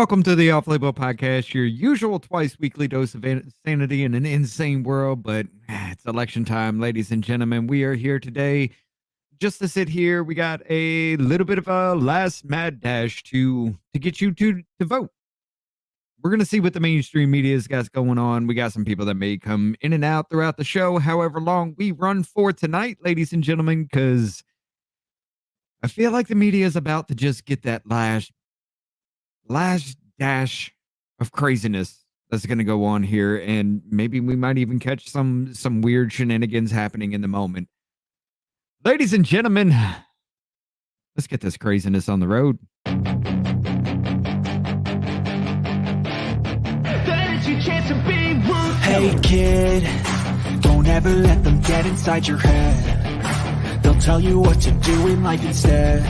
Welcome to the Off Label Podcast, your usual twice weekly dose of insanity in an insane world. But it's election time, ladies and gentlemen. We are here today just to sit here. We got a little bit of a last mad dash to get you to vote. We're going to see what the mainstream media's got going on. We got some people that may come in and out throughout the show, however long we run for tonight, ladies and gentlemen, because I feel like the media is about to just get that last dash of craziness that's going to go on here, and maybe we might even catch some weird shenanigans happening in the moment. Ladies and gentlemen, let's get this craziness on the road. Hey kid, don't ever let them get inside your head. They'll tell you what to do in life instead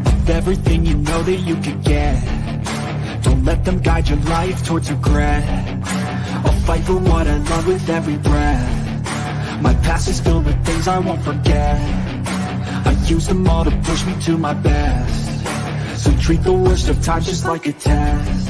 of everything you know that you could get. Don't let them guide your life towards regret. I'll fight for what I love with every breath. My past is filled with things I won't forget. I use them all to push me to my best. So treat the worst of times just like a test.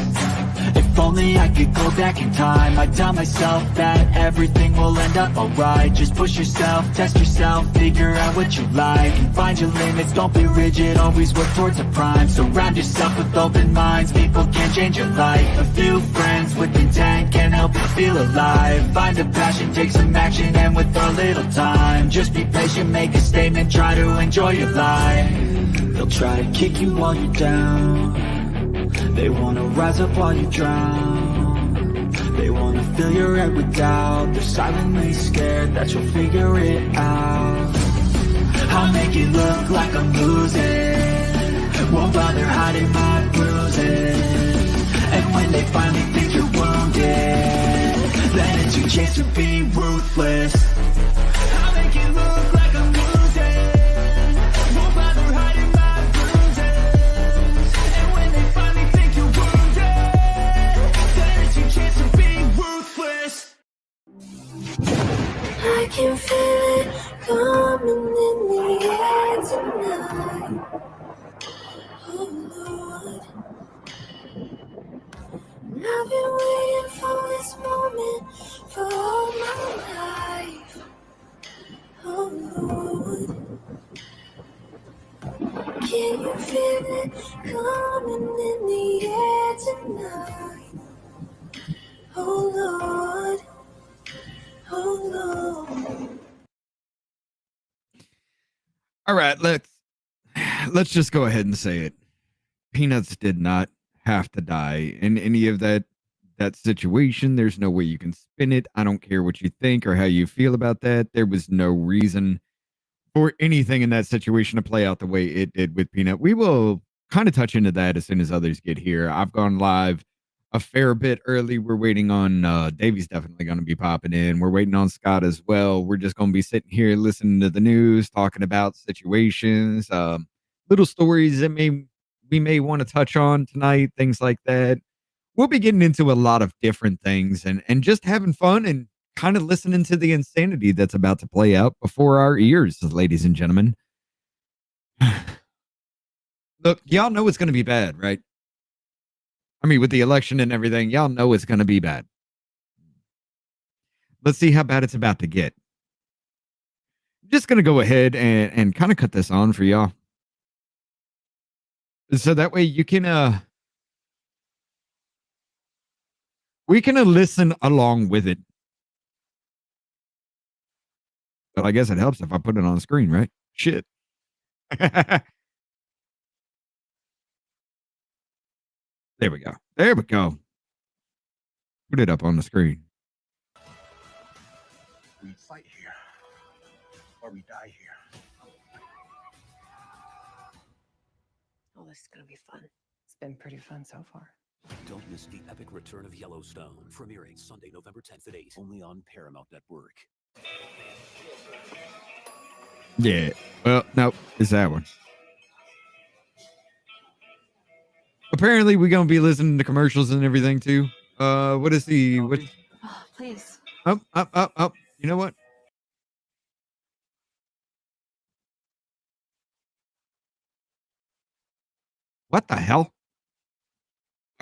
If only I could go back in time, I'd tell myself that everything will end up alright. Just push yourself, test yourself, figure out what you like, and find your limits, don't be rigid, always work towards a prime. Surround yourself with open minds, people can change your life. A few friends with intent can help you feel alive. Find a passion, take some action, and with a little time, just be patient, make a statement, try to enjoy your life. They'll try to kick you while you're down. They wanna rise up while you drown. They wanna fill your head with doubt. They're silently scared that you'll figure it out. I'll make it look like I'm losing. Won't bother hiding my bruises. And when they finally think you're wounded, then it's your chance to be ruthless. I'll make it look like I'm losing. Won't bother hiding my bruises. And when they finally think you're wounded, then it's your chance to be ruthless. I can feel it coming in the air tonight. Oh Lord, I've been waiting for this moment for all my life. Oh Lord, can you feel it coming in the air tonight? Oh Lord, oh Lord. All right, let's just go ahead and say it. Peanuts did not have to die in any of that situation. There's no way you can spin it. I don't care what you think or how you feel about that. There was no reason for anything in that situation to play out the way it did with Peanut. We will kind of touch into that as soon as others get here. I've gone live a fair bit early. We're waiting on Davey's definitely going to be popping in. We're waiting on Scott as well. We're just going to be sitting here listening to the news, talking about situations, little stories that we may want to touch on tonight, things like that. We'll be getting into a lot of different things and just having fun and kind of listening to the insanity that's about to play out before our ears, ladies and gentlemen. Look, y'all know it's going to be bad, right? I mean, with the election and everything, y'all know it's going to be bad. Let's see how bad it's about to get. I'm just going to go ahead and kind of cut this on for y'all. So that way you can, we can listen along with it. But I guess it helps if I put it on the screen, right? Shit. There we go. There we go. Put it up on the screen. We fight here, or we die here. Oh, this is going to be fun. It's been pretty fun so far. Don't miss the epic return of Yellowstone, premiering Sunday, November 10th at 8, only on Paramount Network. Yeah. Well, no, it's that one. Apparently, we're going to be listening to commercials and everything, too. What is the... What? Oh, please. Up. You know what? What the hell?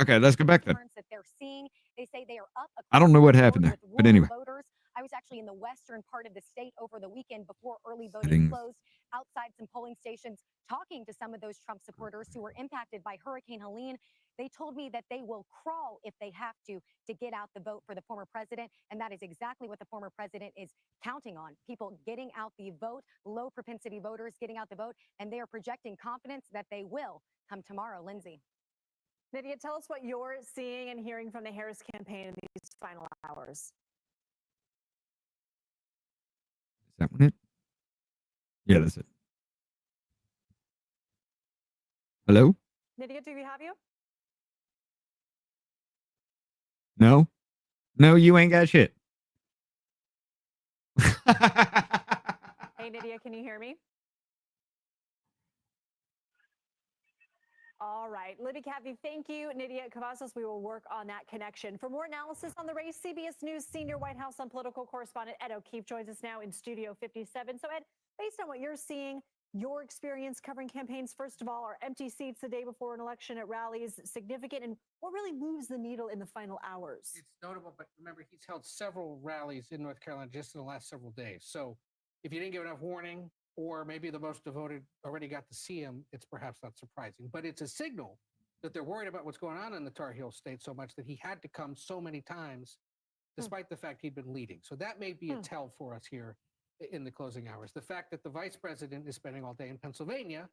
Okay, let's go back then. That they're seeing. They say they are up. I don't know what happened there, but anyway. Voters. I was actually in the western part of the state over the weekend before early voting Settings. closed, outside some polling stations, talking to some of those Trump supporters who were impacted by Hurricane Helene. They told me that they will crawl if they have to get out the vote for the former president. And that is exactly what the former president is counting on. People getting out the vote, low propensity voters getting out the vote. And they are projecting confidence that they will come tomorrow. Lindsay. Nydia, tell us what you're seeing and hearing from the Harris campaign in these final hours. Is that one it? Yeah, that's it. Hello? Nydia, do we have you? No? No, you ain't got shit. Hey, Nydia, can you hear me? All right. Libby, Kathy, thank you. Nydia Cavazos, we will work on that connection. For more analysis on the race, CBS News senior White House and political correspondent Ed O'Keefe joins us now in Studio 57. So, Ed, based on what you're seeing, your experience covering campaigns, first of all, are empty seats the day before an election at rallies significant? And what really moves the needle in the final hours? It's notable, but remember, he's held several rallies in North Carolina just in the last several days. So if you didn't give enough warning, or maybe the most devoted already got to see him, it's perhaps not surprising. But it's a signal that they're worried about what's going on in the Tar Heel state so much that he had to come so many times, despite the fact he'd been leading. So that may be a tell for us here in the closing hours. The fact that the vice president is spending all day in Pennsylvania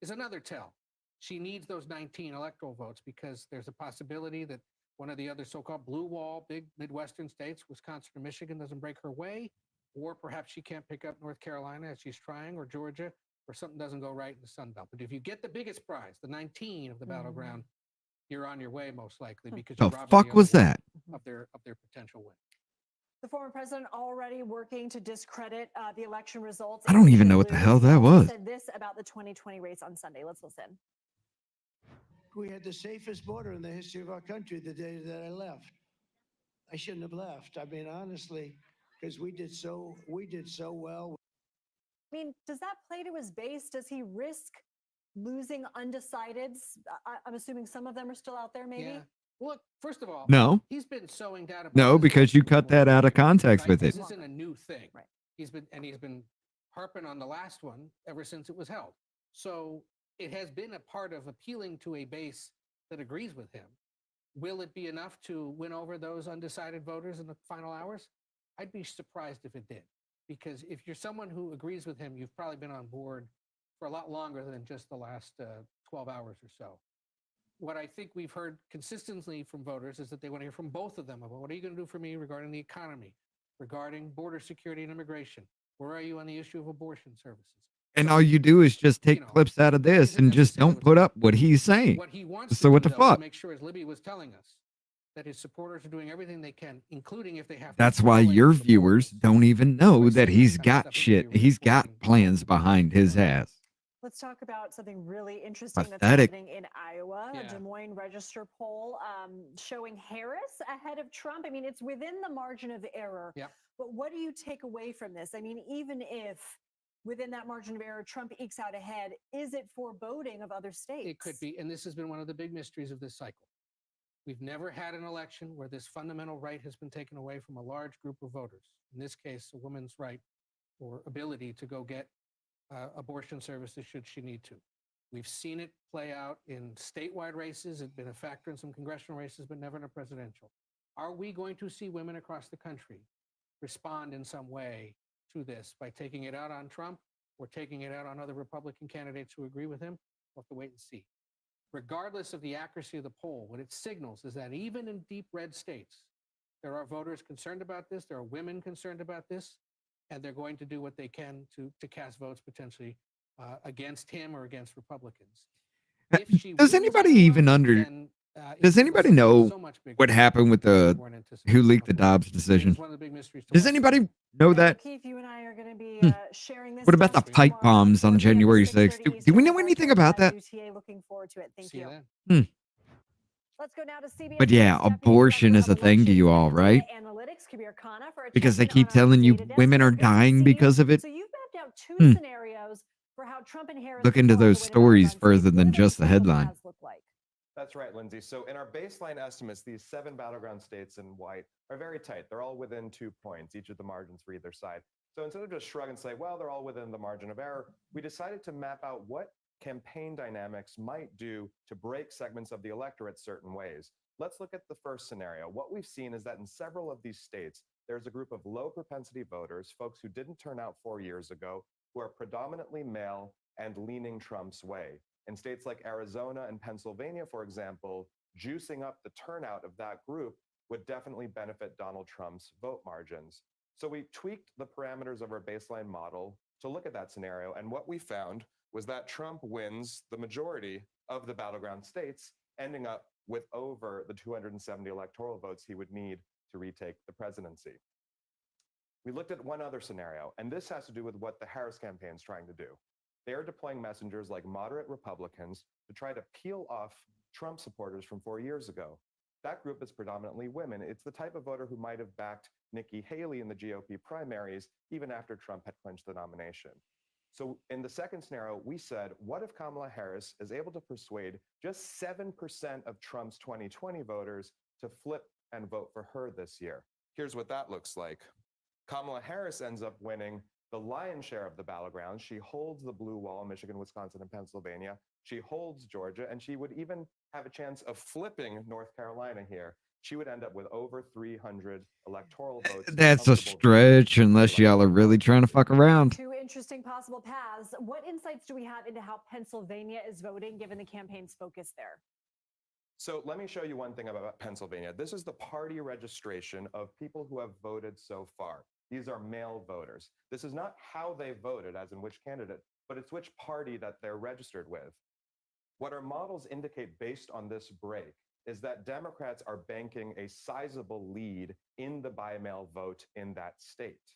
is another tell. She needs those 19 electoral votes because there's a possibility that one of the other so-called blue wall, big Midwestern states, Wisconsin or Michigan, doesn't break her way. Or perhaps she can't pick up North Carolina as she's trying, or Georgia, or something doesn't go right in the Sun Belt. But if you get the biggest prize, the 19 of the battleground, you're on your way most likely because The you're robbing fuck the was other that? of their potential win. The former president already working to discredit the election results. I don't even know what the hell that was. Said this about the 2020 race on Sunday. Let's listen. We had the safest border in the history of our country the day that I left. I shouldn't have left. I mean, honestly, because we did so well. I mean, does that play to his base? Does he risk losing undecideds? I'm assuming some of them are still out there, maybe? Yeah. Look, first of all, No. he's been sowing data. No, because you cut that out of context with it. This isn't a new thing. Right. He's been harping on the last one ever since it was held. So it has been a part of appealing to a base that agrees with him. Will it be enough to win over those undecided voters in the final hours? I'd be surprised if it did, because if you're someone who agrees with him, you've probably been on board for a lot longer than just the last 12 hours or so. What I think we've heard consistently from voters is that they want to hear from both of them about what are you going to do for me regarding the economy, regarding border security and immigration? Where are you on the issue of abortion services? And all you do is just take clips out of this and just don't put up what he's saying. What he wants So to what do, the though, is fuck? make sure, as Libby was telling us, that his supporters are doing everything they can, including if they have to. That's why your viewers don't even know that he's got shit. He's got plans behind his ass. Let's talk about something really interesting that's Pathetic. happening in Iowa. A Des Moines Register poll showing Harris ahead of Trump. I mean, it's within the margin of error. Yeah. But what do you take away from this? I mean, even if within that margin of error, Trump ekes out ahead, is it foreboding of other states? It could be. And this has been one of the big mysteries of this cycle. We've never had an election where this fundamental right has been taken away from a large group of voters. In this case, a woman's right or ability to go get abortion services should she need to. We've seen it play out in statewide races. It's been a factor in some congressional races, but never in a presidential. Are we going to see women across the country respond in some way to this by taking it out on Trump or taking it out on other Republican candidates who agree with him? We'll have to wait and see. Regardless of the accuracy of the poll, what it signals is that even in deep red states, there are voters concerned about this, there are women concerned about this, and they're going to do what they can to cast votes potentially against him or against Republicans. Does anybody even does anybody know what happened with who leaked the Dobbs decision? Does anybody know that? Keith, you and I are going to be sharing this. What about the pipe bombs on January 6th? Do we know anything about that? Looking forward to it. Thank you. Let's go now to CBS. But yeah, abortion is a thing to you all, right? Because they keep telling you women are dying because of it. So you've mapped out two scenarios for how Trump and Harris Look into those stories further than just the headline. That's right, Lindsay. So in our baseline estimates, these 7 battleground states in white are very tight. They're all within 2 points, each of the margins for either side. So instead of just shrug and say, well, they're all within the margin of error, we decided to map out what campaign dynamics might do to break segments of the electorate certain ways. Let's look at the first scenario. What we've seen is that in several of these states, there's a group of low propensity voters, folks who didn't turn out 4 years ago, who are predominantly male and leaning Trump's way. In states like Arizona and Pennsylvania, for example, juicing up the turnout of that group would definitely benefit Donald Trump's vote margins. So we tweaked the parameters of our baseline model to look at that scenario. And what we found was that Trump wins the majority of the battleground states, ending up with over the 270 electoral votes he would need to retake the presidency. We looked at one other scenario, and this has to do with what the Harris campaign is trying to do. They're deploying messengers like moderate Republicans to try to peel off Trump supporters from 4 years ago. That group is predominantly women. It's the type of voter who might have backed Nikki Haley in the GOP primaries, even after Trump had clinched the nomination. So in the second scenario, we said, what if Kamala Harris is able to persuade just 7% of Trump's 2020 voters to flip and vote for her this year? Here's what that looks like. Kamala Harris ends up winning the lion's share of the battlegrounds. She holds the blue wall in Michigan, Wisconsin, and Pennsylvania. She holds Georgia, and she would even have a chance of flipping North Carolina here. She would end up with over 300 electoral votes. That's a stretch unless y'all are really trying to fuck around. Two interesting possible paths. What insights do we have into how Pennsylvania is voting, given the campaign's focus there? So let me show you one thing about Pennsylvania. This is the party registration of people who have voted so far. These are male voters. This is not how they voted, as in which candidate, but it's which party that they're registered with. What our models indicate based on this break is that Democrats are banking a sizable lead in the by-mail vote in that state.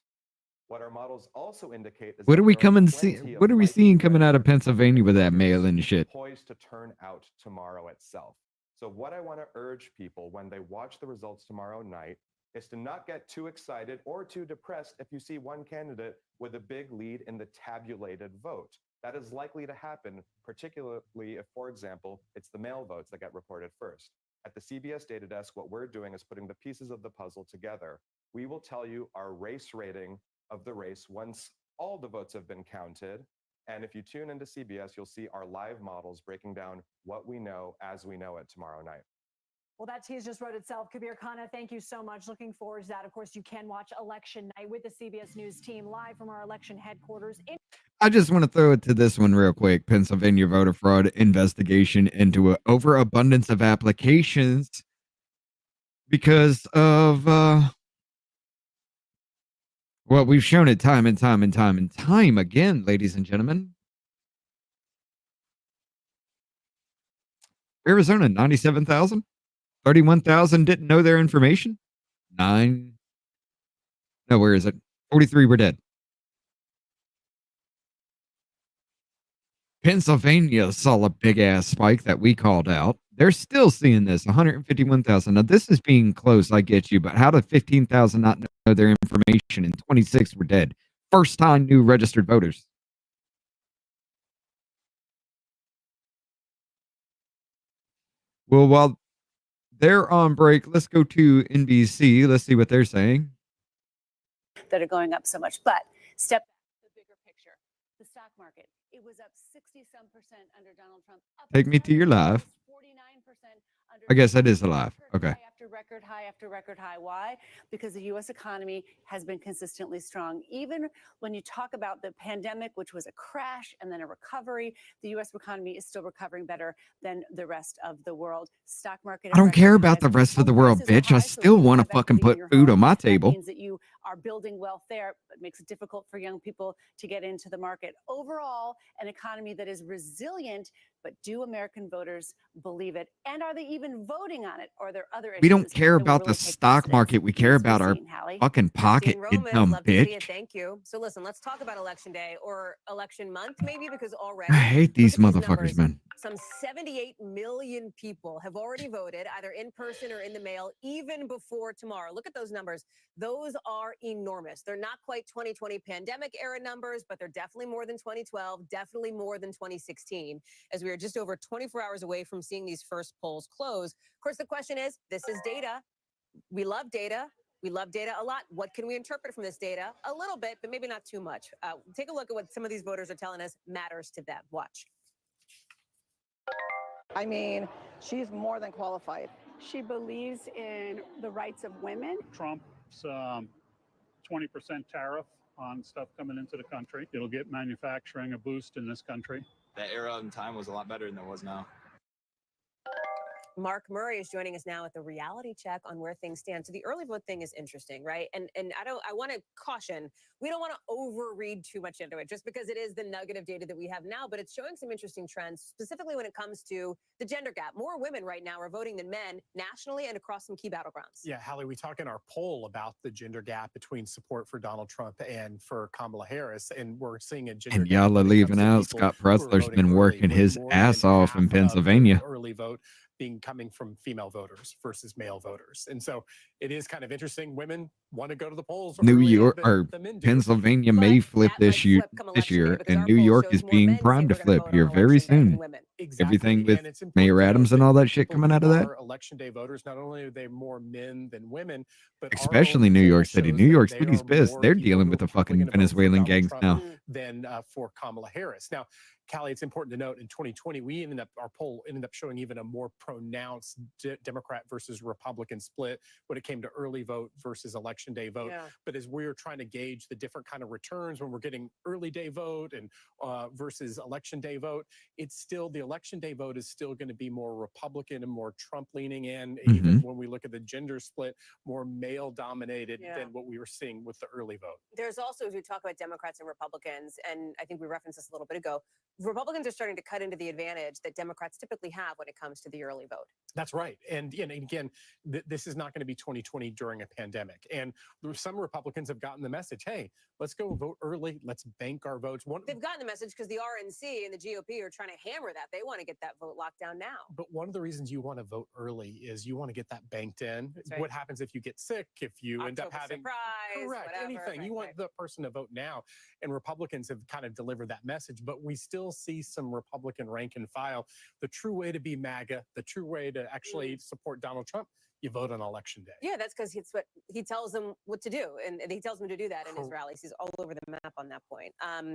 What our models also indicate is What that are we there coming plenty see? of What are we lightly seeing coming out of registered Pennsylvania with that voters mail-in shit? poised to turn out tomorrow itself. So what I want to urge people when they watch the results tomorrow night is to not get too excited or too depressed if you see one candidate with a big lead in the tabulated vote. That is likely to happen, particularly if, for example, it's the mail votes that get reported first. At the CBS Data Desk, what we're doing is putting the pieces of the puzzle together. We will tell you our race rating of the race once all the votes have been counted. And if you tune into CBS, you'll see our live models breaking down what we know as we know it tomorrow night. Well, that tease just wrote itself. Kabir Khanna, thank you so much. Looking forward to that. Of course, you can watch Election Night with the CBS News team live from our election headquarters. I just want to throw it to this one real quick. Pennsylvania voter fraud investigation into an overabundance of applications because of, well, we've shown it time and time and time and time again, ladies and gentlemen. Arizona, 97,000. 31,000 didn't know their information. 9. No, where is it? 43 were dead. Pennsylvania saw a big ass spike that we called out. They're still seeing this 151,000. Now, this is being close. I get you. But how did 15,000 not know their information and 26 were dead? First time new registered voters. Well, while they're on break, let's go to NBC. Let's see what they're saying. That are going up so much. But step back to the bigger picture. The stock market, it was up 60-some% under Donald Trump. Take me to your live. 49% under I guess that is a live. Okay. high after record high after record high. Why? Because the U.S. economy has been consistently strong. Even when you talk about the pandemic, which was a crash and then a recovery, the U.S. economy is still recovering better than the rest of the world. Stock market. I don't care about the rest of the world, bitch. I still want to fucking put food on my table. That means that you are building wealth there, but makes it difficult for young people to get into the market. Overall, an economy that is resilient, but do American voters believe it? And are they even voting on it? Or are there other issues? We don't care that will about really the take stock precedence? market. We care about our fucking pocket, you dumb Love to see it. bitch. Thank you. So listen, let's talk about election day or election month, maybe, because already I hate these look at motherfuckers, numbers. man. Some 78 million people have already voted, either in person or in the mail, even before tomorrow. Look at those numbers. Those are enormous. They're not quite 2020 pandemic era numbers, but they're definitely more than 2012, definitely more than 2016. As we were are just over 24 hours away from seeing these first polls close. Of course, the question is, this is data. We love data. We love data a lot. What can we interpret from this data? A little bit, but maybe not too much. Take a look at what some of these voters are telling us matters to them. Watch. I mean, she's more than qualified. She believes in the rights of women. Trump's 20% tariff on stuff coming into the country. It'll get manufacturing a boost in this country. That era and time was a lot better than it was now. Mark Murray is joining us now at the reality check on where things stand. So the early vote thing is interesting, right? And I want to caution, we don't want to overread too much into it just because it is the nugget of data that we have now, but it's showing some interesting trends, specifically when it comes to the gender gap. More women right now are voting than men nationally and across some key battlegrounds. Yeah, Hallie, we talk in our poll about the gender gap between support for Donald Trump and for Kamala Harris, and we're seeing a gender And gap y'all are when it leaving comes to out. people Scott who are Pressler's voting been early, working with his more ass than off in half of the Pennsylvania. early vote being coming from female voters versus male voters. And so it is kind of interesting. Women want to go to the polls New earlier York than or the men do. Pennsylvania may flip this year, and New York is being primed to flip here very soon. Everything with Mayor Adams and all that shit coming out of that. Election day voters, not only are they more men than women, but Especially New York City. New York City's pissed. They're dealing with the fucking Venezuelan gangs now. than for Kamala Harris. Now, Callie, it's important to note in 2020, our poll ended up showing even a more pronounced Democrat versus Republican split when it came to early vote versus election day vote. Yeah. But as we're trying to gauge the different kind of returns when we're getting early day vote and versus election day vote, it's still, the election day vote is still going to be more Republican and more Trump leaning in, even when we look at the gender split, more male dominated than what we were seeing with the early vote. There's also, as we talk about Democrats and Republicans, and I think we referenced this a little bit ago, Republicans are starting to cut into the advantage that Democrats typically have when it comes to the early vote. That's right. And again, this is not going to be 2020 during a pandemic. And some Republicans have gotten the message, hey, let's go vote early. Let's bank our votes. They've gotten the message because the RNC and the GOP are trying to hammer that. They want to get that vote locked down now. But one of the reasons you want to vote early is you want to get that banked in. Right. What happens if you get sick, if you end up having surprise, correct whatever, anything? right, You want the person to vote now. And Republicans have kind of delivered that message, but we still see some Republican rank and file. The true way to be MAGA, the true way to actually support Donald Trump, you vote on election day. Yeah, that's because it's what he tells them what to do, and he tells them to do that in his rallies. He's all over the map on that point.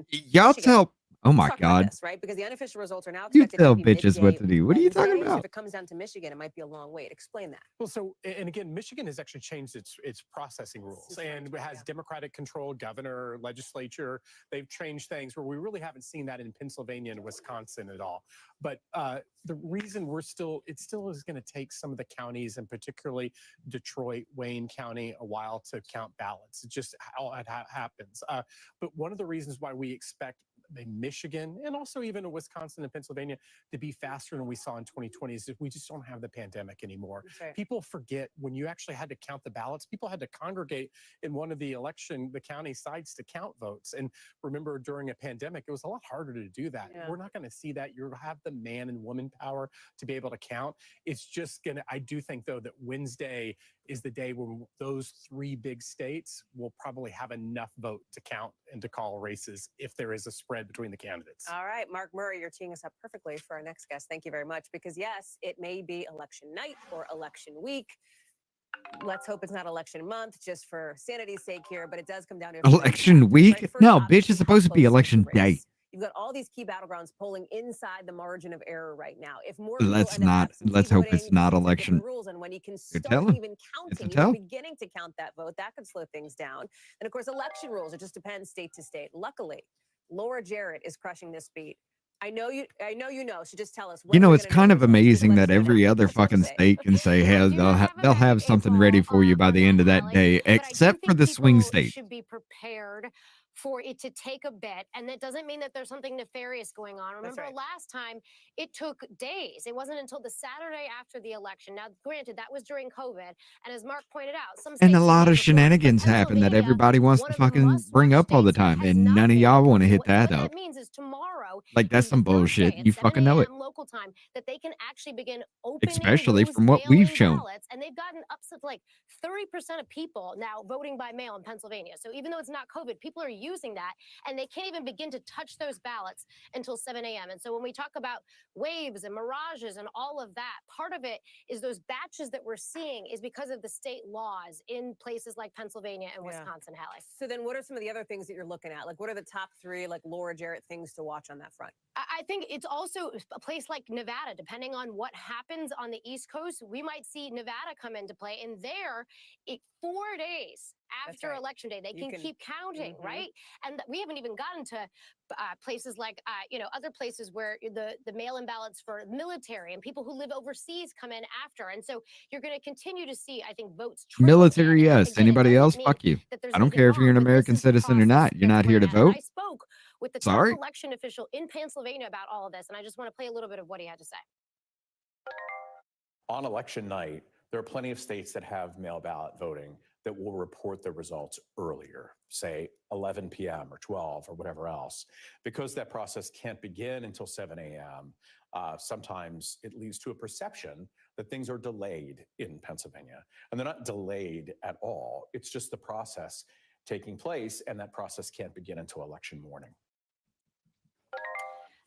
Y'all tell. Oh my Talk about God. this, right? Because the unofficial results are now You expected tell to be bitches what to do. What are you Wednesday. talking So about? if it comes down to Michigan, it might be a long wait. Explain that. Well, so, and again, Michigan has actually changed its processing rules and has Democratic controlled governor, legislature. They've changed things where we really haven't seen that in Pennsylvania and Wisconsin at all. But the reason it still is going to take some of the counties, and particularly Detroit, Wayne County, a while to count ballots. It's just how it happens. But one of the reasons why we expect Michigan and also even Wisconsin and Pennsylvania to be faster than we saw in 2020 is that we just don't have the pandemic anymore. Right. People forget when you actually had to count the ballots, people had to congregate in one of the county sites to count votes. And remember, during a pandemic, it was a lot harder to do that. Yeah. We're not going to see that. You have the man and woman power to be able to count. It's just going to, I do think though, that Wednesday is the day when those three big states will probably have enough vote to count and to call races if there is a spread between the candidates. All right, Mark Murray, you're teeing us up perfectly for our next guest. Thank you very much. Because yes, it may be election night or election week. Let's hope it's not election month, just for sanity's sake here. But it does come down to Election week? No, bitch, it's supposed to be election day. You've got all these key battlegrounds polling inside the margin of error right now. If more Let's hope it's not election. rules, and when you can You're start telling? even It's a counting, tell? even beginning to count that vote, that could slow things down. And of course, election rules, it just depends state to state. Luckily, Laura Jarrett is crushing this beat. I know you know. So just tell us. You know, it's kind of amazing that every other fucking state can say, hey, they'll have something ready for you by the end of that day, except for the swing state. Should be prepared for it to take a bit, and that doesn't mean that there's something nefarious going on. Remember, last time it took days. It wasn't until the Saturday after the election. Now, granted, that was during COVID, and as Mark pointed out, some And a states lot did of before, shenanigans happen that everybody wants to fucking bring up all the time, and none of y'all want to hit that what up. that means is tomorrow Like, that's is some the Thursday bullshit. at You 7 fucking know it. a.m. local time that they can actually begin opening Especially those from what we've mail-in shown. ballots, and they've gotten up to like 30% of people now voting by mail in Pennsylvania. So even though it's not COVID, people are using that, and they can't even begin to touch those ballots until 7 a.m. And so when we talk about waves and mirages and all of that, part of it is those batches that we're seeing is because of the state laws in places like Pennsylvania and Wisconsin, Hallie. So then what are some of the other things that you're looking at? Like, what are the top 3, like, Laura Jarrett things to watch on that front? I think it's also a place like Nevada, depending on what happens on the East Coast, we might see Nevada come into play. And there, 4 days after Election Day, they can keep counting, right? And we haven't even gotten to places like, other places where the mail-in ballots for military and people who live overseas come in after. And so you're going to continue to see, I think, votes. Military, yes. Anybody else? Fuck you. I don't care if you're an American citizen or not. You're not here to vote. I spoke with the Sorry. top election official in Pennsylvania about all of this, and I just want to play a little bit of what he had to say. On election night, there are plenty of states that have mail ballot voting that will report the results earlier, say 11 p.m. or 12 or whatever else. Because that process can't begin until 7 a.m., sometimes it leads to a perception that things are delayed in Pennsylvania. And they're not delayed at all. It's just the process taking place, and that process can't begin until election morning.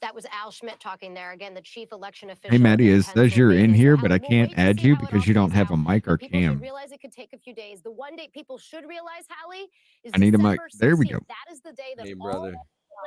That was Al Schmidt talking there. Again, the chief election official. Hey, Maddie, it says you're in here, but I we'll can't wait to add see you how it because all you don't plays have a mic or People should cam. realize it could take a few days. The one date people should realize, Hallie, is I need a mic. December There we 16th. go. That is the day that Hey, all brother.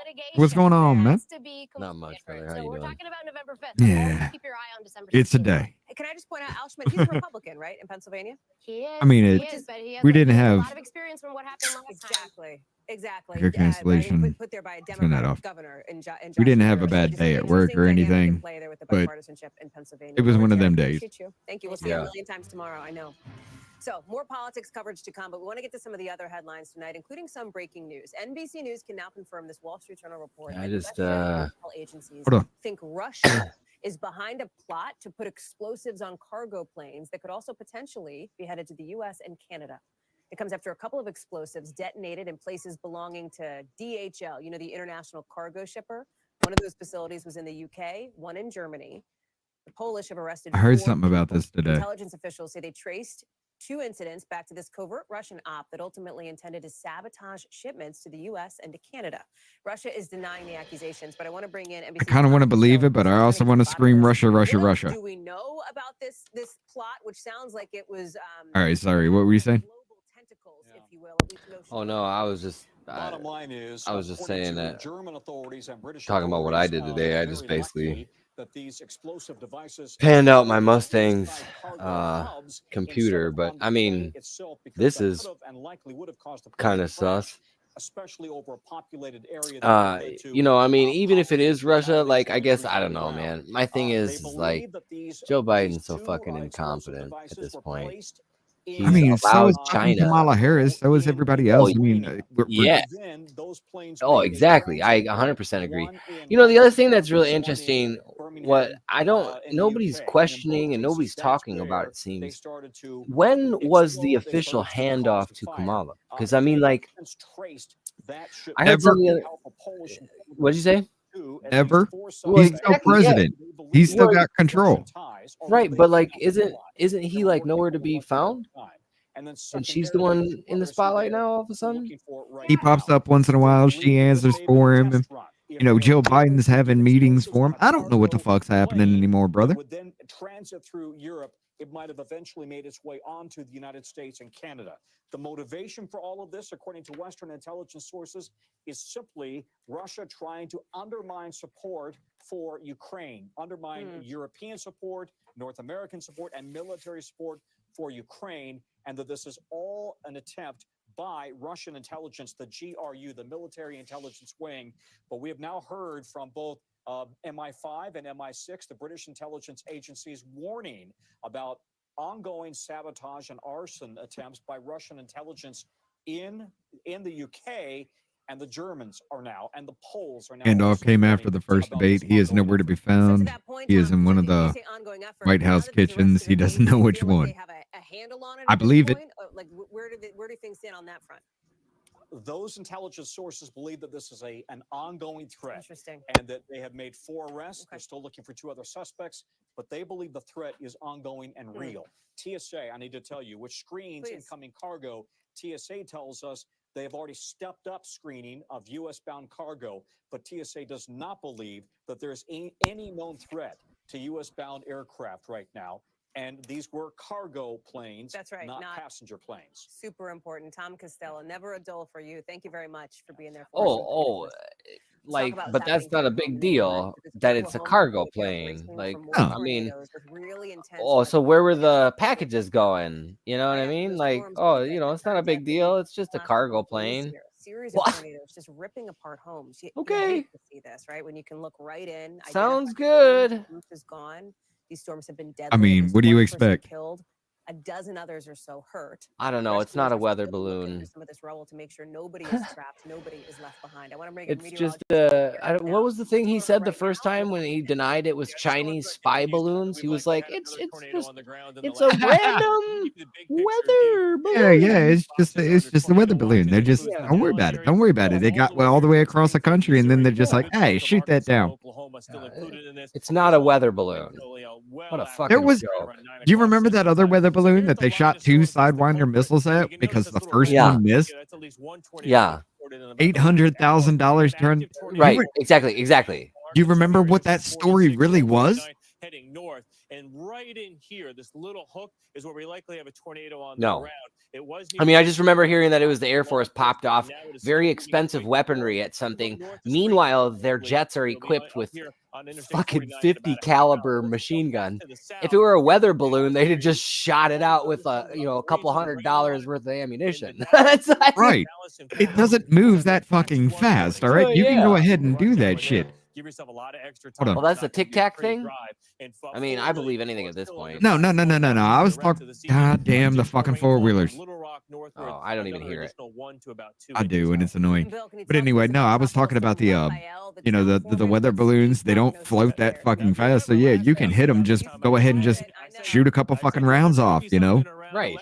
litigation What's going on, man? has to be Not much, brother. How So you we're doing? talking about November 5th. So Yeah. always keep your eye on December 16th. It's a day. Can I just point out, Al Schmidt, he's a Republican, right, in Pennsylvania? He is. I mean, he it- is, but he has we a, didn't he has a have- lot of experience from what happened last time. Exactly. Your cancellation. Put there by a Turn that Democratic off. governor in We didn't Josh have a Shapiro. So bad just day an at work or interesting dynamic anything, in play there with the but bipartisanship in Pennsylvania. it was Laura one of Jarrett, them days. appreciate you. Thank you. We'll see you Yeah. a million times tomorrow. I know. So more politics coverage to come, but we want to get to some of the other headlines tonight, including some breaking news. NBC News can now confirm this Wall Street Journal report. I that just, US intel agencies Hold on. think Russia is behind a plot to put explosives on cargo planes that could also potentially be headed to the U.S. and Canada. It comes after a couple of explosives detonated in places belonging to DHL, the international cargo shipper. One of those facilities was in the UK, one in Germany. The Polish have arrested I heard 4 something about people. this today. Intelligence officials say they traced 2 incidents back to this covert Russian op that ultimately intended to sabotage shipments to the U.S. and to Canada. Russia is denying the accusations, but I want to bring in NBC's I kind of want to believe it, but I also want to scream Russia, Russia, what else Russia. do we know about this plot, which sounds like it was All right, sorry. What were you saying? global tentacles, if you will, at least no Oh no, I was just Bottom line is, I was just according saying to that German authorities and British talking about what I authorities, did today. I it's just very basically likely that these explosive devices panned out my were Mustang's used by cargo hubs computer, instead but of I on the mean, plane itself, because this that is could have and likely would have caused the plane kind to of crash, sus. especially over a populated area that led to You know, I mean, even if it is Russia, nowadays like, I going guess, through I don't the know, ground. man. My thing They is like, believe that these Joe these Biden's so 2 fucking explosive incompetent at devices this were point. placed I in mean, so allowed is fucking China. Kamala Harris. So is everybody else. I mean, we're Yeah. Then those planes Oh, made a exactly. I transit 100% agree. one in You know, the other thing Manchester, that's really one in interesting, what Birmingham, I don't, in the nobody's UK. And in both questioning and cases, nobody's that's talking about, where it they seems. started to When was the explode. They official started to cause handoff the to fire. Kamala? Because I mean, They like, have since traced that I shipment. heard some Ever? of the other. Powerful Polish What'd you say? to at least Ever? 4 Well, He's suspects still exactly. Yeah. president. they believe He's still Well, got control. Russian ties or right, related but like, to the plot. isn't They he were like working nowhere on to the be plot at the found? time. And then And she's the secondarily, one there's 2 in the others who spotlight they're now. All of a sudden, looking for right He now. pops up once in a They while. She believe that answers this may be for a him. test And, run. If you know, they're Joe able Biden's to having get meetings explosives for on him. a I don't know what the cargo fuck's happening plane anymore, that brother. would then transit through Europe, it might have eventually made its way onto the United States and Canada. The motivation for all of this, according to Western intelligence sources, is simply Russia trying to undermine support for Ukraine, undermine European support, North American support, and military support for Ukraine, and that this is all an attempt by Russian intelligence, the GRU, the military intelligence wing. But we have now heard from both MI5 and MI6, the British intelligence agencies, warning about ongoing sabotage and arson attempts by Russian intelligence in the UK, and the Germans are now, and the Poles are now. Handoff also came warning after the first about debate. this He is ongoing nowhere to be effort. found. that point, He is in one of you the say ongoing effort. White Now House that there's kitchens. arrested He in doesn't Maine, do know you which feel like one. they have a handle on it I at this believe it. point? Like, where do things stand on that front? those intelligence sources believe that this is an ongoing threat. Interesting. And that they have made 4 arrests. They're still looking for 2 other suspects, but they believe the threat is ongoing and real. TSA, I need to tell you, which screens incoming cargo, TSA tells us they have already stepped up screening of U.S.-bound cargo, but TSA does not believe that there's any known threat to U.S.-bound aircraft right now. And these were cargo planes, That's right, not not passenger planes. Super important. Tom Costello, never a dull for you. Thank you very much for being there for us. Like, about but what's that's not a happening big deal that it's a cargo plane. Like, I mean, so where were the packages going? You know what I mean? Like, it's not a big deal. It's just a cargo plane. Series of tornadoes just ripping apart homes. You hate to see this, right? When you can look right in. Sounds good. Roof is gone. These storms have been deadly. I mean, what do you One person expect? Killed. A dozen others are so hurt. I don't know. It's not a weather balloon. Some of this rubble to make sure nobody is trapped, nobody is left behind. I want to bring It's just what was the thing he said the first time when he denied it was Chinese spy balloons? He was like, it's a random weather balloon. Yeah, it's just a weather balloon. They're just don't worry about it. Don't worry about it. They got all the way across the country, and then they're just like, hey, shoot that down. It's not a weather balloon. What a fucking There was. joke. Do you remember that other weather balloon that they shot 2 Sidewinder missiles at because the first one missed? Yeah. $800,000 turned. Right. Exactly. Do you remember what that story really was? Heading north, and right in here, this little hook is where we likely have a tornado on the No. ground. It was. I mean, I just remember hearing that it was the Air Force popped off very expensive weaponry at something. Meanwhile, their jets are equipped with fucking 50 caliber machine gun. If it were a weather balloon, they'd have just shot it out with a couple $100 worth of ammunition. Right. It doesn't move that fucking fast. All right. You can go ahead and do that shit. Give yourself a lot of extra Hold time. on. Well, that's the Tic Tac thing. I mean, I believe anything at this point. No. I was talking. God damn the fucking 4-wheelers. Oh, I don't even hear it. I do, and it's annoying. But anyway, no, I was talking about the the weather balloons. They don't float that fucking fast. So yeah, you can hit them. Just go ahead and just shoot a couple fucking rounds off. Right.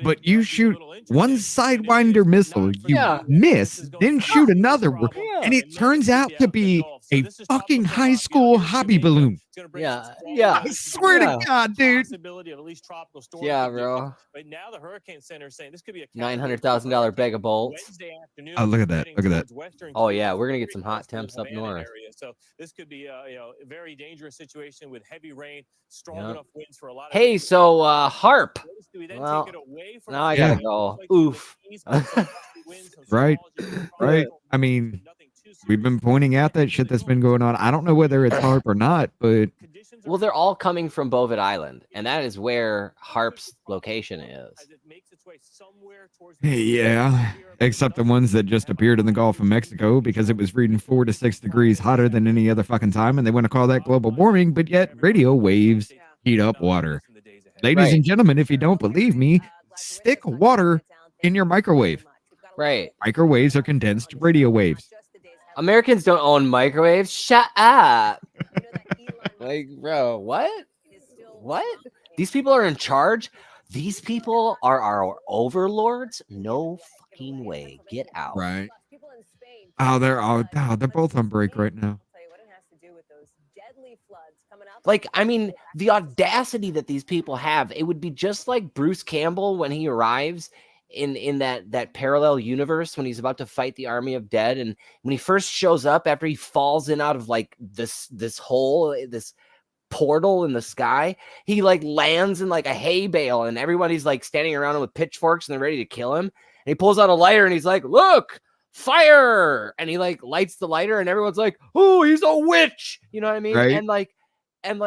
But you shoot one Sidewinder missile, you miss, then shoot another one, and it turns out to be a fucking high school hobby balloon. Yeah. I swear to God, dude. Possibility of at least tropical storm. Yeah, bro. But now the Hurricane Center is saying this could be a $900,000 bag of bolts. Wednesday afternoon. Oh, look at that. Look at that. Oh yeah, we're gonna get some hot temps up north. Area. So this could be a very dangerous situation with heavy rain, strong Yeah. enough winds for a lot of. Hey, so Harp. Well, now I gotta go. Oof. Right. I mean, we've been pointing out that shit that's been going on. I don't know whether it's HARP or not, but Well, they're all coming from Bovid Island, and that is where Harp's location is. yeah, except the ones that just appeared in the Gulf of Mexico because it was reading 4 to 6 degrees hotter than any other fucking time, and they want to call that global warming, but yet radio waves heat up water. Ladies and gentlemen, if you don't believe me, stick water in your microwave. Right. Microwaves are condensed radio waves. Americans don't own microwaves. Shut up. Like, bro, what? What? These people are in charge? These people are our overlords? No fucking way. Get out. Right. Oh, they're both on break right now. Like, I mean, the audacity that these people have, it would be just like Bruce Campbell when he arrives in that parallel universe when he's about to fight the army of dead, and when he first shows up after he falls in out of like this hole, this portal in the sky, he like lands in like a hay bale, and everybody's like standing around him with pitchforks and they're ready to kill him, and he pulls out a lighter and he's like, look, fire, and he like lights the lighter and everyone's like, oh, he's a witch, you know what I mean? Right. And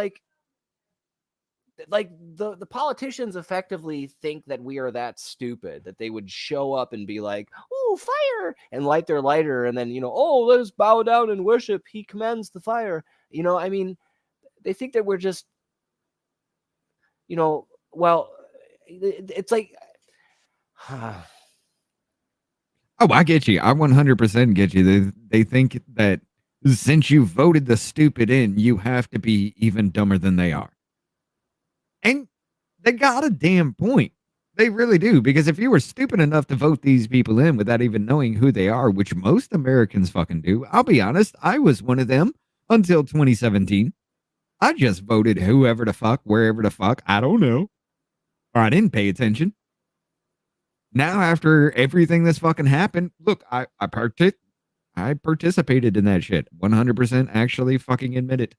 the politicians effectively think that we are that stupid that they would show up and be like, oh, fire, and light their lighter, and then, oh, let us bow down and worship, he commands the fire. I mean, they think that we're just, well, it's like, oh, I get you. I 100% get you. They think that since you voted the stupid in, you have to be even dumber than they are. And they got a damn point. They really do, because if you were stupid enough to vote these people in without even knowing who they are, which most Americans fucking do, I'll be honest, I was one of them until 2017. I just voted whoever the fuck, wherever the fuck, I don't know, or I didn't pay attention. Now, after everything that's fucking happened, look, I participated in that shit. 100% actually fucking admit it.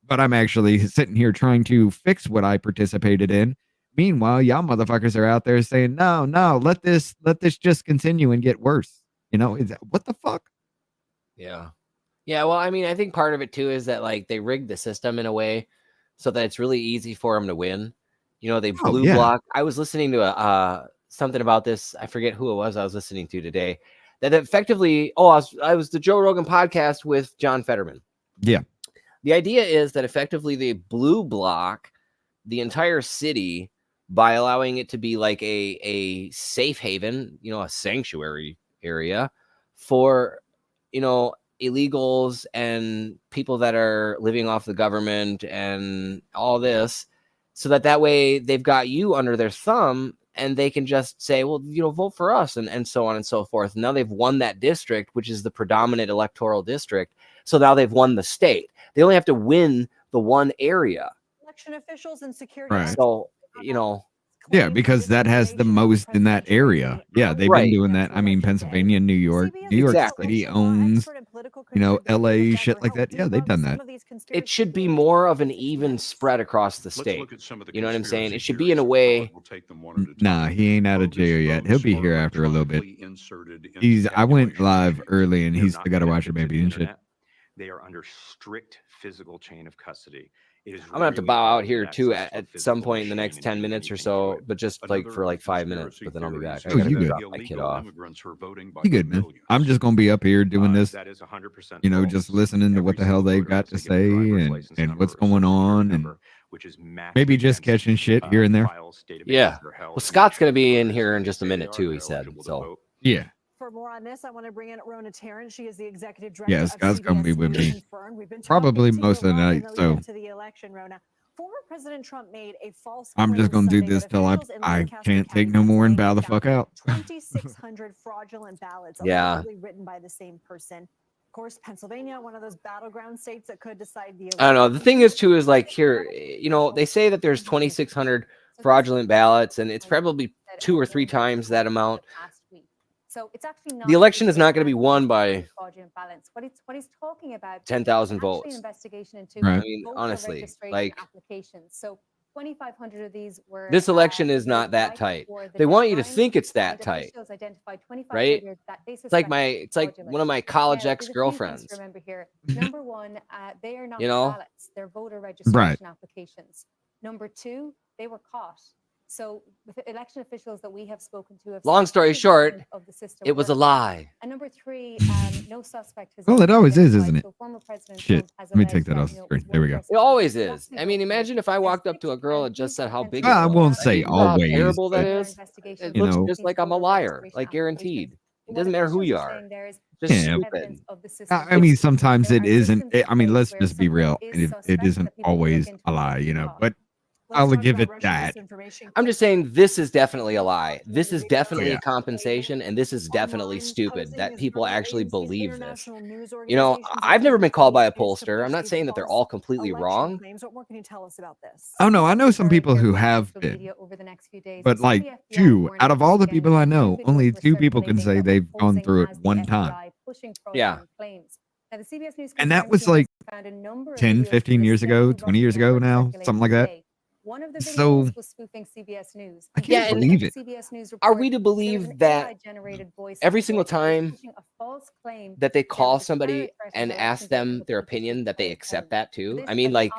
But I'm actually sitting here trying to fix what I participated in. Meanwhile, y'all motherfuckers are out there saying, no, let this just continue and get worse. You know, what the fuck? Yeah. Yeah, well, I mean, I think part of it too is that like they rigged the system in a way so that it's really easy for them to win. You know, they blue block. I was listening to something about this. I forget who it was I was listening to today. That effectively, I was the Joe Rogan podcast with John Fetterman. Yeah. The idea is that effectively they blue block the entire city by allowing it to be like a safe haven, you know, a sanctuary area for, you know, illegals and people that are living off the government and all this, so that way they've got you under their thumb and they can just say, well, you know, vote for us and so on and so forth. Now they've won that district, which is the predominant electoral district. So now they've won the state. They only have to win the one area. Election officials and security. Right. So, you know, yeah, because that has the most in that area. Yeah, they've been doing that. I mean, Pennsylvania, New York City owns, you know, LA, shit like that. Yeah, they've done that. It should be more of an even spread across the state. You know what I'm saying? It should be in a way. Nah, he ain't out of jail yet. He'll be here after a little bit. I went live early and he's still got to watch your baby and shit. They are under strict physical chain of custody. I'm gonna have to bow out here too at some point in the next 10 minutes or so, but just like for like 5 minutes, but then I'll be back. I gotta you good. drop my kid off. You good, man. I'm just gonna be up here doing this, you know, just listening to what the hell they've got to say and what's going on, and maybe just catching shit here and there. Yeah. Well, Scott's gonna be in here in just a minute too, he said. So yeah. For more on this, I want to bring in Rona Tarrant. She is the executive director. Yeah, Scott's gonna be with me probably most of the night. So to the election, Rona. Former President Trump made a false. I'm just gonna do this till I can't take no more and bow the fuck out. 2,600 fraudulent ballots, allegedly written by the same person. Of course, Pennsylvania, one of those battleground states that could decide the election. I don't know. The thing is too is like here, you know, they say that there's 2,600 fraudulent ballots, and it's probably 2 or 3 times that amount. So it's actually not the election is not going to be won by balance. What he's talking about 10,000 votes. An investigation into I mean, honestly, like applications. So 2,500 of these were. This election is not that tight. They want you to think it's that tight, right? It's like one of my college ex-girlfriends. Remember here, number one, they are not ballots; they're voter registration applications. Number 2, they were caught. So with election officials that we have spoken to, long story short, it was a lie. And number 3, no suspect has. Well, it always is, isn't it? So former President Shit. Let me take that off the screen. There we go. It always is. I mean, imagine if I walked up to a girl and just said how big. I won't say always. How terrible that is. It looks just like I'm a liar, like guaranteed. It doesn't matter who you are. Just stupid. I mean, sometimes it isn't. I mean, let's just be real. It isn't always a lie, you know. But I'll give it that. I'm just saying this is definitely a lie. This is definitely a compensation, and this is definitely stupid that people actually believe this. You know, I've never been called by a pollster. I'm not saying that they're all completely wrong. What more can you tell us about this? Oh no, I know some people who have been, but like 2 out of all the people I know, only 2 people can say they've gone through it one time. Yeah. And that was like 10, 15 years ago, 20 years ago now, something like that. One of the videos So was spoofing CBS News. I can't believe it. CBS News Are we to believe that every single time that they call somebody and ask them their opinion that they accept that too? I mean, like,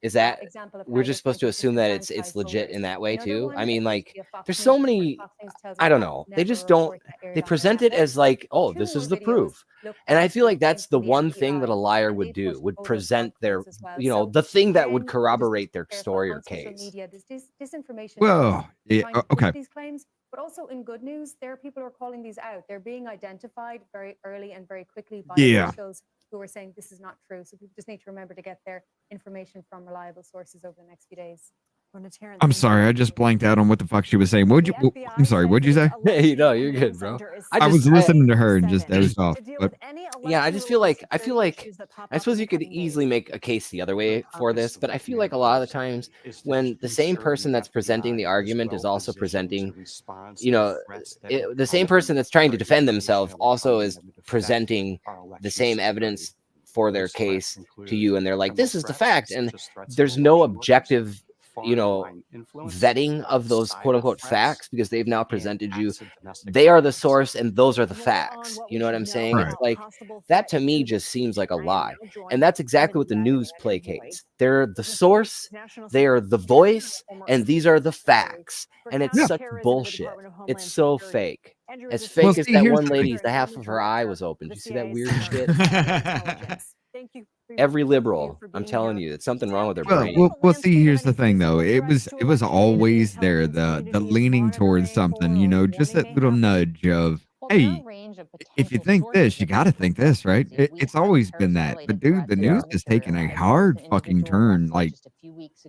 is that we're just supposed to assume that it's legit in that way too? I mean, like, there's so many. I don't know. They just don't. They present it as like, oh, this is the proof. And I feel like that's the one thing that a liar would do, would present their, you know, the thing that would corroborate their story or case. Disinformation. Well, yeah, okay. These claims, but also in good news, there are people who are calling these out. They're being identified very early and very quickly by officials who are saying this is not true. So people just need to remember to get their information from reliable sources over the next few days. I'm sorry, I just blanked out on what the fuck she was saying. I'm sorry, what'd you say? Hey, no, you're good, bro. I was listening to her and just dozed off. But Yeah, I just feel like I suppose you could easily make a case the other way for this, but I feel like a lot of the times when the same person that's presenting the argument is also presenting, the same person that's trying to defend themselves also is presenting the same evidence for their case to you, and they're like, this is the fact, and there's no objective vetting of those quote unquote facts because they've now presented you. They are the source and those are the facts. You know what I'm saying? Right. It's like that to me just seems like a lie. And that's exactly what the news placates. They're the source, they are the voice, and these are the facts. And it's such bullshit. It's so fake. As fake as that one lady's, the half of her eye was open. Did you see that weird shit? Every liberal, I'm telling you, it's something wrong with their brain. Well, see, here's the thing, though. It was always there, the leaning towards something, just that little nudge of, hey, if you think this, you got to think this, right? It's always been that. But dude, the news has taken a hard fucking turn. Like,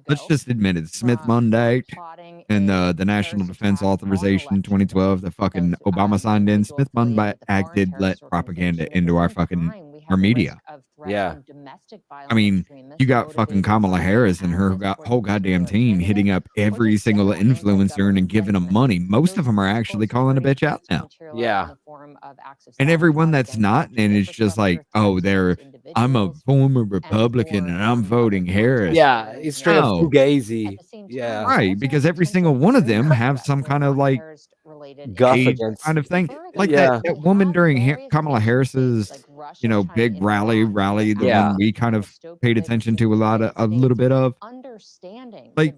let's just admit it. Smith-Mundt and the National Defense Authorization 2012, the fucking Obama signed in. Smith-Mundt Act did let propaganda into our media. Yeah. I mean, you got fucking Kamala Harris and her whole goddamn team hitting up every single influencer and giving them money. Most of them are actually calling a bitch out now. Yeah. And everyone that's not, and it's just like, oh, I'm a former Republican and I'm voting Harris. Yeah, it's straight up fugazi. Yeah. Right, because every single one of them have some kind of like guff age against kind of thing. Like that woman during Kamala Harris's, big rally, the one we kind of paid attention to a little bit of. Like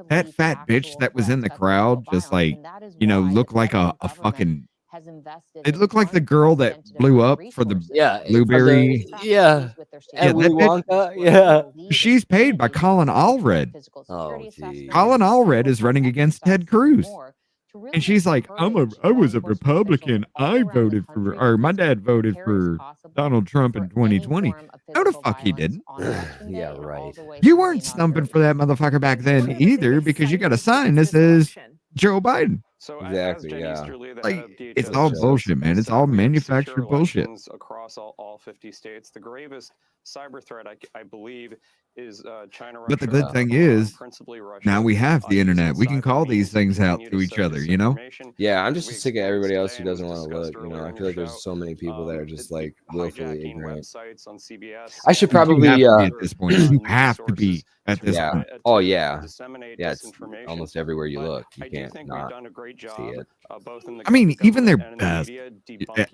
that fat bitch that was in the crowd, just like, looked like a fucking. It looked like the girl that blew up for the blueberry. Yeah. Yeah, Willy Wonka. Yeah. She's paid by Colin Allred. Oh, geez. Colin Allred is running against Ted Cruz. And she's like, I was a Republican. I voted for, or my dad voted for Donald Trump in 2020. No, the fuck he didn't. Yeah, right. You weren't stumping for that motherfucker back then either because you got a sign that says Joe Biden. So Exactly, yeah. Like, it's all bullshit, man. It's all manufactured bullshit. Across all 50 states. The gravest cyber threat, I believe, is China. But the good thing is, now we have the internet. We can call these things out to each other, Yeah, I'm just sick of everybody else who doesn't want to look. I feel like there's so many people that are just like willfully ignorant. I should probably at this point. You have to be at this point. Oh yeah, yeah. It's almost everywhere you look. You can't not see it. I mean, even their best,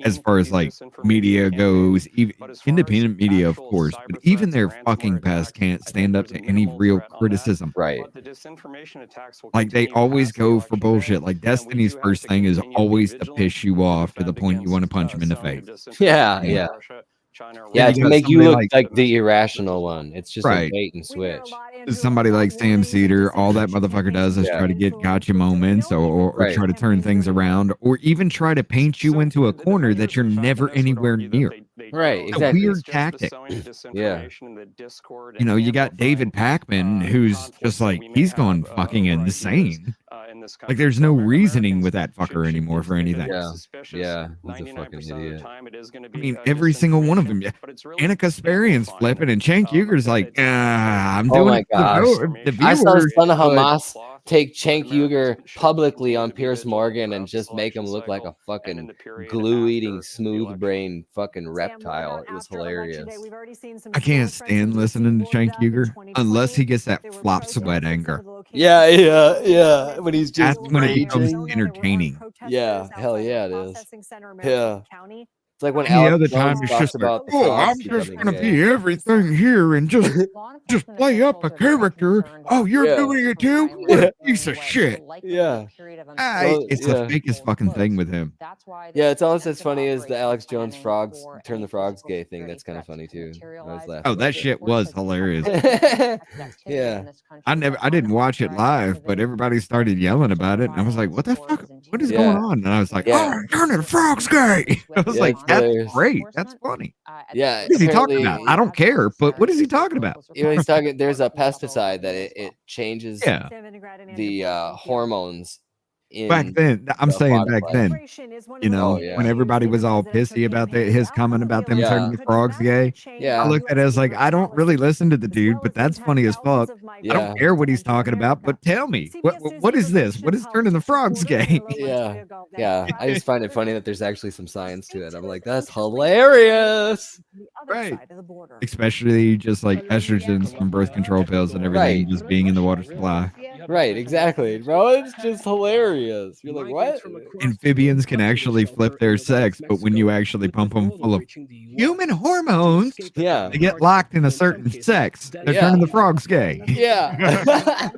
as far as like media goes, even independent media, of course, but even their fucking best can't stand up to any real criticism. Right. Like they always go for bullshit. Like Destiny's first thing is always to piss you off to the point you want to punch him in the face. Yeah, yeah. Yeah, to make you look like the irrational one. It's just Right. a bait and switch. Somebody like Sam Cedar, all that motherfucker does is try to get gotcha moments or Right. try to turn things around or even try to paint you into a corner that you're never anywhere near. Right, It's exactly. a weird tactic. Yeah. You got David Pakman, who's just like, he's gone fucking insane. Like, there's no reasoning with that fucker anymore for anything. Yeah, yeah. He's a fucking idiot. I mean, every single one of them. Yeah. Anna Kasparian's flipping, and Cenk Uyghur's like, I'm doing Oh my it gosh. for the I saw viewers. Son of Hamas take Cenk Uyghur publicly on Piers Morgan and just make him look like a fucking glue-eating, smooth-brain fucking reptile. It was hilarious. I can't stand listening to Cenk Uyghur unless he gets that flop sweat anger. Yeah, yeah, yeah. When he's just That's when it becomes raging. entertaining. Yeah, hell yeah, it is. Yeah. It's like when The Alex other time Jones it's talks just like, about the oh, frogs I'm just becoming gonna gay. be everything here and just play up a character. Oh, you're Yeah. doing it too? What a piece of shit. Yeah. Well, It's yeah. the fakest fucking thing with him. Yeah, it's almost as funny as the Alex Jones frogs turn the frogs gay thing. That's kind of funny too. I was laughing. Oh, that shit was hilarious. Yeah. I didn't watch it live, but everybody started yelling about it, and I was like, "What the fuck? What is Yeah. going on?" And I was like, Yeah. "Oh, turning the frogs gay." I was Yeah, like, it's hilarious. great. That's funny. Yeah, What is he talking apparently, about? I don't care, but what is he talking about? you know, he's talking. There's a pesticide that it changes Yeah. the hormones Back in then, I'm the saying body back plant. then, you know, when everybody was all pissy about his comment about them turning the frogs gay, I looked at it as like, I don't really listen to the dude, but that's funny as fuck. I Yeah. don't care what he's talking about, but tell me, what is this? What is turning the frogs gay? Yeah. I just find it funny that there's actually some science to it. I'm like, that's hilarious. Right. Especially just like estrogens from birth control pills and everything Right. just being in the water supply. Right, exactly, bro. It's just hilarious. You're like, what? Amphibians can actually flip their sex, but when you actually pump them full of human hormones, Yeah. they get locked in a certain sex. They're turning the frogs gay. Yeah.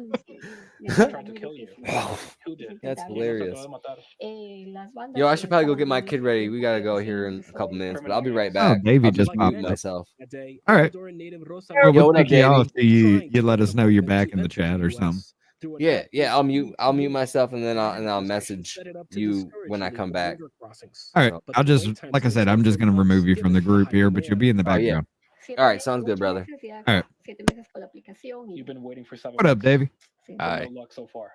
Tried to kill you. Who did? That's hilarious. Yo, I should probably go get my kid ready. We gotta go here in a couple minutes, but I'll be right back. Davey I'll just mute popped up. myself. All right. Well, Yo, we'll what up, take you off Davey? till you let us know you're back in the chat or something. Yeah. I'll mute myself and then I'll message you when I come back. All right. I'll just, like I said, I'm just gonna remove you from the group here, but you'll be in the Oh, yeah. background. All right, sounds good, brother. All right. You've been waiting for 7 What up, Davey? Hi. No luck so far.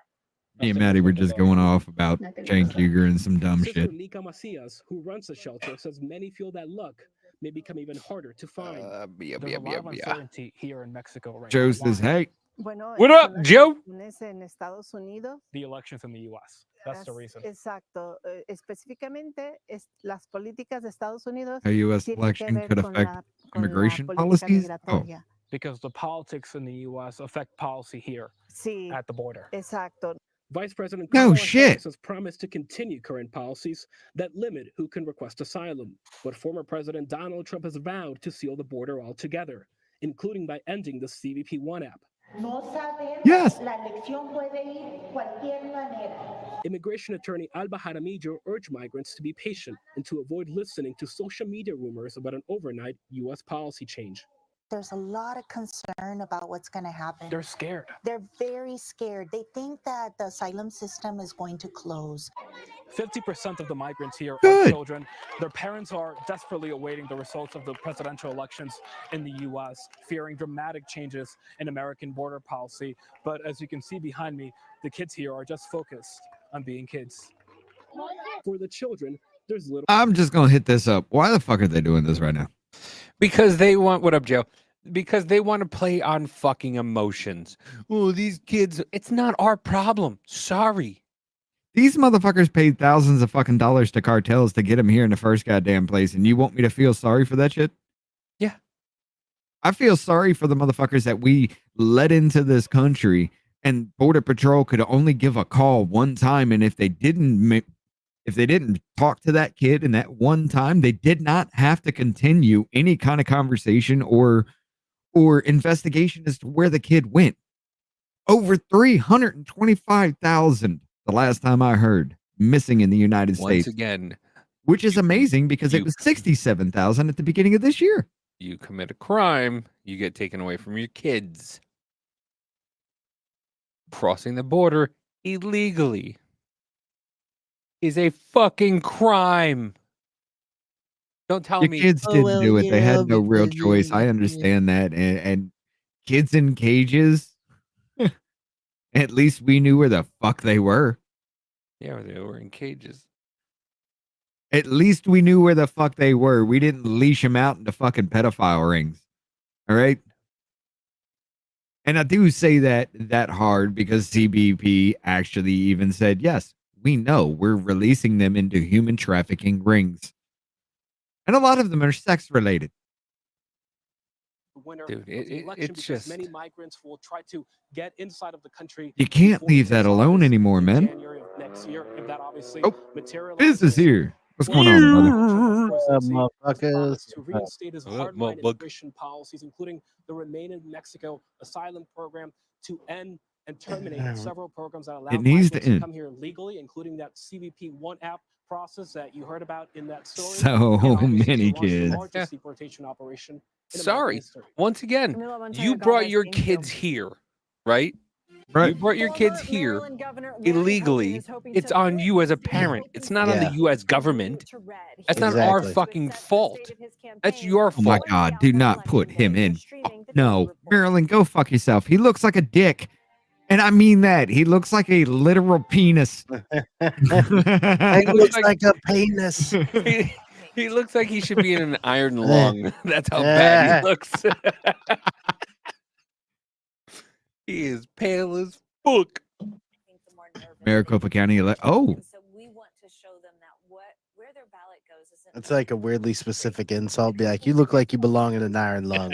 Me and Maddie were just going off about Cenk Uygur and some dumb Sister shit. Nika Macias, who runs the shelter, says many feel that luck may become even harder to find. There's a lot of uncertainty here in Mexico right Joe now. says, hey. What up, Joe? The elections in the U.S. That's the reason. Exacto. Específicamente, las políticas de Estados Unidos. A U.S. election could affect immigration policies? Oh. Because the politics in the U.S. affect policy here at the border. Exacto. Vice President No Kamala shit. Harris has promised to continue current policies that limit who can request asylum. But former President Donald Trump has vowed to seal the border altogether, including by ending the CBP One app. Yes. Immigration attorney Alba Jaramillo urged migrants to be patient and to avoid listening to social media rumors about an overnight U.S. policy change. There's a lot of concern about what's going to happen. They're scared. They're very scared. They think that the asylum system is going to close. 50% of the migrants here are Good. children. Their parents are desperately awaiting the results of the presidential elections in the U.S., fearing dramatic changes in American border policy. But as you can see behind me, the kids here are just focused on being kids. For the children, there's little. I'm just going to hit this up. Why the fuck are they doing this right now? Because they want, what up, Joe? Because they want to play on fucking emotions. Oh, these kids, it's not our problem. Sorry. These motherfuckers paid thousands of fucking dollars to cartels to get them here in the first goddamn place, and you want me to feel sorry for that shit? Yeah. I feel sorry for the motherfuckers that we let into this country, and Border Patrol could only give a call one time, and if they didn't talk to that kid in that one time, they did not have to continue any kind of conversation or investigation as to where the kid went. Over 325,000 the last time I heard missing in the United States. Once again, which is amazing because it was 67,000 at the beginning of this year. You commit a crime, you get taken away from your kids. Crossing the border illegally is a fucking crime. Don't tell Your me kids didn't do it. They had no real choice. I understand that. And kids in cages, at least we knew where the fuck they were. Yeah, they were in cages. At least we knew where the fuck they were. We didn't leash them out into fucking pedophile rings. All right. And I do say that hard because CBP actually even said, yes, we know we're releasing them into human trafficking rings. And a lot of them are sex related. Winner Dude, of the election it's because just many migrants will try to get inside of the country. You can't leave that alone anymore, man. January of next year, if that obviously Biz is here. What's going on, brother? motherfuckers. To reinstate his hardline immigration policies, including the Remain in Mexico asylum program, to end and terminate several programs that allow It needs to migrants to end. come here legally, including that CBP One app process that you heard about in that story. So And obviously to many launch the kids. largest deportation operation in American Sorry. history. Once again, you brought your kids here, right? Right. You brought your kids Former here Maryland Governor Larry Hogan illegally. is hoping It's to on flip you as a city's parent. open It's not on the spaces U.S. from blue government. to red. That's He not was our set fucking the fault. state of his That's campaign your Oh my fault. God, do not put him in. No, Marilyn, go fuck yourself. He looks like a dick. And I mean that. He looks like a literal penis. He looks like a penis. He looks like he should be in an iron lung. That's how bad he looks. He is pale as fuck. Maricopa County Oh, So we want to show them that where their ballot goes isn't It's like a weirdly specific insult. Be like, you look like you belong in an iron lung.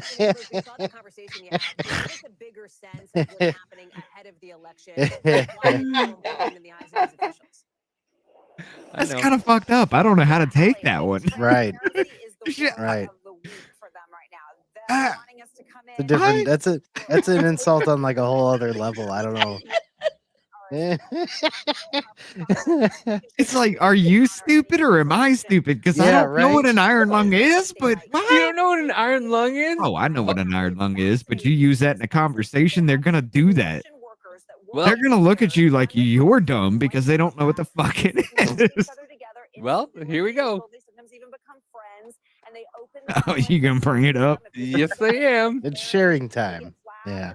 Conversation you had, give us a bigger sense of what's happening ahead of the election. Why it's so important in the eyes of these officials. that's kind of fucked up. I don't know how to take that one. Right. Shit. Right. Ah. It's a different. That's an insult on like a whole other level. I don't know. It's like, are you stupid or am I stupid? Because I Yeah, don't know what right? an iron lung is, but You don't know what an iron lung is? oh, I know what an iron lung is, but you use that in a conversation, they're gonna do that. Well, They're gonna look at you like you're dumb because they don't know what the fuck it is. Well, here we go. Oh, you gonna bring it up? Yes, I am. It's sharing time. Yeah.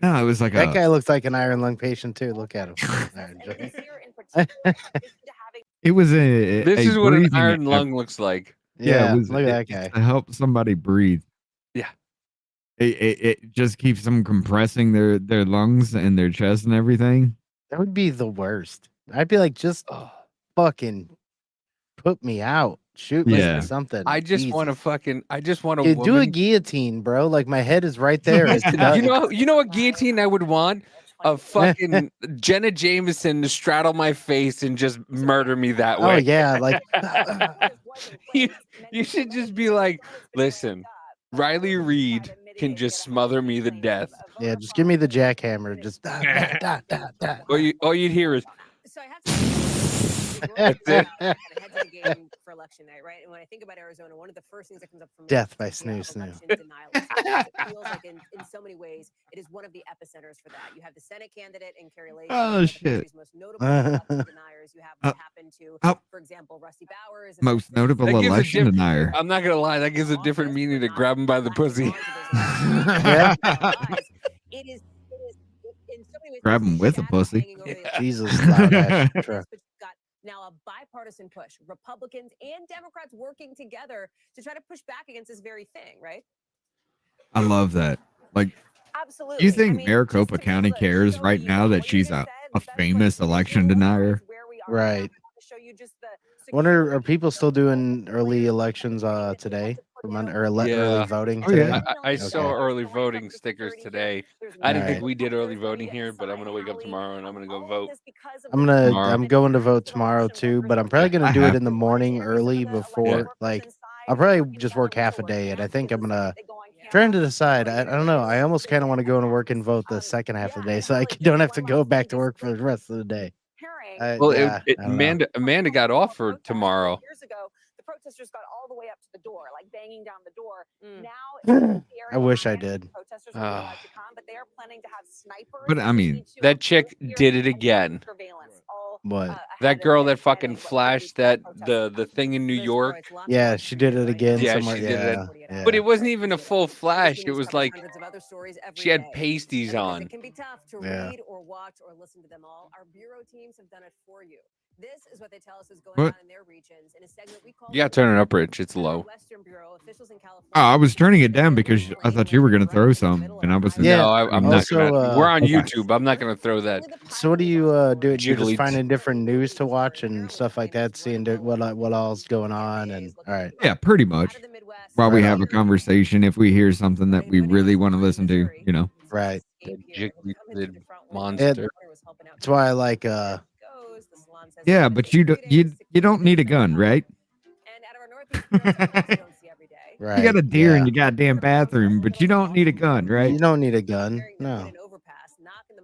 No, it was like That a. guy looks like an iron lung patient too. Look at him. Iron lung. It was a. This a is what an breathing iron app. lung looks like. Yeah, Yeah, it was, look at that it's guy. to help somebody breathe. Yeah. It just keeps them compressing their lungs and their chest and everything. That would be the worst. I'd be like, just fucking put me out. Shoot me Yeah. or something. I just want to Jesus. fucking. I just want a Yeah, do a woman. guillotine, bro. Like my head is right there. It's You know what guillotine I would want? A fucking Jenna Jameson to straddle my face and just murder me that way. Oh yeah, like you should just be like, listen, Riley Reed can just smother me to death. yeah. Just give me the jackhammer. Just da. All you'd hear is. So I have to That's it. head to the game for election night, right? And when I think about Arizona, one of the first things that comes up for me Death is by the idea of snoo snoo. election denialism. It feels like in so many ways it is one of the epicenters for that. You have the Senate candidate in Carrie Lake. Oh, shit. Most notable election deniers. You have what happened to, for example, Rusty Bowers. Most notable That gives a election diff- denier. I'm not gonna lie, that gives a different meaning to grab him by the pussy. It is in so many ways. Grab him with a pussy. Jesus, loud ass truck. But you've got now a bipartisan push, Republicans and Democrats working together to try to push back against this very thing, right? I love that. Like, Absolutely. do you think Maricopa County cares right now that she's a famous election denier? Right. Wonder, are people still doing early elections today? Early voting Oh, today? yeah. I saw Okay. early voting stickers today. I didn't think Alright. we did early voting here, but I'm gonna wake up tomorrow and I'm gonna go vote. Tomorrow. I'm going to vote tomorrow too, but I'm probably gonna I do it have in the morning early before like I'll probably just work half a day, and I think I'm gonna trying to decide. I don't know. I almost kind of want to go to work and vote the second half of the day, so I don't have to go back to work for the rest of the day. Well, Yeah, I don't know. Amanda got offered tomorrow. Years ago, the protesters got all the way up to the door, like banging down the door. Now, I wish I did. protesters are allowed to come, but they are planning to have snipers. But I mean, That chick did it again. What? That girl that fucking flashed the thing in New York. Yeah, she did it again Yeah, somewhere. she did Yeah, it. But yeah. it wasn't even a full flash. It was like she had pasties on. It can be tough to Yeah. read or watch or listen to them all. Our bureau teams have done it for you. This is what they tell us is going What? on in their regions in a segment we call You gotta turn it up, Rich. It's low. Western Bureau. Officials in California. Oh, I was turning it down because I thought you were gonna throw some, and I was. Yeah, No, I'm not also, gonna. We're on okay. YouTube. I'm not gonna throw that. So what do you do? You're just Jiggly. finding different news to watch and stuff like that, seeing what all's going on, and all right. Yeah, pretty much. While we have a conversation, if we hear something that we really want to listen to, you know. Right. The jiggly monster. That's why I like Yeah, but you don't need a gun, right? right. You got a deer yeah. in your goddamn bathroom, but you don't need a gun, right? You don't need a gun. No.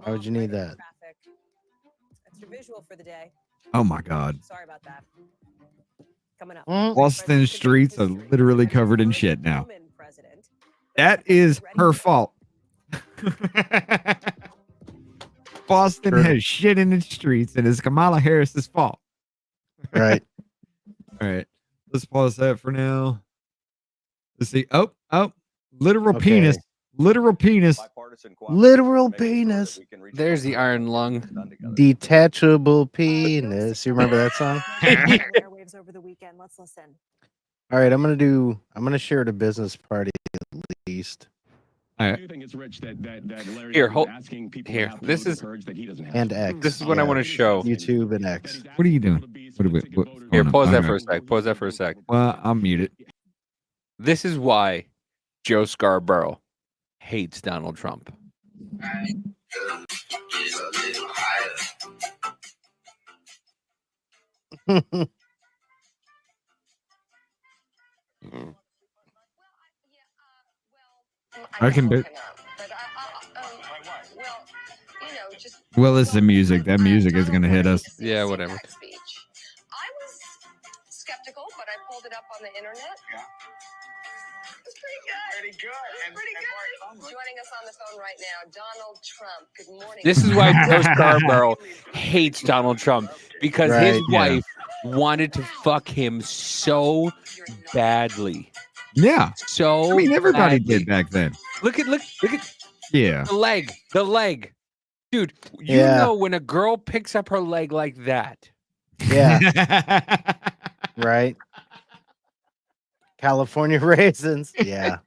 Why would you need that? That's your visual for the day. Oh my god. Sorry about that. coming up. Boston streets are literally covered in shit now. That is her fault. Boston has shit in its streets, and it's Kamala Harris's fault. Right. All right. Let's pause that for now. Let's see. Oh, literal Okay. penis. Literal penis. Literal penis. There's the iron lung. Detachable penis. You remember that song? Airwaves over the weekend. Let's listen. All right, I'm gonna share at a business party at least. All right. I do think it's rich that Larry Here, is asking people here. to have the This is courage that he doesn't have. And X. This is what I want to show. YouTube and X. What are you doing? What's Here, going on? pause that Okay. for a sec. Pause that for a sec. Well, I'll mute it. This is why Joe Scarborough hates Donald Trump. I can do. Well, it's the music. That music is gonna hit us. Yeah, whatever. Skeptical, but I pulled it up on the internet. Yeah. It's pretty good. Joining us on the phone right now, Donald Trump. Good morning. This is why Joe Scarborough hates Donald Trump, because his wife wanted to fuck him so badly. Yeah. So I mean, everybody badly. did back then. Look at Yeah. the leg. Dude, you know when a girl picks up her leg like that. Yeah. Right. California raisins. Yeah.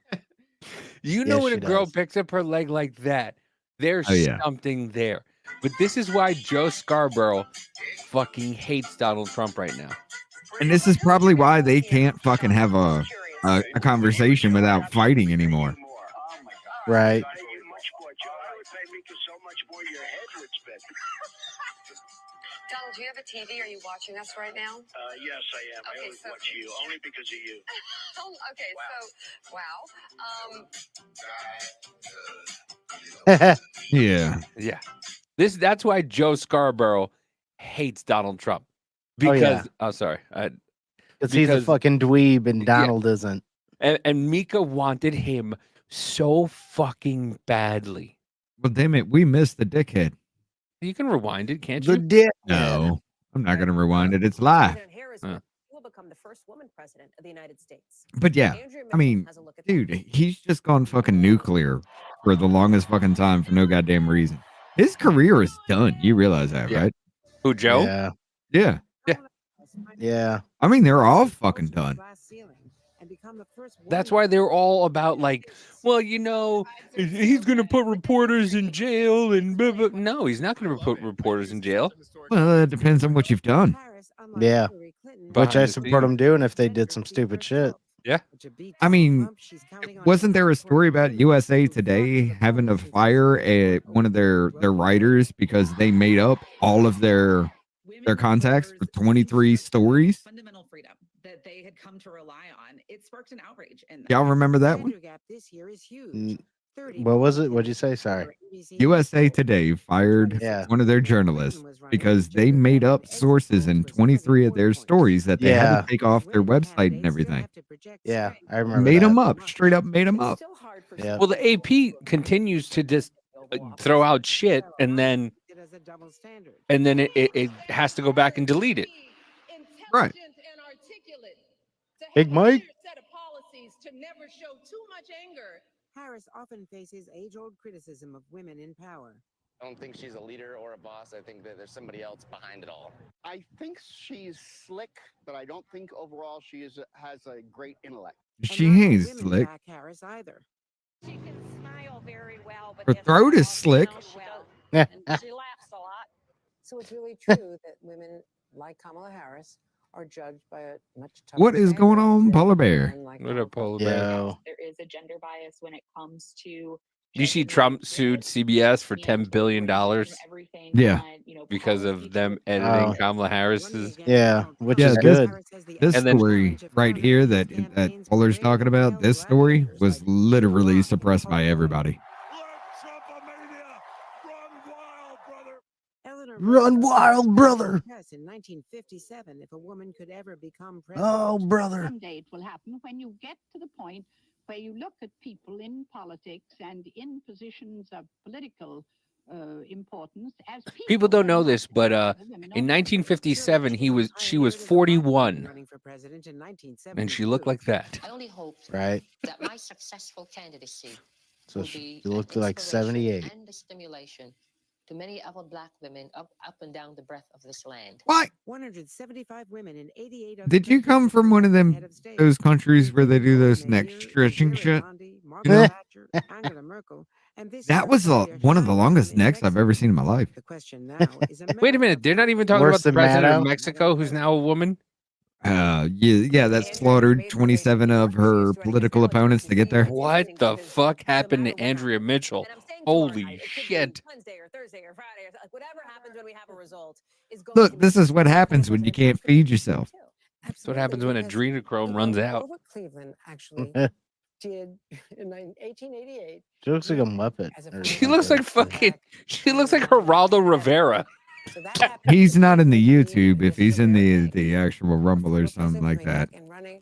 You know Yes, when a she girl does. picks up her leg like that, there's Oh, yeah. something there. But this is why Joe Scarborough fucking hates Donald Trump right now. And this is probably why they can't fucking have a conversation without fighting anymore. Right. Donald, do you have a TV? Are you watching us right now? Yes, I am. I only watch you, only because of you. Yeah. Yeah. That's why Joe Scarborough hates Donald Trump. Oh, Because yeah. sorry. Because he's a fucking dweeb and Donald isn't. And Mika wanted him so fucking badly. Well, damn it, we missed the dickhead. You can rewind it, can't The you? dick. No, I'm not gonna rewind it. It's live. President Harris will become the first woman president of the United States. But yeah, I mean, dude, he's just gone fucking nuclear for the longest fucking time for no goddamn reason. His career is done. You realize that, right? Who, Joe? Yeah. Yeah. Yeah. I mean, they're all fucking done. That's why they're all about like, well, you know, he's going to put reporters in jail and blah, blah. No, he's not going to put reporters in jail. Well, it depends on what you've done. Yeah. Which I the support them doing if they did some stupid shit. Yeah. I mean, wasn't there a story about USA Today having to fire one of their writers because they made up all of their contacts for 23 stories? Fundamental freedom that they had come to rely on. It sparked an outrage. And Y'all remember that one? What was it? What'd you say? Sorry. USA Today fired one of their journalists because they made up sources in 23 of their stories that they had to take off their website and everything. Yeah, I remember. Made that. them up, straight up made them up. Yeah. Well, the AP continues to just throw out shit and then it has to go back and delete it. Right. Big Mike. set of policies to never show too much anger. Harris often faces age-old criticism of women in power. I don't think she's a leader or a boss. I think that there's somebody else behind it all. I think she's slick, but I don't think overall she has a great intellect. She ain't slick. Harris either. She can smile very well, but Her throat is slick. she laughs a lot. So it's really true that women like Kamala Harris are judged by a much tougher What is going on, standard Polar than Bear? men like What a polar Yo. bear. There is a gender bias when it comes to You see Trump sued CBS for $10 billion Yeah. because of them editing Kamala Harris's. Yeah, which is good. This And then- story right here that Polar's talking about, this story was literally suppressed by everybody. Eleanor Run wild, brother. Yes, in 1957, if a woman could ever become president. Oh, brother. Someday it will happen when you get to the point where you look at people in politics and in positions of political importance as People don't know and this, not but as other women in or men. 1957 she was 41, and she looked like that. I only hope Right. that my successful candidacy So will she be looked an like inspiration 78. and a stimulation to many other black women up and down the breadth of this land. Why? 175 women and 88 Did you come from one of them those countries where they do those neck stretching shit? You know, that was one of the longest necks I've ever seen in my life. The question now is Wait a minute, they're not even talking Worse about the than president of Maddow? Mexico, who's now a woman. Yeah, that slaughtered 27 of her political opponents to get there. What the fuck happened to Andrea Mitchell? Holy shit! Wednesday or Thursday or Friday or whatever happens when we have a result is going Look, to this is what happens when you can't feed yourself. That's what happens when adrenochrome runs out. Grover Cleveland actually did in 1888. She looks like a Muppet. or She looks like something. fucking. She looks like Geraldo Rivera. He's not in the YouTube. If he's in the actual Rumble or something like that,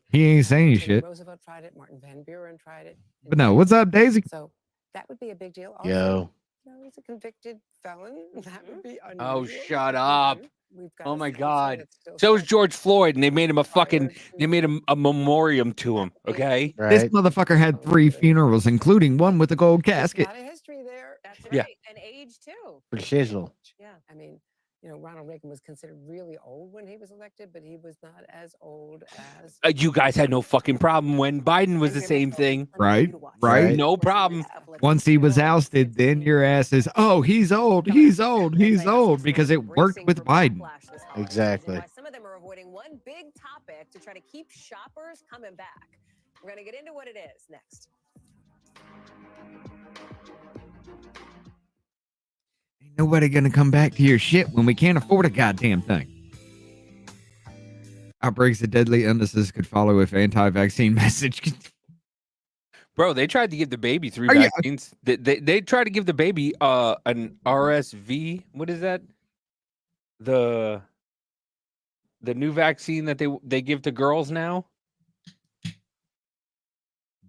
he ain't saying shit. Roosevelt tried it. Martin Van Buren tried it. But no, what's up, Daisy? So that would be a big deal. Yo. He's a convicted felon. That would be Oh, unusual. shut up! We've got Oh a my statesman God! that's still So is George Floyd, and they made him a fucking. They made him a memoriam to him. Okay. This motherfucker had 3 funerals, including one with a gold casket. a lot of history there. That's Yeah. right. And age too. Precision. Yeah, I mean, Ronald Reagan was considered really old when he was elected, but he was not as old as. You guys had no fucking problem when Biden was the same thing. Right? Right? No problem. Once he was ousted, then your ass is, oh, he's old, he's old, he's old, because it worked with Biden. Exactly. Why some of them are avoiding one big topic to try to keep shoppers coming back. We're going to get into what it is next. Ain't nobody gonna come back to your shit when we can't afford a goddamn thing. Outbreaks of deadly illnesses could follow if anti-vaccine message. Bro, they tried to give the baby 3 Are you- vaccines. They tried to give the baby an RSV. What is that? The new vaccine that they give to girls now.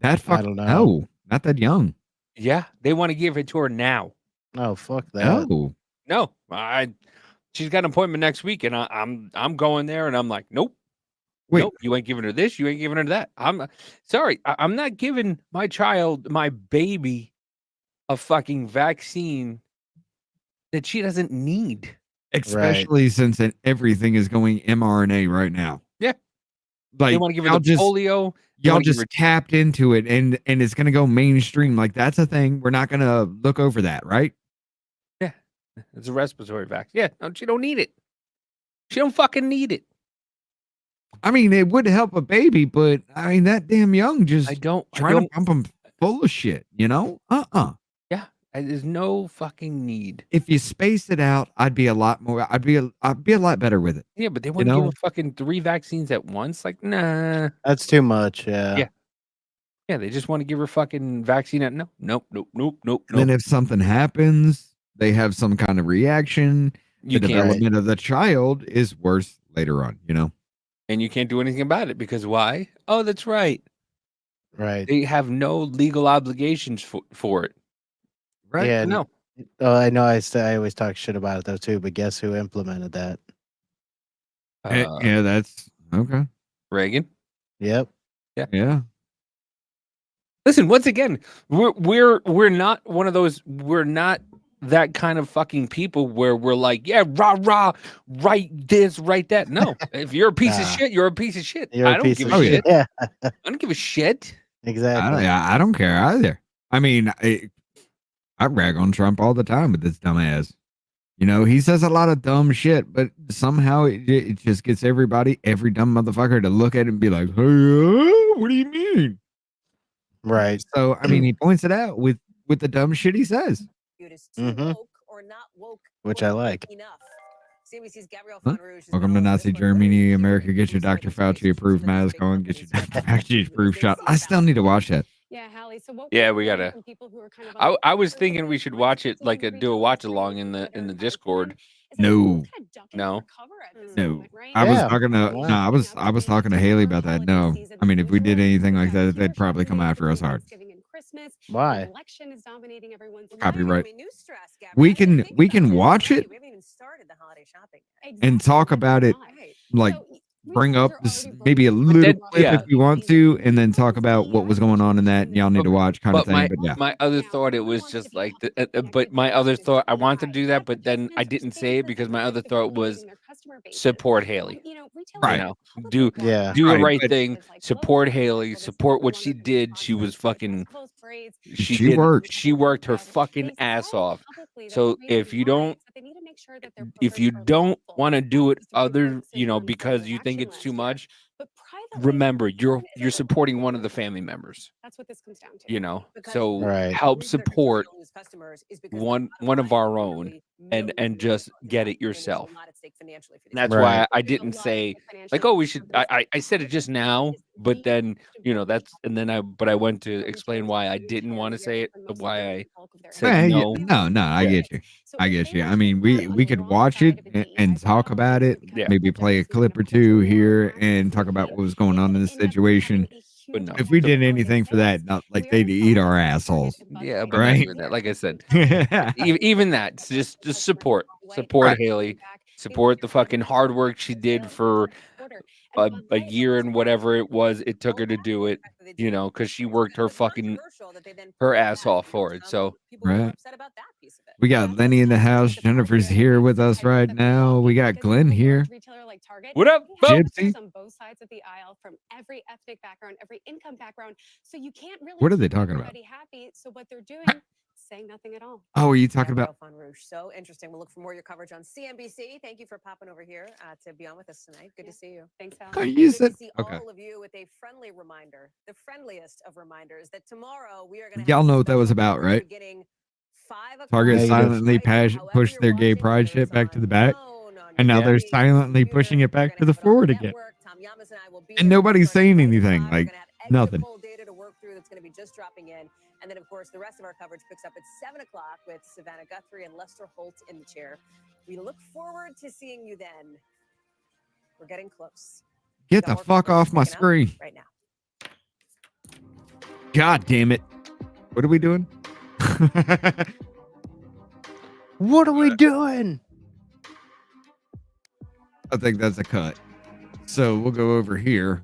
That I fuck don't know. no, not that young. Yeah, they want to give it to her now. No, fuck that. No. No, she's got an appointment next week, and I'm going there, and I'm like, nope. Wait. Nope, you ain't giving her this, you ain't giving her that. I'm sorry, I'm not giving my child, my baby, a fucking vaccine that she doesn't need. Especially since everything is going mRNA right now. Yeah. Like They want to give her y'all the just, polio. They y'all wanna give just her- tapped into it, and it's gonna go mainstream. Like that's a thing. We're not gonna look over that, right? Yeah, it's a respiratory vaccine. Yeah, no, she don't need it. She don't fucking need it. I mean, it would help a baby, but I mean that damn young just trying to pump them full of shit. You know? Yeah, there's no fucking need. If you space it out, I'd be a lot more. I'd be a lot better with it. Yeah, but they You want to give know? her fucking 3 vaccines at once. Like, nah. That's too much. Yeah. Yeah. Yeah, they just want to give her fucking vaccine at nope. And then if something happens, they have some kind of reaction. You the can't- development of the child is worse later on. You know? And you can't do anything about it because why? Oh, that's right. Right. They have no legal obligations for it. Right? Yeah. No. Oh, I know. I always talk shit about it though too. But guess who implemented that? Yeah, that's okay. Reagan. Yep. Yeah. Listen, once again, we're not one of those. We're not that kind of fucking people where we're like, yeah, rah, write this, write that. No, if you're a piece of Nah. shit, you're a piece of shit. You're a I don't piece give of a shit. shit. Yeah. I don't give a shit. Exactly. I don't care either. I mean, I rag on Trump all the time with this dumbass. You know, he says a lot of dumb shit, but somehow it just gets every dumb motherfucker to look at it and be like, hey, what do you mean? Right. So, I mean, he points it out with the dumb shit he says. Mhm. Or not woke Which I like. enough. CNBC's Gabrielle Huh? Welcome to Nazi Germany, America. Get your Dr. Fauci approved mask on. Get your Dr. Fauci approved shot. I still need to watch that. Yeah, Hallie. So what Yeah, we're we hearing gotta. from people who are kind of on I the was fence thinking with we this, should why watch it some like do a retailers watch are starting along to in the consider Discord. is that people No. kind of ducking No. for cover at this No. moment, right? I was Yeah. talking to Why? no, I was talking to Haley about that. No. I mean, if we did anything like that, they'd probably come after us hard. Thanksgiving and Christmas. The Why? election is dominating everyone's Copyright. Me new stress, Gabby. We I didn't can think we about can this. watch Right. it We haven't even started the holiday shopping yet. and talk about it, like bring up this, maybe a little then, clip yeah. if you want to, and then talk about what was going on in that, and y'all need to watch kind of But thing. But yeah, my other thought, it was just like, but my other thought, I want to do that, but then I didn't say it because my other thought was support Haley. Right. You know, do Yeah. do the Right, right but- thing, support Haley, support what she did. She was fucking. She worked. She worked her fucking ass off. So if you don't want to do it because you think it's too much, remember you're supporting one of the family members. That's what this comes down to. You know, so Right. help support one of our own and just get it yourself. That's why Right. I didn't say like, oh, we should. I said it just now, but then I went to explain why I didn't want to say it, why I said Hey, no. no, I Yeah. get you. I get you. I mean, we could watch it and talk about it. Yeah. Maybe play a clip or two here and talk about what was going on in this situation. But no, If we did anything for that, not like they'd eat our assholes. yeah, but Right? not even that. Like I said, even that, just support Right. Haley, support the fucking hard work she did for a year and whatever it was it took her to do it. You know, because she worked her ass off for it. So Right. We got Lenny in the house. Jennifer's here with us right now. We got Glenn here. what up, folks? Gypsy. On both sides of the aisle, from every ethnic background, every income background. So you can't really What are they keep talking about? everybody happy. So what they're doing, saying nothing at all. Oh, are you talking about? Fun Rouge. So interesting. We'll look for more of your coverage on CNBC. Thank you for popping over here to be on with us tonight. Good to see you. Thanks, Al. Oh, And you good said to see okay. all of you with a friendly reminder, the friendliest of reminders, that tomorrow we are going to Y'all know what that was about, right? beginning 5 o'clock. Target Negative. silently pushed their gay pride shit back to the back, and now they're silently pushing it back to the forward again. Tom Yamas and I will be And there nobody's starting saying right at anything, 5. like We're gonna have nothing. exit poll data to work through that's going to be just dropping in. And then, of course, the rest of our coverage picks up at 7 o'clock with Savannah Guthrie and Lester Holt in the chair. We look forward to seeing you then. We're getting close. Get Got the more fuck coverage off my picking up screen. right now. God damn it. What are we doing? What are we doing? I think that's a cut. So we'll go over here.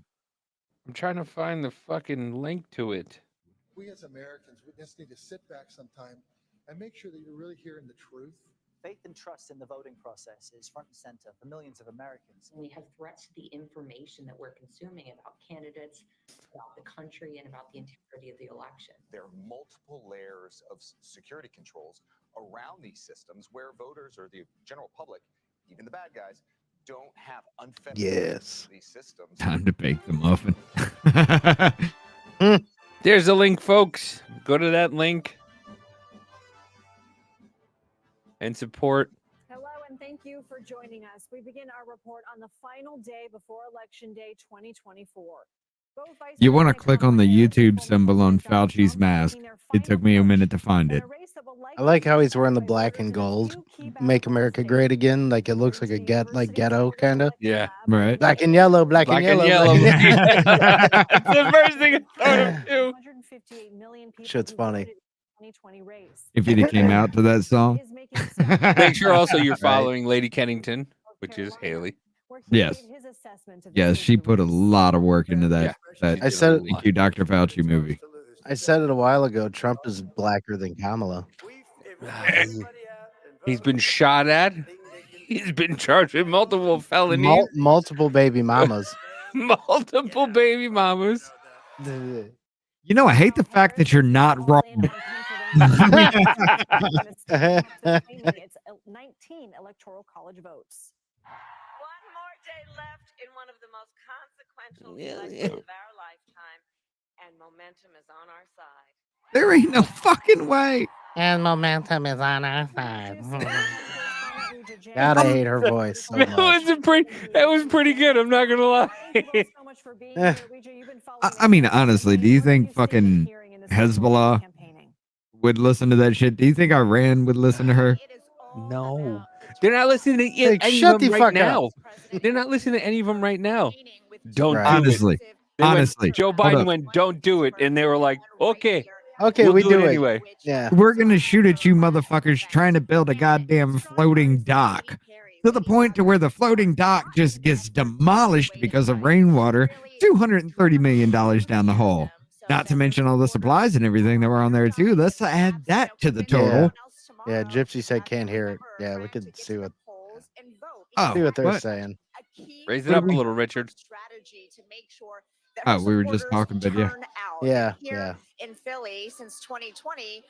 I'm trying to find the fucking link to it. We as Americans, we just need to sit back sometime and make sure that you're really hearing the truth. Faith and trust in the voting process is front and center for millions of Americans. We have threats to the information that we're consuming about candidates, about the country, and about the integrity of the election. There are multiple layers of security controls around these systems where voters or the general public, even the bad guys, don't have unfettered Yes. these systems. Time to bake the muffin. There's a link, folks. Go to that link and support. Hello, and thank you for joining us. We begin our report on the final day before Election Day 2024. Both Vice You want to President click on the Kamala Harris and YouTube former symbol on President Donald Fauci's Trump mask. making their It took me a minute to find in it. a race that will I like how likely he's wearing the be black decided and by gold. two key Make battleground America states. great again. Like it looks like a ghetto kind of. Yeah. Right. Black and yellow, black and yellow. That's black and- the first thing I thought of too. 158 million people Shit's who funny. voted in the 2020 race. If you'd have came out to that song. Is making some Make sure also you're Right. following Lady Kennington, which is Haley. where he Yes. gave his assessment of the Yes, state she of the put a race. lot of work into that. Yeah. That I said it- Thank you, Dr. Fauci movie. I said it a while ago. Trump is blacker than Kamala. He's been shot at. He's been charged with multiple felonies, Multiple baby mamas. multiple baby mamas. You know, I hate the fact that you're not wrong. It's 19 electoral college votes. One more day left in one of the most consequential elections of our lifetime, and momentum is on our side. There ain't no fucking way. And momentum is on our side. God, I hate her voice so much. That was pretty good. I'm not gonna lie. Thank you all so much for being here, Ouija. You've been following I mean, honestly, do you think fucking Hezbollah would listen to that shit? Do you think Iran would listen to her? No, they're not listening to any shut of them the right fuck now. up. They're not listening to any of them right now. Don't Right. do Honestly, it. They went- honestly, Joe hold Biden up. went, "Don't do it," and they were like, "Okay, Okay, we'll we do it do it anyway." Yeah. We're gonna shoot at you, motherfuckers, trying to build a goddamn floating dock to the point to where the floating dock just gets demolished because of rainwater. $230 million down the hole. Not to mention all the supplies and everything that were on there too. Let's add that to the total. Yeah, Gypsy said can't hear it. Yeah, we could see what Oh, they're what? saying. Raise it What up are we- a little, Richard. Strategy to make sure that Oh, we were just talking, but yeah. turn out. Yeah, And here yeah. in Philly, since 2020,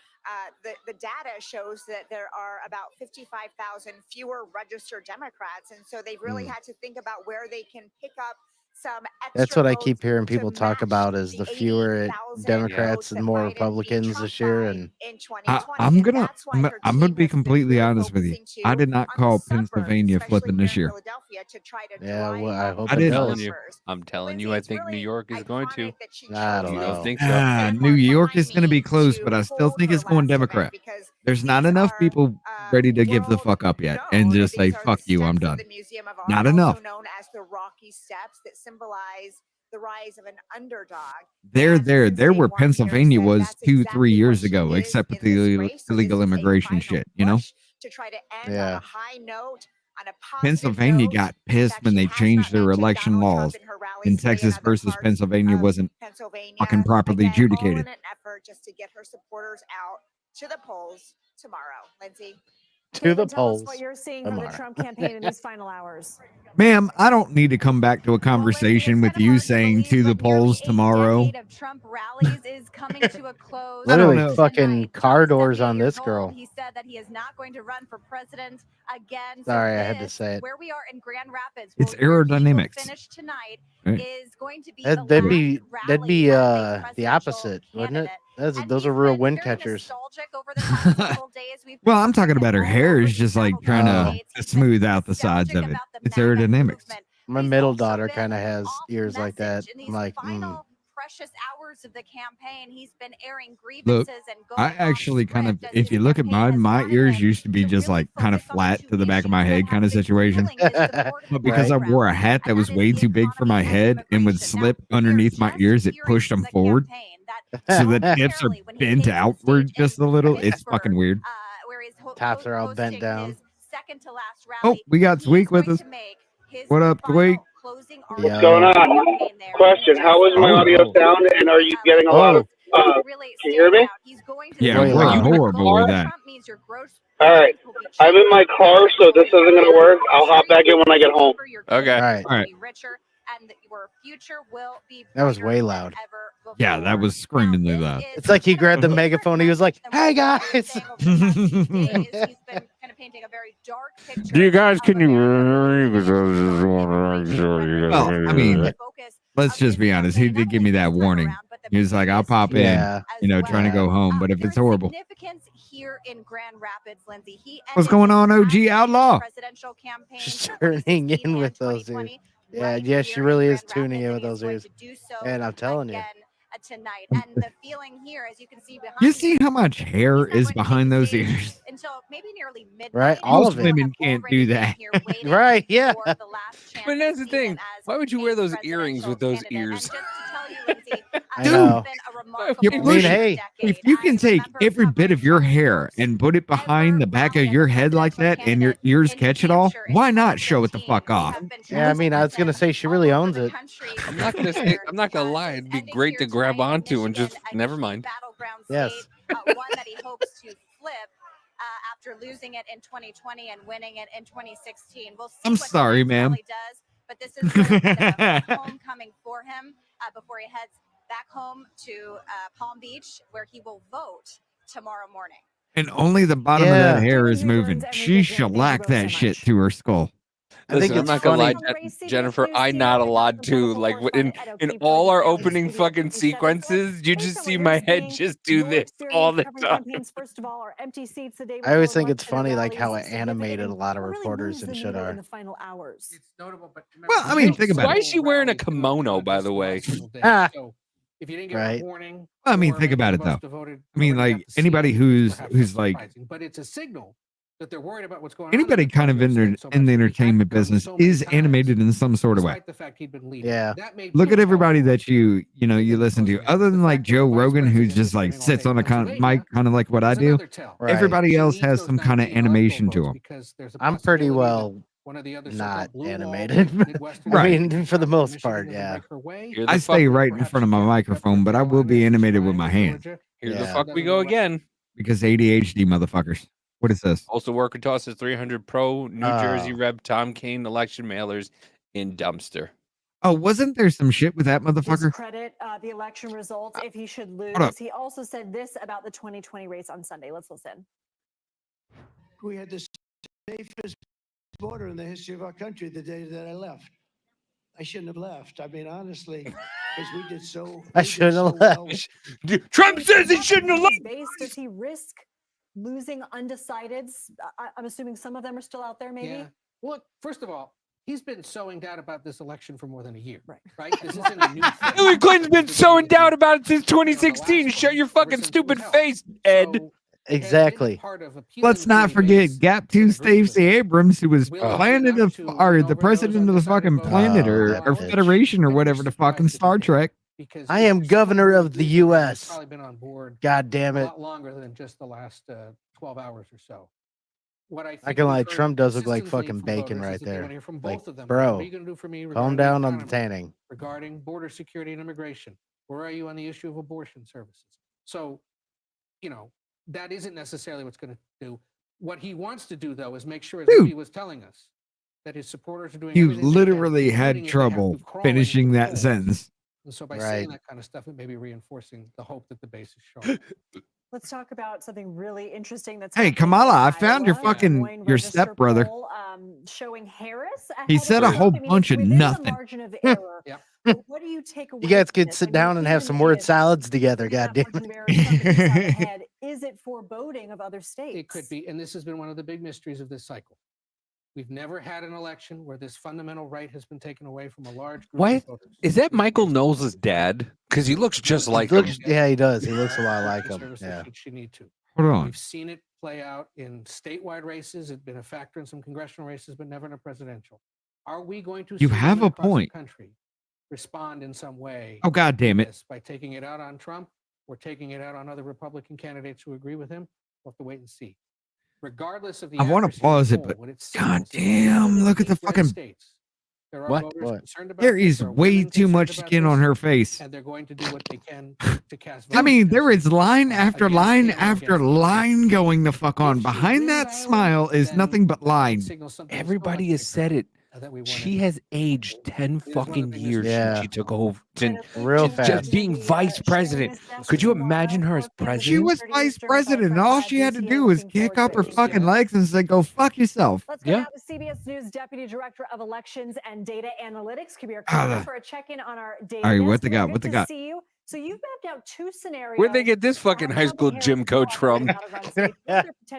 the data shows that there are about 55,000 fewer registered Democrats, and so they've really had to think about where they can pick up some extra. That's what I votes keep hearing to people talk match about is the fewer 80,000 Democrats votes and that more Biden beat Republicans Trump this year. by And in 2020. I'm And gonna that's why her I'm gonna team be has been completely really honest with you. focusing I to did not on the call suburbs, Pennsylvania especially flipping here this in year. Philadelphia, to try to yeah, drive well, I up hope I it didn't. does. numbers. I'm telling Lindsay, you, I it's think New really York is going to. iconic that she I chose don't You know. don't think so? New York is going to be close, but I still think it's going Democrat. There's not enough people ready to give the fuck up yet and just say, fuck you, I'm done. The Museum of Art, Not enough. also known as the Rocky Steps, that symbolize the rise of an underdog. They're And there. They're Lindsay where Weinberg Pennsylvania said was that's 2-3 exactly years what she ago, is except with in this the race. So this illegal is a immigration final shit, you know? push to try to end on Yeah. a high note, on a positive Pennsylvania note. got In pissed fact, when she they has changed not their mentioned election Donald laws. Trump in her rallies In today in Texas other versus parts Pennsylvania of wasn't Pennsylvania. fucking properly Again, all adjudicated. in an effort just to get her supporters out to the polls tomorrow. Lindsay. To the Caitlin, tell us what polls you're seeing from the tomorrow. Trump campaign in these final hours. Ma'am, I don't need to come back to a conversation with you saying to the polls tomorrow. Of Trump rallies is coming to a close. I don't Literally know. fucking car doors on this girl. He said that he is not going to run for president again. Sorry, I had to say it. Where we are in Grand Rapids, It's aerodynamics. finish tonight Right. is going to be That'd be the opposite, wouldn't it? Those are real wind catchers. Well, I'm talking about her hair is just like trying to smooth out the sides of it. It's aerodynamics. My middle daughter kind of has ears like that. I'm like, precious hours of the campaign, he's been airing Look, grievances and I actually kind of, if you look at my ears used to be just like kind of flat to the back of my head kind of situation. But because I wore a hat that was way too big for my head and would slip underneath my ears, it pushed them forward. So the tips are bent outward just a little. It's fucking weird. Tops are all bent down. Oh, we got Tweak with us. What up, Tweak? What's going on? Question: how is my audio sound, and are you getting a lot of? Can you hear me? Yeah, we're horrible with that. All right, I'm in my car, so this isn't gonna work. I'll hop back in when I get home. Okay. All right. That was way loud. Yeah, that was screamingly loud. It's like he grabbed the megaphone. He was like, "Hey guys." Do you guys can you hear me? Because I just want to make sure you guys Well, can I hear mean, me. let's just be honest. He did give me that warning. He was like, I'll pop in, trying to go home. But if it's horrible. Here in Grand Rapids, Lindsay. What's going on, OG Outlaw? She's turning in with those ears. Yeah, she really is tuning in with those ears. And I'm telling you. Tonight, and the feeling here, as you can see behind You see how much hair is behind those ears? until maybe nearly midnight. Right, all Most of it. women can't do that. Right, yeah. But that's the thing. Why would you wear those earrings with those ears? I know. If you can take every bit of your hair and put it behind the back of your head like that and your ears catch it all, why not show it the fuck off? Yeah, I mean, I was gonna say she really owns it. I'm not gonna say. I'm not gonna lie. It'd be great to grab onto and just never mind. Yes. One that he hopes to flip after losing it in 2020 and winning it in 2016. We'll see I'm what sorry, Trump ma'am. really does, but this is really kind of a homecoming for him before he heads back home to Palm Beach, where he will vote tomorrow morning. And only the bottom of that hair is moving. She shellacked that shit to her skull. Listen, I'm not gonna lie, Jennifer. I nod a lot too. Like in all our opening fucking sequences, you just see my head just do this all the time. First of all, are empty seats the day I always before think it's election funny, like how rallies is animated a significant. lot of It really reporters moves and the shit needle are. in the final hours. Well, I mean, think about Why it. is she wearing a kimono, by the way? Ah. If you didn't get Right. a warning, I mean, or think maybe about the it though. most devoted I mean, already got like to see anybody it, who's perhaps that's like surprising, but it's a signal that they're worried about what's going on. anybody kind of in the entertainment business is animated in some sort of way. Despite the fact he'd been leading. Yeah. That made Look at people everybody that you listen to, other than like Joe Rogan, who just like sits on a mic, kind of like what I do. Right. Everybody else has some kind of animation to them. because there's a I'm pretty possibility that well one of the other not so-called blue wall animated. Midwestern I Right. mean, for the most Michigan part, doesn't yeah. break her way. Here the I stay fuck, right in front of my microphone, but I will be animated with my hands here Yeah. the fuck we go again. because ADHD, motherfuckers. What is this? Also, worker tosses 300 pro New Jersey Rep Tom Keane election mailers in dumpster. Oh, wasn't there some shit with that motherfucker? Discredit the election results if he should up. lose. He also said this about the 2020 race on Sunday. Let's listen. We had the safest border in the history of our country the day that I left. I shouldn't have left. I mean, honestly, because we did so. I shouldn't have left. Trump says he shouldn't have left. Base, does he risk losing undecideds? I'm assuming some of them are still out there, maybe. Yeah. Look, first of all, he's been sowing doubt about this election for more than a year. Right? This isn't a new thing. Hillary Clinton's been sowing doubt about it since 2016. Shut your fucking stupid face, Ed. Exactly. Let's not forget Gap 2 Stacey Abrams, who was planet of, or the president of the fucking planet or Federation or whatever the fucking Star Trek. I am governor of the U.S. Probably been on board God damn a it. lot longer than just the last 12 hours or so. What I I think can we've like heard Trump does look like consistently fucking from bacon voters right is that they there. wanna hear from Like, both of them. bro, What are you going to do for me calm regarding down the on the economy, tanning. regarding border security and immigration? Where are you on the issue of abortion services? So, you know, that isn't necessarily what's going to do. What he wants to do, though, is make sure, as he was telling us, that his supporters are doing You everything they can, literally including had if they have trouble to crawl finishing into the that polls. sentence. And so by Right. saying that kind of stuff, it may be reinforcing the hope that the base is showing. Let's talk about something really interesting that's Hey, happening Kamala, in I found your Iowa. fucking, Des Moines your Register stepbrother. poll, showing Harris He ahead said of a whole Trump. I mean, bunch it's of within the nothing. margin of error. But what do you take away? You guys from could this? sit I mean, down and have even some word if salads together. within God that damn margin of it. error, Trump is out ahead. Is it foreboding of other states? It could be, and this has been one of the big mysteries of this cycle. We've never had an election where this fundamental right has been taken away from a large group What of voters. is that? Michael Knowles' dad? Because he looks just like him. Yeah, he does. He looks a lot like him. Services Yeah. should she need to. Hold on. We've seen it play out in statewide races. It's been a factor in some congressional races, but never in a presidential. Are we going to You see have women a across the point. country respond in some way? Oh, God damn to it. this by taking it out on Trump or taking it out on other Republican candidates who agree with him? We'll have to wait and see. Regardless of the I want to accuracy of the pause it, poll, but what it God signals is damn, that look at the in red fucking. states, there are What? voters concerned about There this, is there are way women too concerned much about skin on this, her face. and they're going to do what they can to cast I votes. mean, there is line after against line him or after against line going the fuck on. Behind that smile is nothing but line. Everybody has said it. She has aged 10 fucking years Yeah. since she took over. Real Just fast. being vice president. Could you imagine her as president? She was vice president, and all she had to do was kick up her fucking legs and say, "Go fuck yourself." Let's go now to CBS News Deputy Director of Elections and Data Analytics, Kabir Khan, for a check-in on our data. All right, what desk. they Kabir, got? good What they to got? See you. So you've mapped out two scenarios. Where'd they get this fucking high school gym coach from?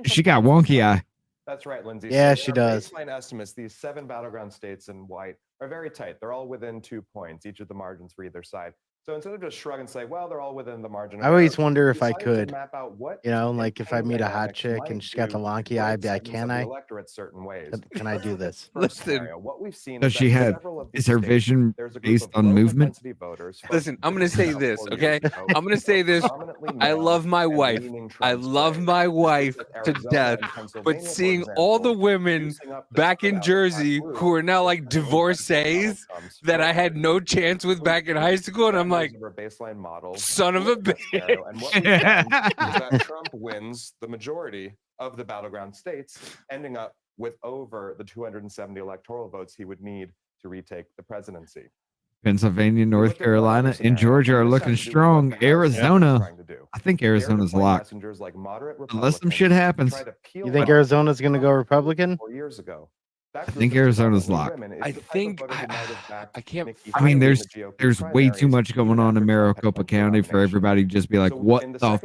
She got wonky eye. That's right, Lindsay. Yeah, So she our does. Baseline estimates, these 7 battleground states in white are very tight. They're all within 2 points, each of the margins for either side. So instead of just shrug and say, well, they're all within the margin of I always error, wonder we if I decided to could, map out what you know, like if I meet a hot dynamics chick might and she's got the do wonky to eye, weight segments can of the I? electorate certain ways. Can I do this? First scenario, what we've seen Does is she that have? several of Is these her states, vision there's a group based of on movement? low-propensity voters, Listen, I'm gonna say about this, 4 okay? years ago, I'm gonna say this. predominantly I male love my and wife. leaning I Trump love sway. my States wife like to Arizona death. and Pennsylvania, But for seeing all the example, women juicing up the back in turnout Jersey blue who are now like is an index of Donald divorcees Trump's that I had voters. no chance with back in high school, and I'm like, Parameters of our baseline model son of a look at this scenario, and what we bitch. found is that Trump wins the majority of the battleground states, ending up with over the 270 electoral votes he would need to retake the presidency. Pennsylvania, North Carolina, and Georgia are looking strong. Arizona, I think Arizona's locked. Unless some shit happens. You think Arizona's going to go Republican? 4 years ago. I think Arizona's locked. I think I can't. I mean, there's way too much going on in Maricopa County for everybody to just be like, what the fuck?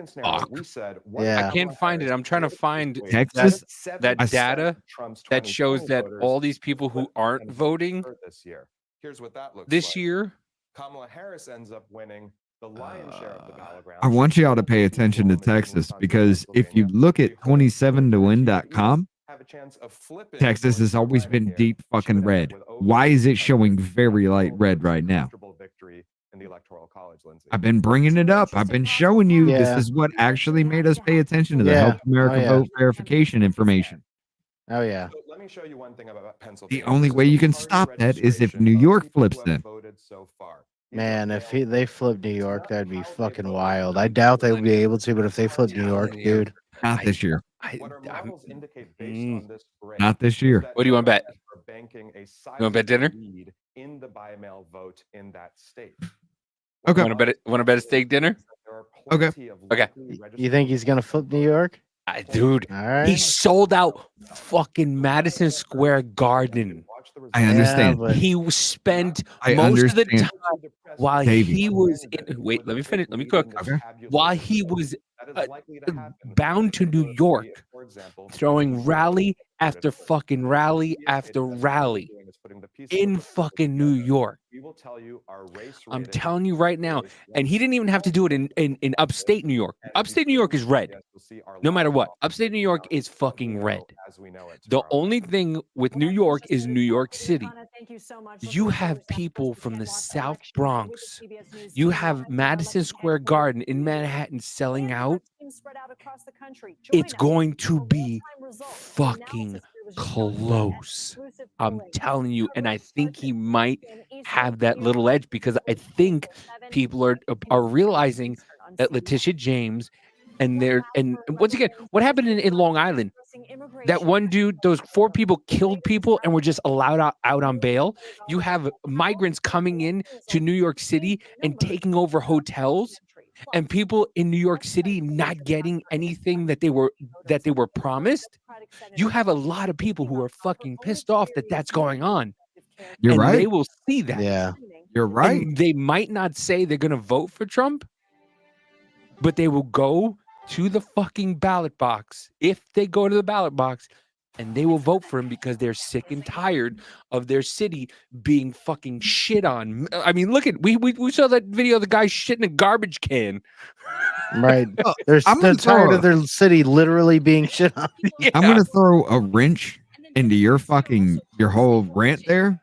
I can't find it. I'm trying to find Texas? that I- data that shows that all these people who aren't voting this year. Here's what that looks this like. year. Kamala Harris ends up winning The lion's share of the battleground. I want y'all to pay attention to Texas because if you look at 27towin.com, have a chance of flipping Texas has always been deep fucking red. Why is it showing very light red right now? victory in the electoral college, Lindsay. I've been bringing it up. I've been showing you this Yeah. is what actually made us pay attention to the Yeah. Help America Oh, yeah. Vote verification information. Oh yeah. So let me show you one thing about Pennsylvania. The only way you can stop that is if New York flips them. Man, if they flip New York, that'd be fucking wild. I doubt they'll be able to, but if they flip New York, dude. Not this year. What our models indicate based on this graph Not this year. that What do you want to bet? are banking a You want to bet sizable dinner? lead in the by-mail vote in that state. Okay. Want to bet a steak dinner? Okay. Okay. You think he's gonna flip New York? Dude, All right. he sold out fucking Madison Square Garden. I understand. but- He spent I most of the understand. time while Davey. he was in, wait, let me finish. Let me cook. Okay. While he was bound to New York, throwing rally after fucking rally after rally in fucking New York. We will tell you our race I'm rating telling you right now. And he didn't even have to do it in upstate New York. Upstate New York is red. No matter what. Upstate New York is fucking red. as we know it. The only thing with New York is New York City. Thank you so much. You have people from the South Bronx. You have Madison Square Garden in Manhattan selling out. It's going to be fucking close. I'm telling you, and I think he might have that little edge because I think people are realizing that Letitia James and once again, what happened in Long Island? That one dude, those 4 people killed people and were just allowed out on bail. You have migrants coming in to New York City and taking over hotels, and people in New York City not getting anything that they were promised. You have a lot of people who are fucking pissed off that that's going on. You're and right. They will see that. Yeah. You're right. And they might not say they're going to vote for Trump, but they will go to the fucking ballot box. If they go to the ballot box, and they will vote for him because they're sick and tired of their city being fucking shit on. I mean, look at we saw that video of the guy shitting a garbage can. Right. Oh, They're I'm gonna tired throw of their city literally being shit on. Yeah. I'm gonna throw a wrench into your whole rant there.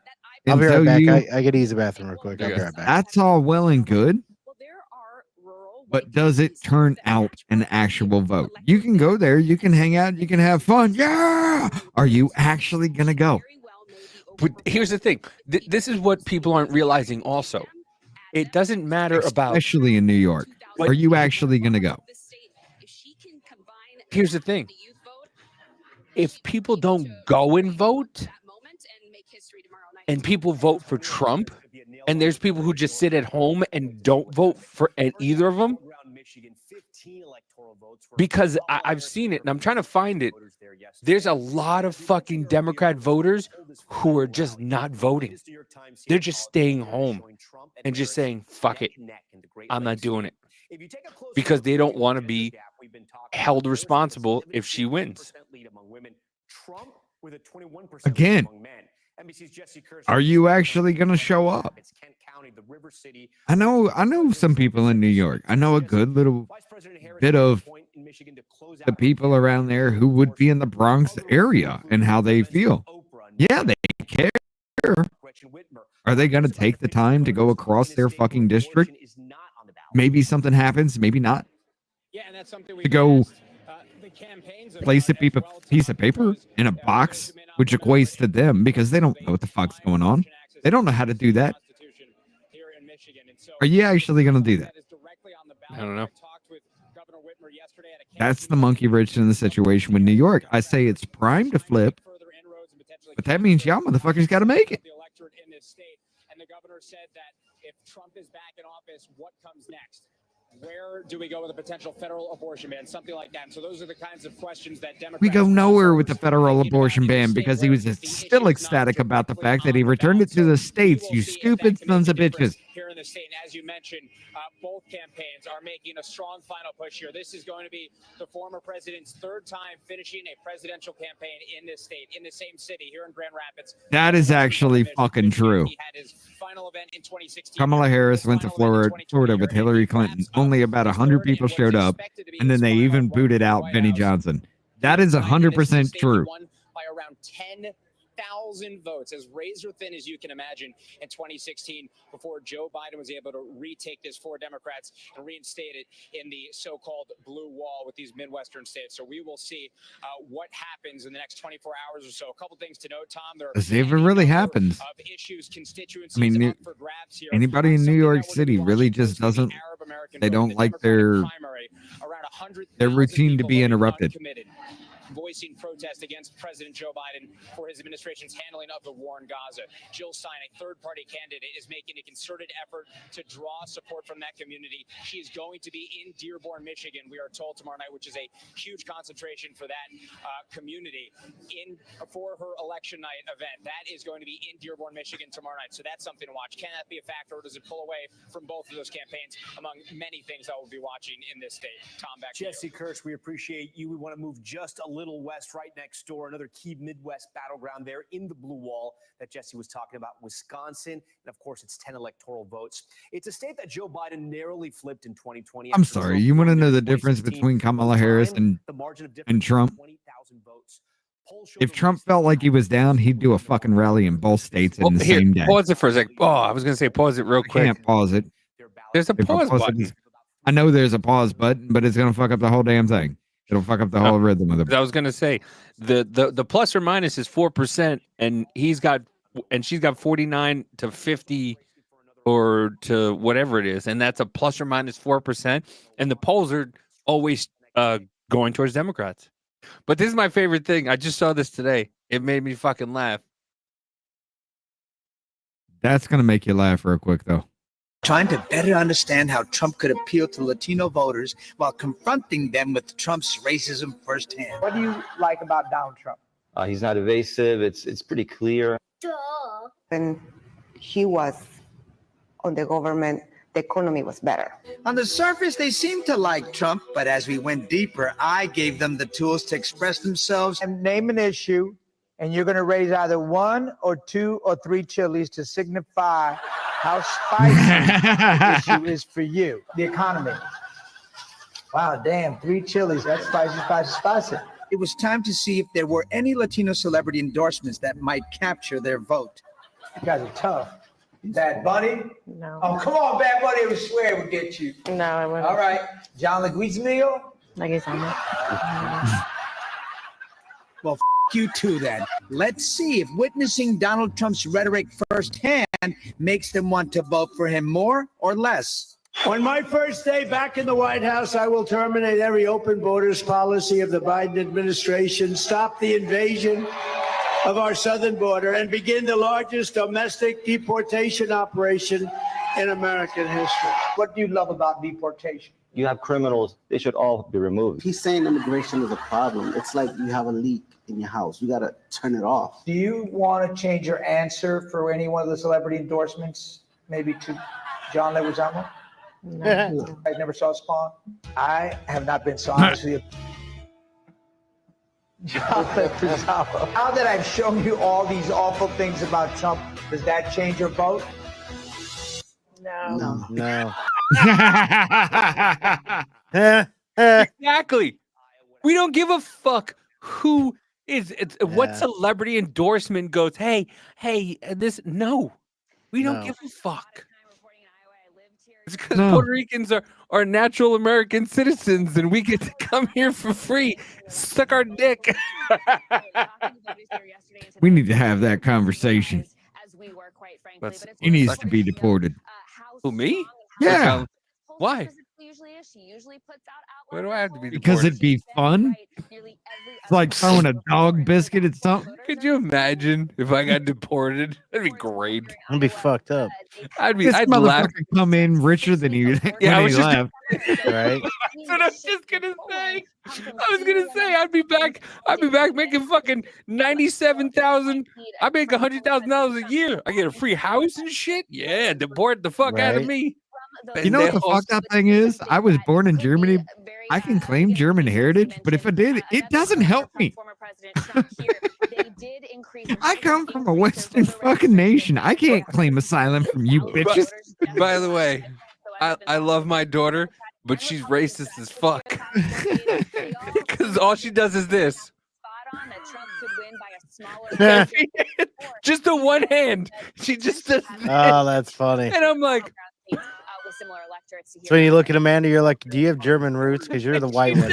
I'll and be right tell back. you, I gotta use the bathroom real quick. I'll be right back. that's all well and good, but does it turn out an actual vote? You can go there, you can hang out, you can have fun. Yeah. Are you actually gonna go? But here's the thing. This is what people aren't realizing also. It doesn't matter about, Especially in New York. Are you actually gonna go? here's the thing. If people don't go and vote, and people vote for Trump, and there's people who just sit at home and don't vote for either of them, because I've seen it and I'm trying to find it. There's a lot of fucking Democrat voters who are just not voting. They're just staying home and just saying, fuck it, I'm not doing it. Because they don't want to be held responsible if she wins. Again, are you actually going to show up? I know some people in New York. I know a good little bit of the people around there who would be in the Bronx area and how they feel. Yeah, they care. Are they going to take the time to go across their fucking district? Maybe something happens, maybe not. To go place a piece of paper in a box, which equates to them because they don't know what the fuck's going on. They don't know how to do that. Are you actually going to do that? I don't know. That's the monkey wrench in the situation with New York. I say it's prime to flip, but that means y'all motherfuckers got to make it. And the governor said that if Trump is back in office, what comes next? Where do we go with a potential federal abortion ban? Something like that. And so those are the kinds of questions that Democrats... We go nowhere with the federal abortion ban because he was still ecstatic about the fact that he returned it to the states, you stupid sons of bitches. Here in the state. as you mentioned, both campaigns are making a strong final push here. This is going to be the former president's third time finishing a presidential campaign in this state, in the same city here in Grand Rapids. That is actually fucking true. He had his final event in 2016. Kamala Harris went to Florida with Hillary Clinton. Only about 100 people showed up, and then they even booted out Benny Johnson. That is 100% true. By around 10,000 votes, as razor thin as you can imagine in 2016, before Joe Biden was able to retake this for Democrats and reinstate it in the so-called blue wall with these Midwestern states. So we will see what happens in the next 24 hours or so. A couple things to note, Tom. There are See if it really happens. of issues, constituencies I mean, up for grabs here. anybody in New York City really just doesn't. They don't like their routine to be interrupted. Voicing protest against President Joe Biden for his administration's handling of the war in Gaza. Jill Stein, a third-party candidate, is making a concerted effort to draw support from that community. She is going to be in Dearborn, Michigan, we are told tomorrow night, which is a huge concentration for that community for her election night event. That is going to be in Dearborn, Michigan tomorrow night. So that's something to watch. Can that be a factor, or does it pull away from both of those campaigns among many things that we'll be watching in this state? Tom, back to you. Jesse Kirsch, we appreciate you. We want to move just a little west, right next door, another key Midwest battleground there in the blue wall that Jesse was talking about, Wisconsin. And of course, it's 10 electoral votes. It's a state that Joe Biden narrowly flipped in 2020. I'm sorry. You want to know the difference between Kamala Harris and Trump? If Trump felt like he was down, he'd do a fucking rally in both states in the same day. Pause it for a sec. Oh, I was going to say pause it real quick. Can't pause it. There's a If I pause pause it, button. I know there's a pause button, but it's going to fuck up the whole damn thing. It'll fuck up the whole rhythm of it. I was gonna say the plus or minus is 4%, and she's got 49 to 50 or to whatever it is, and that's a plus or minus 4%. And the polls are always going towards Democrats. But this is my favorite thing. I just saw this today. It made me fucking laugh. That's gonna make you laugh real quick though. Trying to better understand how Trump could appeal to Latino voters while confronting them with Trump's racism firsthand. What do you like about Donald Trump? He's not evasive. It's pretty clear. When he was on the government, the economy was better. On the surface, they seemed to like Trump, but as we went deeper, I gave them the tools to express themselves. And name an issue, and you're going to raise either 1 or 2 or 3 chilies to signify how spicy the issue is for you. The economy. Wow, damn, 3 chilies. That's spicy, spicy, spicy. It was time to see if there were any Latino celebrity endorsements that might capture their vote. You guys are tough. Bad Bunny? No. Oh, come on, Bad Bunny. I would swear it would get you. No, I wouldn't. All right. John Leguizamo? Well, you too then. Let's see if witnessing Donald Trump's rhetoric firsthand makes them want to vote for him more or less. On my first day back in the White House, I will terminate every open borders policy of the Biden administration, stop the invasion of our southern border, and begin the largest domestic deportation operation in American history. What do you love about deportation? You have criminals. They should all be removed. He's saying immigration is a problem. It's like you have a leak in your house. You got to turn it off. Do you want to change your answer for any one of the celebrity endorsements, maybe to John Leguizamo? No. I never saw Spawn. I have not been so honest with you. John Leguizamo. Now that I've shown you all these awful things about Trump, does that change your vote? No. Exactly. We don't give a fuck who is what celebrity endorsement goes. Hey, this no. We don't give a fuck. It's because Puerto Ricans are natural American citizens and we get to come here for free. Suck our dick. We need to have that conversation. He needs to be deported. Who, me? Yeah. Why? Why do I have to be deported? Because it'd be fun. It's like throwing a dog biscuit at something. Could you imagine if I got deported? That'd be great. I'd be fucked up. I'd This laugh. motherfucker come in richer than you Yeah, I when was he just- left. Right? That's what I was just gonna say. I was gonna say I'd be back making fucking 97,000. I make $100,000 a year. I get a free house and shit. Yeah, deport the fuck out of Right. me. You know what the fucked up thing is? I was born in Germany. I can claim German heritage, but if I did, it doesn't help me. I come from a Western fucking nation. I can't claim asylum from you bitches. By the way, I love my daughter, but she's racist as fuck. Because all she does is this. Just the one hand. She just does this. Oh, that's funny. And I'm like, So when you look at Amanda, you're like, do you have German roots? Because you're the white one.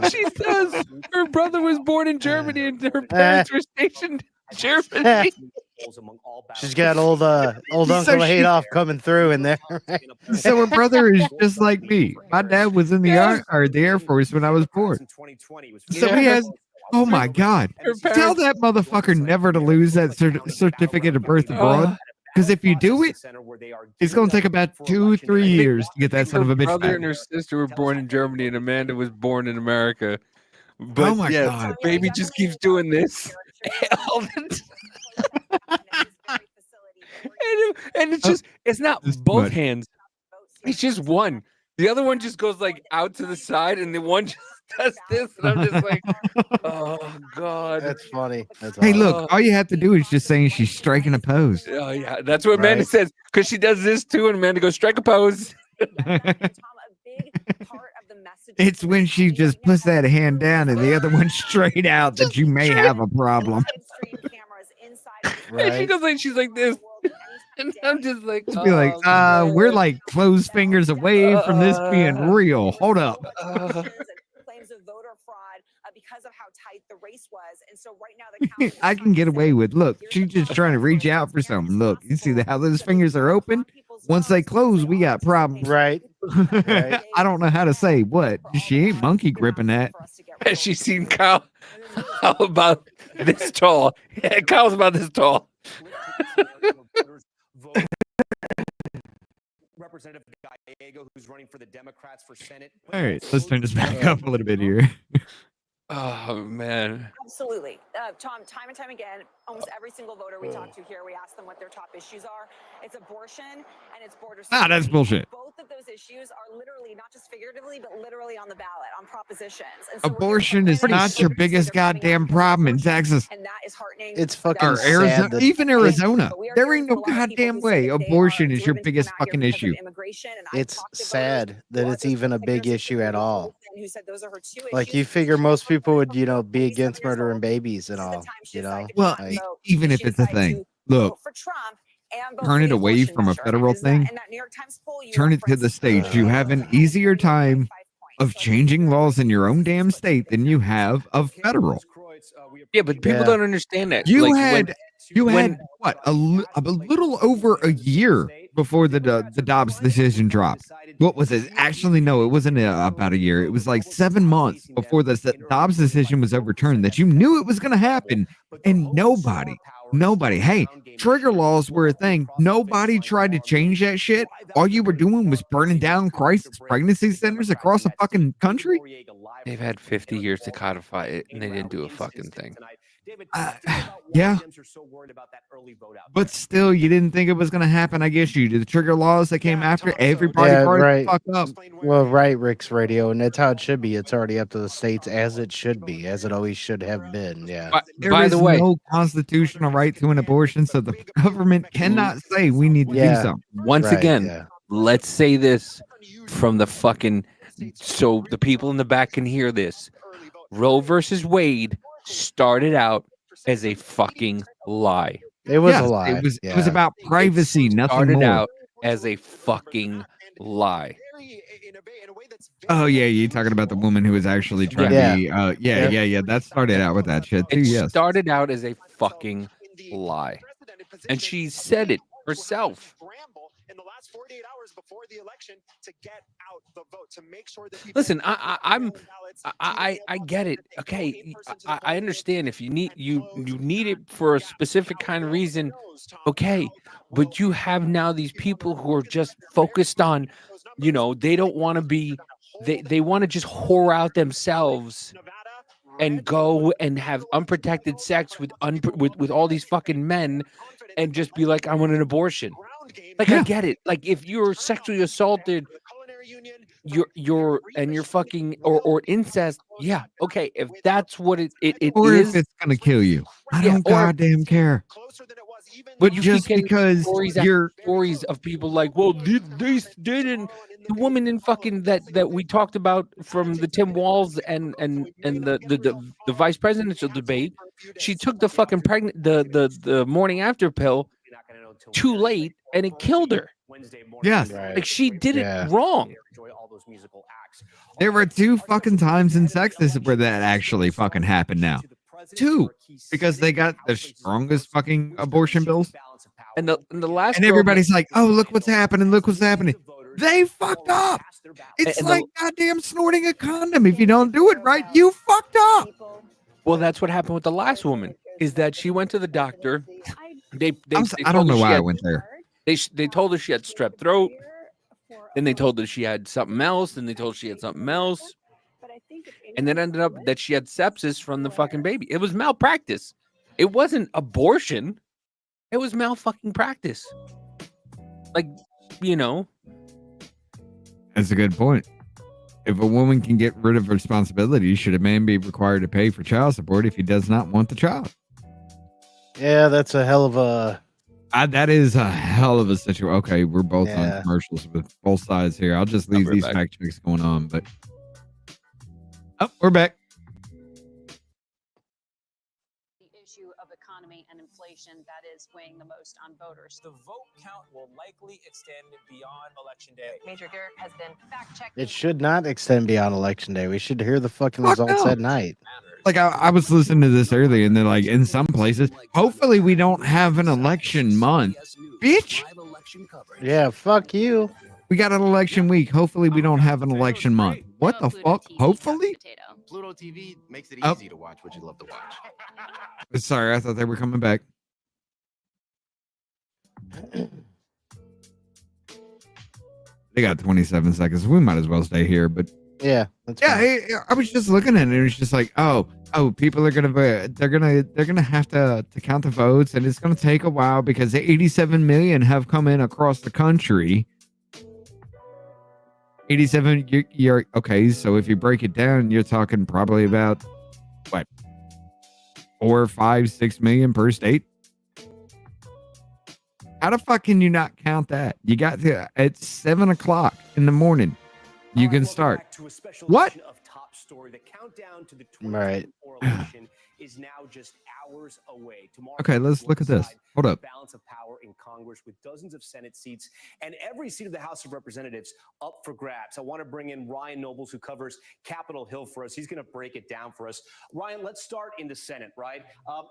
She does. Her brother was born in Germany and her parents were stationed in Germany. She's got old Uncle Adolf coming through in there. Right? So her brother is just like me. My dad was in the Air Force when I was born. So he has. Oh my God! Tell that motherfucker never to lose that certificate of birth abroad. Because if you do it, it's going to take about 2-3 years to get that son of a bitch Her brother back. and her sister were born in Germany, and Amanda was born in America. But Oh my God. the baby just keeps doing this. And it's just, it's not both hands. It's just one. The other one just goes like out to the side, and the one just does this, and I'm just like, oh God. That's funny. That's Hey, awesome. look, all you have to do is just saying she's striking a pose. Oh yeah, that's what Amanda says, because she does this too, and Amanda goes, strike a pose. It's when she just puts that hand down and the other one straight out that you may have a problem. And she goes like, she's like this. And I'm just like, Just be like, we're like closed fingers away from this being real. Hold up. Claims of voter fraud because of how tight the race was, and so right now the count I can get away with, look, she's just trying to reach out for something. Look, you see how those fingers are open? Once they close, we got problems. Right. I don't know how to say what. She ain't monkey gripping that. Has she seen Kyle? How about this tall? Yeah, Kyle's about this tall. Representative Gallego, who's running for the Democrats for Senate. All right, let's turn this back up a little bit here. Oh man. Absolutely. Tom, time and time again, almost every single voter we talk to here, we ask them what their top issues are. It's abortion and it's border security. That's bullshit. Both of those issues are literally, not just figuratively, but literally on the ballot, on propositions. And so Abortion is not your biggest goddamn problem in Texas. and that is heartening. It's fucking Or Arizona, sad that even Arizona. There ain't no goddamn way abortion is your biggest fucking issue. it's sad that it's even a big issue at all. Who said those are her two Like issues. you figure most people would, be against murdering babies and all, Well, Like, even if it's a thing, look, turn it away from a federal thing, turn it to the states. You have an easier time of changing laws in your own damn state than you have of federal. Yeah, but people don't understand that. You Like, had what a little over a year before the Dobbs decision dropped. What was it? Actually, no, it wasn't about a year. It was like 7 months before the Dobbs decision was overturned that you knew it was going to happen, and nobody. Hey, trigger laws were a thing. Nobody tried to change that shit. All you were doing was burning down crisis pregnancy centers across the fucking country. they've had 50 years to codify it, and they didn't do a fucking thing. Yeah, but still, you didn't think it was going to happen. I guess you did. The trigger laws that came after everybody brought the fuck up. Well, right, Rick's Radio, and that's how it should be. It's already up to the states as it should be, as it always should have been. Yeah. There is no constitutional right to an abortion, so the government cannot say we need to do something. Once again, let's say this from the fucking, so the people in the back can hear this. Roe versus Wade started out as a fucking lie. It was a lie. It was about privacy, nothing started more. out as a fucking lie. Oh yeah, you're talking about the woman who was actually trying to be. Yeah. That started out with that shit too. It Yes. started out as a fucking lie, and she said it herself. Listen, I get it. Okay, I understand if you need it for a specific kind of reason. Okay, but you have now these people who are just focused on, they don't want to be, they want to just whore out themselves and go and have unprotected sex with all these fucking men and just be like, I want an abortion. Like I get it. Like if you're sexually assaulted, you're fucking or incest. Yeah, okay. If that's what it Or if is, it's gonna kill you. I yeah, don't or goddamn care. but But you keep just getting because stories after you're stories of people like, well, they didn't. The woman in fucking that we talked about from the Tim Walz and the vice presidential debate, she took the fucking the morning after pill too late and it killed her. Yes. Like she did it wrong. There were 2 fucking times in Texas where that actually fucking happened now. 2. Because they got the strongest fucking abortion bills. And the last And girl everybody's like, "Oh, look what's happening. Look what's happening." They fucked up. It's and like goddamn snorting a condom. If you don't do it right, you fucked up. well, that's what happened with the last woman. Is that she went to the doctor? They I don't told her know she why I had- went there. They told her she had strep throat. Then they told her she had something else. Then they told her she had something else. And then ended up that she had sepsis from the fucking baby. It was malpractice. It wasn't abortion. It was malfucking practice. Like, you know. That's a good point. If a woman can get rid of responsibility, should a man be required to pay for child support if he does not want the child? Yeah, that's a hell of a. That is a hell of a situation. Okay, we're both Yeah. on commercials with both sides here. I'll just leave I'll be these right back. fact checks going on, but we're back. Issue of economy and inflation that is weighing the most on voters. The vote count will likely extend beyond Election Day. Major Garrett has been fact-checked. It should not extend beyond election day. We should hear the fucking Fuck results no. at night. Like I was listening to this earlier, and they're like, in some places, hopefully we don't have an election month, bitch. Yeah, fuck you. We got an election week. Hopefully we don't have an election month. What the fuck? Hopefully. Pluto TV makes it Oh. easy to watch what you love to watch. Sorry, I thought they were coming back. They got 27 seconds. We might as well stay here, but Yeah, that's yeah, fine. I was just looking at it. It was just like, oh, people are gonna they're gonna have to count the votes, and it's gonna take a while because 87 million have come in across the country. 87. You're okay. So if you break it down, you're talking probably about what 4, 5, 6 million per state. How the fuck can you not count that? You got to at 7 o'clock in the morning. You can start. What? Of Top Story. The countdown to the Right. 2024 election is now just hours away. Tomorrow, Okay, let's look at this. Hold up. balance of power in Congress with dozens of Senate seats and every seat of the House of Representatives up for grabs. I want to bring in Ryan Nobles, who covers Capitol Hill for us. He's going to break it down for us. Ryan, let's start in the Senate, right?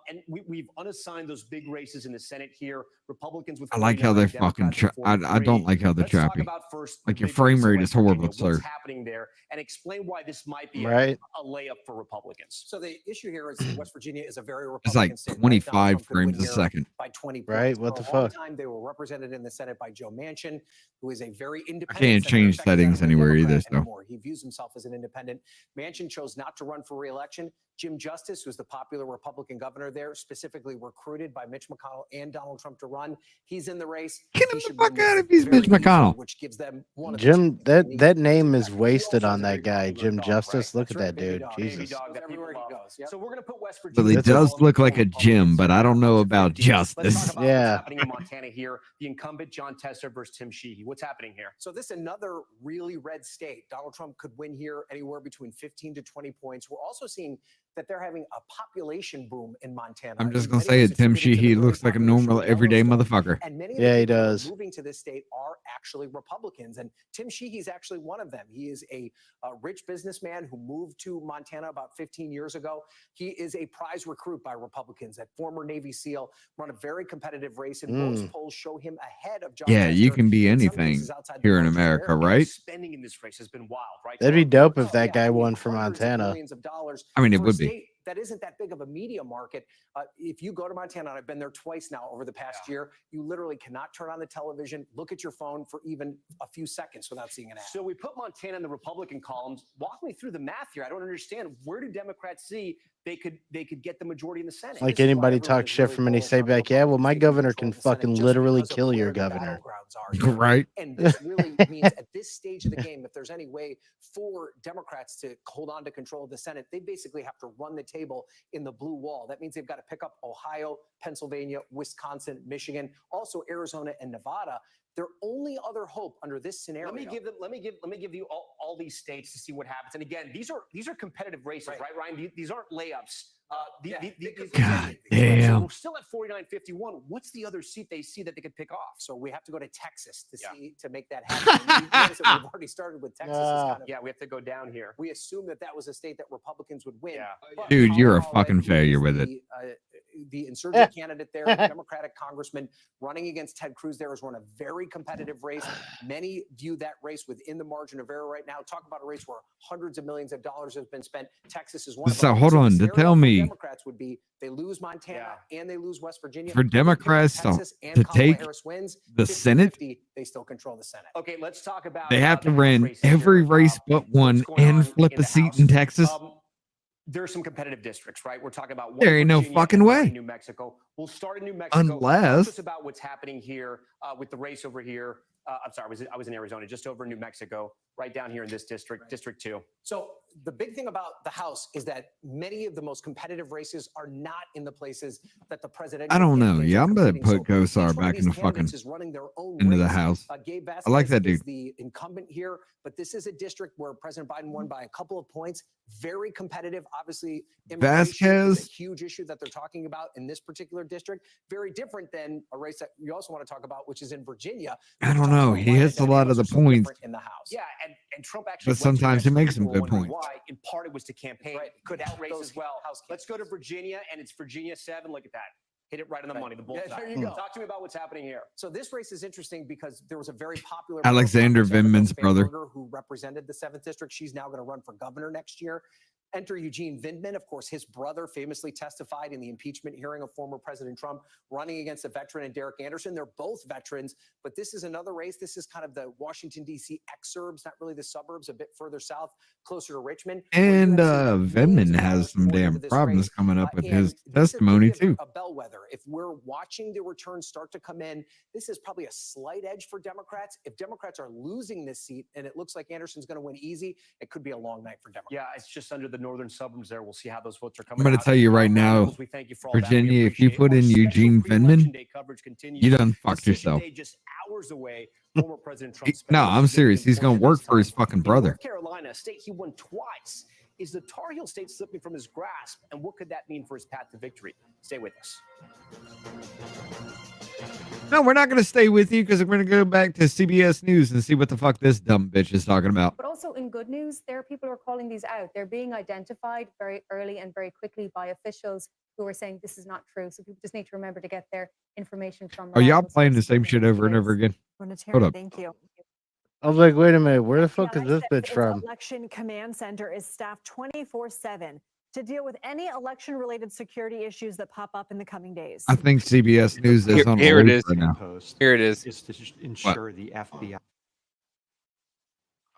And we've unassigned those big races in the Senate here. Republicans with I like how they're 49, fucking. Democrats with I don't like how they're Let's talk choppy. about first Like the your big frame race in rate West is horrible, Virginia, sir. what's happening there, and explain why this might be Right. a layup for Republicans. So the issue here is West Virginia is a very It's Republican like state. right? 25 Donald Trump could win frames a here second. by 20 points. Right, what For the a long fuck? time, they were represented in the Senate by Joe Manchin, who is a very independent. I can't senator. change In fact, he's not settings even a anywhere Democrat either, so. anymore. He views himself as an independent. Manchin chose not to run for re-election. Jim Justice, who's the popular Republican governor there, specifically recruited by Mitch McConnell and Donald Trump to run. He's in the race. Get him He the should fuck win this out if he's very Mitch McConnell. easily, which gives them one of the Jim, that name is wasted on that guy, Jim Justice. Look at that dude. Baby Jesus. dog that everywhere people he love. goes. Yep. So we're going to put West Well, Virginia. he That's a- does look like a Jim, but I don't know about Let's talk justice. about Yeah. what's happening in Montana here. The incumbent John Tester versus Tim Sheehy. What's happening here? So this is another really red state. Donald Trump could win here anywhere between 15 to 20 points. We're also seeing that they're having a population boom in Montana. I'm just In gonna many say ways it. Tim attributed to the Sheehy growing looks like a population normal, of everyday Yellowstone. motherfucker. And many of Yeah, the he people who are does. moving to this state are actually Republicans. And Tim Sheehy's actually one of them. He is a rich businessman who moved to Montana about 15 years ago. He is a prize recruit by Republicans, a former Navy SEAL, run a very competitive race, and most polls show him ahead of John Yeah, you Tester can be in some anything cases outside the here in country. America, They're right? Spending in this race has been wild, right? That'd be dope if that yeah, guy I mean, won for hundreds of Montana. millions of dollars I mean, it for a would be. state that isn't that big of a media market. If you go to Montana, and I've been there twice now over the past year, you literally cannot turn on the television, look at your phone for even a few seconds without seeing an ad. So we put Montana in the Republican columns. Walk me through the math here. I don't understand. Where do Democrats see they could get the majority in the Senate. Like This is why anybody everyone talk is shit really from any bullish say on the back, yeah, well, my Republicans taking governor control can of the Senate fucking just literally because of kill your where the governor. battlegrounds are here. Right. And this really means at this stage of the game, if there's any way for Democrats to hold on to control of the Senate, they basically have to run the table in the blue wall. That means they've got to pick up Ohio, Pennsylvania, Wisconsin, Michigan, also Arizona and Nevada. Their only other hope under this scenario. Let me give you all these states to see what happens. And again, these are competitive races, right, Ryan? These aren't layups. God So damn. we're still at 49-51. What's the other seat they see that they could pick off? So we have to go to Texas to make that happen. You notice that we've already started with Texas. We have to go down here. We assume that was a state that Republicans would win. But Dude, you're a Colorado, fucking failure with it. The insurgent candidate there, Democratic congressman running against Ted Cruz there, has run a very competitive race. Many view that race within the margin of error right now. Talk about a race where hundreds of millions of dollars has been spent. Texas is one of So them. hold the on, to scenario tell for me- Democrats would be they lose Montana and they lose West Virginia. For If they pick up Democrats Texas and to Kamala take Harris wins, the Senate, 50-50, they still control the Senate. Okay, let's talk about. they have to the House run races every here. race but one going on and flip in a the seat House. in Texas. There are some competitive districts, right? We're talking about one There ain't no Virginia fucking and one way. in New Mexico. We'll start in New Mexico. Unless- Talk to us about what's happening here with the race over here. I'm sorry, I was in Arizona, just over New Mexico, right down here in this district, District 2. So the big thing about the House is that many of the most competitive races are not in the places that the president. I don't know. Yeah, I'm gonna put Gosar back in the fucking into the house. Gabe I like Vasquez that is dude. the incumbent here, but this is a district where President Biden won by a couple of points. Very competitive. Obviously, immigration is Vasquez- a huge issue that they're talking about in this particular district. Very different than a race that you also want to talk about, which is in Virginia. I don't know. He hits a lot of the points, in the House. Yeah, and Trump actually. but sometimes he makes some good points. Why? In part, it was to campaign. Could help race those as well. House Let's go to Virginia, and it's Virginia 7. Look at that. Hit it right on the money. The bullseye. Yeah, there you go. Talk to me about what's happening here. So this race is interesting because there was a very popular Alexander Vindman's brother. who represented the 7th district. She's now going to run for governor next year. Enter Eugene Vindman. Of course, his brother famously testified in the impeachment hearing of former President Trump, running against a veteran and Derek Anderson. They're both veterans, but this is another race. This is kind of the Washington, D.C. exurbs, not really the suburbs, a bit further south, closer to Richmond. And Vindman has some damn problems coming up with his testimony too. A bellwether. If we're watching the returns start to come in, this is probably a slight edge for Democrats. If Democrats are losing this seat and it looks like Anderson's going to win easy, it could be a long night for Democrats. Yeah, it's just under the northern suburbs there. We'll see how those votes are I'm coming going to tell you right now, We thank you for all that. We Virginia, if you appreciate put it. in Our Eugene special pre-election Vindman, day coverage continues. you done fucked Decision yourself. day just hours away. Former President Trump No, spent a I'm serious. significant He's going to portion of work for his time fucking in brother. North Carolina, a state he won twice. Is the Tar Heel state slipping from his grasp? And what could that mean for his path to victory? Stay with us. No, we're not going to stay with you because we're going to go back to CBS News and see what the fuck this dumb bitch is talking about. But also in good news, there are people who are calling these out. They're being identified very early and very quickly by officials who are saying this is not true. So people just need to remember to get their information from. Are y'all reliable playing the sources. same shit over and over again? Hold up. Thank you. I was like, wait a minute, where the fuck is this bitch Its from? election command center is staffed 24/7 to deal with any election-related security issues that pop up in the coming days. I think CBS News is on Here it alert is. right now. Here it is. Is to ensure the FBI.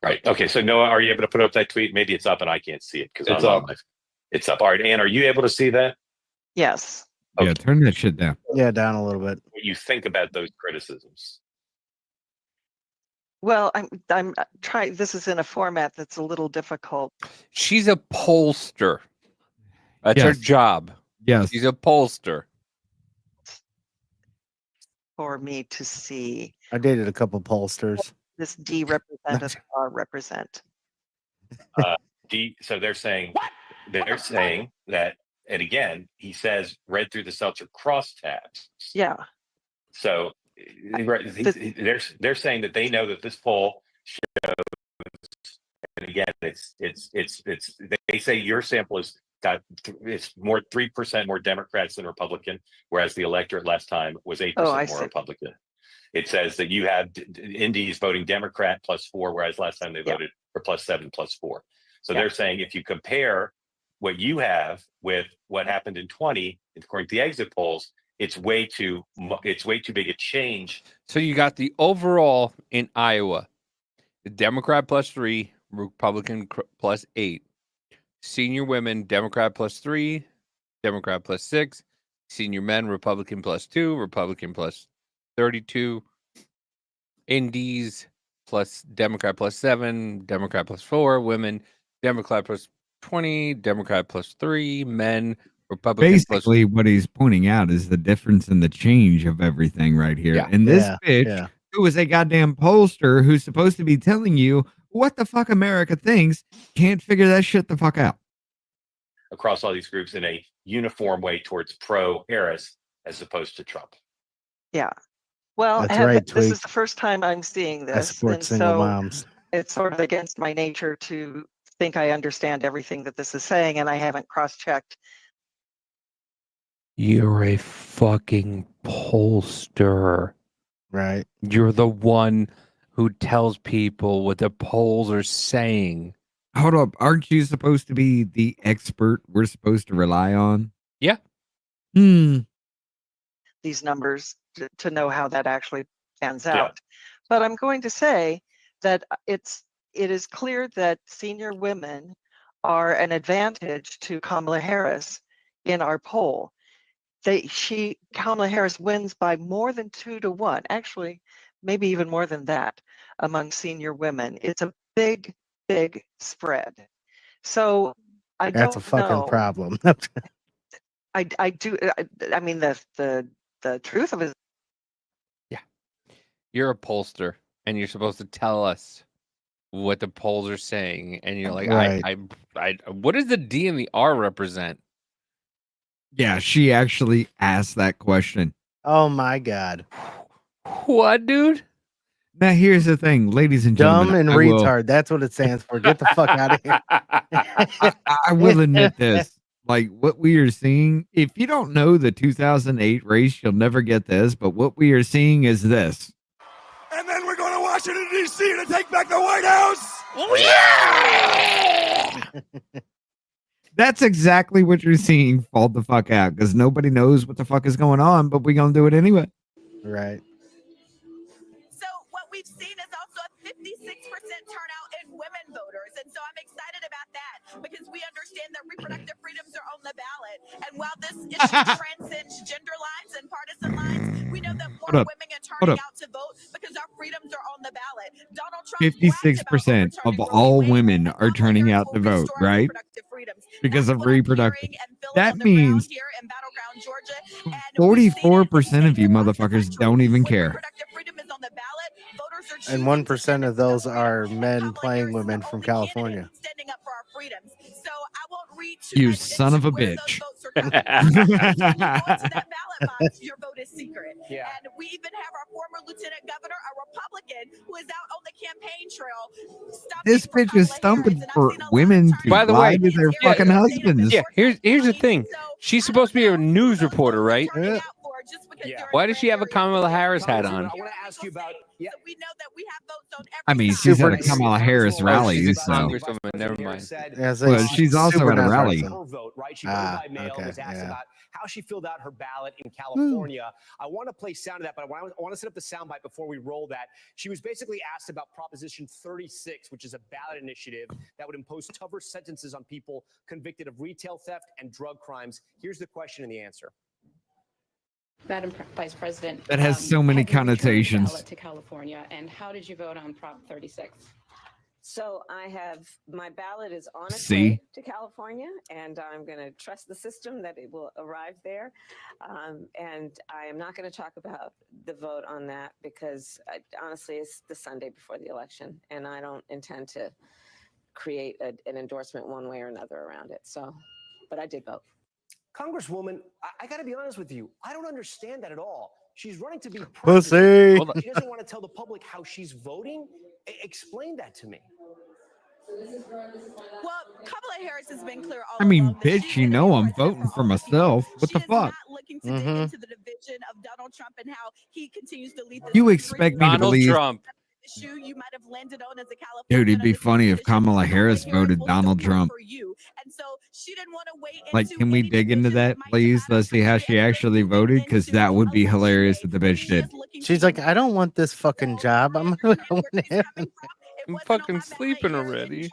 Right. Okay. So Noah, are you able to put up that tweet? Maybe it's up and I can't see it because It's I'm on up. my. It's up. All right. Ann, are you able to see that? Yes. Yeah, turn that shit down. Yeah, down a little bit. What you think about those criticisms? Well, I'm trying. This is in a format that's a little difficult. She's a pollster. That's her Yes. job. Yes. She's a pollster. For me to see I dated a couple pollsters. this D representative represent. So they're saying that, and again, he says read through the Seltzer crosstabs. Yeah. So they're saying that they know that this poll shows, and again, they say your sample is got it's more 3% more Democrats than Republican, whereas the electorate last time was 8% Oh, I more see. Republican. It says that you have Indies voting Democrat +4, whereas last time they voted for +7, +4. So they're saying if you compare what you have with what happened in 20, according to the exit polls, it's way too big a change. So you got the overall in Iowa, the Democrat +3, Republican +8. Senior women, Democrat +3, Democrat +6. Senior men, Republican +2, Republican +32. Indies plus Democrat +7, Democrat +4. Women, Democrat +20, Democrat +3. Men, Republican Basically, what he's pointing out is the difference in the change of everything right here. Yeah. And this Yeah, bitch, yeah. who is a goddamn pollster who's supposed to be telling you what the fuck America thinks, can't figure that shit the fuck out. Across all these groups in a uniform way towards pro-Harris as opposed to Trump. Yeah. Well, That's right, this Tweet. is the first time I'm seeing I this. support And single so moms. it's sort of against my nature to think I understand everything that this is saying, and I haven't cross-checked. You're a fucking pollster. Right. You're the one who tells people what the polls are saying. Hold up. Aren't you supposed to be the expert we're supposed to rely on? Yeah. These numbers to know how that actually pans Yeah. out. But I'm going to say that it is clear that senior women are an advantage to Kamala Harris in our poll. Kamala Harris wins by more than 2-1, actually, maybe even more than that among senior women. It's a big, big spread. So I That's don't a fucking know. problem. I mean, the truth of it. You're a pollster, and you're supposed to tell us what the polls are saying. And you're like, Right. what does the D and the R represent? Yeah, she actually asked that question. Oh my God. What, dude? Now, here's the thing, ladies and Dumb gentlemen. and I will- retard. That's what it stands for. Get the fuck out of here. I will admit this. Like, what we are seeing, if you don't know the 2008 race, you'll never get this. But what we are seeing is this. And then we're going to Washington, D.C. to take back the White House. Yeah! That's exactly what you're seeing fall the fuck out because nobody knows what the fuck is going on, but we're going to do it anyway. Right. So what we've seen is also a 56% turnout in women voters. And so I'm excited about that because we understand that reproductive freedoms are on the ballot. And while this issue transcends gender lines and partisan lines, we know that more women are turning out to vote because our freedoms are on the ballot. Donald Trump 56% of all women are turning out to vote, right? Because of reproductive. That means 44% of you motherfuckers don't even care. And 1% of those are men playing women from California. You son of a bitch. Your vote is secret. Yeah. And we even have our former lieutenant governor, a Republican, who is out on the campaign trail. This bitch is stumping for women to By the lie way, to their fucking husbands. Yeah, here's the thing. She's supposed to be a news reporter, right? Yeah. Why does she have a Kamala Harris hat on? I want to ask you about. Yeah. We know that we have votes on every I mean, side. she's at a Kamala Harris rally, She's a so. congresswoman. Never mind. Yeah, so Well, she's also super at a rally. nonpartisan. Her vote, right? She voted by mail. okay, Was asked yeah. about how she filled out her ballot in California. I want to play sound of that, but I want to set up the soundbite before we roll that. She was basically asked about Proposition 36, which is a ballot initiative that would impose tougher sentences on people convicted of retail theft and drug crimes. Here's the question and the answer. Madam Vice President, That has so many have you returned the connotations. ballot to California, and how did you vote on Prop 36? So I have, my ballot is on its See? way to California, and I'm going to trust the system that it will arrive there. And I am not going to talk about the vote on that because honestly, it's the Sunday before the election, and I don't intend to create an endorsement one way or another around it. So, but I did vote. Congresswoman, I got to be honest with you. I don't understand that at all. She's running to be Pussy. president. She doesn't want to tell the public how she's voting. Explain that to me. Well, Kamala Harris has been clear all I mean, along that bitch, you know I'm voting for myself. What the fuck? looking to dig into the division of Donald Trump and how he continues to lead this You country. expect me to Donald believe? Trump. Issue you might have landed on as a California. Dude, it'd be funny if Kamala Harris voted Donald Trump. For you. And so she didn't want to wait Like, can we dig into that, please? Let's see how she actually voted, because that would be hilarious if the bitch did. She's like, I don't want this fucking job. I'm gonna go in heaven. I'm fucking sleeping already.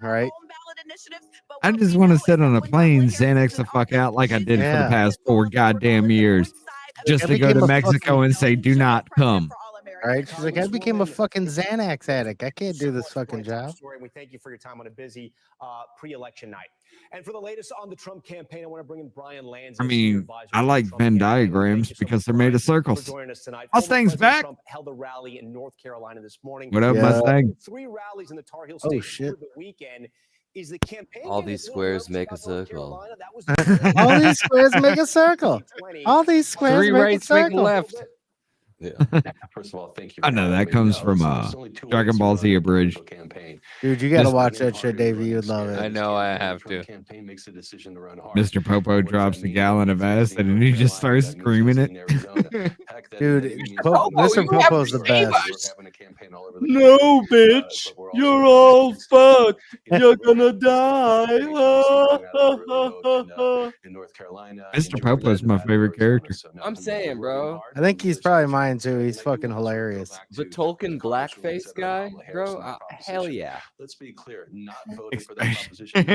Right. initiatives. But I just want to sit on a plane, Xanax the fuck out like I did for the past 4 goddamn years, just I to go to became a Mexico fucking- and say, "Do not come." All right, she's like, I became a fucking Xanax addict. I can't do this fucking job. Story. We thank you for your time on a busy pre-election night. And for the latest on the Trump campaign, I want to bring in Brian Lanza. I mean, I like Venn diagrams because they're made of circles. Joining us tonight. Mustang's back. Trump held a rally in North Carolina this morning. What up, Mustang? 3 rallies in the Tar Heel State shit. over the weekend. Is the campaign All these squares make a circle. All these squares make a circle. All these squares 3 make rights a make a circle. left. Yeah. First of all, thank you. I know that comes from Dragon Ball Z abridged. Dude, you gotta Just- watch that shit, Davey. You'd love it. I know I have to. Mr. Popo drops a gallon of acid and he just starts screaming it. Dude, Mr. Popo's the best. No, bitch. You're all fucked. You're gonna die. Mr. Popo's my favorite character. I'm saying, bro. I think he's probably mine too. He's fucking hilarious. The Tolkien blackface guy, bro. Hell yeah. Let's be clear, not voting for that proposition.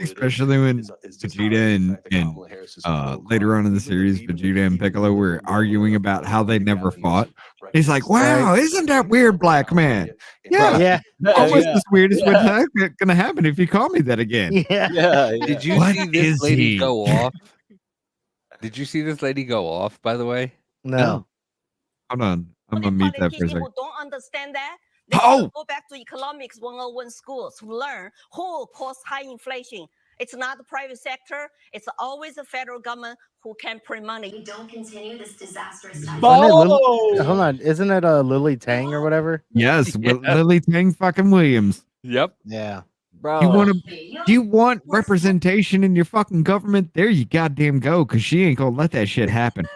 Especially when Vegeta and later on in the series, Vegeta and Piccolo were arguing about how they never fought. He's like, "Wow, isn't that weird, black man?" Yeah, Yeah. almost as weird as what's gonna happen if you call me that again. Yeah. Did you What see this is lady he? go off? Did you see this lady go off, by the way? No. Hold on, I'm gonna mute that for a second. People don't understand that. They Oh! should go back to economics 101 school to learn who caused high inflation. It's not the private sector. It's always the federal government who can print money. We don't continue this disastrous Hold on, isn't it Lily Tang or whatever? Yes, Lily Tang fucking Williams. Yep. Yeah. Bro. Do you want representation in your fucking government? There you goddamn go, because she ain't gonna let that shit happen.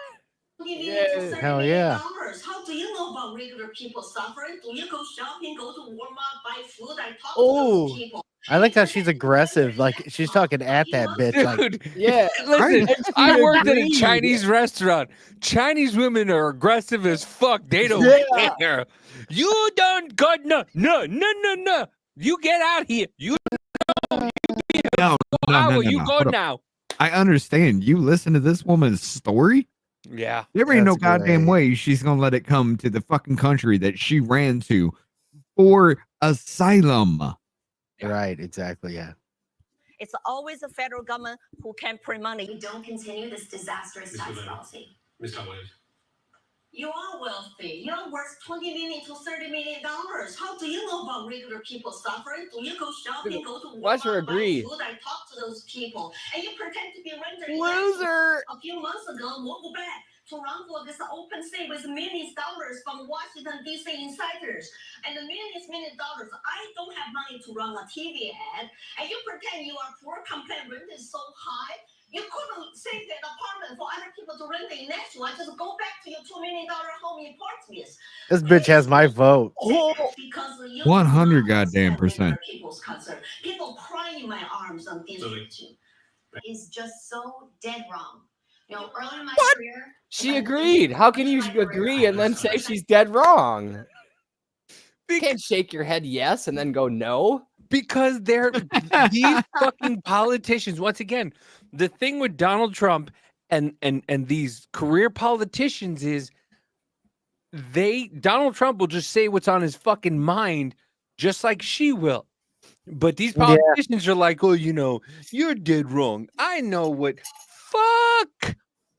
Hell yeah. How do you know about regular people suffering? Do you go shopping, go to Walmart, buy food, and talk to Oh, those people? I like how she's aggressive. Like she's talking at that bitch. Dude, Like, Yeah. listen, I worked at a agreed. Chinese restaurant. Chinese women are aggressive as fuck. They don't care. You don't got no. You get out here. You No, you go Hold up. now. I understand. You listen to this woman's story. Yeah. There ain't no That's goddamn great. way she's gonna let it come to the fucking country that she ran to for asylum. right, exactly. Yeah. It's always the federal government who can print money. We don't continue this disastrous tax policy. Ms. Tom Williams. You are wealthy. You're worth $20 million to $30 million. How do you know about regular people suffering? Do you go shopping, go to Watch her Walmart, buy agree. food, and talk to those people? And you pretend to be renter. Loser. A few months ago, moved back to run for this open seat with millions of dollars from Washington, D.C. insiders. And the millions of dollars. I don't have money to run a TV ad. And you pretend you are poor, complain rent is so high. You couldn't save that apartment for other people to rent it next to. I just go back to your $2 million home in Portsmouth. This bitch has my vote. Because you 100 goddamn percent. people's concern. People cry in my arms on this issue. Is just so dead wrong. You know, early in my career, She agreed. How can you agree and then say she's dead wrong? You can't shake your head yes and then go no. Because they're these fucking politicians. Once again, the thing with Donald Trump and these career politicians is Donald Trump will just say what's on his fucking mind, just like she will. But these politicians are like, oh, you know, you're dead wrong. I know what. Fuck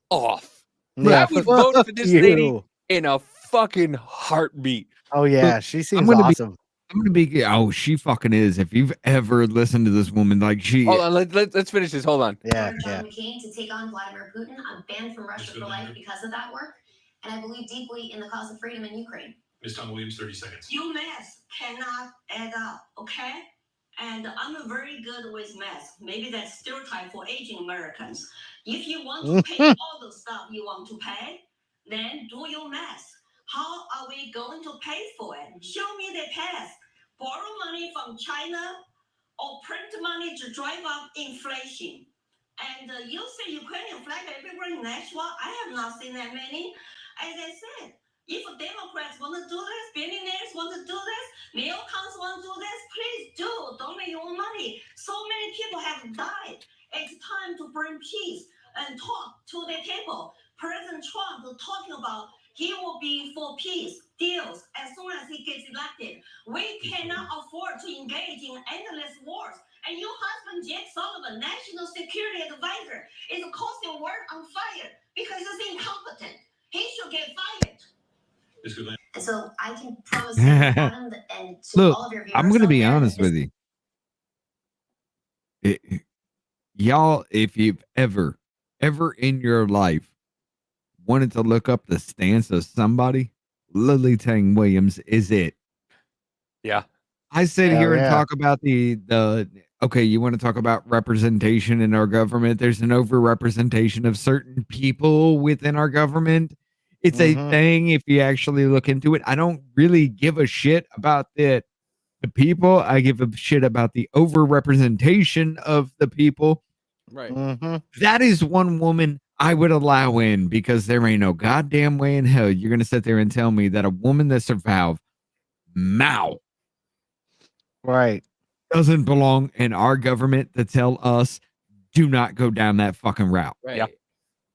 off. Yeah, I would vote fuck for this you. lady in a fucking heartbeat. Oh yeah, Look, she seems I'm gonna awesome. I'm gonna be. Oh, she fucking is. If you've ever listened to this woman, like she. Hold on, let's finish this. Hold on. Yeah, John McCain to take on Vladimir Putin. I'm banned from Russia for life because of that work. And I believe deeply in the cause of freedom in Ukraine. Ms. Tom Williams, 30 seconds. You math cannot add up, okay? And I'm very good with math. Maybe that's stereotype for aging Americans. If you want to pay all the stuff you want to pay, then do your math. How are we going to pay for it? Show me the path. Borrow money from China or print money to drive up inflation. And you say Ukrainian flag everywhere in Nashua. I have not seen that many. As I said, If Democrats want to do this, billionaires want to do this, neocons want to do this, please do. Donate your own money. So many people have died. It's time to bring peace and talk to the table. President Trump is talking about he will be for peace deals as soon as he gets elected. We cannot afford to engage in endless wars. And your husband, Jake Sullivan, National Security Advisor, is causing world on fire because he's incompetent. He should get fired. And so I can promise you, Adam, and to Look, all of your viewers I'm gonna out be there, honest that with you. Y'all, if you've ever in your life wanted to look up the stance of somebody, Lily Tang Williams is it. Yeah. I sit Hell here and yeah. talk about the okay, you want to talk about representation in our government? There's an overrepresentation of certain people within our government. It's a thing if you actually look into it. I don't really give a shit about the people. I give a shit about the overrepresentation of the people. Right. That is one woman I would allow in because there ain't no goddamn way in hell you're going to sit there and tell me that a woman that survived Mao Right. doesn't belong in our government to tell us do not go down that fucking route. Right.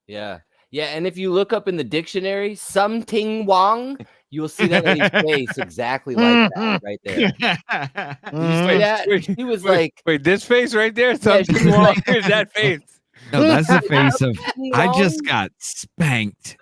Yeah. Yeah. And if you look up in the dictionary, something Wong, you will see that lady's face exactly like that right there. Did you see that? He was like, wait, this face right there? Yeah, Something she was wrong like- with that face. No, that's the face of I just got spanked.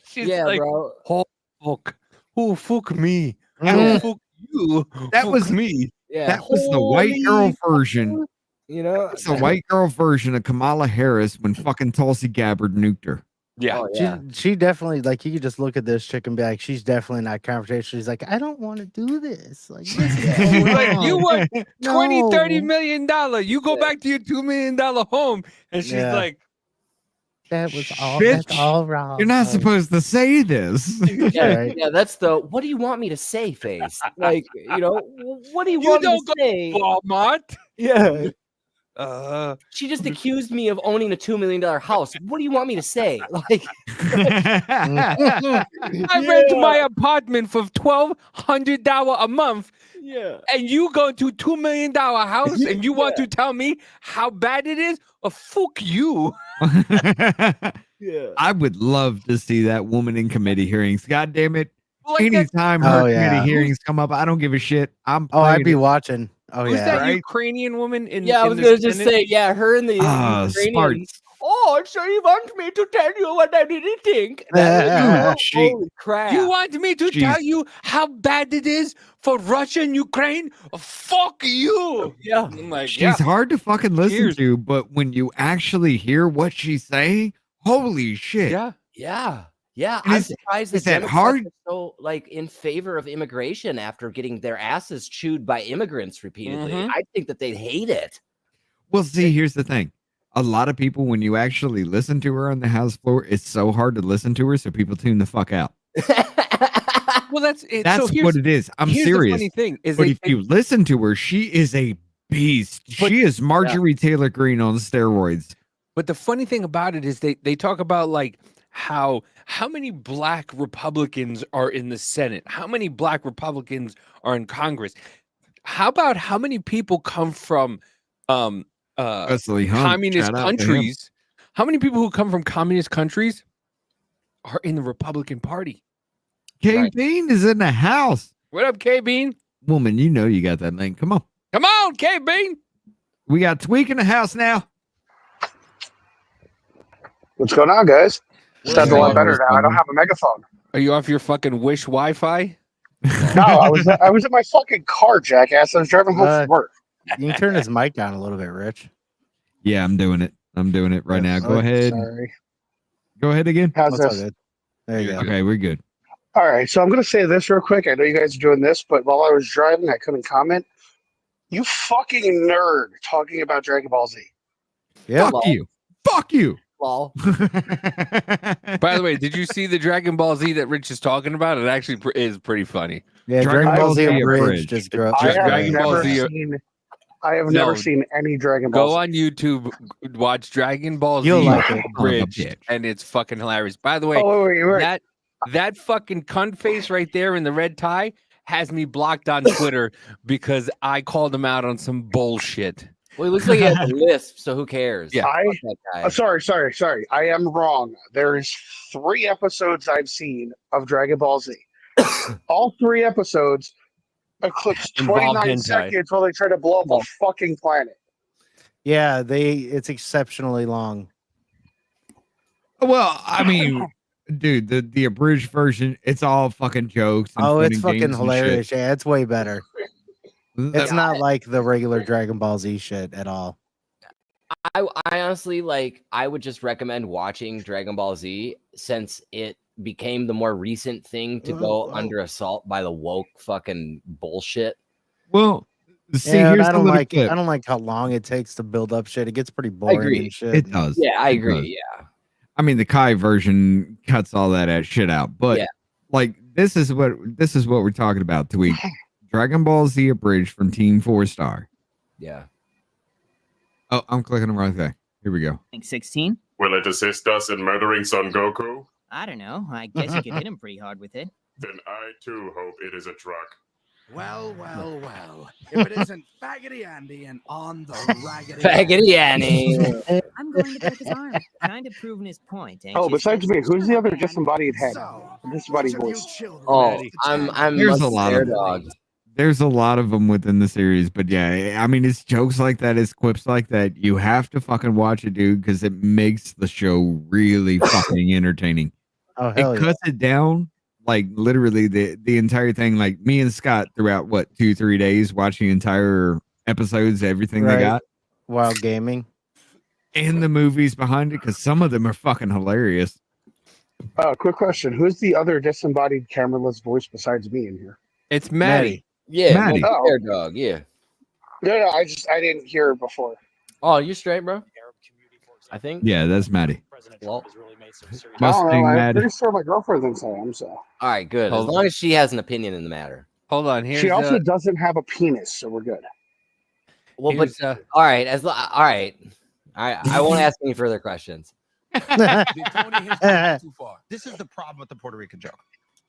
She's Yeah, like, bro. Oh, fuck. Oh, fuck me. Yeah. Oh, fuck you. That fuck was me. Yeah. That was the white girl Holy version. You know, It's the white girl version of Kamala Harris when fucking Tulsi Gabbard nuked her. Yeah. Oh, yeah. She definitely, like, you could just look at this chick and be like, she's definitely not confrontational. She's like, I don't want to do this. Like, this is so Like, you wrong. want 20, No. $30 million. You go back to your $2 million home. And she's Yeah. like, That was all. Bitch, That's all wrong. You're not supposed to say this. Yeah, Right. yeah, that's the what do you want me to say face? Like, you know, what do you you want me don't to go say? Walmart. Yeah. She just accused me of owning a $2 million house. What do you want me to say? Like, I rent my apartment for $1,200 a month. Yeah. And you go to $2 million house and you want to tell me how bad it is? Fuck you. Yeah. I would love to see that woman in committee hearings. God damn it. Like that- Anytime her Oh, committee yeah. hearings come up, I don't give a shit. I'm Oh, I'd playing be it. watching. Oh, Who's yeah. that Right? Ukrainian woman in Yeah, I in was the gonna just Senate? say, yeah, her and the Ah, Ukrainian. Sparks. Oh, so you want me to tell you what I really think? That is, She- holy crap! You want me to tell you how bad it is for Russia and Ukraine? Fuck you. Yeah. I'm like, She's yeah. hard to fucking listen Cheers. to, but when you actually hear what she's saying, holy shit. Yeah. Yeah, And I'm is- surprised is the that Democrats hard? are so like in favor of immigration after getting their asses chewed by immigrants repeatedly. Mhm. I think that they'd hate it. Well, see, here's the thing. A lot of people, when you actually listen to her on the House floor, it's so hard to listen to her, so people tune the fuck out. Well, that's it. That's so here's, what it is. I'm here's serious. The funny thing is, But if you listen to her, she is a beast. But- She is Marjorie Taylor Greene on steroids. but the funny thing about it is they talk about like how many black Republicans are in the Senate, how many black Republicans are in Congress. How about how many people come from Wesley Hunt, communist shout out to him. countries? How many people who come from communist countries are in the Republican Party? K Right. Bean is in the house. What up, K Bean? Woman, you know you got that link. Come on. Come on, K Bean. We got Tweak in the house now. What's going on, guys? Sounds a lot going better on? now. I don't have a megaphone. Are you off your fucking Wish Wi-Fi? No, I was in my fucking car, jackass. I was driving home from work. You can turn his mic down a little bit, Rich. Yeah, I'm doing it. I'm doing it right now. Go Oh, ahead. Sorry. Go ahead again. How's That's all this? good. There you go. Okay, we're good. All right, so I'm going to say this real quick. I know you guys are doing this, but while I was driving, I couldn't comment. You fucking nerd talking about Dragon Ball Z. Yeah. Fuck you. Fuck you. Lol. By the way, did you see the Dragon Ball Z that Rich is talking about? It actually is pretty funny. Yeah, Dragon Dragon Ball Ball Z Z abridged. Abridged just grew up. I have Dragon Ball never Z- seen. I have No. never seen any Dragon Ball. Go Z. on YouTube, watch Dragon Ball You'll Z like it. Abridged, Son of a bitch. and it's fucking hilarious. By the way, Oh, wait. that that fucking cunt face right there in the red tie has me blocked on Twitter because I called him out on some bullshit. Well, he looks like he has a lisp, so who cares? Yeah. Fuck that guy. Sorry. I am wrong. There's 3 episodes I've seen of Dragon Ball Z. All 3 episodes eclipse Involve 29 hentai. seconds while they try to blow up a fucking planet. Yeah, it's exceptionally long. Well, I mean, dude, the abridged version, it's all fucking jokes. And Oh, fun it's and fucking games and shit. hilarious. Yeah, it's way better. It's not like the regular Dragon Ball Z shit at all. I honestly I would just recommend watching Dragon Ball Z since it became the more recent thing to go under assault by the woke fucking bullshit. Well, see, Yeah, here's I the don't little like clip. I don't like how long it takes to build up shit. It gets pretty boring agree. and shit. It does. Yeah, I It agree. does. Yeah. I mean, the Kai version cuts all that shit out, but Yeah. like this is what we're talking about. Tweet Dragon Ball Z abridged from Team 4-Star. Yeah. Oh, I'm clicking the wrong thing. Here we go. 16? Will it assist us in murdering Son Goku? I don't know. I guess you could hit him pretty hard with it. Then I too hope it is a truck. Well. If it isn't Faggoty Andy and on the raggedy. Faggoty Annie. I'm going to break his arm. Kind of proving his point. Ain't Oh, you, besides me, Spencer? who's the other disembodied head? Disembodied voice. Oh, I'm There's Must a lot Bear of dog. There's a lot of them within the series, but yeah, I mean, it's jokes like that, it's quips like that. You have to fucking watch it, dude, because it makes the show really fucking entertaining. Oh, hell It yeah. cuts it down like literally the entire thing. Like me and Scott throughout 2-3 days watching entire episodes, everything they got, while gaming. and the movies behind it, because some of them are fucking hilarious. Quick question: who's the other disembodied cameraless voice besides me in here? It's Maddie. Yeah, Maddie. Must Bear dog. Yeah. No, I didn't hear it before. Oh, you're straight, bro. I think. Yeah, that's Maddie. Well, I don't Mustang know. I'm Maddie. pretty sure my girlfriend thinks I am. So all right, good. As Hold long as she has an opinion in the matter. Hold on. Here's she also doesn't have a penis, so we're good. Well, but all right. All right. I won't ask any further questions. Too far. This is the problem with the Puerto Rican joke.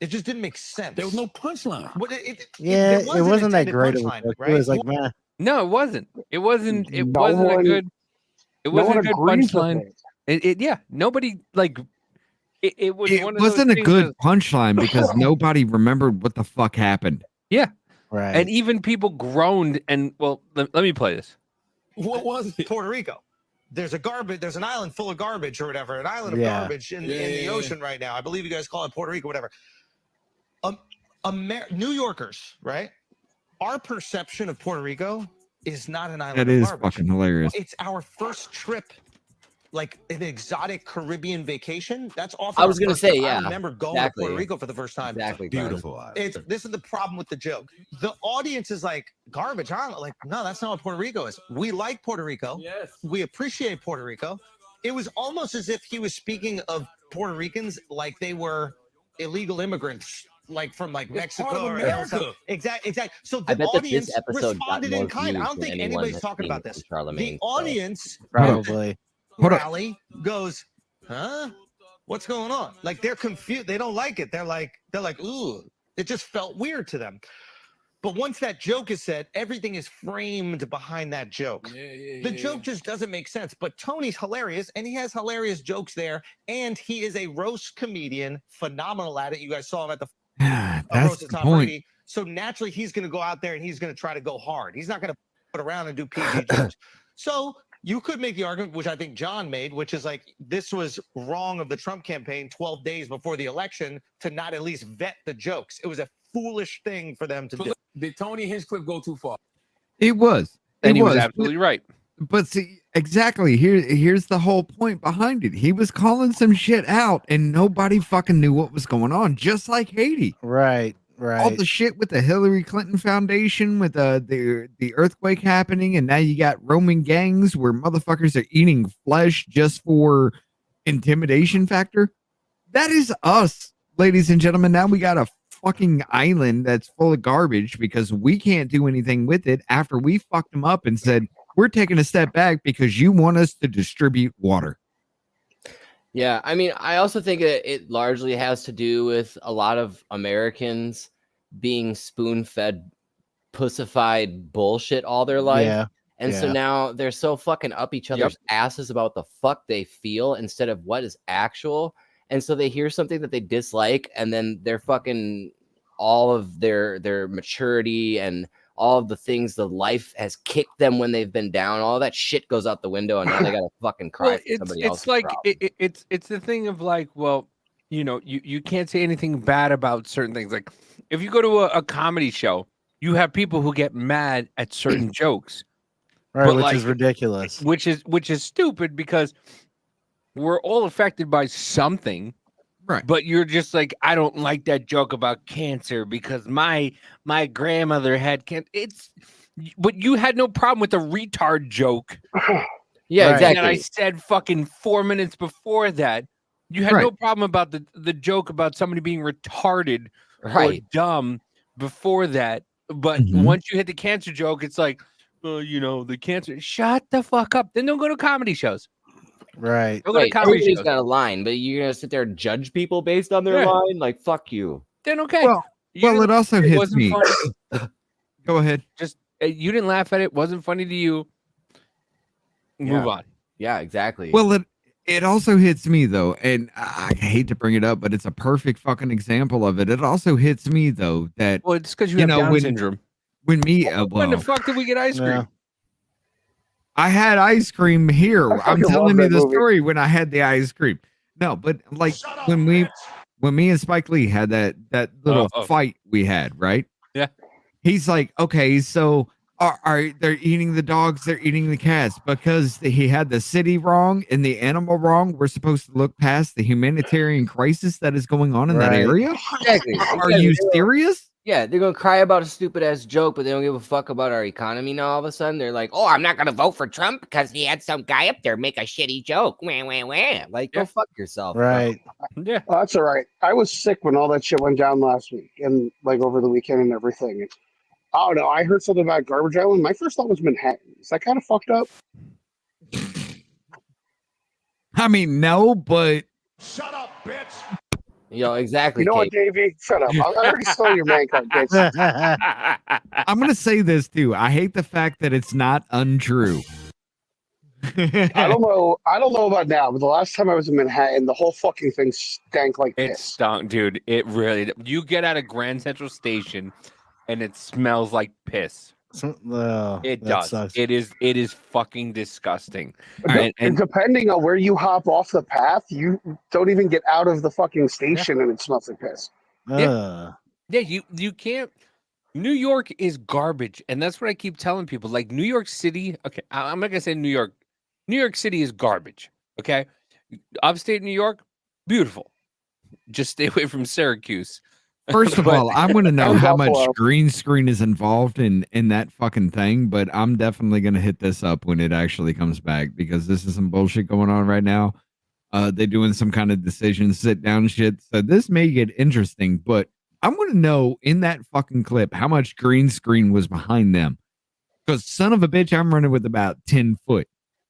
It just didn't make sense. There was no punchline. But Yeah, there it was an wasn't that intended great of a punchline, joke. right? It was like, man. No, it wasn't. It wasn't. It No wasn't a one- good. It no wasn't one a good agrees with punchline. it. Yeah. Nobody like. It was. It one of those wasn't a things good of- punchline because nobody remembered what the fuck happened. Yeah. Right. And even people groaned. And well, let me play this. What was Puerto Rico? There's an island full of garbage or whatever, an island of Yeah. garbage in the ocean right now. I believe you guys call it Puerto Rico, whatever. New Yorkers, right? Our perception of Puerto Rico is not an island That of is garbage. fucking hilarious. It's our first trip, like an exotic Caribbean vacation. That's often. I was our gonna first say, trip. yeah, I remember going exactly. to Puerto Rico for the first time. Exactly. Beautiful island. This is the problem with the joke. The audience is like garbage. Like, no, that's not what Puerto Rico is. We like Puerto Rico. Yes. We appreciate Puerto Rico. It was almost as if he was speaking of Puerto Ricans like they were illegal immigrants, like from Mexico part of or America. something. Exactly. So I the bet that audience this episode got responded more in kind. I views don't than think anyone anybody's that's talking seen about it this. from Charlemagne, The so. audience Probably. Hold on. rally goes, huh? What's going on? Like they're confused. They don't like it. They're like, ooh. It just felt weird to them. But once that joke is said, everything is framed behind that joke. The joke just doesn't make sense. But Tony's hilarious, and he has hilarious jokes there. And he is a roast comedian, phenomenal at it. You guys saw him at the That's roast the of Tom point. Brady. So naturally, he's going to go out there and he's going to try to go hard. He's not going to put around and do PG jokes. So you could make the argument, which I think John made, which is like this was wrong of the Trump campaign 12 days before the election to not at least vet the jokes. It was a foolish thing for them to do. Did Tony Hinchcliffe go too far? It was. And It he was was. absolutely right. But see, exactly here's the whole point behind it. He was calling some shit out, and nobody fucking knew what was going on. Just like Haiti, Right. all the shit with the Hillary Clinton Foundation, with the earthquake happening, and now you got Roman gangs where motherfuckers are eating flesh just for intimidation factor. That is us, ladies and gentlemen. Now we got a fucking island that's full of garbage because we can't do anything with it after we fucked them up and said we're taking a step back because you want us to distribute water. Yeah, I mean, I also think it largely has to do with a lot of Americans being spoon-fed, pussified bullshit all their life. Yeah. And so Yeah. now they're so fucking up each other's asses about the fuck they feel instead of what is actual. And so they hear something that they dislike, and then they're fucking all of their maturity and all of the things the life has kicked them when they've been down, all that shit goes out the window, and now they gotta fucking cry Well, for it's somebody it's else's like problem. it's the thing of like, well, you know, you can't say anything bad about certain things. Like if you go to a comedy show, you have people who get mad at certain jokes, Right, but which like is ridiculous. which is stupid because we're all affected by something. Right. But you're just like, I don't like that joke about cancer because my grandmother had cancer. But you had no problem with the retard joke. Yeah, Right. That I exactly. said fucking 4 minutes before that. You had no problem about the joke about somebody being retarded or Right. dumb before that. But Mhm. once you hit the cancer joke, it's like, well, you know, the cancer. Shut the fuck up. Then don't go to comedy shows. Right. Go to Right. comedy Everybody's shows. got a line, but you're gonna sit there and judge people based on their Yeah. line? Like, fuck you. Then okay. Well, You well, didn't it also laugh at hits wasn't me. funny. Go ahead. Just you didn't laugh at it. Wasn't funny to you. Move Yeah. on. Yeah, exactly. Well, it also hits me though, and I hate to bring it up, but it's a perfect fucking example of it. It also hits me though that Well, it's because you have Down syndrome. when me When the fuck did we get ice cream? Yeah. I had ice cream here. I I'm fucking telling love you that the movie. story when I had the ice cream. No, but like when me and Spike Lee had that little fight we had, right? Yeah. He's like, okay, so are they're eating the dogs, they're eating the cats because he had the city wrong and the animal wrong. We're supposed to look past the humanitarian crisis that is going on in that Right. area. Exactly. Are you serious? Yeah, they're gonna cry about a stupid ass joke, but they don't give a fuck about our economy now. All of a sudden, they're like, "Oh, I'm not gonna vote for Trump because he had some guy up there make a shitty joke." Wah, wah, wah. Like, go fuck yourself. bro. Right. Yeah. Oh, that's all right. I was sick when all that shit went down last week and like over the weekend and everything. And, I don't know. I heard something about Garbage Island. My first thought was Manhattan. Is that kind of fucked up? I mean, no, but Shut up, bitch. Yo, exactly. You know what, Kate. Davey? Shut up. I already stole your man card, bitch. I'm gonna say this too. I hate the fact that it's not untrue. I don't know about now, but the last time I was in Manhattan, the whole fucking thing stank like It piss. stunk, dude. It really. You get out of Grand Central Station, and it smells like piss. Oh, It that does. sucks. It is fucking disgusting. And depending on where you hop off the path, you don't even get out of the fucking station and it smells like piss. Uh, Yeah, you can't. New York is garbage, and that's what I keep telling people. Like New York City. Okay, I'm not gonna say New York. New York City is garbage. Okay, upstate New York, beautiful. Just stay away from Syracuse. First of But- all, I want to know And how much Buffalo. green screen is involved in that fucking thing, but I'm definitely gonna hit this up when it actually comes back because this is some bullshit going on right now. They're doing some kind of decision sit down shit, so this may get interesting. But I want to know in that fucking clip how much green screen was behind them. Because son of a bitch, I'm running with about 10 foot.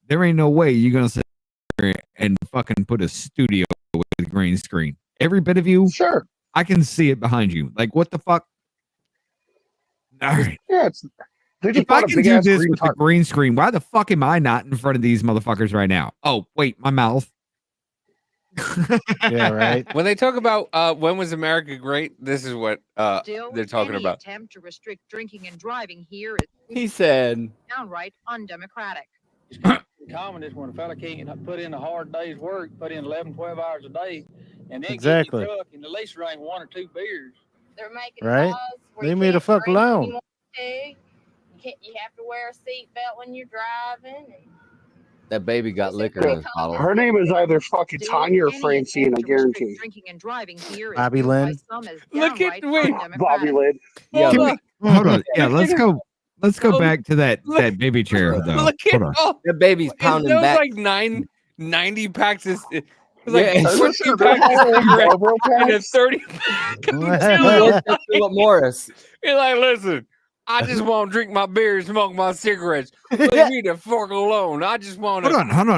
There ain't no way you're gonna sit there and fucking put a studio with green screen. Every bit of you, Sure. I can see it behind you. Like, what the fuck? All right. Yeah, they just If I bought a can big do ass this green with the tarp. green screen, why the fuck am I not in front of these motherfuckers right now? Oh, wait, my mouth. yeah, right. When they talk about when was America great, this is what they're talking any about. attempt to restrict drinking and driving here is He said, downright undemocratic. Communist when a fella can't put in a hard day's work, put in 11, 12 hours a day, and then Exactly. get in the truck and at least drink 1 or 2 beers. They're making Right? laws where Leave you me the can't fuck drink when alone. you want to. You have to wear a seatbelt when you're driving. And that baby got liquor in his bottle. Her name is either fucking Tanya or any Francine, I attempt to restrict guarantee. drinking and driving here is Bobby viewed by Lynn. some as Look at downright wait. Bobby undemocratic. Lid. Yo, Give me, hold on. Yeah, let's Look- go. Let's go Oh, back to that look- baby chair though. Look at Hold on. oh, that baby's it pounding smells back. like 90 packs of it's Yeah. like I was 20 sure packs of they're cigarettes Marlboro and a packs. 30 Philip Morris. You're like, listen, I just want to drink my beer and smoke my cigarettes. Leave me the fuck alone. I just want Hold to. on. Hold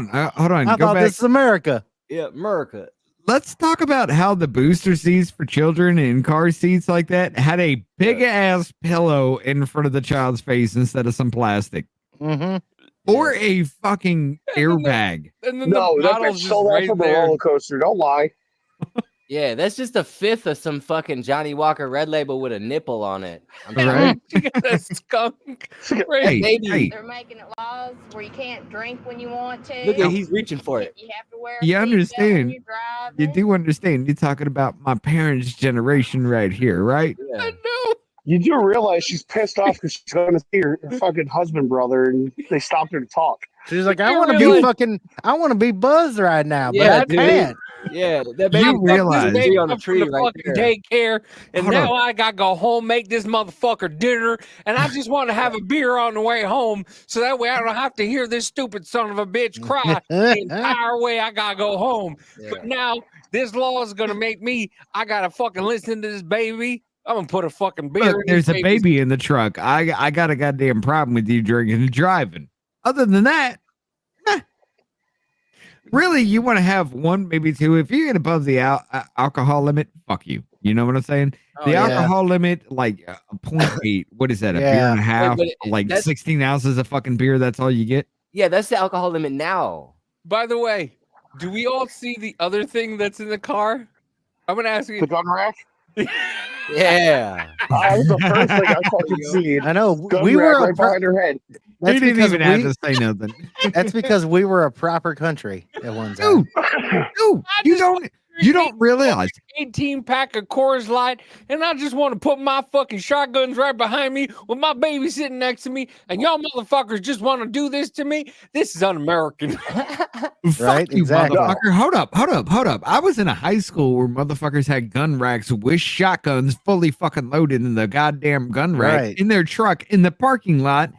on. I Go thought back. this is America. Yeah, America. Let's talk about how the booster seats for children in car seats like that had a big ass pillow in front of the child's face instead of some plastic. Or a fucking airbag. And then No, the that bottle's bitch just stole that right from a there. roller coaster. Don't lie. Yeah, that's just a fifth of some fucking Johnny Walker Red Label with a nipple on it. I'm Right. You got a skunk. Right. Hey, baby. hey. They're making it laws where you can't drink when you want to. Look at he's reaching for it. You have to wear a You seatbelt when understand? you're driving. You do understand. You're talking about my parents' generation right here, right? Yeah. You do realize she's pissed off because she's going to see her fucking husband, brother, and they stopped her to talk. She's like, I want to be fucking, I want to be buzzed right now, but I can't. Yeah, that You baby realize tree on the Up from tree the right fucking there. daycare, and Hold now up. I gotta go home, make this motherfucker dinner, and I just want to have a beer on the way home, so that way I don't have to hear this stupid son of a bitch cry the entire way I gotta go home. But now this law is gonna make me, I gotta fucking listen to this baby. I'm gonna put a fucking beer Look, in there's this a baby's- baby in the truck. I got a goddamn problem with you drinking and driving. Other than that, really, you want to have one, maybe two. If you get above the alcohol limit, fuck you. You know what I'm saying? The alcohol limit, like 0.8. What is that? A beer and a half? Like 16 ounces of fucking beer. That's all you get. Yeah, that's the alcohol limit now. By the way, do we all see the other thing that's in the car? I'm gonna ask you. The gun rack? Yeah. That was the first thing I fucking seen. I know. Gun We rack were right behind her head. He didn't even have to say nothing. That's because we were a proper country at one time. Dude, you don't realize. 18 pack of Coors Light, and I just want to put my fucking shotguns right behind me with my baby sitting next to me, and y'all motherfuckers just want to do this to me. This is un-American. Fuck you, motherfucker. Hold up. I was in a high school where motherfuckers had gun racks with shotguns fully fucking loaded in the goddamn gun rack in their truck in the parking lot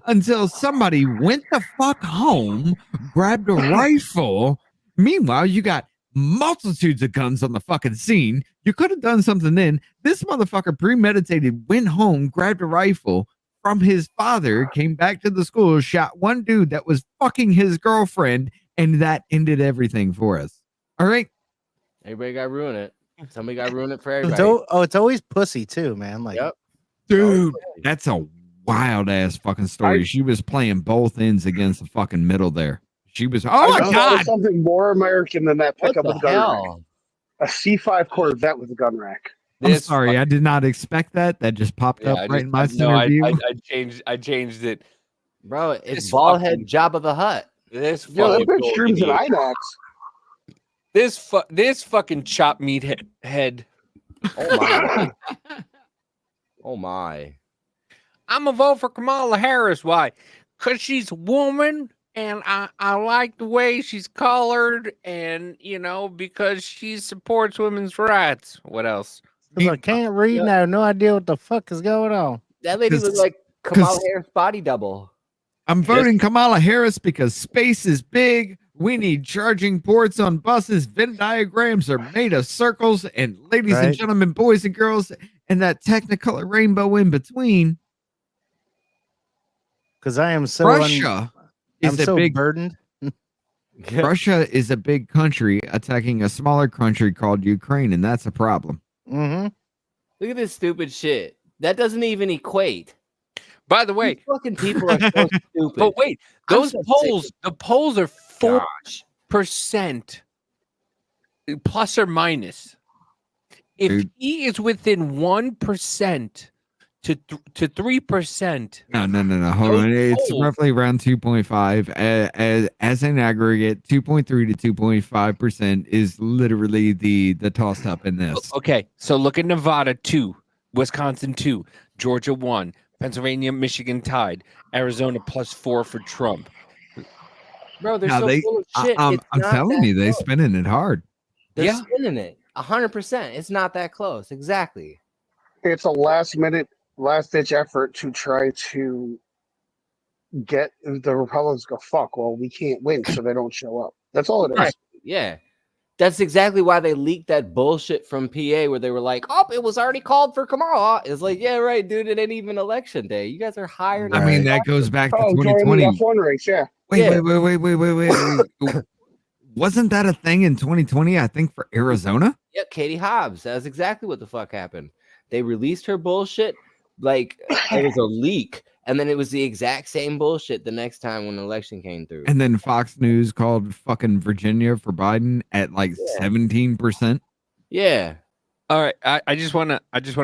until somebody went the fuck home, grabbed a rifle. Meanwhile, you got multitudes of guns on the fucking scene. You could have done something then. This motherfucker premeditated, went home, grabbed a rifle from his father, came back to the school, shot one dude that was fucking his girlfriend, and that ended everything for us. All right? Everybody got to ruin it. Somebody got to ruin it for everybody. It's always pussy too, man. Like, Dude, that's a wild ass fucking story. She was playing both ends against the fucking middle there. She was, oh my I thought God. of something more American than that pickup with a gun hell? rack. A C5 Corvette with a gun rack. I'm sorry, I did not expect that. That just popped up right in my center view. I changed it. Bro, it's ballhead Jabba the Hutt. This Yo, that fucking bitch streams an IMAX. this fucking chop meat head. Oh my. Oh my. I'm a vote for Kamala Harris. Why? Because she's a woman, and I like the way she's colored, and because she supports women's rights. What else? I can't read now. No idea what the fuck is going on. That lady looked like Kamala Harris body double. I'm voting Kamala Harris because space is big. We need charging ports on buses. Venn diagrams are made of circles. And ladies and gentlemen, boys and girls, and that technicolor rainbow in between. Because I am so Russia is a big burdened. Russia is a big country attacking a smaller country called Ukraine, and that's a problem. Mm-hmm. Look at this stupid shit. That doesn't even equate. By the way, these fucking people are so stupid. But wait, those polls, the polls are 4% plus or minus. If he is within 1% to 3%. No. Hold on. It's roughly around 2.5. As an aggregate, 2.3 to 2.5% is literally the toss up in this. Okay, so look at Nevada 2, Wisconsin 2, Georgia 1, Pennsylvania, Michigan tied, Arizona +4 for Trump. Bro, they're so full of shit. I'm telling you, they're spinning it hard. They're spinning it 100%. It's not that close. Exactly. It's a last ditch effort to try to get the Republicans to go, fuck, well, we can't win, so they don't show up. That's all it is. Right. Yeah. That's exactly why they leaked that bullshit from PA where they were like, oh, it was already called for Kamala. It's like, yeah, right, dude. It ain't even election day. You guys are hired. I mean, that goes back to Join 2020. the F1 race, yeah. Wait. Wasn't that a thing in 2020? I think for Arizona. Yep, Katie Hobbs. That's exactly what the fuck happened. They released her bullshit like it was a leak, and then it was the exact same bullshit the next time when the election came through. And then Fox News called fucking Virginia for Biden at like 17%. Yeah. All right. I just wanna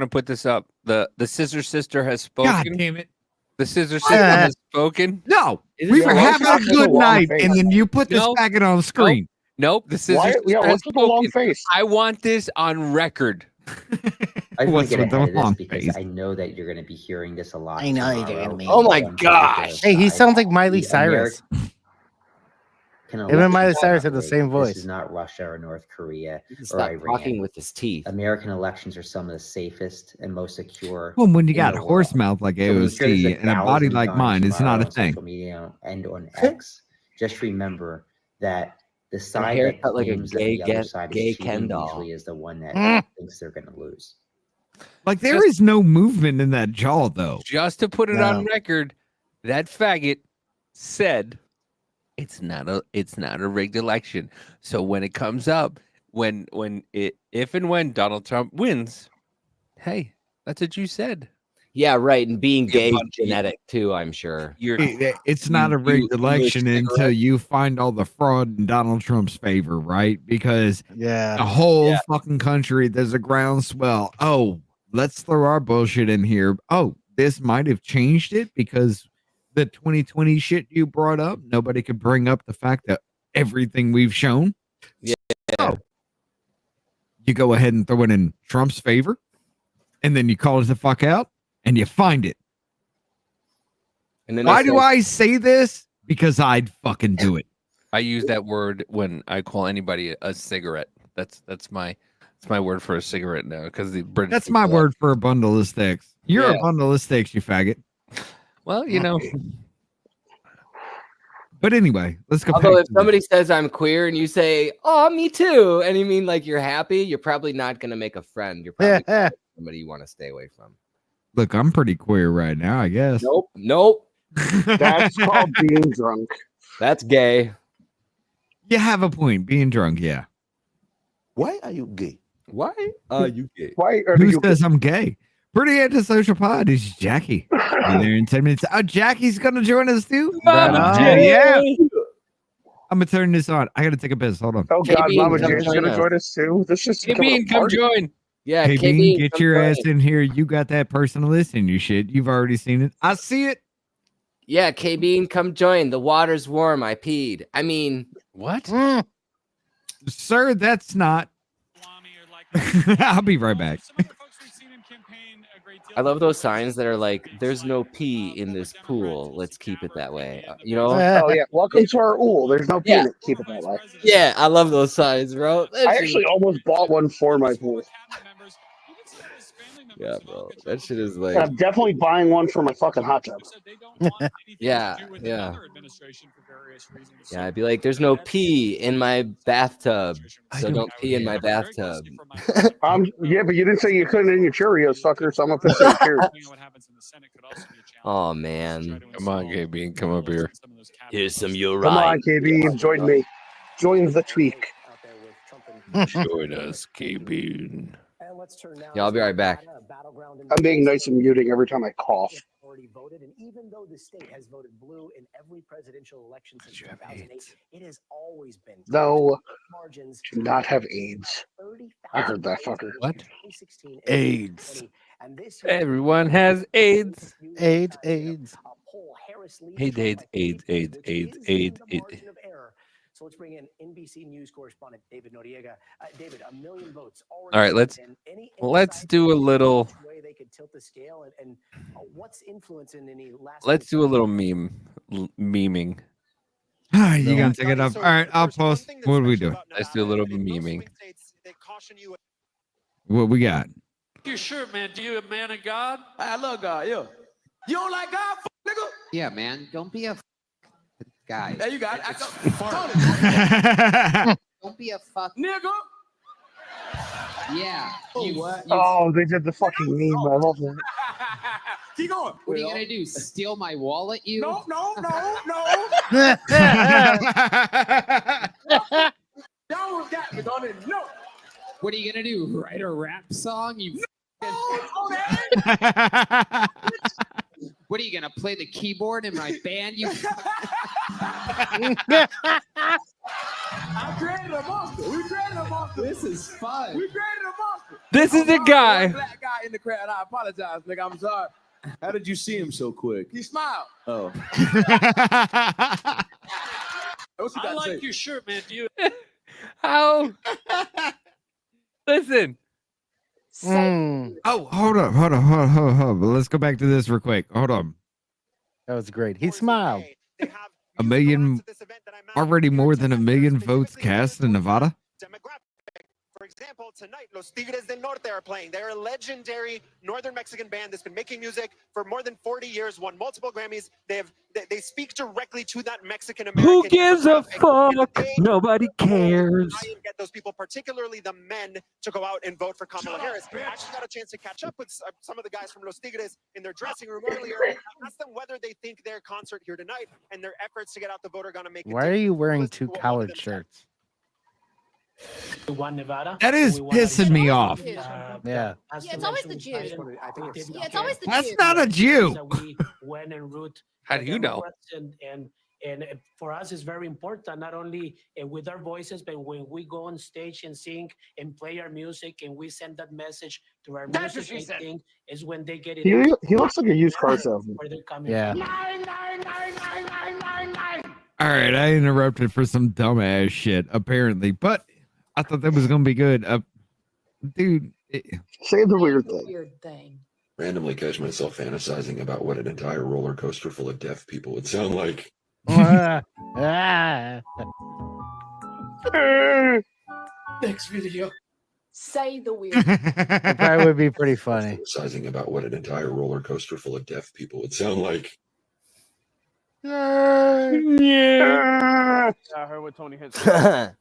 put this up. The Scissor Sister has spoken. God damn it. The Scissor Sister has spoken. No, we were having a good night, and then you put this faggot on the screen. Nope. The Scissor Sister has what's with the long spoken. face? I want this on record. I just want What's to get with the ahead of long this because face? I know that you're going to be hearing this a lot. I know you tomorrow. do, man. Oh my From gosh. Hey, he side. sounds like Miley The Cyrus. Can Him and Miley elections Cyrus have the operate. same voice. This is not Russia or North Korea He can or stop Iran. talking with his teeth. American elections are some of the safest and most secure. Well, when you in got the horse world. mouth like So when you hear there's AOC and a body 1,000 like guns mine, it's tomorrow not a on thing. social media and on X, just remember that the side hair that cut like a claims that gay the other get- side gay is Ken cheating doll. usually is the one that thinks they're going to lose. Like there is no movement in that jaw, though. Just to put it No. on record, that faggot said it's not a rigged election. So when it comes up, if and when Donald Trump wins, hey, that's what you said. Yeah, right. And being gay but- is genetic too, I'm sure. It's not a rigged election until you find all the fraud in Donald Trump's favor, right? Because the whole fucking country, there's a groundswell. Oh, let's throw our bullshit in here. Oh, this might have changed it because the 2020 shit you brought up, nobody could bring up the fact that everything we've shown. Yeah. So, you go ahead and throw it in Trump's favor, and then you call it the fuck out, and you find it. And then Why I do say- I say this? Because I'd fucking do it. I use that word when I call anybody a cigarette. That's my word for a cigarette now because the British. That's my word for a bundle of sticks. You're Yeah. a bundle of sticks, you faggot. Well, you know. But anyway, let's go. Although back if to somebody says I'm queer and you say, "Oh, me too," and you mean like you're happy, you're probably not going to make a friend. You're probably gonna make somebody you want to stay away from. Look, I'm pretty queer right now, I guess. Nope. That's called being drunk. That's gay. You have a point. Being drunk, yeah. Why are you gay? Why are you gay? Why are Who you says I'm gay? Pretty antisocial pod is Jackie. Be there in 10 minutes. Oh, Jackie's gonna join us too. Right on. Yeah. I'm gonna turn this on. I gotta take a piss. Hold on. Oh God, KB, Mama come Jane's join gonna us. join us too. This is Bean, come join. Yeah, Hey, KB, Bean, get come your join. ass in here. You got that personalist in your shit. You've already seen it. I see it. Yeah, KB, come join. The water's warm. I peed. I mean, what? Sir, that's not. I'll be right back. I love those signs that are like, "There's no pee in this pool. Let's keep it that way." You know? Oh yeah, welcome to our ool. There's no pee in it. Keep it that way. Yeah, I love those signs, bro. I actually almost bought one for my pool. Yeah, bro. That shit is And like, I'm definitely buying one for my fucking hot tub. yeah. Yeah, I'd be like, "There's no pee in my bathtub, so don't pee in my bathtub." Yeah, but you didn't say you couldn't in your Cheerios, fucker. So I'm gonna piss in your Cheerios. Oh man, Come on, Gay Bean, come up here. Here's some you're Come right. on, KB, join me. Join the tweak. Join us, Gay Bean. Yeah, I'll be right back. I'm being nice and muting every time I cough. Voted, and even though the state has voted blue in every presidential election since 2008, it has always been No, margins. do not have AIDS. I heard that fucker. What? AIDS. Everyone has AIDS. AIDS. AIDS, AIDS. So let's bring in NBC News correspondent David Noriega. David, 1 million votes. All right, let's do a little. Way they could tilt the scale, and what's influencing any last? Let's do a little memeing. You gonna take it up? All right, I'll post. What are we doing? Let's do a little memeing. What we got? Your shirt, man. Do you a man of God? I love God, yeah. You don't like God, nigga? Yeah, man. Don't be a guy. There you got it. Don't be a fuck nigga. Yeah. Oh, they did the fucking meme. I love that. Keep going. What are you gonna do? Steal my wallet, you? No. know that. We don't know. What are you gonna do? Write a rap song? You. What are you gonna play the keyboard in my band? You. I created a monster. We created a monster. This is fun. We created a monster. This is the guy. One black guy in the crowd. I apologize, nigga. I'm sorry. How did you see him so quick? He smiled. Oh. What's he I got to like say? your shirt, man. Do you? How? Listen. Oh, hold up. Let's go back to this real quick. Hold on. That was great. He smiled. A million, already more than 1 million votes cast in Nevada. For example, tonight, Los Tigres del Norte are playing. They're a legendary northern Mexican band that's been making music for more than 40 years, won multiple Grammys. They speak directly to that Mexican American. Who gives a fuck? Nobody cares. Try and get those people, particularly the men, to go out and vote for Kamala Harris. I actually got a chance to catch up with some of the guys from Los Tigres in their dressing room earlier. I asked them whether they think their concert here tonight and their efforts to get out the vote are going to make. Why are you wearing two collared shirts? We won Nevada. That is pissing me off. Yeah. Yeah, it's always the Jew. Yeah, it's always the That's Jew. not a Jew. We went and root. How do you know? And for us, it's very important, not only with our voices, but when we go on stage and sing and play our music and we send that message to our music, I think is when they get it. He looks like a used car salesman. Where they're coming Yeah. from. All right, I interrupted for some dumbass shit, apparently, but I thought that was gonna be good. Dude, say the weird thing. Weird thing. Randomly catch myself fantasizing about what an entire roller coaster full of deaf people would sound like. Next video. Say the weird. That probably would be pretty funny. Fantasizing about what an entire roller coaster full of deaf people would sound like. Yeah. I heard what Tony hit. That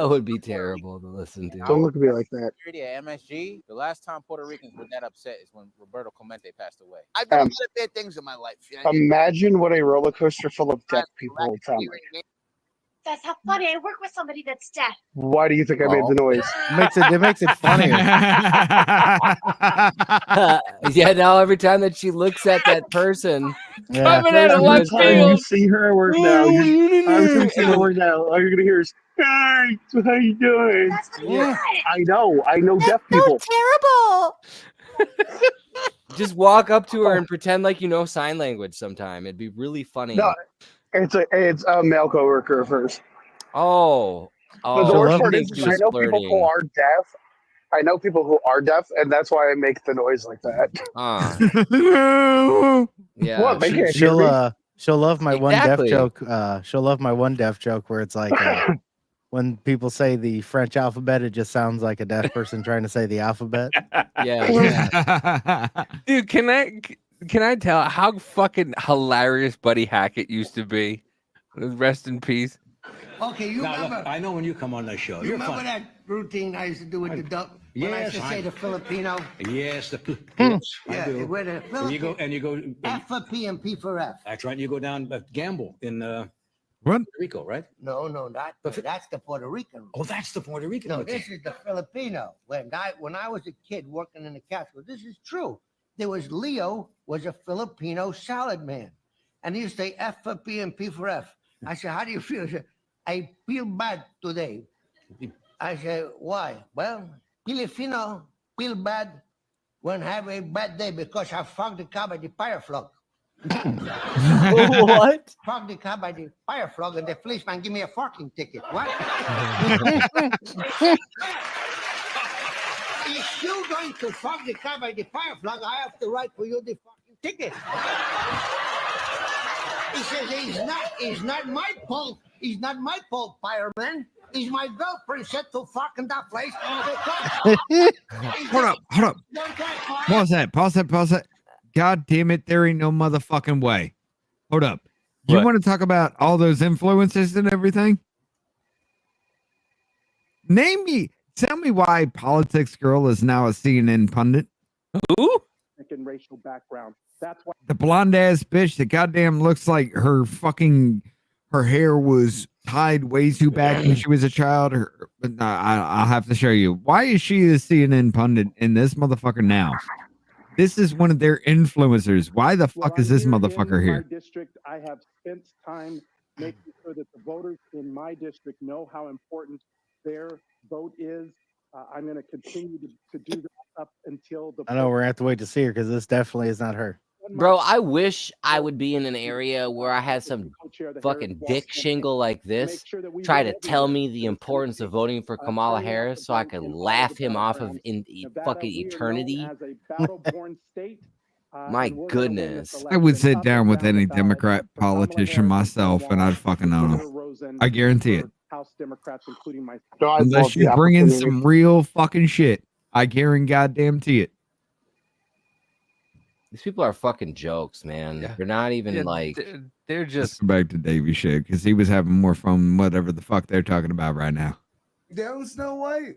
would be terrible to listen to. Don't look at me like that. At MSG, the last time Puerto Ricans were that upset is when Roberto Clemente passed away. I've done a lot of bad things in my life. You know? Imagine what a roller coaster full of deaf people would sound like. That's not funny. I work with somebody that's deaf. Why do you think I made the noise? It makes it funnier. Yeah, now every time that she looks at that person, coming out of left You field. see her at work now. I was going to see her at work now. All you're going to hear is, "Hey, so how you doing?" Yeah. I know deaf people. Terrible. just walk up to her and pretend like you know sign language sometime. It'd be really funny. No, it's a male coworker of hers. Oh, But the worst part is, she I was know people flirting. who are deaf. I know people who are deaf, and that's why I make the noise like that. Yeah. What? They can't hear me? She'll love my Exactly. one deaf joke. She'll love my one deaf joke where it's like when people say the French alphabet, it just sounds like a deaf person trying to say the alphabet. Yeah. Dude, can I tell how fucking hilarious Buddy Hackett used to be? Rest in peace. Okay, you Now, remember? look, I know when you come on the show. You You're remember fun. that routine I used to do with the duck? When I used to say the Filipino. Yes, yes, I Yeah, do. where the And you go. F for P and P for F. That's right. You go down gamble in What? Puerto Rico, right? No, that's the Puerto Rican. Oh, that's the Puerto Rican. No, Okay. this is the Filipino. When I was a kid working in the Catskills, this is true. There was Leo was a Filipino salad man, and he used to say F for P and P for F. I said, "How do you feel?" He said, "I feel bad today." I said, "Why?" "Well, Filipino feel bad when have a bad day because I fogged the car by the fire plug." What? Fogged the car by the fire plug, and the policeman give me a parking ticket. What? If you're going to fog the car by the fire plug, I have to write for you the fucking ticket. He says, it's not my fault. It's not my fault, fireman. It's my girlfriend said to fuck in that place. Hold up. Pause that. God damn it, there ain't no motherfucking way. Hold up. You What? want to talk about all those influences and everything? Tell me why Politics Girl is now a CNN pundit. Who? And racial background. That's why The blonde ass bitch that goddamn looks like her hair was tied way too back when she was a child. I'll have to show you. Why is she a CNN pundit in this motherfucker now? This is one of their influencers. Why the fuck is this motherfucker here? District, I have spent time making sure that the voters in my district know how important their vote is. I'm going to continue to do that up until the. I know we're gonna have to wait to see her because this definitely is not her. Bro, I wish I would be in an area where I had some fucking dick shingle like this try to tell me the importance of voting for Kamala Harris so I could laugh him off of fucking eternity. My goodness. I would sit down with any Democrat politician myself and I'd fucking own them. I guarantee it. House Democrats, including myself. Unless you bring in some real fucking shit. I guarantee it. These people are fucking jokes, man. They're not even like... They're Let's just... go back to Davey shit because he was having more fun whatever the fuck they're talking about right now. Down Snow White.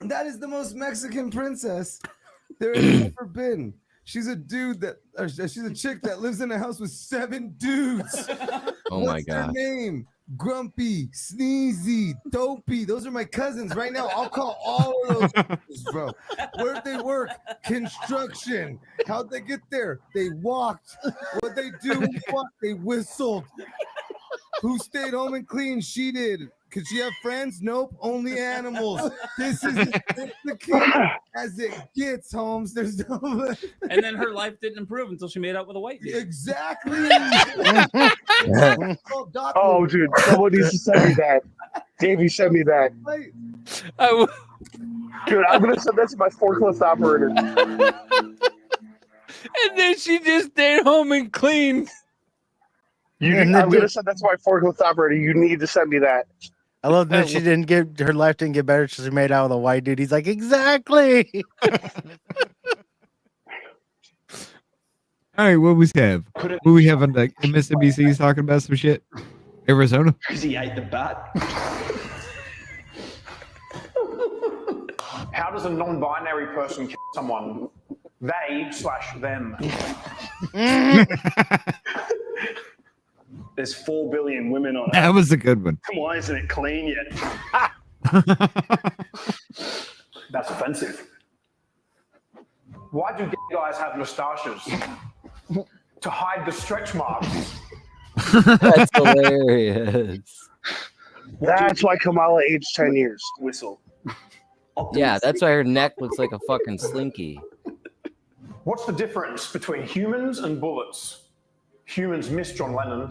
That is the most Mexican princess there has ever been. She's a dude that, she's a chick that lives in a house with 7 dudes. Oh my God. What's their name? Grumpy, Sneezy, Dopey. Those are my cousins. Right now, I'll call all of those, bro. Where'd they work? Construction. How'd they get there? They walked. What'd they do? They whistled. Who stayed home and cleaned? She did. Could she have friends? Nope. Only animals. This is the kid as it gets, Holmes. There's no. And then her life didn't improve until she made out with a white dude. Exactly. Oh, dude, someone needs to send me that. Davey, send me that. Dude, I'm gonna send that to my forklift operator. And then she just stayed home and cleaned. I'm gonna send that to my forklift operator. You need to send me that. I love that her life didn't get better. She made out with a white dude. He's like, exactly. All right, what we have? What we have on the MSNBC is talking about some shit? Arizona? Because he ate the bat. How does a non-binary person kill someone? They/them. There's 4 billion women on it. That was a good one. Why isn't it clean yet? That's offensive. Why do gay guys have mustaches? To hide the stretch marks. That's hilarious. That's why Kamala aged 10 years. Whistle. Yeah, that's why her neck looks like a fucking slinky. What's the difference between humans and bullets? Humans miss John Lennon.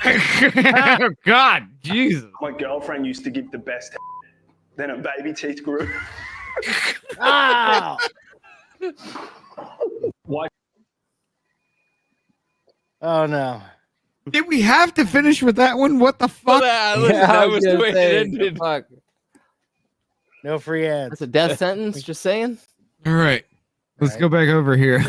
Oh, God, Jesus. My girlfriend used to give the best. Then her baby teeth grew. Ow! Why? Oh, no. Did we have to finish with that one? What the fuck? That was the way it ended. Fuck. No free ads. That's a death sentence, just saying. All right. Let's go back over here.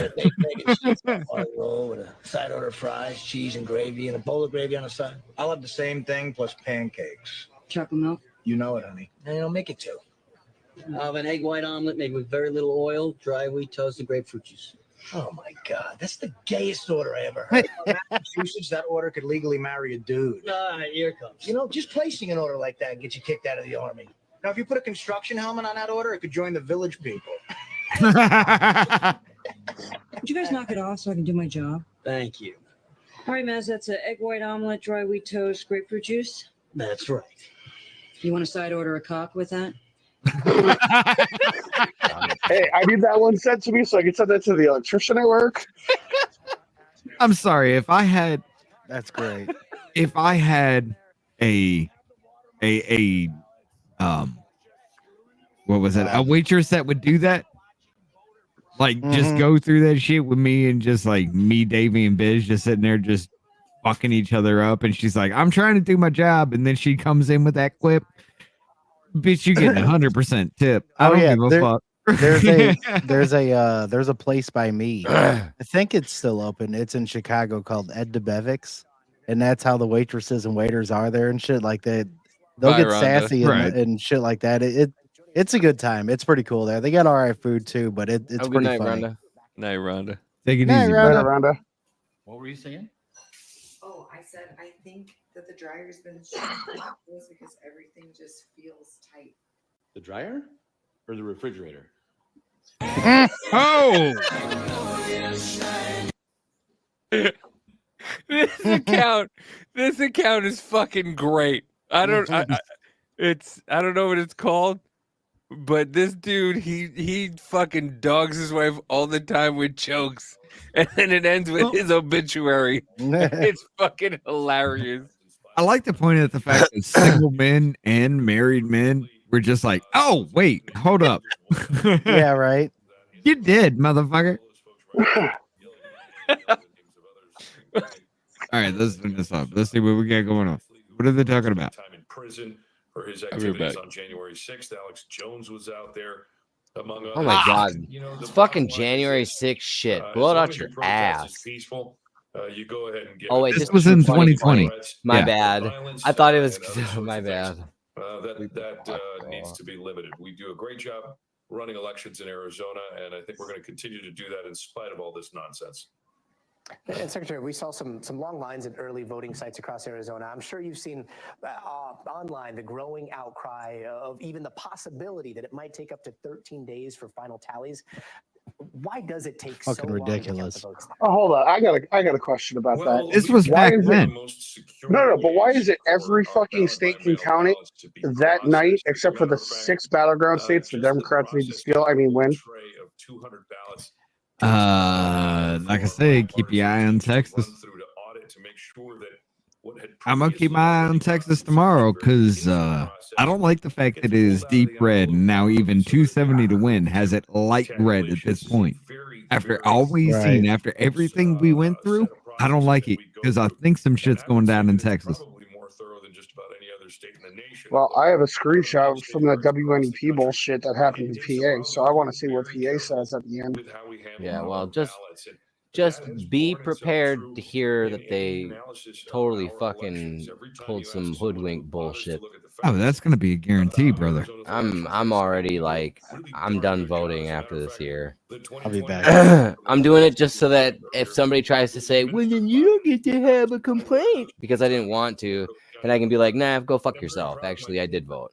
On a roll with a side order of fries, cheese, and gravy, and a bowl of gravy on the side. I'll have the same thing plus pancakes. Chocolate milk? You know it, honey. And make it 2. I'll have an egg white omelet made with very little oil, dry wheat toast, and grapefruit juice. Oh my God, that's the gayest order I ever heard. Massachusetts, that order could legally marry a dude. All right, here it comes. You know, just placing an order like that gets you kicked out of the army. Now, if you put a construction helmet on that order, it could join the village people. Would you guys knock it off so I can do my job? Thank you. All right, Maz, that's an egg white omelet, dry wheat toast, grapefruit juice. That's right. You want a side order of cock with that? Hey, I need that one sent to me so I can send that to the electrician at work. I'm sorry if I had. That's great. If I had a what was it? A waitress that would do that. Like, just go through that shit with me and just like me, Davey, and Biz just sitting there just fucking each other up. And she's like, I'm trying to do my job. And then she comes in with that clip. Bitch, you get 100% tip. I don't give a fuck. There's a place by me. I think it's still open. It's in Chicago called Ed DeBevick's. And that's how the waitresses and waiters are there and shit like that. They'll get sassy and shit like that. It's a good time. It's pretty cool there. They got all right food too, but it's pretty night, funny. Rhonda. Night, Rhonda. Take it Night, easy, Rhonda. Rhonda. What were you saying? Oh, I said I think that the dryer's been shut because everything just feels tight. The dryer or the refrigerator? Oh. This account is fucking great. I don't know what it's called, but this dude he fucking dogs his wife all the time with jokes, and then it ends with his obituary. It's fucking hilarious. I like to point out the fact that single men and married men were just like, oh wait, hold up. Yeah, right. You did, motherfucker. All right, let's turn this up. Let's see what we got going on. What are they talking about? Time in prison for his I'll be activities back. on January 6th. Alex Jones was out there, among others. Oh my God. You know, It's the fucking bottom line is January this, 6th shit. as Blow it long out as your protest is ass. peaceful, you go ahead and get Oh it. wait, This this was was in from 2020. 2020. My Yeah. bad. Violence, I thought it was and other sorts my of bad. things, that needs to be limited. We do a great job running elections in Arizona, and I think we're going to continue to do that in spite of all this nonsense. And Secretary, we saw some long lines at early voting sites across Arizona. I'm sure you've seen online the growing outcry of even the possibility that it might take up to 13 days for final tallies. Why does it take so Fucking long ridiculous. to count the votes? Oh, hold on. I got a question about that. This was Why back is then. no, but why is it every fucking state can count it that night except for the 6 battleground states the Democrats need to steal? I mean, win. Like I said, keep your eye on Texas. I'm gonna keep my eye on Texas tomorrow because I don't like the fact that it is deep red and now even 270 to win has it light red at this point. After all we've seen, after everything we went through, I don't like it because I think some shit's going down in Texas. Well, I have a screenshot from the WNEP bullshit that happened in PA, so I want to see what PA says at the end. Yeah, well, just be prepared to hear that they totally fucking pulled some hoodwink bullshit. Oh, that's gonna be a guarantee, brother. I'm already like I'm done voting after this year. I'll be back. I'm doing it just so that if somebody tries to say, well, then you don't get to have a complaint because I didn't want to, and I can be like, nah, go fuck yourself. Actually, I did vote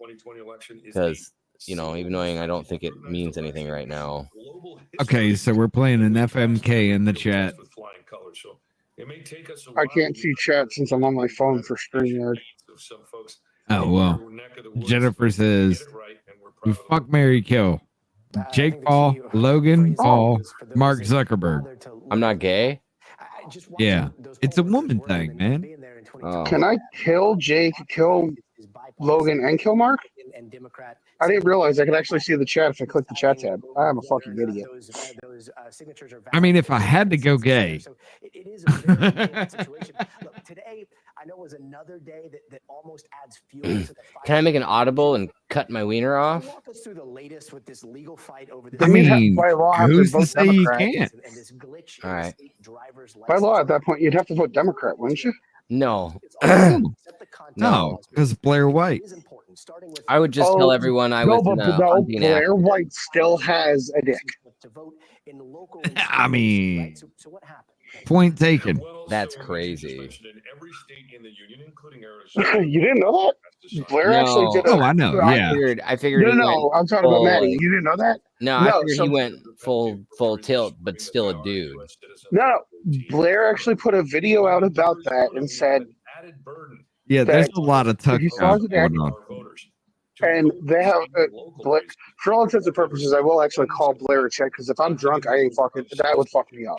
because even though I don't think it means anything right now. Okay, so we're playing an FMK in the chat. I can't see chat since I'm on my phone for StreamYard. Oh well. Jennifer says, "Fuck, Mary, kill." Jake Paul, Logan Paul, Mark Zuckerberg. I'm not gay. Yeah, it's a woman thing, man. Can I kill Jake, kill Logan, and kill Mark? I didn't realize I could actually see the chat if I click the chat tab. I'm a fucking idiot. I mean, if I had to go gay. Today, I know was another day that almost adds fuel to the fight. Can I make an audible and cut my wiener off? Walk us through the latest with this legal fight over this. I mean, by law, have to who's to vote say you Democrat. can't? All right. By law, at that point, you'd have to vote Democrat, wouldn't you? No. No, because Blair White. I would just tell everyone I was in no, Blair White still has a dick. I mean, point taken. That's crazy. You didn't know that? Blair actually did. Oh, I know. Yeah. I figured. No, I'm talking about Maddie. You didn't know that? No, I figured he went full tilt, but still a dude. No, Blair actually put a video out about that and said, Yeah, there's a lot of tuck he saw the going on. and they have, for all intents and purposes, I will actually call Blair a check because if I'm drunk, I ain't fucking, that would fuck me up.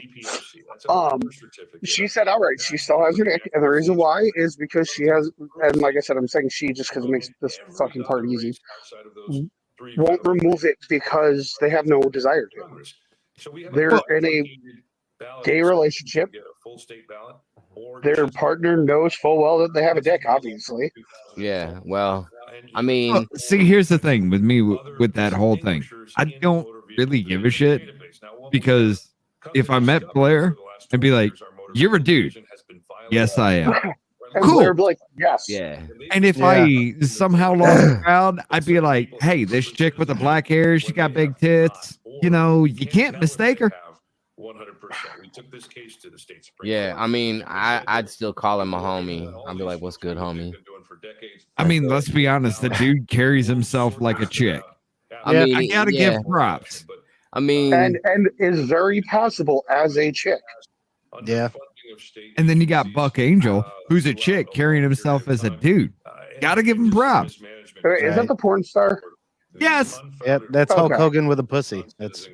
She said, all right, she still has her dick, and the reason why is because she has, and like I said, I'm saying she just because it makes this fucking part easy, won't remove it because they have no desire to. They're in a gay relationship. Their partner knows full well that they have a dick, obviously. Yeah, well, I mean, see, here's the thing with me with that whole thing. I don't really give a shit because if I met Blair and be like, "You're a dude," yes, I am. And Cool. Blair would be like, yes. Yeah. And if I somehow lost the crowd, I'd be like, "Hey, this chick with the black hair, she got big tits. You know, you can't mistake her." 100%. We took this case to the state Supreme Yeah, Court. I mean, I'd still call him a homie. I'd be like, "What's good, homie?" I mean, let's be honest. The dude carries himself like a chick. I mean, I gotta yeah. give props. I mean, and is very passable as a chick. Yeah. And then you got Buck Angel, who's a chick carrying himself as a dude. Gotta give him props. Is that the porn star? Yes. Yep, that's Hulk Okay. Hogan with a pussy. That's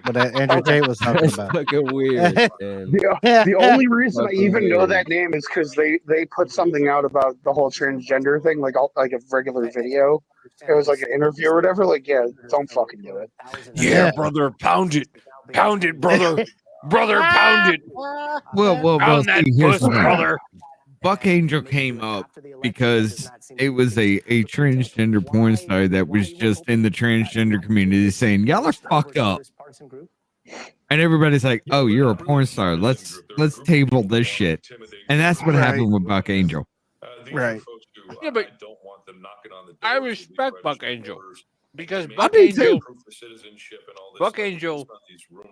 what Andrew Tate was talking That's about. fucking weird. Man. The only reason I Fucking even know weird. that name is because they put something out about the whole transgender thing, like a regular video. It was like an interview or whatever. Like, yeah, don't fucking do it. Yeah, brother, pound it, brother, brother, pound it. Well, Pound that see, here's the puss, thing. brother. Buck Angel came up because it was a transgender porn star that was just in the transgender community saying, "Y'all are fucked up," and everybody's like, "Oh, you're a porn star. Let's table this shit," and that's what happened with Buck Angel. Right. Yeah, but I respect Buck Angel because I Buck do Angel, too. Buck Angel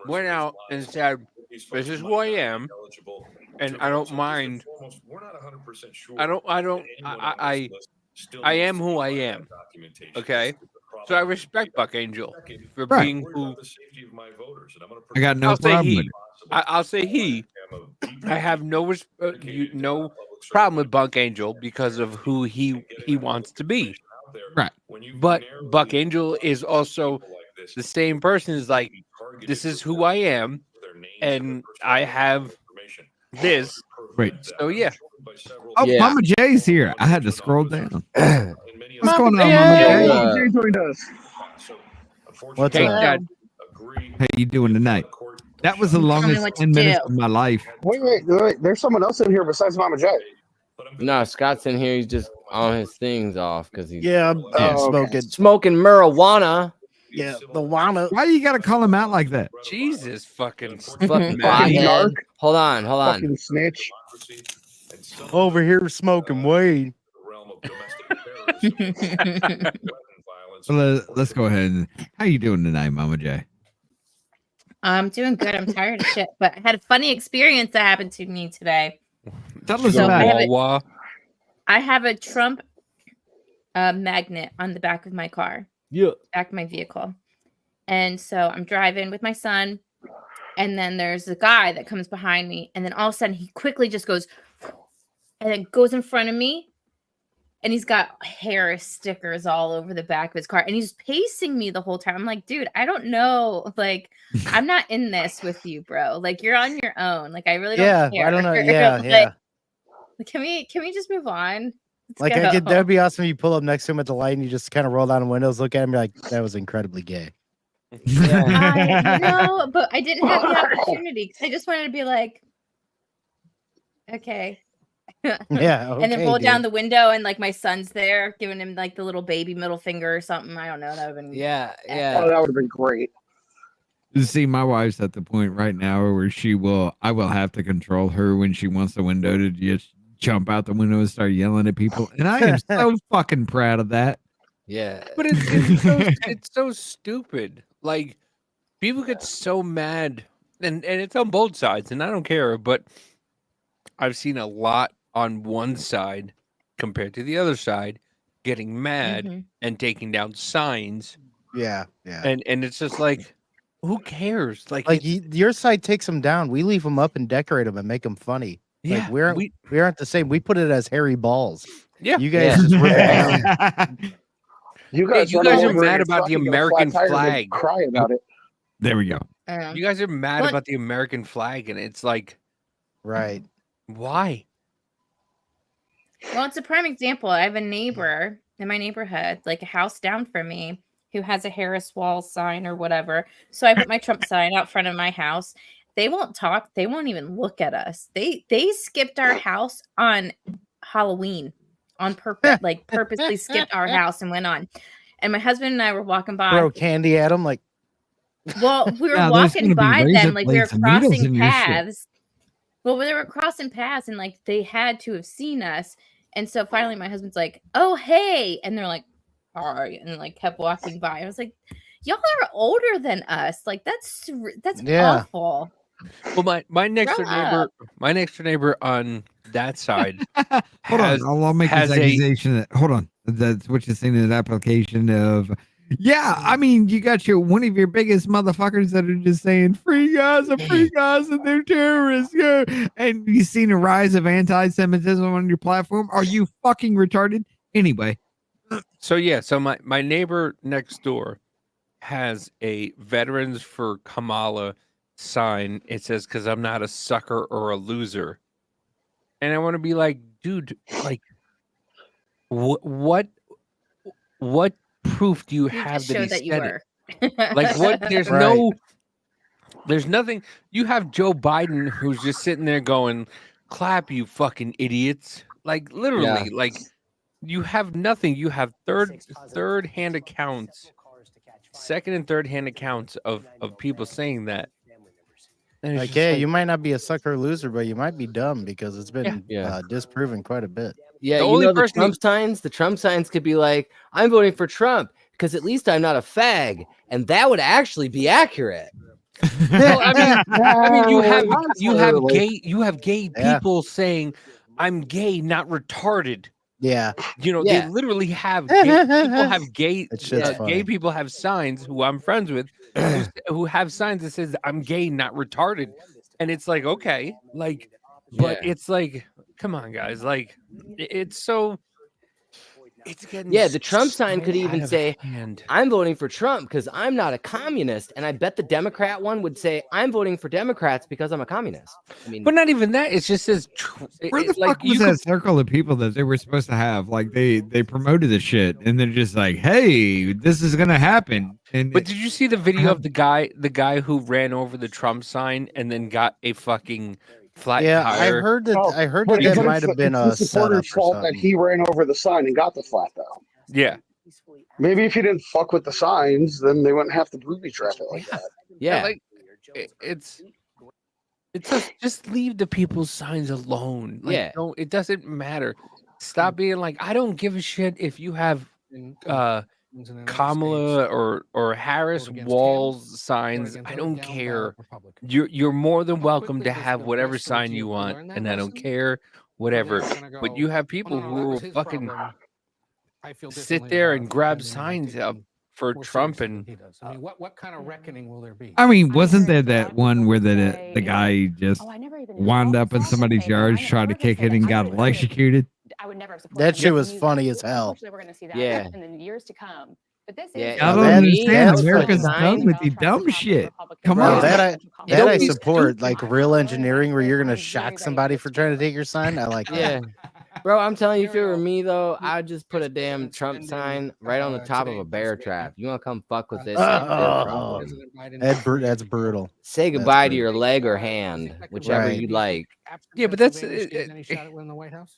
went out and said, "This is who I am, and I don't mind. I am who I am." Okay, so I respect Buck Angel for Right. being who. I got no I'll say problem he. with it. I'll say he. I have no no problem with Buck Angel because of who he wants to be. Right. But Buck Angel is also the same person. Is like, this is who I am, and I have this. Wait. So yeah. Oh, Yeah. Mama J's here. I had to scroll down. What's Mama going on, J! Mama J? Uh, Jay joined us. What's Take up? that. How you doing tonight? That was the longest what to 10 minutes do. of my life. Wait. There's someone else in here besides Mama J. No, Scott's in here. He's just on his things off because he's Yeah, I'm okay. smoking. marijuana. Yeah, the wanna. Why you gotta call him out like that? Jesus fucking Fucking Matt. pothead. Hold on. Fucking snitch. Over here smoking weed. Well, let's go ahead. And, how you doing tonight, Mama J? I'm doing good. I'm tired of shit, but I had a funny experience that happened to me today. Tell us So about it. Wawa. I have a Trump magnet on the back of my car, Yeah. back of my vehicle. And so I'm driving with my son, and then there's a guy that comes behind me, and then all of a sudden he quickly just goes and then goes in front of me, and he's got Harris stickers all over the back of his car, and he's pacing me the whole time. I'm like, dude, I don't know. Like, I'm not in this with you, bro. Like, you're on your own. Like, I really don't Yeah, care. I don't know. Yeah, Like, yeah. Can we just move on? Let's Like go. that'd be awesome. You pull up next to him at the light and you just kind of roll down the windows, look at him, you're like, that was incredibly gay. No, but I didn't have the opportunity because I just wanted to be like, okay. Yeah. And then okay, roll down dude. the window, and like my son's there giving him like the little baby middle finger or something. I don't know. That would have been Yeah. Oh, Yeah. that would have been great. See, my wife's at the point right now where I will have to control her when she wants the window to just jump out the window and start yelling at people. And I am so fucking proud of that. Yeah. But it's so stupid. Like, people get so mad, and it's on both sides, and I don't care. But I've seen a lot on one side compared to the other side getting mad and taking down signs. Yeah, yeah. And it's just like, who cares? Like your side takes them down. We leave them up and decorate them and make them funny. Yeah, Like we aren't the same. We put it as hairy balls. Yeah. You guys just rip it down. You guys, you run guys all are over mad your about the truck and get a flat American tire and then flag. Cry about it. There we go. You guys are mad about the American flag, and it's like, right? Why? Well, it's a prime example. I have a neighbor in my neighborhood, like a house down from me, who has a Harris wall sign or whatever. So I put my Trump sign out front of my house. They won't talk. They won't even look at us. They skipped our house on Halloween on purpose, like purposely skipped our house and went on. And my husband and I were walking by. Throw candy at them, like. Well, we were Yeah, there's walking gonna be by razor them, like we were blades and needles crossing in your shit. paths. Well, they were crossing paths, and like they had to have seen us. And so finally, my husband's like, "Oh, hey," and they're like, "All right," and like kept walking by. I was like, "Y'all are older than us. Like that's Yeah. awful." Well, my next door neighbor on that side Hold on, I'll make this has a accusation. Hold on, that's what you're saying in an application of. Yeah, I mean, you got one of your biggest motherfuckers that are just saying free Gaza, they're terrorists. Yeah. And you've seen a rise of anti-Semitism on your platform. Are you fucking retarded? Anyway. So my neighbor next door has a Veterans for Kamala sign. It says, "Because I'm not a sucker or a loser," and I want to be like, dude, like, what proof do you have that show he that you said were. it? Like, what? There's Right. there's nothing. You have Joe Biden who's just sitting there going, "Clap, you fucking idiots!" Like, literally, like. You have nothing. You have third-hand accounts, second and third-hand accounts of people saying that. And it's Like, just yeah, like, you might not be a sucker or loser, but you might be dumb because it's been disproven quite a bit. Yeah, The you only know the person Trump signs could be like, I'm voting for Trump because at least I'm not a fag. And that would actually be accurate. well, I mean, you have gay Yeah. people saying, "I'm gay, not retarded." Yeah. You know, Yeah. they literally have gay That shit's funny. gay people have signs who I'm friends with who have signs that says I'm gay, not retarded. And it's like, okay, like, but Yeah. it's like, come on, guys, like, it's so. It's getting the Trump sign so could out even of say, hand. I'm voting for Trump because I'm not a communist. And I bet the Democrat one would say, I'm voting for Democrats because I'm a communist. I mean, But not even that. It just says Where the fuck was that circle of people that they were supposed to have? Like they promoted the shit and they're just like, hey, this is gonna happen. And But did you see the video of the guy who ran over the Trump sign and then got a fucking flat Yeah, tire? I heard that But that might have been it's the a supporter's setup or fault that something. he ran over the sign and got the flat though. Yeah. Maybe if he didn't fuck with the signs, then they wouldn't have to booby trap it like that. Yeah. Like it's just leave the people's signs alone. Like, Yeah. don't, it doesn't matter. Stop being like, I don't give a shit if you have Kamala or Harris Walls signs. I don't care. You're more than welcome to have whatever sign you want, and I don't care, whatever. But you have people who will fucking sit there and grab signs up for Trump and I mean, what kind of reckoning will there be? I mean, wasn't there that one where the guy just wound up in somebody's yard, tried to kick it, and got electrocuted? I would never support That that. shit was funny as hell. Unfortunately, we're going to see that Yeah. in the years to come. But this Yeah, is I don't understand. America's done with the dumb shit. Come Bro, on. that I Don't be support, like real engineering where you're gonna shock somebody for trying to take your sign. I like that. Yeah. Bro, I'm telling you, if it were me though, I'd just put a damn Trump sign right on the top of a bear trap. You want to come fuck with this? Oh, that's brutal. Say goodbye to your leg or hand, whichever Right. you like. yeah, but that's I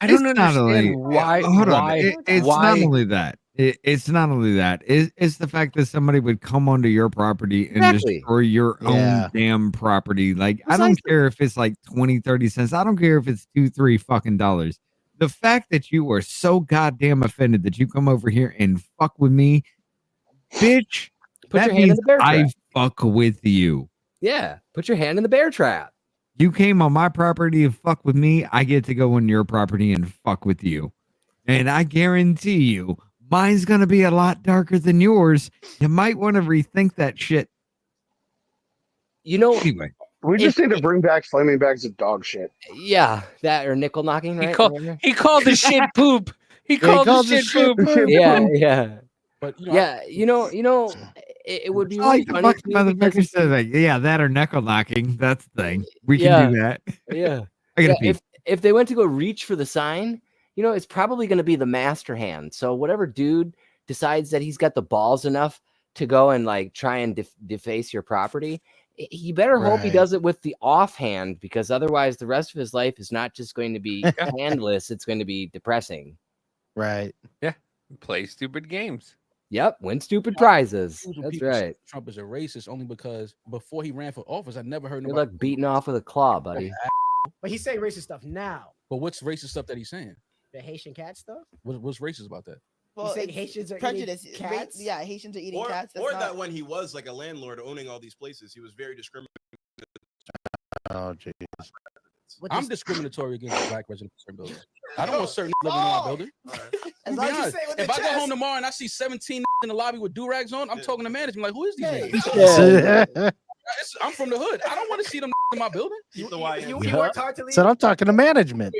don't understand why. Hold on. Why? It's why? not only that. It's not only that. It's the fact that somebody would come onto your property and Exactly. destroy your Yeah. own damn property. Like, I don't care if it's like 20, 30 cents. I don't care if it's $2, $3 fucking dollars. The fact that you are so goddamn offended that you come over here and fuck with me, bitch, Put that your hand in means the bear trap. I fuck with you. Yeah, put your hand in the bear trap. You came on my property and fuck with me, I get to go on your property and fuck with you. And I guarantee you, mine's going to be a lot darker than yours. You might want to rethink that shit. You know, Anyway. We just need to bring back flaming bags of dog shit. Yeah, that or nickel knocking, right? He called the shit poop. He called the shit poop. Yeah, yeah. But Yeah, you know, it would be I really like the funny fucking too, because motherfucker said like, yeah, that or knuckle knocking. That's the thing. We can Yeah. do that. yeah. I gotta Yeah, pee. if they went to go reach for the sign, you know, it's probably going to be the master hand. So whatever dude decides that he's got the balls enough to go and like try and deface your property, he better hope he Right. does it with the offhand, because otherwise the rest of his life is not just going to be handless, it's going to be depressing. Right. Yeah. Play stupid games. Yep, win stupid prizes. Usual That's people say right. Trump is a racist only because before he ran for office, I never heard You're nobody. like beating off with a claw, buddy. But he's saying racist stuff now. But what's racist stuff that he's saying? The Haitian cat stuff. What's racist about that? Well, saying it's Haitians are prejudice. eating cats. Yeah, Haitians are eating Or, cats. That's or not... that when he was like a landlord owning all these places, he was very discriminating. Oh, jeez. I'm discriminatory against black residents in buildings. I don't want certain living in my building. As Be long as you honest. say it with If the I go chest. home tomorrow and I see 17 in the lobby with do-rags on, I'm talking to management like, who is these Hey. I'm from the hood. I don't want to see them in my building. You worked hard to leave. So I'm talking to management.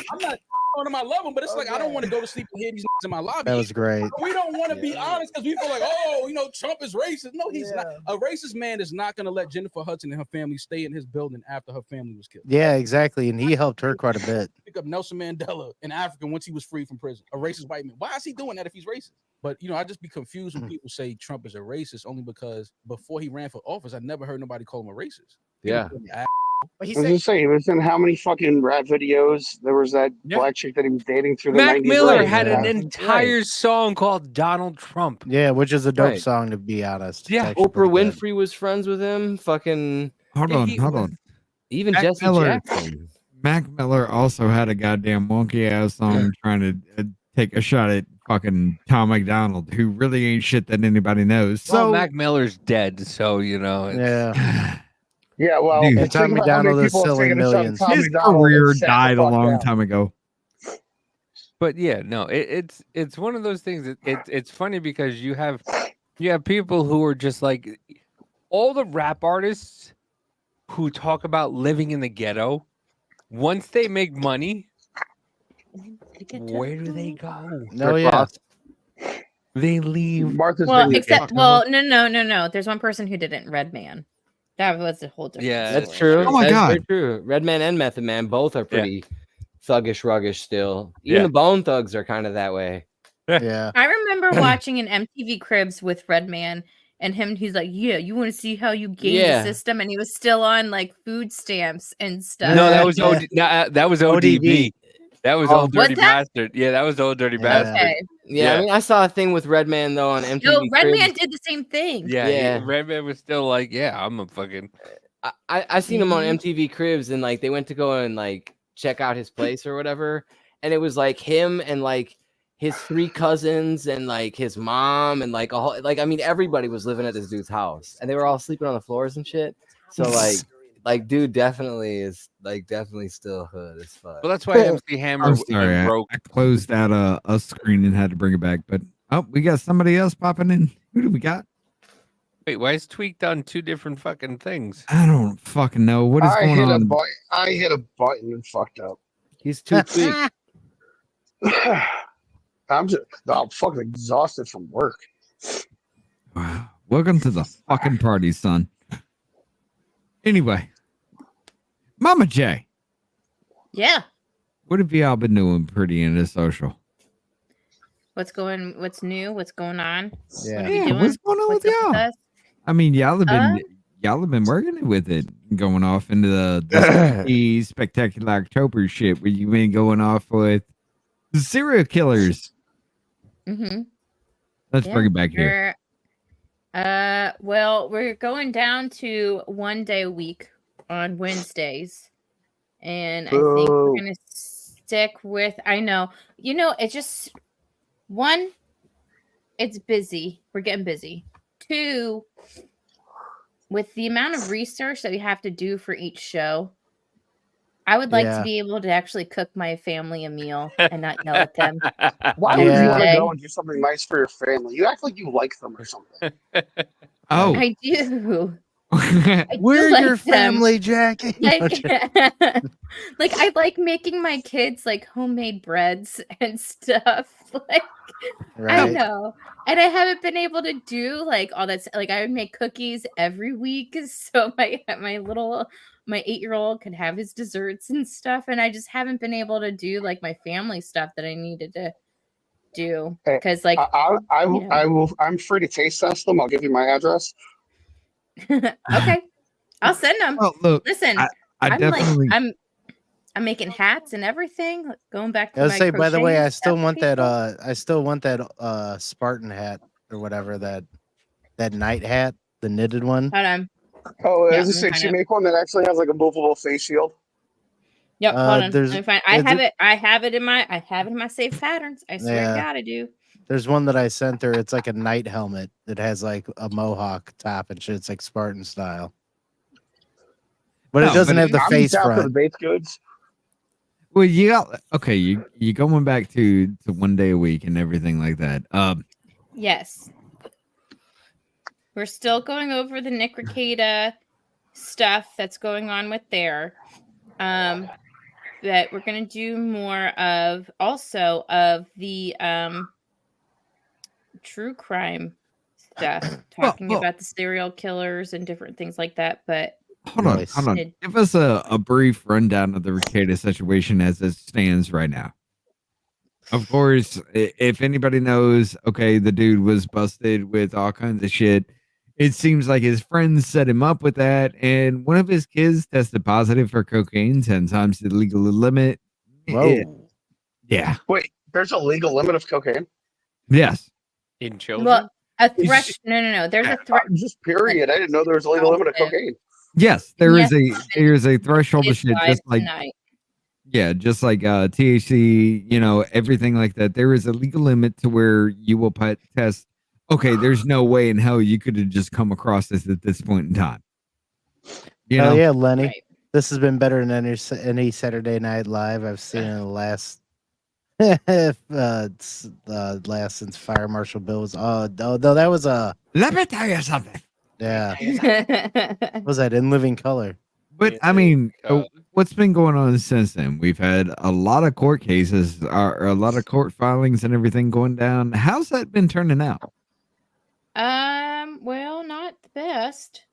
I'm not on them, I love them, but it's like I don't want to go to sleep and hear these in my lobby. That was great. We don't want to be honest because we feel like, oh, Trump is racist. No, he's not. A racist man is not going to let Jennifer Hudson and her family stay in his building after her family was killed. Yeah, exactly. And he helped her quite a bit. Pick up Nelson Mandela in Africa once he was free from prison. A racist white man. Why is he doing that if he's racist? But I just be confused when people say Trump is a racist only because before he ran for office, I never heard nobody call him a racist. Yeah. But I was gonna say he was in how many fucking rap videos? There was that black chick that he was dating through the Mac 90s. Miller right? had an Yeah. entire song called Donald Trump. Yeah, which is a dope Right. song, to be honest. Yeah, It's actually Oprah pretty good. Winfrey was friends with him. Fucking Hold on. even Mac Jesse Miller. Jackson. Mac Miller also had a goddamn wonky ass song trying to take a shot at fucking Tom McDonald, who really ain't shit that anybody knows. Well, So Mac Miller's dead, so it's, Yeah. Yeah, well, Dude. think Tom about how many McDonald is people have selling taken a shot at millions. Tom his McDonald career and sat the died a fuck long down. time ago. But yeah, no, it's one of those things that it's funny because you have people who are just like all the rap artists who talk about living in the ghetto. Once they make money, where do they go? No, yeah. They leave. Martha's Well, Vineyard. except, no. There's one person who didn't. Redman. That was a whole different. Yeah, That's story. true. Oh my That's God. very true. Redman and Method Man both are pretty thuggish, ruggish still. Even the Bone Thugs are kind of that way. Yeah. I remember watching an MTV Cribs with Redman and him. He's like, "Yeah, you want to see how you game the system?" And he was still on like food stamps and stuff. No, that was that was ODB. That was Old Dirty What's that? Bastard. Yeah, that was Old Dirty Bastard. Okay. Yeah, I mean, I saw a thing with Redman though on MTV. Yo, Redman Cribs. did the same thing. Yeah. Redman was still like, yeah, I'm a fucking. I seen him on MTV Cribs and like they went to go and like check out his place or whatever, and it was like him and like his 3 cousins and like his mom and like a whole I mean everybody was living at this dude's house and they were all sleeping on the floors and shit. So like dude definitely is definitely still hood as fuck. Well, that's why MC Hammer I'm sorry, went I broke. closed out a screen and had to bring it back. But we got somebody else popping in. Who do we got? Wait, why is Tweaked on 2 different fucking things? I don't fucking know what is going on. I hit a button and fucked up. He's too tweaked. I'm fucking exhausted from work. Wow. Welcome to the fucking party, son. Anyway, Mama J, Yeah. what have y'all been doing pretty in this social? What's new? What's going on? Yeah. What are we Yeah, doing? what's going on with up y'all? us? I mean, y'all have been working with it, going off into the spectacular October shit where you've been going off with serial killers. Mm-hmm. Let's bring it back here. Well, we're going down to 1 day a week on Wednesdays. And I think we're going to stick with, it's just, 1, it's busy. We're getting busy. 2, with the amount of research that we have to do for each show, I would like to be able to actually cook my family a meal and not yell at them. Why would you want to go and do something nice for your family? You act like you like them or something. Oh, I do. We're like your them. family, Jackie. Like I like making my kids like homemade breads and stuff. Like I Right. know. And I haven't been able to do like all that. Like I would make cookies every week. So my 8-year-old could have his desserts and stuff. And I just haven't been able to do like my family stuff that I needed to do. Because like I'm free to taste test them. I'll give you my address. okay. I'll send them. Well, look, listen, I definitely. I'm making hats and everything. Going back to I my was say, by the way, crocheting I still stuff, want people. that Spartan hat or whatever, that night hat, the knitted one. Hold on. Oh, Yeah, is this let me it? find You it. make one that actually has like a movable face shield. Yep, hold on. Let there's- me find. is I have it in my safe patterns. I swear Yeah. to God, I do. There's one that I sent her. It's like a night helmet that has like a mohawk top and shit. It's like Spartan style. But it No, doesn't but have the I'm face after the front. baked goods. Well, you got okay. You going back to 1 day a week and everything like that. Yes. We're still going over the Nick Rekieta stuff that's going on with there. But we're gonna do more of also of the true crime stuff, talking about the serial killers and different things like that. But hold on. Give us a brief rundown of the Rekieta situation as it stands right now. Of course, if anybody knows, okay, the dude was busted with all kinds of shit. It seems like his friends set him up with that, and one of his kids tested positive for cocaine 10 times the legal limit. Whoa. Yeah. Wait, there's a legal limit of cocaine? Yes. In children? well, a thresh. No. There's a thresh. Just period. I didn't know there was a legal limit of cocaine. Yes, there is a threshold of It's shit, live just like tonight. just like THC, everything like that. There is a legal limit to where you will test. Okay, there's no way in hell you could have just come across this at this point in time. Hell yeah, Lenny. Right. This has been better than any Saturday Night Live I've seen in the last since Fire Marshal Bill was. No, that was Let me tell you something. Yeah. What was that In Living Color? But I mean, what's been going on since then? We've had a lot of court cases, or a lot of court filings, and everything going down. How's that been turning out? Well, not the best.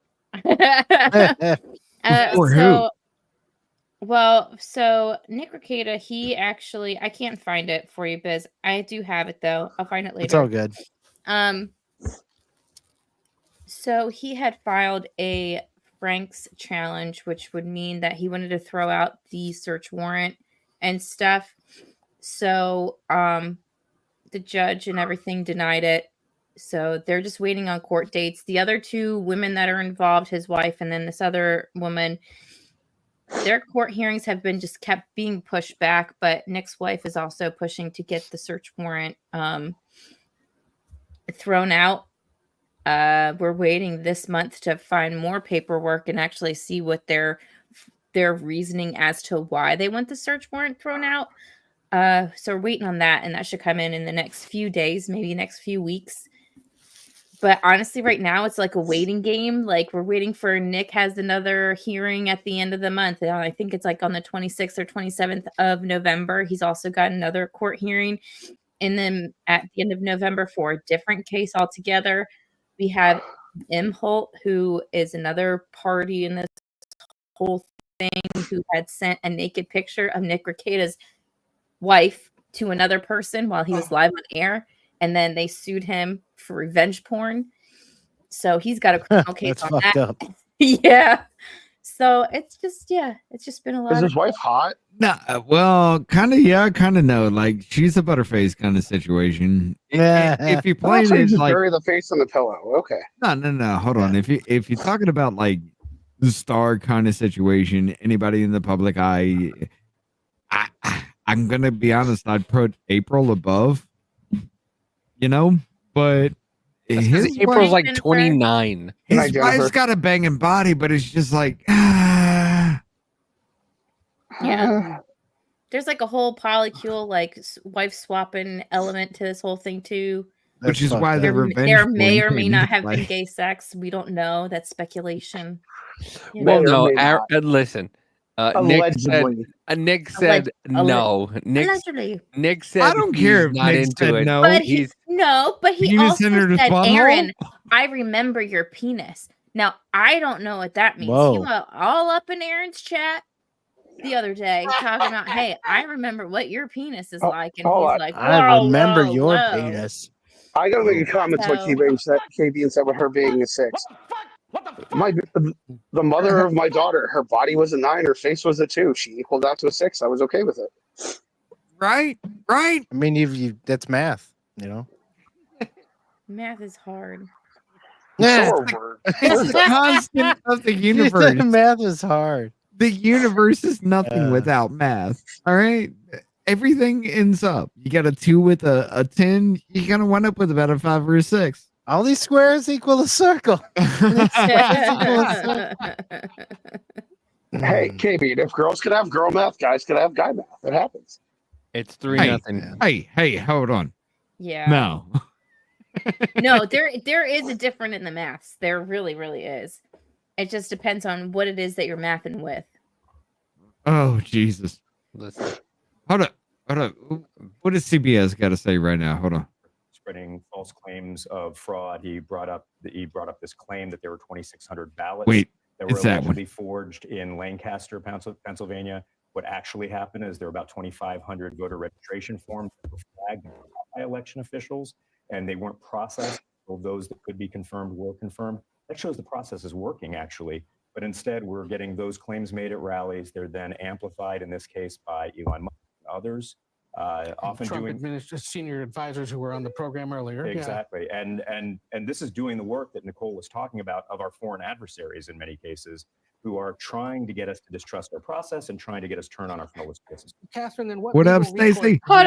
For who? So Nick Rekieta, he actually, I can't find it for you, Biz. I do have it though. I'll find it later. It's all good. So he had filed a Frank's challenge, which would mean that he wanted to throw out the search warrant and stuff. So the judge and everything denied it. So they're just waiting on court dates. The other two women that are involved, his wife and then this other woman, their court hearings have been just kept being pushed back. But Nick's wife is also pushing to get the search warrant thrown out. We're waiting this month to find more paperwork and actually see what their reasoning as to why they want the search warrant thrown out. So we're waiting on that, and that should come in the next few days, maybe next few weeks. But honestly, right now it's like a waiting game. Like we're waiting for Nick has another hearing at the end of the month. I think it's like on the 26th or 27th of November. He's also got another court hearing. And then at the end of November for a different case altogether, we have M. Holt, who is another party in this whole thing, who had sent a naked picture of Nick Rekieta's wife to another person while he was live on air. And then they sued him for revenge porn. So he's got a criminal case on that. Up. Yeah. So it's just been a lot. Is his wife hot? No, well, kind of, yeah, kind of no. Like she's a butterface kind of situation. If you play it, just like bury the face on the pillow. Okay. No. Hold on. If you're talking about like the star kind of situation, anybody in the public eye, I'm gonna be honest. I'd put April above. But April's like 29. His wife's got a banging body, but it's just like, yeah. There's like a whole polycule, like wife swapping element to this whole thing too. Which is why there may or may not have been gay sex. We don't know. That's speculation. Well, no. Listen. Nick said no. Nick said I don't care if not Nick into said it. no. But he also said, Aaron, I remember your penis. Now I don't know what that means. Whoa. He went all up in Aaron's chat the other day talking about, hey, I remember what your penis is like, and he's like, I remember your penis. I gotta make a comment to what KB said with her being a 6. The mother of my daughter, her body was a 9, her face was a 2. She equaled out to a 6. I was okay with it. Right. I mean, you that's math, Math is hard. Yeah, it's the constant of the universe. Math is hard. The universe is nothing without math. All right. Everything ends up. You got a 2 with a 10. You're gonna wind up with about a 5 or a 6. All these squares equal a circle. Hey, KB, if girls could have girl math, guys could have guy math. It happens. It's 3-0. Hey, hold on. Yeah. No. No, there is a difference in the maths. There really, really is. It just depends on what it is that you're mathing with. Oh, Jesus. Listen. Hold up. What does CBS got to say right now? Hold on. Spreading false claims of fraud. He brought up this claim that there were 2,600 ballots Wait, that were it's that one. allegedly forged in Lancaster, Pennsylvania. What actually happened is there were about 2,500 voter registration forms that were flagged by election officials, and they weren't processed. So those that could be confirmed were confirmed. That shows the process is working, actually. But instead, we're getting those claims made at rallies. They're then amplified, in this case, by Elon Musk and others. Often Trump doing senior advisors who were on the program earlier. exactly, and this is doing the work that Nicole was talking about of our foreign adversaries in many cases, who are trying to get us to distrust our process and trying to get us turn on our fellow citizens. Catherine, then What up, Stacey? Hold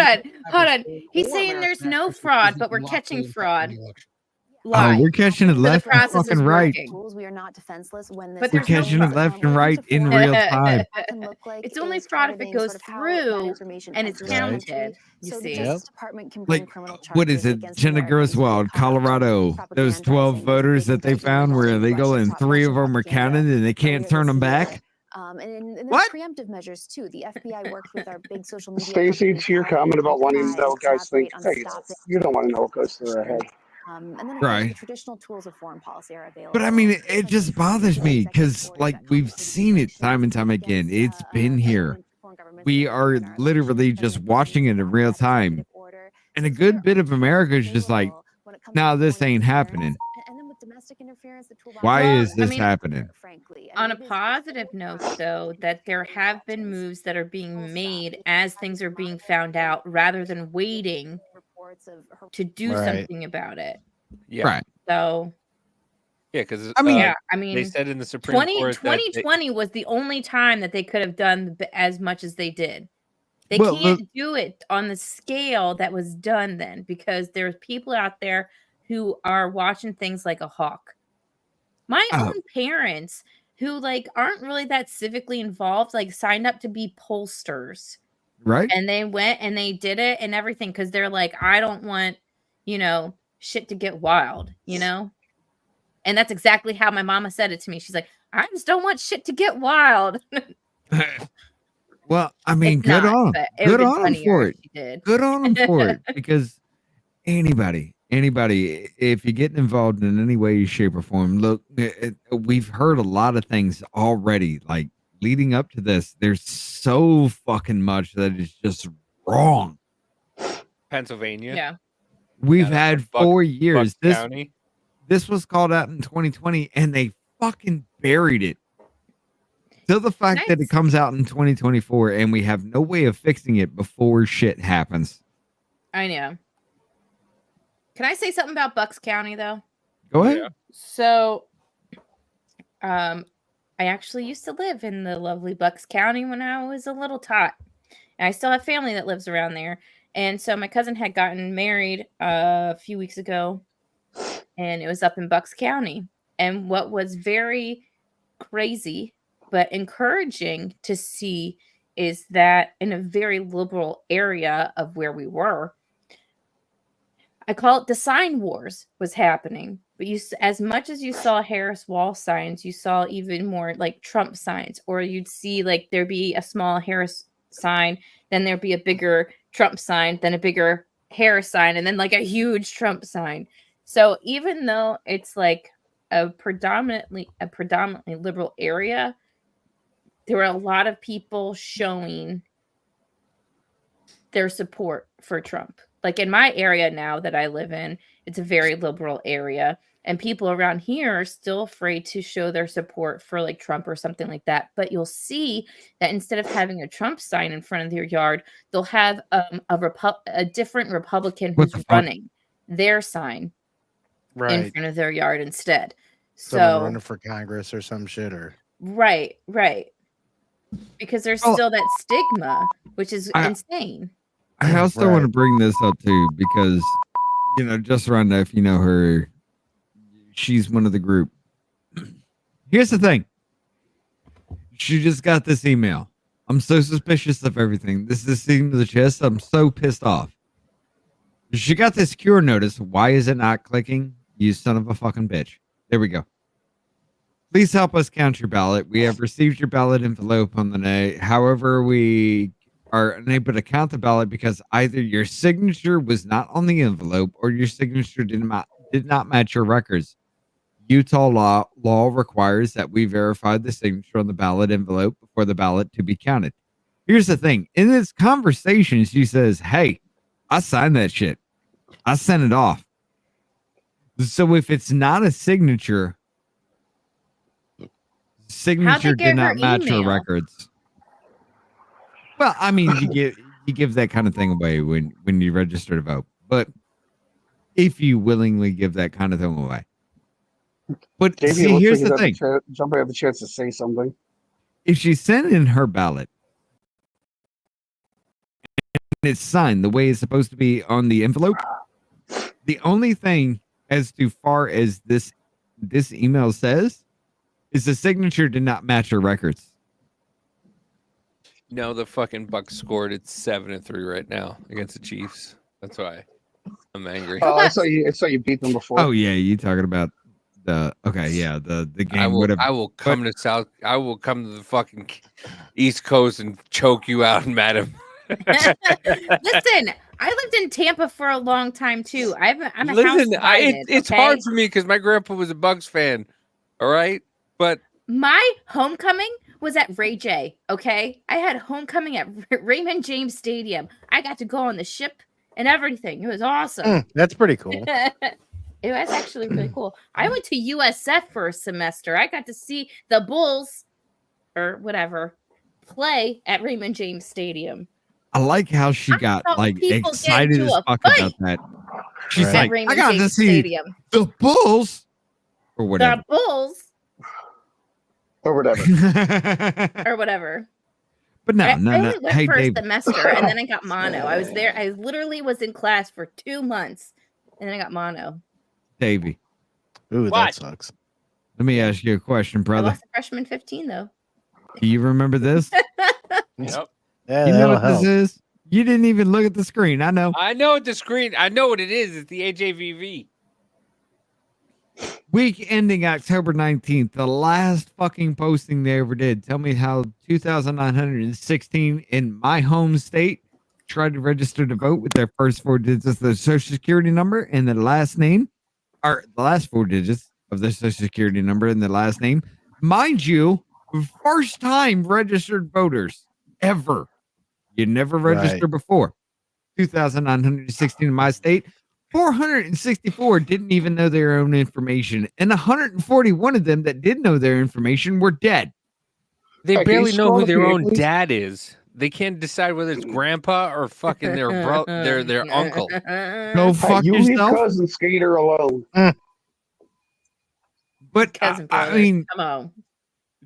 on. He's saying there's no fraud, but we're catching fraud. Oh, we're catching it So the left and process is fucking right. working. We are not defenseless when this But We're there's no catching it left and right in real time. It's only fraud if it goes through and it's counted. You So the see. Justice Department can bring Like, criminal what is it? Jenna Griswold, Colorado. Those 12 voters that they found were illegal and 3 of them were counted and they can't turn them back. And then What? preemptive measures too. The FBI worked with our big social media. Stacey, to your comment about wanting to know what guys think, hey, you don't want to know what goes through their head. And then of course, Right. the traditional tools of foreign policy are available. But I mean, it just bothers me because, like, we've seen it time and time again. It's been here. We are literally just watching it in real time. And a good bit of America is just like, no, this ain't happening. And then with domestic interference, the toolbox. Why is this I mean, happening? On a positive note, though, that there have been moves that are being made as things are being found out rather than waiting to do something about it. Yeah. Right. So, Yeah, because I mean, they said in the Supreme Court that 2020 was the only time that they could have done as much as they did. They Well, can't do it on the scale that was done then because there's people out there who are watching things like a hawk. My own parents who like aren't really that civically involved, like signed up to be pollsters. Right. And they went and they did it and everything because they're like, I don't want, shit to get wild, And that's exactly how my mama said it to me. She's like, I just don't want shit to get wild. Well, I mean, It's good not, on but them. it would've Good been on them funnier for if it. she did. Good on them for it because anybody, if you're getting involved in any way, shape, or form, look, we've heard a lot of things already. Like leading up to this, there's so fucking much that is just wrong. Pennsylvania. Yeah. We've had 4 years. Bucks County. This was called out in 2020, and they fucking buried it. Till the fact that it comes out in 2024, and we have no way of fixing it before shit happens. I know. Can I say something about Bucks County though? Go ahead. So, I actually used to live in the lovely Bucks County when I was a little tot. And I still have family that lives around there. And so my cousin had gotten married a few weeks ago, and it was up in Bucks County. And what was very crazy but encouraging to see is that in a very liberal area of where we were, I call it the sign wars was happening. But as much as you saw Harris wall signs, you saw even more like Trump signs, or you'd see like there'd be a small Harris sign, then there'd be a bigger Trump sign, then a bigger Harris sign, and then like a huge Trump sign. So even though it's like a predominantly liberal area, there were a lot of people showing their support for Trump. Like in my area now that I live in, it's a very liberal area, and people around here are still afraid to show their support for like Trump or something like that. But you'll see that instead of having a Trump sign in front of their yard, they'll have a different Republican who's running their sign in front of their yard instead. Someone running for Congress or some shit, or right. Because there's still that stigma, which is insane. I also want to bring this up too because, just Rhonda, if you know her, she's one of the group. Here's the thing. She just got this email. I'm so suspicious of everything. This is seeing to the chest. I'm so pissed off. She got this cure notice. Why is it not clicking? You son of a fucking bitch. There we go. Please help us count your ballot. We have received your ballot envelope on the day. However, we are unable to count the ballot because either your signature was not on the envelope or your signature did not match your records. Utah law requires that we verify the signature on the ballot envelope before the ballot to be counted. Here's the thing. In this conversation, she says, hey, I signed that shit. I sent it off. So if it's not a signature did not match her records. Well, I mean, you give that kind of thing away when you register to vote. But if you willingly give that kind of thing away. But Davey, see, here's the thing. Somebody had the chance to say something. If she sent in her ballot and it's signed the way it's supposed to be on the envelope, the only thing as to far as this email says is the signature did not match her records. No, the fucking Bucks scored. It's 7-3 right now against the Chiefs. That's why I'm angry. Oh, I saw you beat them before. Oh yeah, you talking about the game. I will come to the fucking East Coast and choke you out, madam. Listen, I lived in Tampa for a long time too. I'm a house divided, it's okay? hard for me because my grandpa was a Bucks fan. All right, but My homecoming was at Ray J. Okay, I had homecoming at Raymond James Stadium. I got to go on the ship and everything. It was awesome. That's pretty cool. It was actually really cool. I went to USF for a semester. I got to see the Bulls or whatever play at Raymond James Stadium. I like how she got like excited as fuck about that. She's like, I got to see the Bulls or whatever. The Bulls or whatever. or whatever. But no, I no. only went Hey, for a Dave. semester and then I got mono. I was there. I literally was in class for 2 months and then I got mono. Davey. Ooh, that sucks. Let me ask you a question, I brother. lost the freshman 15 though. Do you remember this? Yep. Yeah, You know that'll what help. this is? You didn't even look at the screen. I know. I know the screen. I know what it is. It's the AJVV. Week ending October 19th, the last fucking posting they ever did. Tell me how 2,916 in my home state tried to register to vote with their first 4 digits of their social security number and their last name, or the last 4 digits of their social security number and their last name. Mind you, first time registered voters ever. You never registered before. 2,916 in my state. 464 didn't even know their own information, and 141 of them that did know their information were dead. They barely know who their own dad is. They can't decide whether it's grandpa or fucking their uncle. Go fuck you leave yourself. cousin Skater alone. But I mean, come on.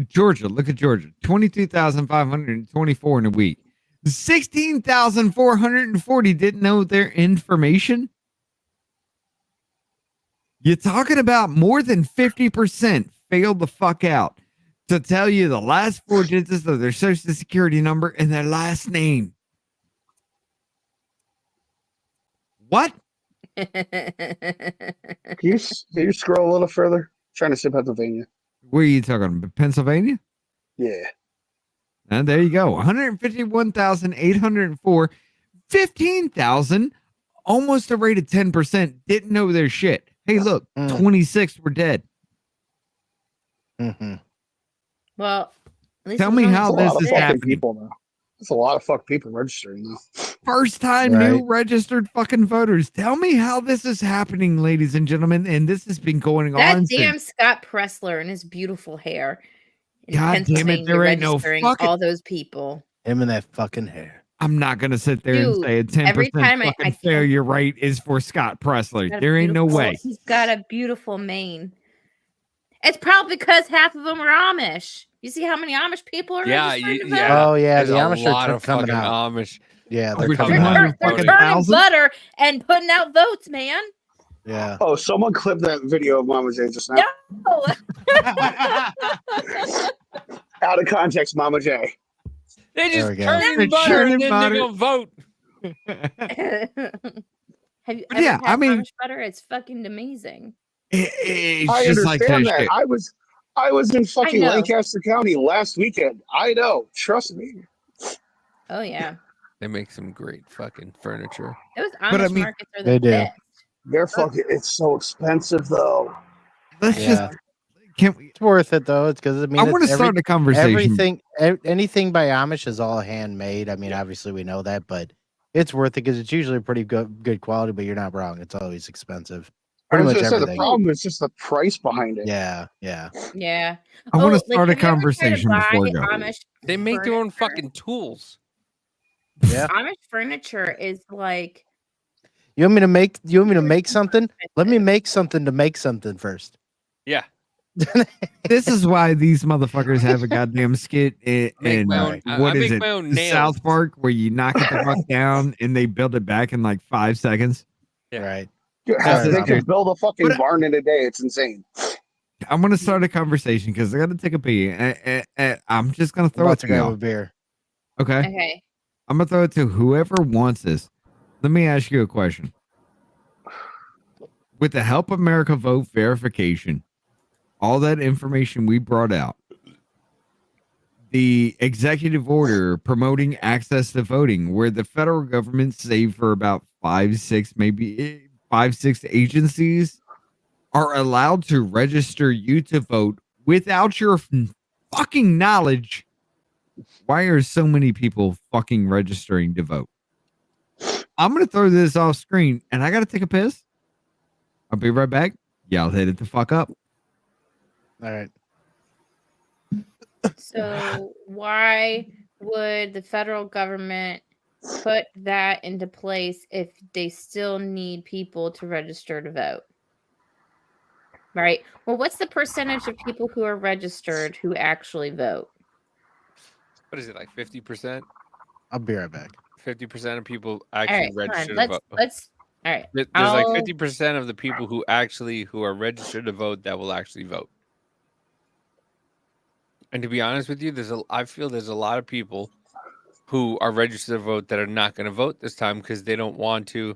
Georgia, look at Georgia. 22,524 in a week. 16,440 didn't know their information. You're talking about more than 50% failed the fuck out to tell you the last 4 digits of their social security number and their last name. What? Can you scroll a little further? I'm trying to say Pennsylvania. Where are you talking about? Pennsylvania? Yeah. And there you go. 151,804. 15,000, almost a rate of 10%, didn't know their shit. Hey, look, 26 were dead. Mm-hmm. Well, at least Tell it was me only how six this is days. happening. That's a lot of fuck people registering though. First time new registered fucking voters. Tell me how this is happening, ladies and gentlemen. And this has been going That on damn since. Scott Pressler and his beautiful hair. In God damn it, there ain't no registering fucking. all those people. Him and that fucking hair. I'm not gonna sit there and Dude, say a 10% every time I fucking failure rate is for Scott Pressler. There ain't no way. He's got a beautiful mane. It's probably because half of them are Amish. You see how many Amish people are registering to vote? Oh yeah, There's the a Amish lot are of coming fucking out. Amish. Yeah, Over they're coming out. They're turning butter and putting out votes, man. Yeah. Oh, someone clipped that video of Mama J just now. No. Out of context, Mama J. They There we just go. churning butter churning and then butter. they're gonna vote. Have you But ever yeah, had I mean- Amish butter? It's fucking amazing. It's I just like understand that that. shit. I was in fucking know. Lancaster County last weekend. I know. Trust me. Oh yeah, They make some great fucking furniture. those But I Amish mean- markets are They the do. best. They're fucking. It's so expensive though. Let's Yeah. just can we? It's worth it though. It's because I mean, I want to it's start a conversation. anything by Amish is all handmade. I mean, obviously we know that, but it's worth it because it's usually pretty good quality. But you're not wrong; it's always expensive. I Pretty was much gonna say the everything. problem is just the price behind it. Yeah. Yeah. I want to like, start a have you ever tried to conversation before we buy go. Amish They make their own furniture? fucking tools. Yeah. Amish furniture is like You want me to make? You want me to make something? Let me make something to make something first. Yeah. This is why these motherfuckers have a goddamn skit in my own- I what is make it? my own The nails. South Park, where you knock it the fuck down and they build it back in like 5 seconds. Yeah. Right. They Sorry, can build a fucking But- barn in a day. It's insane. I'm gonna start a conversation because I gotta take a pee. I'm just gonna throw About it to to grab y'all. a beer. Okay, okay. I'm gonna throw it to whoever wants this. Let me ask you a question. With the Help America Vote verification, all that information we brought out, the executive order promoting access to voting, where the federal government saved for about 5-6 agencies are allowed to register you to vote without your fucking knowledge. Why are so many people fucking registering to vote? I'm going to throw this off screen and I got to take a piss. I'll be right back. Y'all hit it the fuck up. All right. So why would the federal government put that into place if they still need people to register to vote? Right. Well, what's the percentage of people who are registered who actually vote? What is it, like 50%? I'll be right back. 50% of people All actually right, register fine. to vote. Let's. All right. There's like 50% of the people who are registered to vote that will actually vote. And to be honest with you, I feel there's a lot of people who are registered to vote that are not going to vote this time because they don't want to.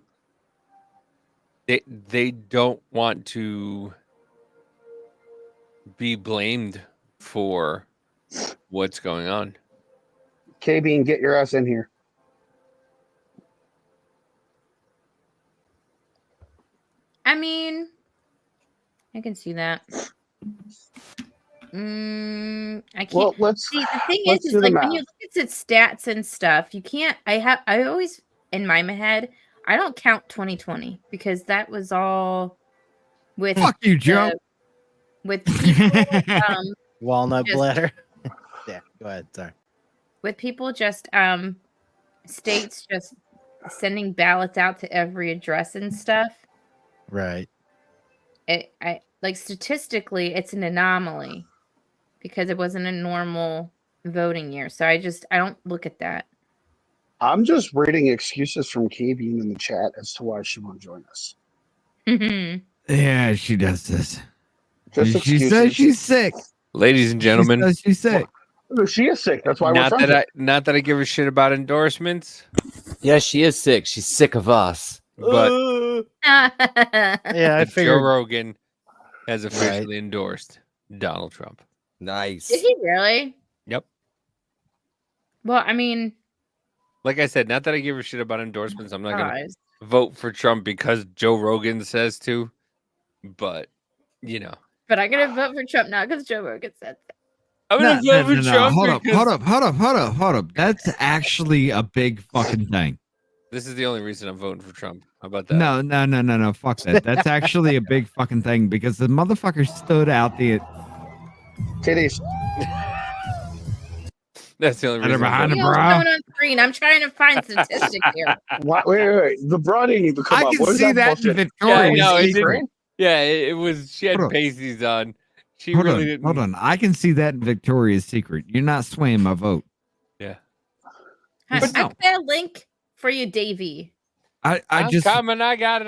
They don't want to be blamed for what's going on. KB, and get your ass in here. I mean, I can see that. I can't. Well, let's see. The thing let's is do the like when you math. look at stats and stuff, you can't. I always in my head, I don't count 2020 because that was all with Fuck you, Joe. with people, Walnut just- bladder. Yeah. Go ahead. Sorry. with people just states just sending ballots out to every address and stuff. Right. I like statistically it's an anomaly because it wasn't a normal voting year. So I don't look at that. I'm just reading excuses from KB in the chat as to why she won't join us. Yeah, she does this. Just She excuses. says she's sick. Ladies and gentlemen, She says she's sick. Well, she is sick. That's why we're not friends. that I give a shit about endorsements, Yeah, she is sick. She's sick of us. but Yeah, I Joe figured. Rogan has officially endorsed Donald Trump. Nice. Did he really? Yep. Well, I mean, Like I said, not that I give a shit about endorsements. I'm not going guys. to vote for Trump because Joe Rogan says to, but you know. But I'm gonna vote for Trump not because Joe Rogan said that. I'm going to vote for Trump Hold up. That's actually a big fucking thing. This is the only reason I'm voting for Trump. How about that? No. Fuck that. That's actually a big fucking thing because the motherfucker stood out the titties. That's the only reason. behind the What's bra. going on screen? I'm trying to find statistics here. Wait. The bra didn't even come I up. can What is see that in bullshit? Victoria's Yeah, no, it Secret. didn't. Yeah, it was. She had Hold on. pasties on. She Hold really on, didn't. hold on. I can see that in Victoria's Secret. You're not swaying my vote. Yeah. I But no. got a link for you, Davey. I I'm just coming. I got it.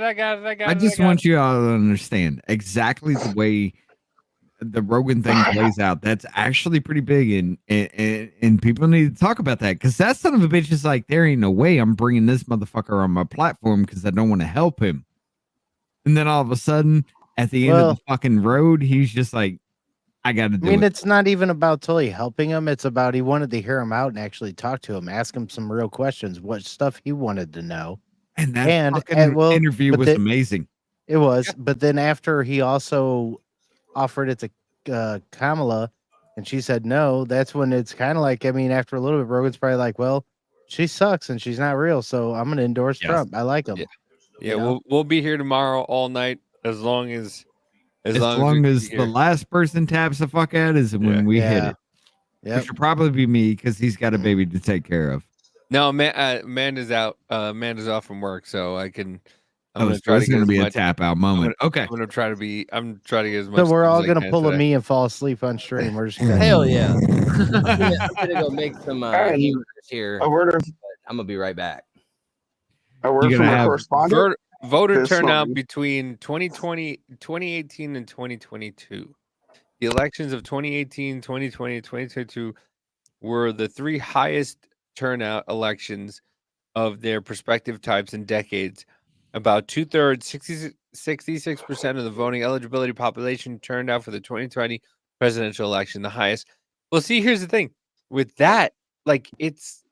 I just want you all to understand exactly the way the Rogan thing plays out, that's actually pretty big, and people need to talk about that because that son of a bitch is like, there ain't no way I'm bringing this motherfucker on my platform because I don't want to help him. And then all of a sudden, at the end of the fucking road, he's just like, I got to do I mean, it. it's not even about totally helping him. It's about he wanted to hear him out and actually talk to him, ask him some real questions, what stuff he wanted to know. And that fucking interview was amazing. It was, but then after he also offered it to Kamala, and she said no. That's when it's kind of like, I mean, after a little bit, Rogan's probably like, well, she sucks and she's not real, so I'm gonna endorse Trump. I like him. Yeah, You know? we'll be here tomorrow all night as long as As long long we as can be the here. last person taps the fuck out is when we hit Yeah. it. Yep. Which will probably be me because he's got a baby to take care of. No, man is out. Man is off from work, so I can. I'm Oh, gonna so try it's to get gonna as be a much. tap out moment. Okay. I'm gonna try to be. I'm trying to get as much. So we're all sleep as I gonna can pull a today. me and fall asleep on stream. We're just gonna Hell yeah. I'm gonna go make some And hamburgers here. a word of but I'm gonna be right back. a word You're from gonna a have correspondent. Voter This turnout will be- between 2018 and 2022. The elections of 2018, 2020, and 2022 were the three highest turnout elections of their respective types in decades. About 2/3, 66% of the voting eligibility population turned out for the 2020 presidential election, the highest. Well, see, here's the thing. With that, like, it's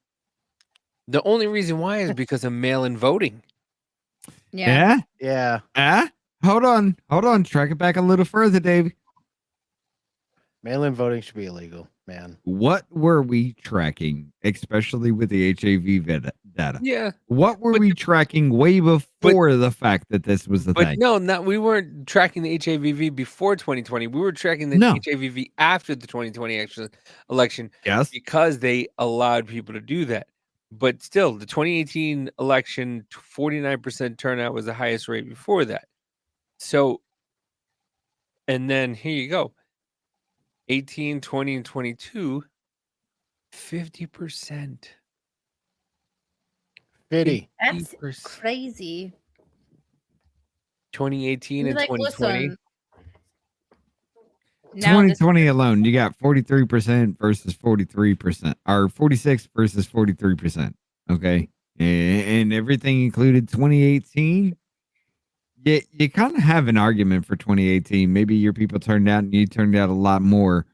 the only reason why is because of mail-in voting. Yeah. Yeah. Hold on. Track it back a little further, Dave. Mail-in voting should be illegal, man. What were we tracking, especially with the HIV data? Yeah. What were we tracking way before the fact that this was the But thing? no, we weren't tracking the HAVV before 2020. We were tracking the No. HAVV after the 2020 election. Yes. Because they allowed people to do that. But still, the 2018 election, 49% turnout was the highest rate before that. So, and then here you go. 18, 20, and 22, 50%. 50. That's crazy. 2018 You're and like, 2020. listen, now this 2020 alone, you got 43% versus 43%, or 46 versus 43%. Okay. And everything included 2018. You kind of have an argument for 2018. Maybe your people turned out and you turned out a lot more.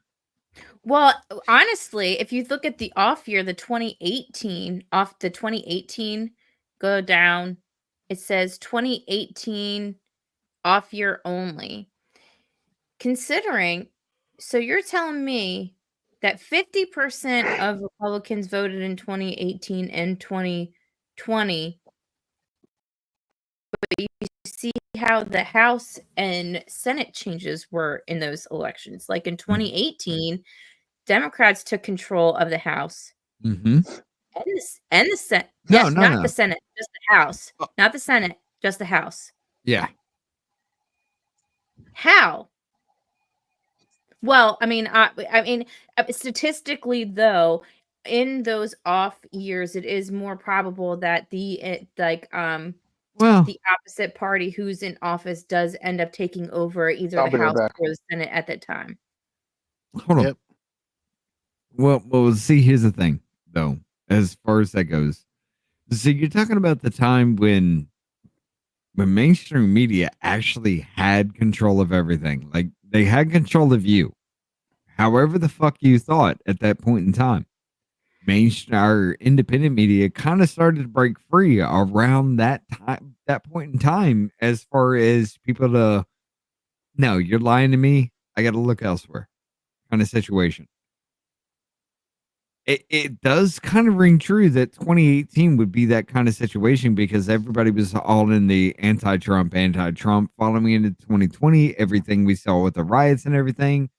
Well, honestly, if you look at the off year, the 2018, off the 2018, go down, it says 2018 off year only. Considering, so you're telling me that 50% of Republicans voted in 2018 and 2020, but you see how the House and Senate changes were in those elections. Like in 2018, Democrats took control of the House Mm-hmm. and the Senate. No, Yes, no, not no. the Senate, just the House. Not the Senate, just the House. Yeah. How? Well, I mean, statistically, though, in those off years, it is more probable that the opposite party who's in office does end up taking over either I'll the be right House back. or the Senate at that time. Hold on. Well, see, here's the thing, though, as far as that goes. See, you're talking about the time when mainstream media actually had control of everything. Like, they had control of you. However the fuck you thought at that point in time. Our independent media kind of started to break free around that point in time, as far as people to, no, you're lying to me, I got to look elsewhere kind of situation. It does kind of ring true that 2018 would be that kind of situation because everybody was all in the anti-Trump. Following into 2020, everything we saw with the riots and everything,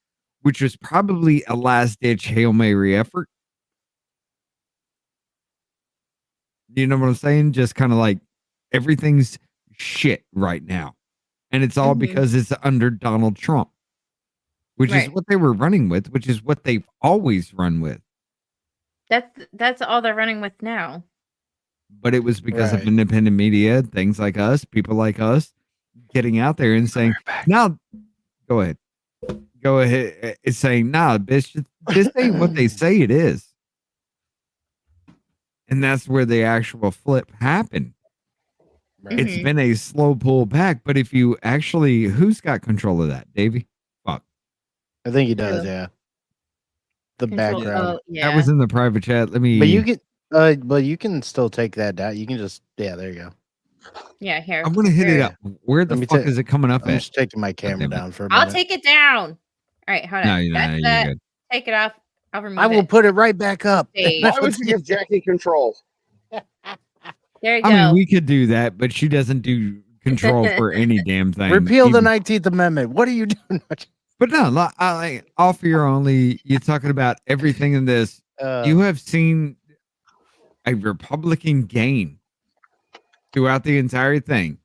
which was probably a last-ditch Hail Mary effort. You know what I'm saying? Just kind of like everything's shit right now. And it's all because it's under Donald Trump, which is what they were running with, which is what they've always run with. That's all they're running with now. But it was because of independent media, things like us, people like us, getting out there and saying, now, go ahead. go ahead and saying, nah, bitch, this ain't what they say it is. And that's where the actual flip happened. Right. It's been a slow pull back, but if you actually, who's got control of that, Davey? Fuck. I think he does, Who? yeah. The Control. background. Oh, yeah. That was in the private chat. Let me. But you can still take that down. You can just, yeah, there you go. Yeah, here. I'm gonna hit it up. Where the Let me fuck ta- is it coming up I'm at? just taking my camera damn it. down for a I'll minute. take it down. All right, hold on. No, you're That's not. that. You're good. Take it off. I'll remove I will it. put it right back up. Stage. Why would you give Jackie control? There you I go. mean, we could do that, but she doesn't do control for any damn thing. Repeal the even- 19th Amendment. What are you doing? But no, all for your only. You're talking about everything in this. You have seen a Republican gain throughout the entire thing.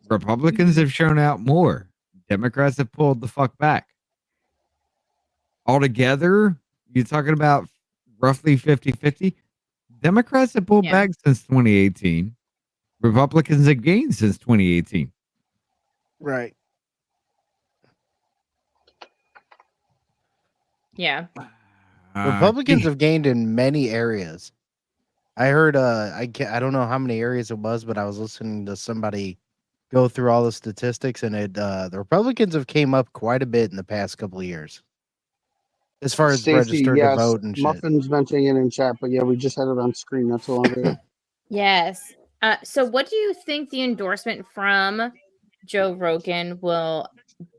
Republicans have shown out more. Democrats have pulled the fuck back. Altogether, you're talking about roughly 50-50. Democrats have pulled back since 2018. Republicans have gained since 2018. Right. Yeah. Republicans have gained in many areas. I heard I don't know how many areas it was, but I was listening to somebody go through all the statistics, and the Republicans have came up quite a bit in the past couple of years. As far as Stacey, registered yes, to vote and shit. Muffin's mentioning it in chat, but yeah, we just had it on screen not so long ago. Yes. So what do you think the endorsement from Joe Rogan will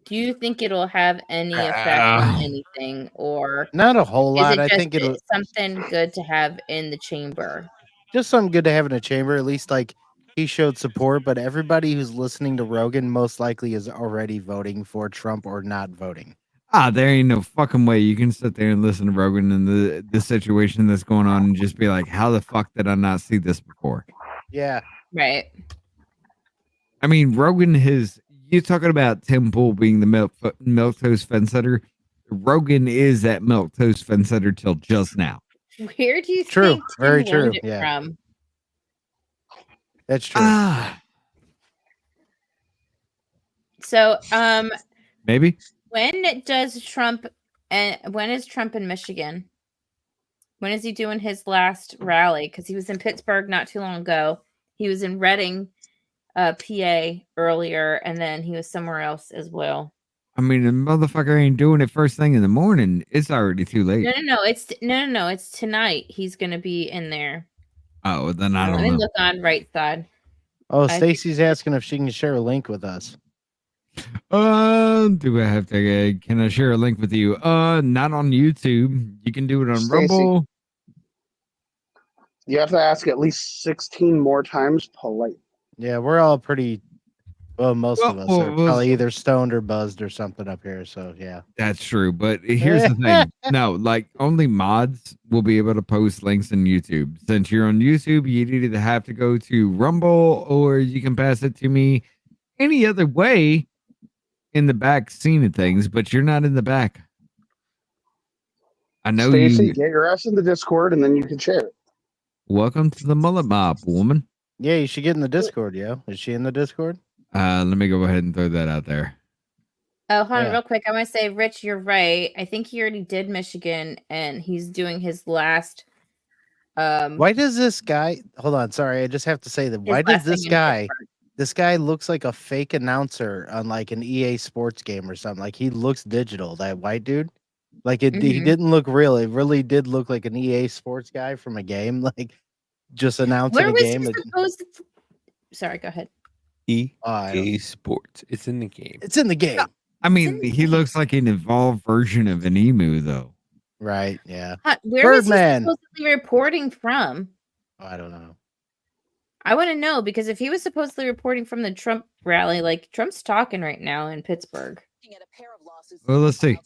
do you think it'll have any effect on anything, or Not a whole lot. is it I just think it'll something good to have in the chamber? just something good to have in a chamber. At least like he showed support, but everybody who's listening to Rogan most likely is already voting for Trump or not voting. There ain't no fucking way you can sit there and listen to Rogan and the situation that's going on and just be like, how the fuck did I not see this before? Yeah. Right. I mean, Rogan you're talking about Tim Pool being the milk toast fence setter. Rogan is that milk toast fence setter till just now. Where do you True. think Tim Very true. learned it Yeah. from? That's true. So, Maybe. when is Trump in Michigan? When is he doing his last rally? Because he was in Pittsburgh not too long ago. He was in Reading, PA earlier, and then he was somewhere else as well. I mean, the motherfucker ain't doing it first thing in the morning. It's already too late. No. It's tonight. He's gonna be in there. Oh, then I Let don't me know. look on right side. Oh, Stacy's asking if she can share a link with us. Do I have to? Can I share a link with you? Not on YouTube. You can do it on Stacey. Rumble. You have to ask at least 16 more times polite. Yeah, we're all pretty. Well, most of us are well, probably either stoned or buzzed or something up here. So yeah, That's true, but here's the thing. No, like only mods will be able to post links in YouTube. Since you're on YouTube, you either have to go to Rumble or you can pass it to me any other way in the back scene of things, but you're not in the back. I know Stacey, you. get your ass in the Discord and then you can share it. Welcome to the mullet mob, woman. yeah, you should get in the Discord. Yo, is she in the Discord? Let me go ahead and throw that out there. Oh, hold on Yeah. real quick. I want to say, Rich, you're right. I think he already did Michigan, and he's doing his last. Why does this guy? Hold on, sorry, I just have to say that. Why His does last this thing in guy? This guy looks like a fake announcer on like an EA Sports game or something. Like he looks digital. That white dude, like he Mhm. didn't look real. It really did look like an EA Sports guy from a game, like just announcing Where a was game. he supposed to? Sorry, go ahead. EA Sports. It's in the game. It's in the game. I mean, he looks like an evolved version of an emu, though. Right? Yeah. Where was he Birdman. supposedly reporting from? I don't know. I want to know, because if he was supposedly reporting from the Trump rally, like Trump's talking right now in Pittsburgh. Well, let's see.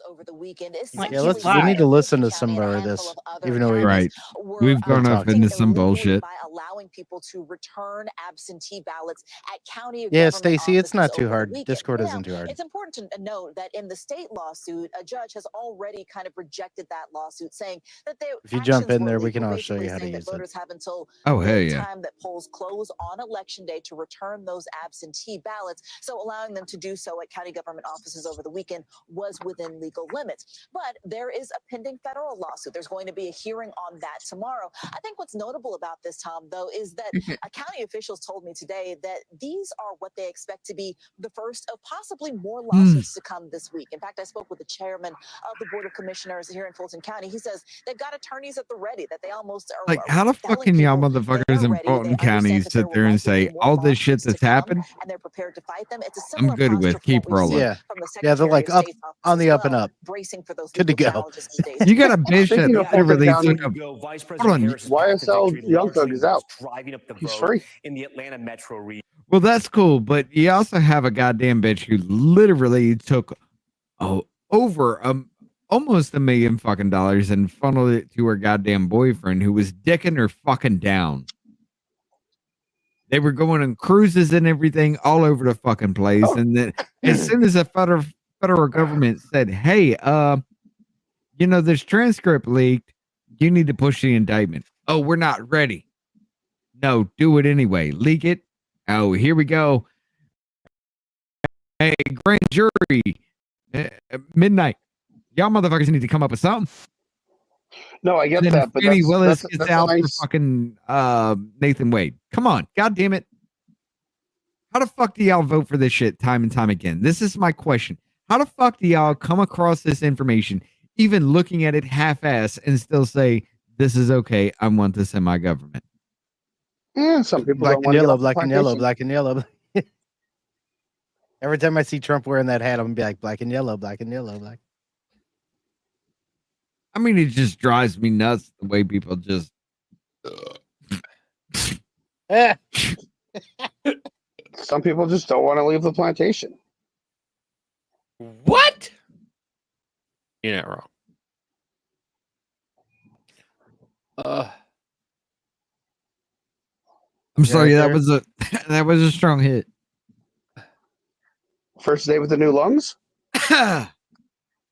Like, Yeah, he's we need to live. listen to some more of this, even though we Right. We've gone off into some bullshit. allowing people to return absentee ballots at county Yeah, government Stacey, it's not offices too over the hard. weekend. Discord Now, isn't too hard. It's important to note that in the state lawsuit, a judge has already kind of rejected that lawsuit, saying that their If you jump actions in were there, we illegal, can all show you basically how to saying that use it. voters have until Oh, hell the yeah. time that polls close on election day to return those absentee ballots. So allowing them to do so at county government offices over the weekend was within legal limits. But there is a pending federal lawsuit. There's going to be a hearing on that tomorrow. I think what's notable about this, Tom, though, is that county officials told me today that these are what they expect to be the first of possibly more lawsuits to come this week. In fact, I spoke with the chairman of the Board of Commissioners here in Fulton County. He says they've got attorneys at the ready, that they almost are Like, how the fuck can y'all motherfuckers in Fulton County sit there and say all this shit that's happened? and they're prepared to fight them. It's a I'm similar good posture with. from Keep what we've seen rolling. Yeah. from the Yeah, they're Secretary like of up State's office on as the up and well, up. bracing for those Good to legal go. challenges these days. You got a bitch that Speaking of Fulton literally County, took a. Vice Hold President on. Harris's path to YSL victory Young largely Thug is out. driving up the He's vote free. in the Atlanta metro region. Well, that's cool, but you also have a goddamn bitch who literally took over almost $1 million fucking dollars and funneled it to her goddamn boyfriend who was dicking her fucking down. They were going on cruises and everything all over the fucking place, and then as soon as the federal government said, "Hey, this transcript leaked, you need to push the indictment." Oh, we're not ready. No, do it anyway. Leak it. Oh, here we go. Hey, grand jury, midnight. Y'all motherfuckers need to come up with something. No, I get And then that, but Fannie Willis that's gets a out for nice. fucking Nathan Wade. Come on, god damn it! How the fuck do y'all vote for this shit time and time again? This is my question. How the fuck do y'all come across this information, even looking at it half-ass, and still say this is okay? I want this in my government. Yeah, some people Black don't and want to get yellow, off the black and yellow, plantation. black and yellow. Every time I see Trump wearing that hat, I'm gonna be like black and yellow, black and yellow, black. I mean, it just drives me nuts the way people just. Some people just don't want to leave the plantation. What? You're not wrong. I'm sorry, right that was a strong hit. First day with the new lungs?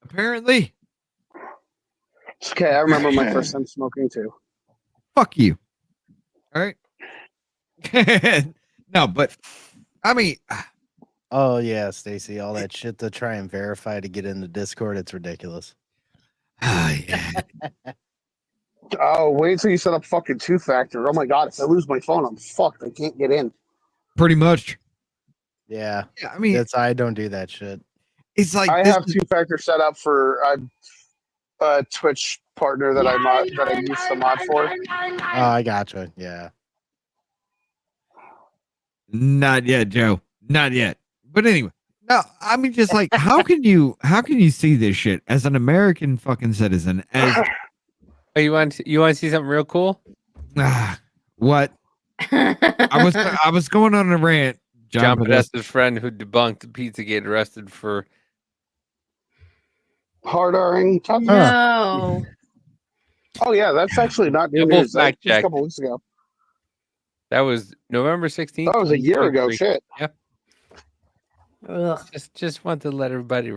Apparently. It's okay, I remember my first time smoking too. Fuck you. All right. No, but I mean, Oh yeah, Stacy, all that shit to try and verify to get into Discord, it's ridiculous. Oh, wait till you set up fucking two-factor. Oh my god, if I lose my phone, I'm fucked. I can't get in. pretty much. Yeah. Yeah, I mean, I don't do that shit. It's like I have two-factor set up for a Twitch partner that I use the mod for. Oh, I gotcha. Yeah. Not yet, Joe. Not yet. But anyway, no, I mean, just like, how can you see this shit as an American fucking citizen? As Oh, you want to see something real cool? what? I was going on a rant. John Podesta's Podesta's friend who debunked Pizzagate arrested for hard R-ing. No. Oh yeah, that's actually not new Double news. That fact was a check. couple weeks ago. That was November 16th. That was a year ago. 2023. Shit. Yeah. Ugh. Just want to let everybody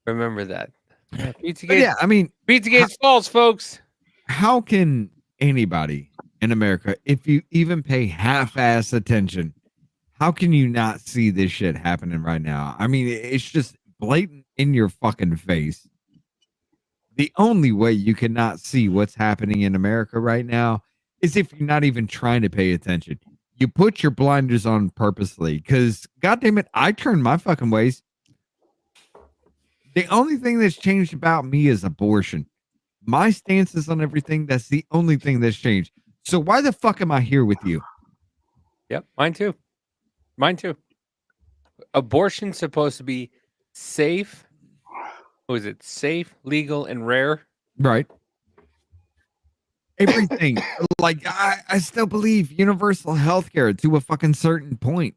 remember that. But Pizzagate. yeah, I mean, Pizzagate's false, folks. how can anybody in America, if you even pay half-ass attention, how can you not see this shit happening right now? I mean, it's just blatant in your fucking face. The only way you cannot see what's happening in America right now is if you're not even trying to pay attention. You put your blinders on purposely because, goddamn it, I turned my fucking ways. The only thing that's changed about me is abortion. My stances on everything, that's the only thing that's changed. So why the fuck am I here with you? Yep, mine too. Mine too. Abortion's supposed to be safe. What is it? Safe, legal, and rare. Right. Everything. Like, I still believe universal health care to a fucking certain point.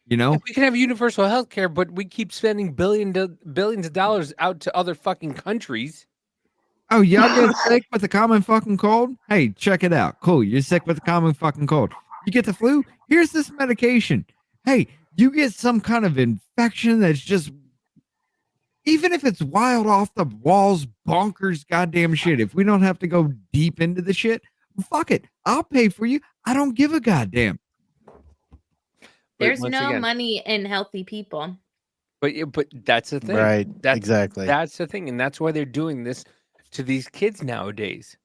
You know? We can have universal health care, but we keep spending billions of dollars out to other fucking countries. Oh, y'all get sick with the common fucking cold? Hey, check it out. Cool. You're sick with the common fucking cold. You get the flu? Here's this medication. Hey, you get some kind of infection that's just, even if it's wild off the walls, bonkers, goddamn shit, if we don't have to go deep into the shit, fuck it. I'll pay for you. I don't give a goddamn. There's once no again- money in healthy people. But that's the thing. Right, That's exactly. That's the thing, and that's why they're doing this to these kids nowadays.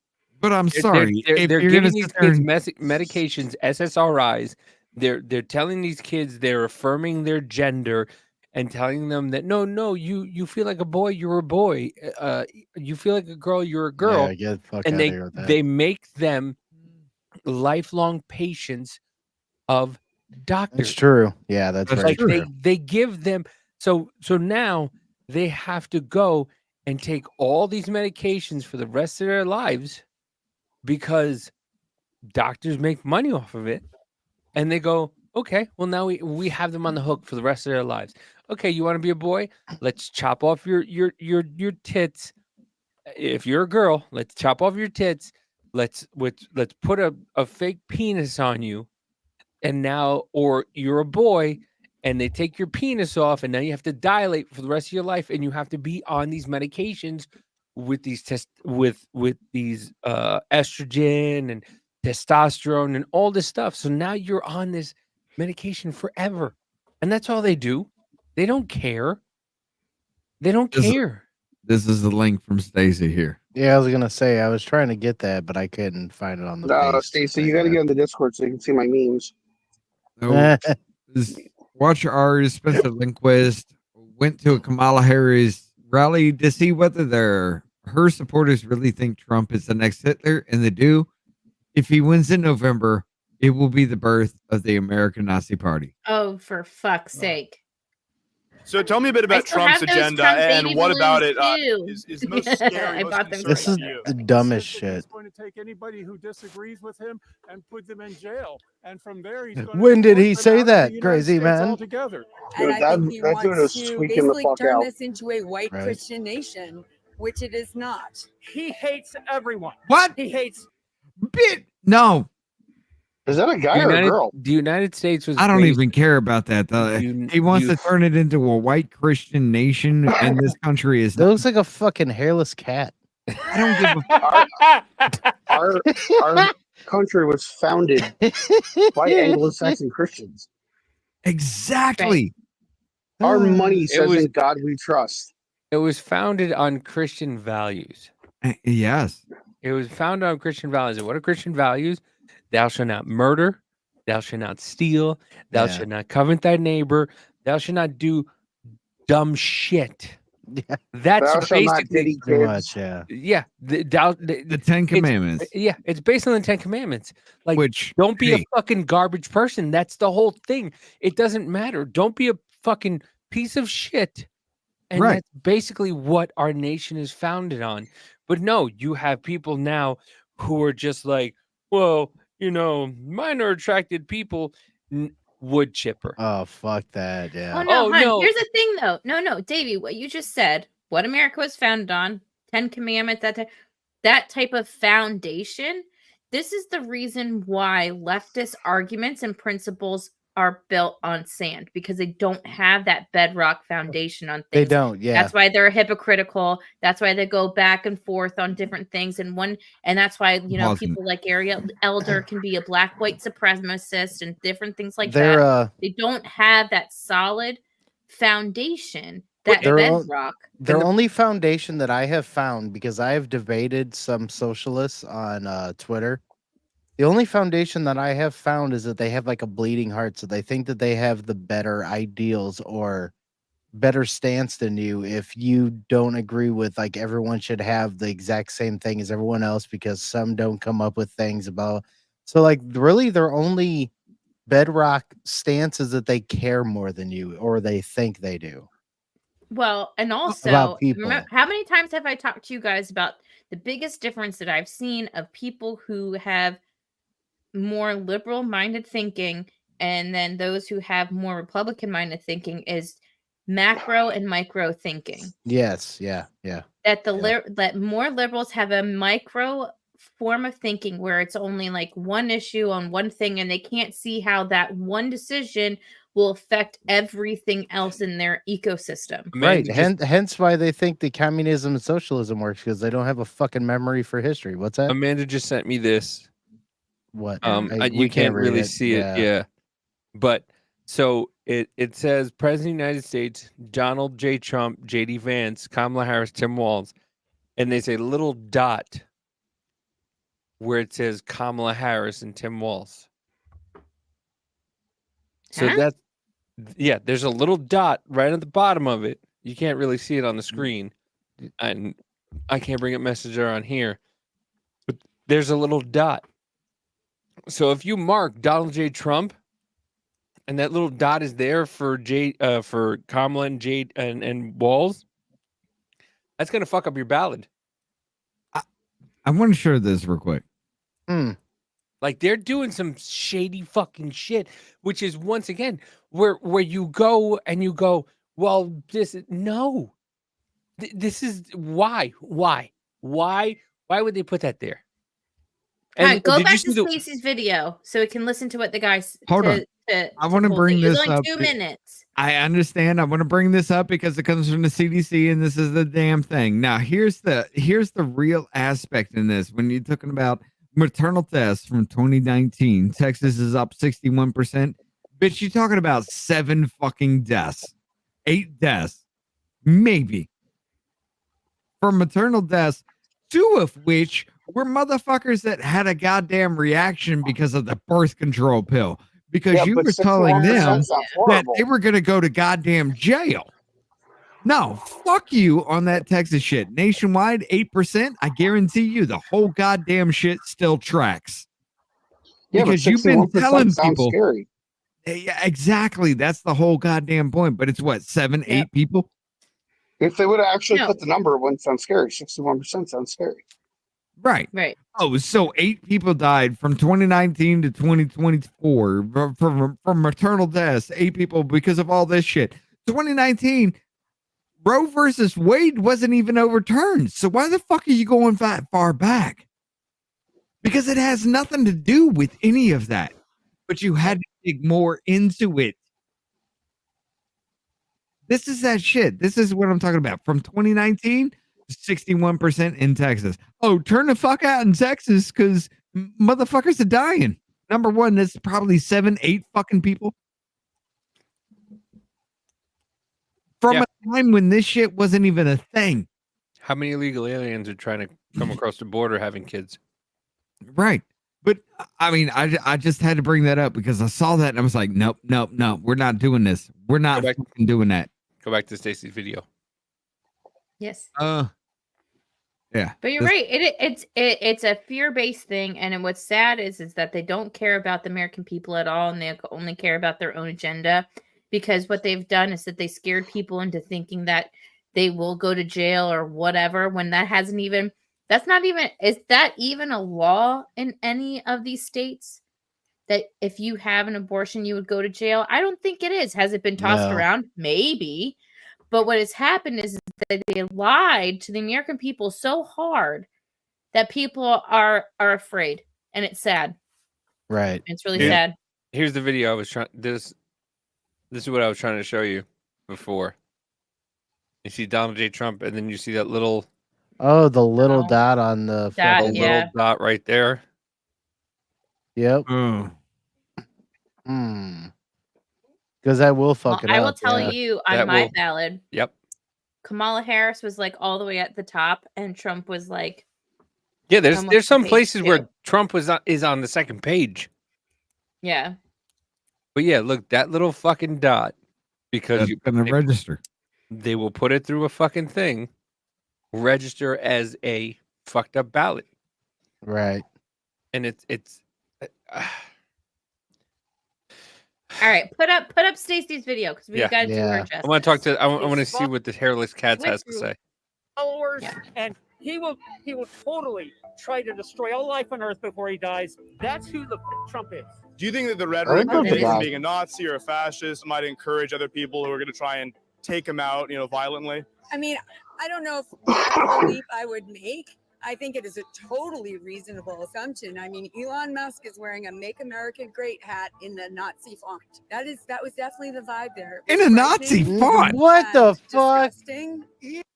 But I'm sorry, if They're you're giving gonna these sit there kids and medications, SSRIs. They're telling these kids they're affirming their gender and telling them that no, you feel like a boy, you're a boy. You feel like a girl, you're a girl. Yeah, get the fuck And out of here with that. they make them lifelong patients of doctors. That's true. Yeah, that's very Like true. they give them so now they have to go and take all these medications for the rest of their lives because doctors make money off of it. And they go, okay, well now we have them on the hook for the rest of their lives. Okay, you want to be a boy? Let's chop off your tits. If you're a girl, let's chop off your tits. Let's put a fake penis on you. And now, or you're a boy and they take your penis off and now you have to dilate for the rest of your life and you have to be on these medications with these with these estrogen and testosterone and all this stuff. So now you're on this medication forever. And that's all they do. They don't care. They don't care. This is the link from Stacy here. Yeah, I was gonna say I was trying to get that, but I couldn't find it on the page. Stacey, you got to get on the Discord so you can see my memes. So, watch ours. Spencer Lindquist went to a Kamala Harris rally to see whether her supporters really think Trump is the next Hitler, and they do. If he wins in November, it will be the birth of the American Nazi Party. Oh, for fuck's sake. So tell me a bit about still have Trump's those agenda Trump and baby what about it balloons, too. is most scary, I most bought them concerning This is to you? the dumbest shit. going to take anybody who disagrees with him and put them in jail. And from there, he's going When did deport he them say out of the that, United crazy States man? altogether. And Dude, I think he that dude wants is to tweaking the basically fuck turn out. this into a white Right. Christian nation, which it is not. He hates everyone. What? He hates. No, Is that a guy or a girl? The United States was I don't based- even care about that. He wants to turn it into a white Christian nation, and this country is. That looks like a fucking hairless cat. I don't give a. Our country was founded by Anglo-Saxon Christians. Exactly. Our money says was- in God we trust. It was founded on Christian values. Yes. It was founded on Christian values. And what are Christian values? Thou shalt not murder. Thou shalt not steal. Thou shalt not covet thy neighbor. Thou shalt not do dumb shit. Yeah. Thou That's shalt not basically ditty Pretty kids. much, yeah. yeah. The Ten Commandments. Yeah, it's based on the Ten Commandments. Like, Which, don't be hey. a fucking garbage person. That's the whole thing. It doesn't matter. Don't be a fucking piece of shit. And Right. that's basically what our nation is founded on. But no, you have people now who are just like, well, minor attracted people, wood chipper. Oh, fuck that. Yeah. Oh no, Oh, hon. no. Here's the thing, though. No, Davey, what you just said, what America was founded on, 10 Commandments, that type of foundation. This is the reason why leftist arguments and principles are built on sand, because they don't have that bedrock foundation on things. They don't, yeah. That's why they're hypocritical. That's why they go back and forth on different things. And that's why, Awesome. people like Ariel Elder can be a black white supremacist and different things like They're, that. They don't have that solid foundation, that bedrock. The only foundation that I have found, because I have debated some socialists on Twitter, the only foundation that I have found is that they have like a bleeding heart. So they think that they have the better ideals or better stance than you if you don't agree with like everyone should have the exact same thing as everyone else, because some don't come up with things about. So like really their only bedrock stance is that they care more than you, or they think they do. Well, and also, About people. remember, how many times have I talked to you guys about the biggest difference that I've seen of people who have more liberal minded thinking and then those who have more Republican minded thinking is macro and micro thinking. Yes, yeah. That that more liberals have a micro form of thinking where it's only like one issue on one thing, and they can't see how that one decision will affect everything else in their ecosystem. Right. Hence why they think the communism and socialism works, because they don't have a fucking memory for history. What's that? Amanda just sent me this. What? You can't read really it. see it, yeah. But So it says President of the United States, Donald J. Trump, J.D. Vance, Kamala Harris, Tim Walz, and there's a little dot where it says Kamala Harris and Tim Walz. So that's there's a little dot right at the bottom of it. You can't really see it on the screen, and I can't bring up Messenger on here, but there's a little dot. So if you mark Donald J. Trump, and that little dot is there for for Kamala and Jade and Walz, that's gonna fuck up your ballot. I want to share this real quick. Like they're doing some shady fucking shit, which is once again where you go and you go, well, this is why would they put that there? All right, go did back you to see Stacey's video so we can listen to what the guys. Hold on. I want to bring It was this only up. 2 minutes. I understand. I want to bring this up because it comes from the CDC, and this is the damn thing. Now, here's the real aspect in this. When you're talking about maternal deaths from 2019, Texas is up 61%. Bitch, you're talking about 7 fucking deaths, 8 deaths, maybe from maternal deaths, 2 of which were motherfuckers that had a goddamn reaction because of the birth control pill. Because you were telling them that they were going to go to goddamn jail. No, fuck you on that Texas shit. Nationwide, 8%. I guarantee you the whole goddamn shit still tracks. Yeah, because but you've been 61% telling sounds people. scary. Yeah, exactly. That's the whole goddamn point. But it's what, 7, 8 people? If they would have actually put the number, it wouldn't sound scary. 61% sounds scary. Right. Right. Oh, so 8 people died from 2019 to 2024 from maternal deaths. 8 people because of all this shit. 2019, Roe versus Wade wasn't even overturned. So why the fuck are you going that far back? Because it has nothing to do with any of that. But you had to dig more into it. This is that shit. This is what I'm talking about. From 2019, 61% in Texas. Oh, turn the fuck out in Texas because motherfuckers are dying. Number one, that's probably 7, 8 fucking people. From a time when this shit wasn't even a thing. How many illegal aliens are trying to come across the border having kids? Right. But I mean, I just had to bring that up because I saw that and I was like, nope, we're not doing this. We're not fucking doing that. Go back to Stacey's video. Yes. Yeah. But you're right. It's a fear-based thing, and what's sad is that they don't care about the American people at all, and they only care about their own agenda. Because what they've done is that they scared people into thinking that they will go to jail or whatever. When that hasn't even. That's not even. Is that even a law in any of these states? That if you have an abortion, you would go to jail? I don't think it is. Has it been tossed around? Maybe. But what has happened is that they lied to the American people so hard that people are afraid, and it's sad. Right. It's really sad. Here's the video I was trying. This is what I was trying to show you before. You see Donald J. Trump, and then you see that little. Oh, the little dot on the little dot right there. Yep. Because that will fuck it up. I will tell you on my ballot. Yep. Kamala Harris was like all the way at the top, and Trump was like. Yeah, there's some places where Trump is on the second page. Yeah. But yeah, look, that little fucking dot, because you're gonna register. They will put it through a fucking thing, register as a fucked up ballot. Right. And it's all right, put up Stacey's video because we've got to do her justice. I want to talk to. I want to see what the hairless cats has to say. Followers, and he will totally try to destroy all life on Earth before he dies. That's who the Trump is. Do you think that the rhetoric of him being a Nazi or a fascist might encourage other people who are going to try and take him out, violently? I mean, I don't know if that's a leap I would make. I think it is a totally reasonable assumption. I mean, Elon Musk is wearing a "Make America Great" hat in the Nazi font. That was definitely the vibe there. In a Nazi font? What the fuck? Disgusting.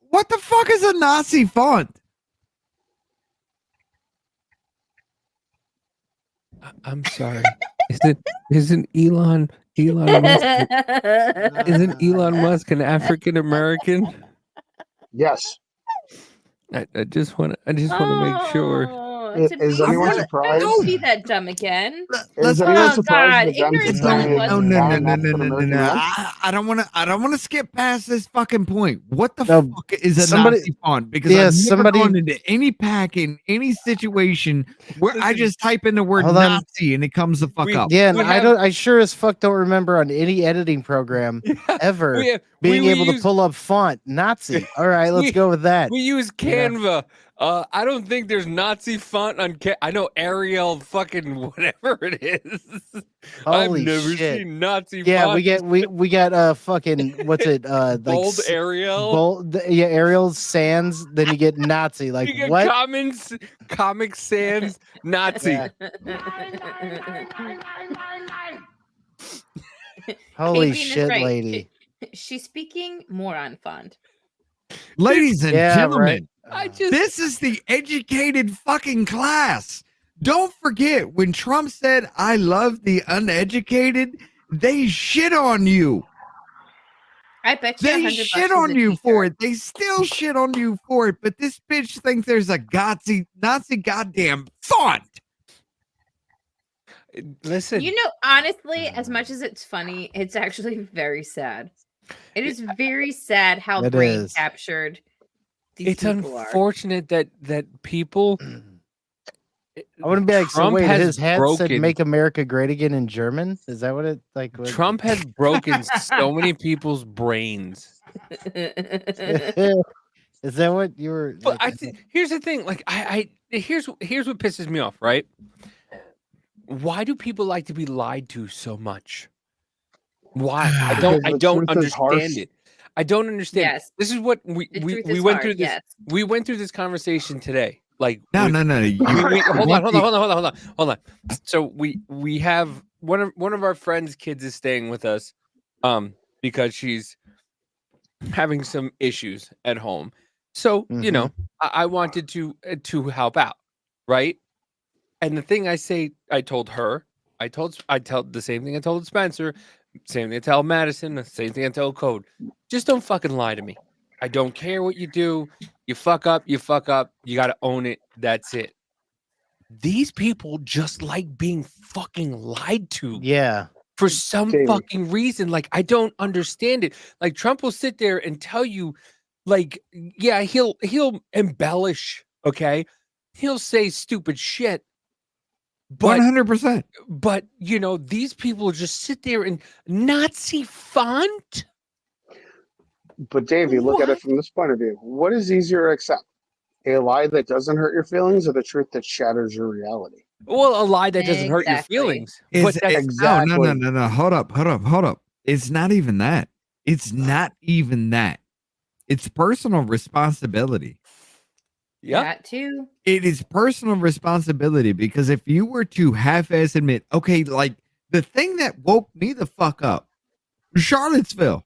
What the fuck is a Nazi font? I'm sorry. Isn't Elon Musk isn't Elon Musk an African American? Yes. I just want to make sure. Oh, Is anyone surprised? Don't be that dumb again. Is anyone Oh surprised God, the Dems ignorance are really saying was. not an African American man? I don't want to skip past this fucking point. What the No, fuck is a somebody- Nazi font? Because yeah, I've never somebody- gone into any pack in any situation where I just type in the word Hold on. Nazi and it comes the fuck up. Yeah, and I sure as fuck don't remember on any editing program ever being able to pull up font Nazi. All right, let's go with that. We use Canva. I don't think there's Nazi font on I know Arial fucking whatever it is. Holy I've never shit. seen Nazi Yeah, font. we got fucking what's it like Bold Arial. Bold, yeah, Arial Sans, then you get Nazi. Like You get what? Comic Sans Nazi. Yeah. Holy Fabian is shit, right. lady. She's speaking moron font. Ladies and Yeah, gentlemen, right. this is the educated fucking class. Don't forget when Trump said, "I love the uneducated," they shit on you. I bet you They $100 shit is on a you teacher. for it. They still shit on you for it. But this bitch thinks there's a Nazi goddamn font. Listen, You know, honestly, as much as it's funny, it's actually very sad. It is very sad how It brain is. captured these It's people are. unfortunate that people. I wouldn't be like, so Trump wait, has his hat said broken- "Make America Great Again" in German. Is that what it like? What? Trump has broken so many people's brains. Is that what you were? But I think here's the thing. Like here's what pisses me off. Right? Why do people like to be lied to so much? Why? I Because the don't truth is harsh. understand it. I don't understand. Yes. This is what The we truth we is went hard, through this. yes. We went through this conversation today. Like No. hold on. So we have one of our friends' kids is staying with us, because she's having some issues at home. So you know, I wanted to help out, right? And the thing I told her, I tell the same thing I told Spencer, same thing I tell Madison, the same thing I tell Code. Just don't fucking lie to me. I don't care what you do. You fuck up. You got to own it. That's it. These people just like being fucking lied to. Yeah. For some fucking reason. Like, I don't understand it. Like, Trump will sit there and tell you, like, yeah, he'll embellish, okay? He'll say stupid shit. But 100%. But you know, these people just sit there and Nazi font. But Davey, look at it from this point of view. What is easier to accept? A lie that doesn't hurt your feelings or the truth that shatters your reality? Well, a lie that doesn't hurt your feelings. But that's No. Hold up. It's not even that. It's not even that. It's personal responsibility. Yeah. That too. It is personal responsibility because if you were to half-ass admit, okay, like the thing that woke me the fuck up, Charlottesville,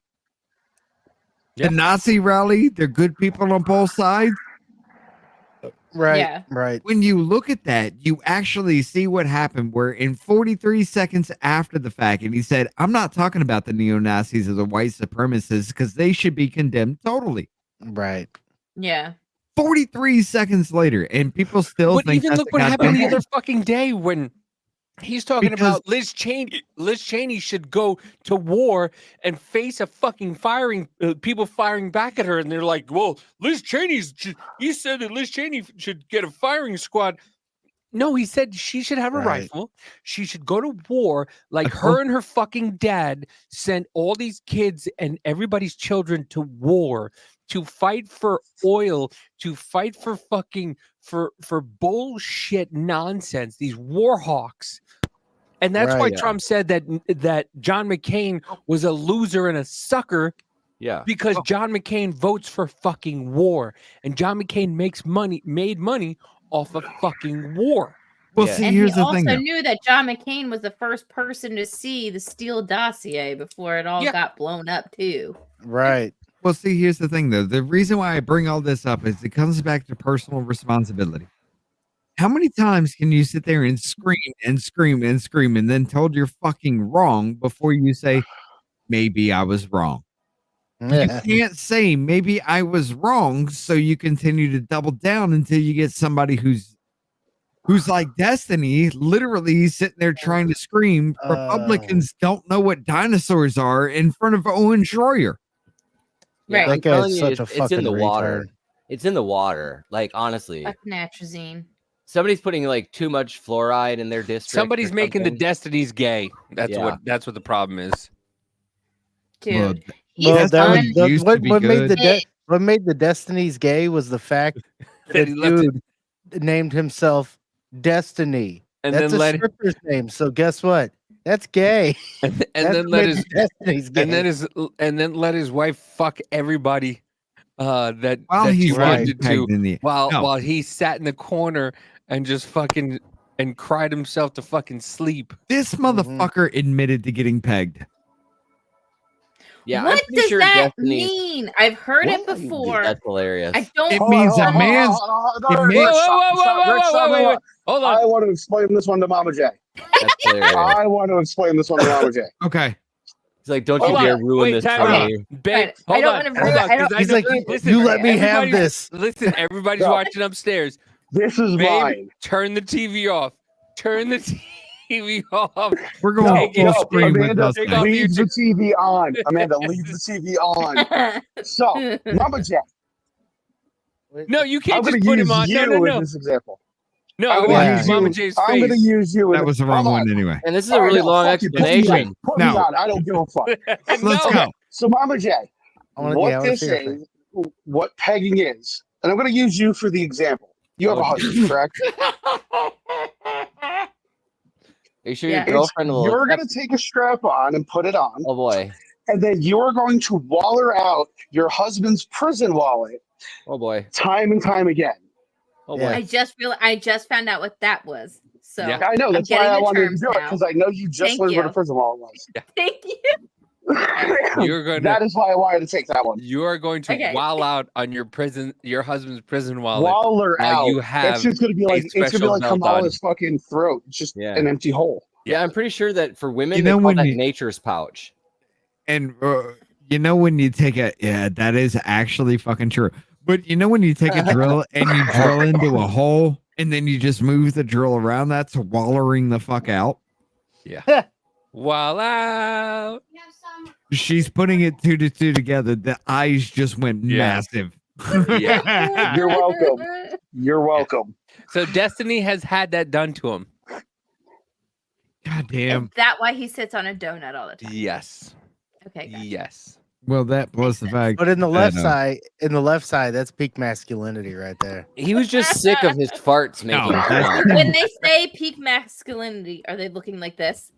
the Nazi rally, they're good people on both sides. Right. Yeah. Right. When you look at that, you actually see what happened where in 43 seconds after the fact, and he said, I'm not talking about the neo-Nazis or the white supremacists because they should be condemned totally. Right. Yeah. 43 seconds later, and people still But think even that's look a what happened goddamn- the other fucking day when he's talking Because- about Liz Cheney. Liz Cheney should go to war and face a fucking people firing back at her, and they're like, "Well, Liz Cheney's." You said that Liz Cheney should get a firing squad. No, he said she should have a rifle. She should go to war like her and her fucking dad sent all these kids and everybody's children to war to fight for oil, to fight for fucking for bullshit nonsense, these war hawks. And that's why Right. Trump said that John McCain was a loser and a sucker. Yeah. Because John McCain votes for fucking war, and John McCain made money off of fucking war. Well, see, And here's he the thing. also though. knew that John McCain was the first person to see the Steele dossier before it all got blown up too. Right. Well, see, here's the thing, though. The reason why I bring all this up is it comes back to personal responsibility. How many times can you sit there and scream and scream and scream and then told you're fucking wrong before you say, maybe I was wrong? You can't say maybe I was wrong, so you continue to double down until you get somebody who's like Destiny, literally sitting there trying to scream, Republicans don't know what dinosaurs are in front of Owen Schroyer. Yeah, Right. I'm That guy's telling you, such a it's in fucking the water. retard. It's in the water. Like honestly, Fuck natrazine. somebody's putting like too much fluoride in their district. Somebody's or making the something. Destinies gay. That's Yeah. what the problem is. Dude, Well, that was used to what, be what made the good. what made the Destinies gay was the fact That that he left it- dude named himself Destiny. And That's then a let- stripper's name. So guess what? That's gay. And That's then what let made his the Destinies gay. and then let his wife fuck everybody that While that he's she getting wanted to pegged in the- No. while he sat in the corner and just fucking and cried himself to fucking sleep. This motherfucker admitted to getting pegged. Yeah, I'm What pretty does sure that Destiny's- mean? I've heard it before. That's hilarious. I don't. It means a man's. It means, Hold I want to explain this one to Mama J. That's hilarious. I want to explain this one to Mama J. Okay. He's like, don't Hold you dare on. ruin Wait, this time for out. me. Babe, I hold don't on, wanna hold ruin- on, I don't- 'cause He's know- like, listen, you let me have everybody's- this. Listen, everybody's No. watching upstairs. This is Babe, mine. turn the TV off. Turn the TV off. We're going Take it full off. screen with Amanda us. Take off thing. leaves the TV on. Amanda leaves the TV on. So, Mama J, No, you I'm can't going just to put use him on. you No. in this example. No, I'm I gonna want use Mama you. J's I'm going to face. use you. That was the wrong Hold on. one anyway. And this is a All right, really no, long fuck you. Put me on. explanation. Put me No. on. I don't give a fuck. Let's No. go. So, Mama J, I wanna what see this your face. is, what pegging is, and I'm going to use you for the example. You have a husband, correct? Are you sure Yeah. your girlfriend will? You're going to take a strap on and put it on, Oh boy. and then you're going to waller out your husband's prison wallet Oh boy. time and time again. Oh Yeah. boy. I just found out what that was. So Yeah. I know, I'm that's why getting I the wanted to terms do it, now. because I know you just Thank learned what you. a prison wallet was. Thank you. You're gonna That is why I wanted to take that one. you are going to Okay. wall out on your husband's prison wallet. Waller While out. you That's have just going to be like, it's going to be special like belt Kamala's fucking throat. It's just Yeah. an empty hole. Yeah, I'm pretty sure that for women, You they know call when that you- nature's pouch. And you know when you take that is actually fucking true. But you know when you take a drill and you drill into a hole and then you just move the drill around, that's wallering the fuck out. Yeah. Wall out. She's putting it two to two together. The eyes just went Yeah. massive. Yeah. You're welcome. You're welcome. So Destiny has had that done to him. God damn. Is that why he sits on a donut all the time? Yes. Okay. Gotcha. Yes. Well, that plus the fact. But in the that, left side, that's peak masculinity right there. He was just sick of his farts making sound. When they say peak masculinity, are they looking like this?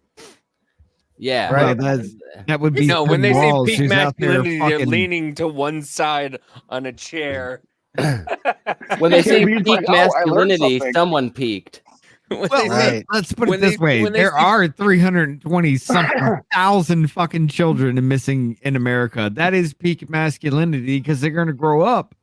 Yeah. Well, that would be No, when they say Walls, peak who's out there masculinity, they're fucking- leaning to one side on a chair. When they say Can't be peak like, oh, I learned masculinity, something. someone peaked. When Well, they say- let's put it when this they- way: when they there say- are 320 something thousand fucking children missing in America. That is peak masculinity because they're going to grow up.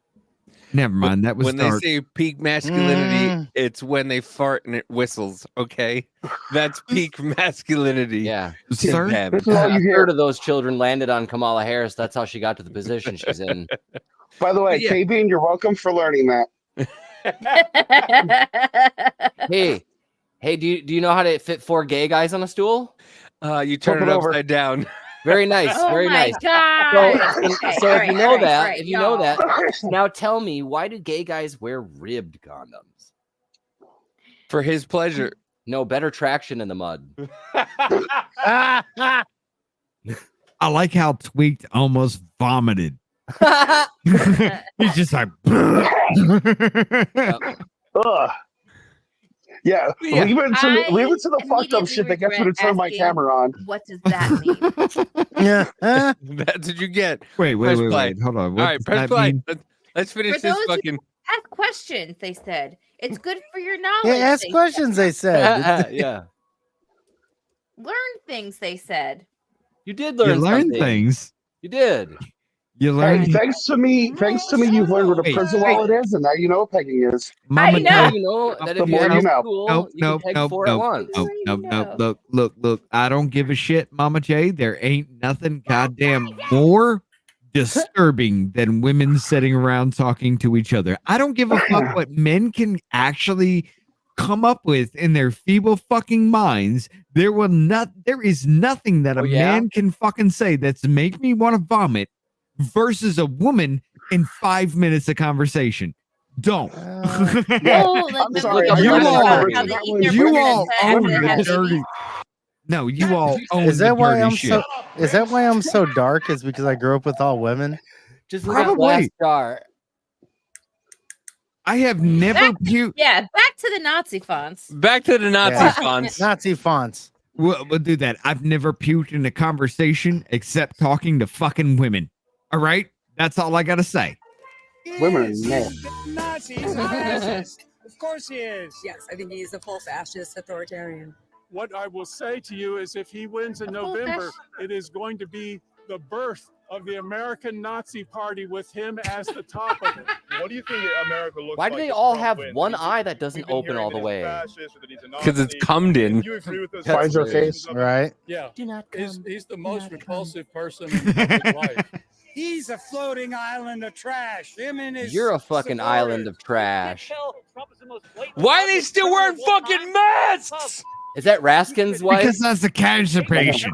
Never mind. That was when dark. they say peak masculinity, it's when they fart and it whistles. Okay, that's peak masculinity. Yeah. Sir? Them. This is all A you hear. third of those children landed on Kamala Harris. That's how she got to the position she's in. By the way, Yeah. KB, you're welcome for learning that. Hey, do you know how to fit 4 gay guys on a stool? You turn Flip it it over. upside down. Very nice, Oh very my nice. god! So if you know that, if you know that, now tell me, why do gay guys wear ribbed condoms? For his pleasure. No, better traction in the mud. I like how Tweaked almost vomited. He's just like. Ugh. Yeah, Yeah. leave it to the I fucked up shit that gets me to turn my asking, camera on. What does that mean? Yeah. That's what you get. Wait, Press play. Hold on. All What right, does press that play. mean? Let's finish For this those who fucking. ask questions, they said. It's good for your knowledge. Yeah, ask they questions, they said. Yeah. Learn things, they said. You did You learn learn something. things. You did. You learn. Hey, thanks to me, you've learned what a Wait, prison wallet is, and now you know what pegging is. Mama Now J. you know that The if you more have you a know. school, you can peg 4 at once. Nope. Look. I don't give a shit, Mama J. There ain't nothing goddamn more disturbing than women sitting around talking to each other. I don't give a fuck what men can actually come up with in their feeble fucking minds. There is nothing that a man can fucking say that's make me want to vomit versus a woman in 5 minutes of conversation. Don't. Yeah, like, I'm when sorry. people You talk all- about how they eat their you breakfast all after own they the have dirty. babies. No, you all own Is that the why dirty I'm shit. so? Is that why I'm so dark? Is because I grew up with all women? Just look at the glass jar. I have never puked. Back to the Nazi fonts. Back to the Nazi fonts. Nazi fonts. We'll do that. I've never puked in a conversation except talking to fucking women. All right? That's all I got to say. Women are nasty. Nazi, he's a fascist. Of course he is. Yes, I think he's a full fascist authoritarian. What I will say to you is if he wins in November, it is going to be the birth of the American Nazi Party with him as the top of it. What do you think America looks Why like? do they if all Trump have wins? one eye that doesn't We've been open all the hearing way? that he's fascist or that he's a Because it's Nazi. cummed in. Do you agree with those? Finds your face. Right. Yeah. Do not He's the most repulsive person in public life. He's a floating island of trash. Him and his You're a fucking island of trash. Why are they still wearing fucking masks? Is that Raskin's wife? Because that's the constipation.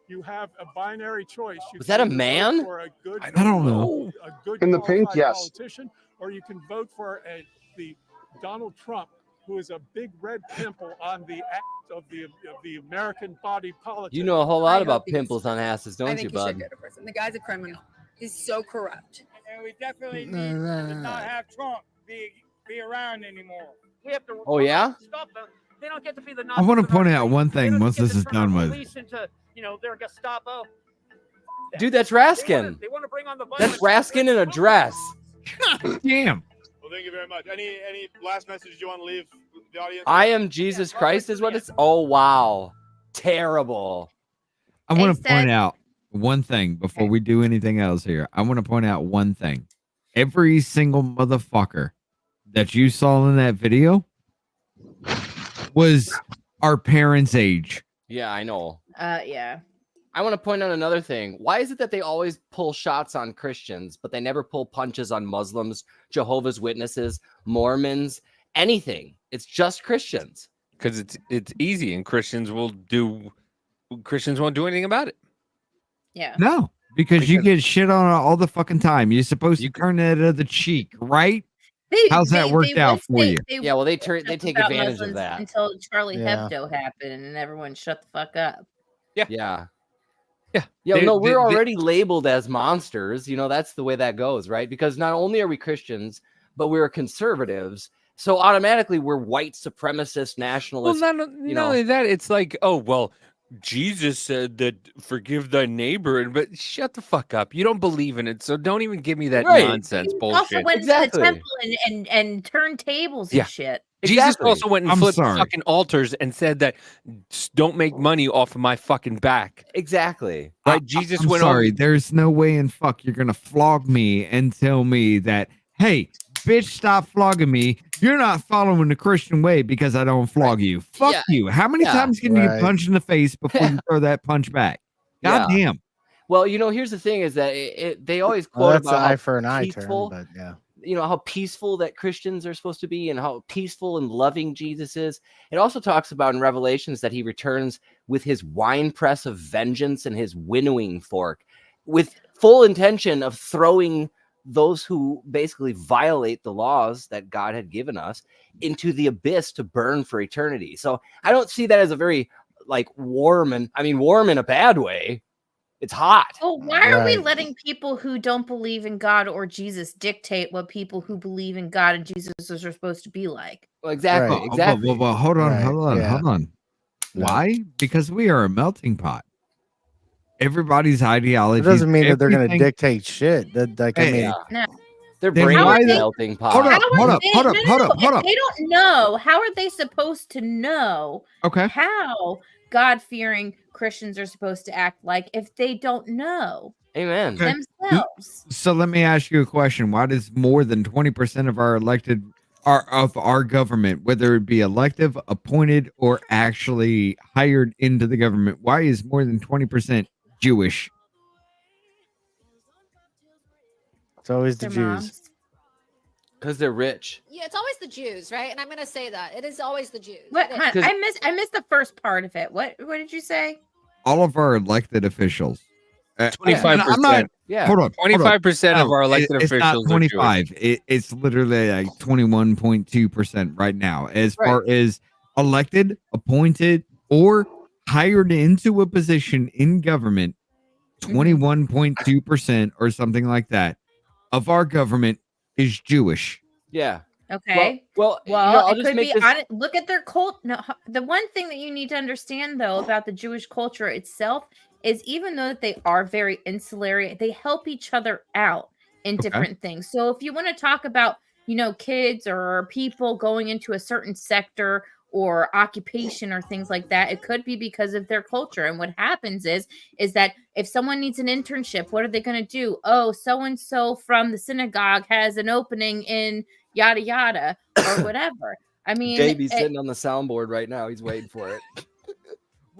You have a binary choice. You Was that a can vote man? for a good, I don't know. A good In the pink, qualified yes. politician, or you can vote for the Donald Trump, who is a big red pimple on the act of the American body politic. You know a whole lot I about hope he's- pimples on asses, I don't think you, he should bud? go to prison. The guy's a criminal. He's so corrupt. And we definitely need to not have Trump be around anymore. We have to. Oh, yeah? Stop them. They don't get to be the. I want to point out one thing once this is done with. Police into, their Gestapo. Dude, that's Raskin. They want to bring on the That's Raskin in a dress. Damn. Well, thank you very much. Any last message you want to leave the audience? I am Jesus Christ is what it's. Oh, wow. Terrible. I want to point out one thing before we do anything else here. I want to point out one thing. Every single motherfucker that you saw in that video was our parents' age. Yeah, I know. Yeah. I want to point out another thing. Why is it that they always pull shots on Christians, but they never pull punches on Muslims, Jehovah's Witnesses, Mormons, anything? It's just Christians. Because it's easy, and Christians won't do anything about it. Yeah. No, because you get shit on all the fucking time. You're supposed to turn it to the cheek, right? How's that worked out for you? Yeah, well, they take about advantage of Muslims that. until Charlie Yeah. Hebdo happened and everyone shut the fuck up. Yeah. Yeah. Yeah, no, we're already labeled as monsters. That's the way that goes, right? Because not only are we Christians, but we're conservatives. So automatically we're white supremacist nationalists. Well, not only that, it's like, oh, well, Jesus said that forgive thy neighbor, but shut the fuck up. You don't believe in it, so don't even give me that nonsense He Oh, also bullshit. went to the temple and turned tables and Yeah. shit. Jesus also went and I'm flipped sorry. fucking altars and said that don't make money off of my fucking back. Exactly. Right? Jesus I'm went sorry. over. There's no way in fuck you're gonna flog me and tell me that, hey, bitch, stop flogging me. You're not following the Christian way because I don't flog you. Fuck you. How many times can you get punched in the face before you throw that punch back? God Yeah. damn. Well, here's the thing is that they always Well, quote that's about an how eye for an eye term, peaceful, but yeah. how peaceful that Christians are supposed to be and how peaceful and loving Jesus is. It also talks about in Revelations that he returns with his winepress of vengeance and his winnowing fork with full intention of throwing those who basically violate the laws that God had given us into the abyss to burn for eternity. So I don't see that as a very warm in a bad way. It's hot. Well, why are we letting people who don't believe in God or Jesus dictate what people who believe in God and Jesus are supposed to be like? Well, exactly. Well, Exactly. well, hold on, Right, hold on, yeah. hold on. Why? Because we are a melting pot. Everybody's ideology. It doesn't mean that they're going to everything- dictate shit. That like I Hey, mean, No. Their Then brain why is a they- melting pot. Hold up, How are hold up, they- hold up, no, hold no, up, hold if up. they don't know, how are they supposed to know Okay. how God-fearing Christians are supposed to act like if they don't know? Amen. Okay. Themselves. So let me ask you a question. Why does more than 20% of our government, whether it be elective, appointed, or actually hired into the government, why is more than 20% Jewish? It's always the Their Jews. moms. Because they're rich. Yeah, it's always the Jews, right? And I'm going to say that it is always the Jews. What? It Hon, is. I missed the first part of it. What did you say? All of our elected officials. 25%. Yeah. Hold on. 25% of No, our elected it's not officials are Jewish. 25. It's literally like 21.2% right now. As far as elected, appointed, or hired into a position in government, 21.2% or something like that of our government is Jewish. Yeah. Okay. Well, Well, I'll it just could make be this. on it. Look at their cult. No, the one thing that you need to understand, though, about the Jewish culture itself is even though that they are very insular, they help each other out in different things. So if you want to talk about, kids or people going into a certain sector or occupation or things like that, it could be because of their culture. And what happens is that if someone needs an internship, what are they going to do? Oh, so and so from the synagogue has an opening in yada yada or whatever. I mean, JB's sitting on the soundboard right now. He's waiting for it.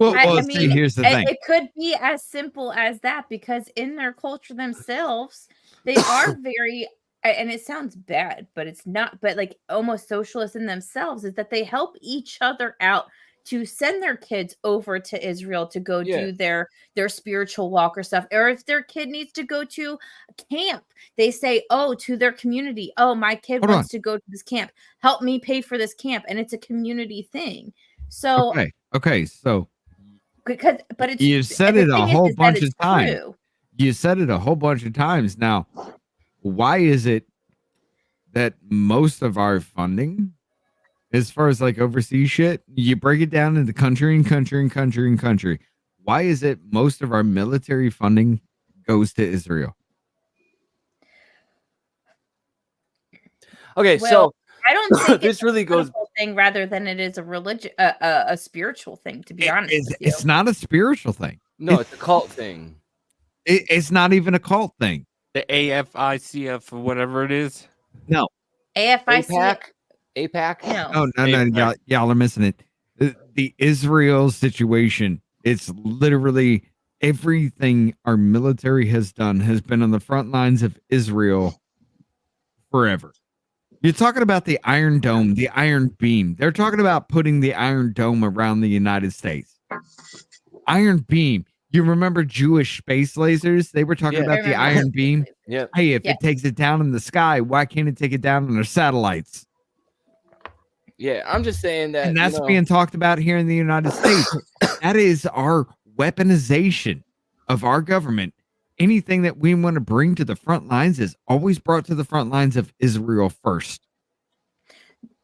I see, mean, here's the thing. it could be as simple as that because in their culture themselves, they are very, and it sounds bad, but it's not, but like almost socialist in themselves, is that they help each other out to send their kids over to Israel to go do their spiritual walk or stuff. Or if their kid needs to go to camp, they say, oh, to their community, oh, my kid wants to go to this camp. Help me pay for this camp. And it's a community thing. So Okay, so but it's you said the it a thing whole is that bunch it's of times. true. You said it a whole bunch of times. Now, why is it that most of our funding, as far as like overseas shit, you break it down into country and country and country and country? Why is it most of our military funding goes to Israel? Okay, Well, so I don't think this it's really a goes. political thing rather than it is a religion, a spiritual thing. To be honest with you, It's not a spiritual thing. No, it's a cult thing. It's not even a cult thing. The AFICF or whatever it is. No. AFIC. APAC? No. No. Y'all are missing it. The Israel situation. It's literally everything our military has done has been on the front lines of Israel forever. You're talking about the Iron Dome, the Iron Beam. They're talking about putting the Iron Dome around the United States. Iron Beam. You remember Jewish space lasers? They were talking about the Iron Beam. Yeah. Hey, if it takes it down in the sky, why can't it take it down on their satellites? Yeah, I'm just saying that. And that's being talked about here in the United States. That is our weaponization of our government. Anything that we want to bring to the front lines is always brought to the front lines of Israel first.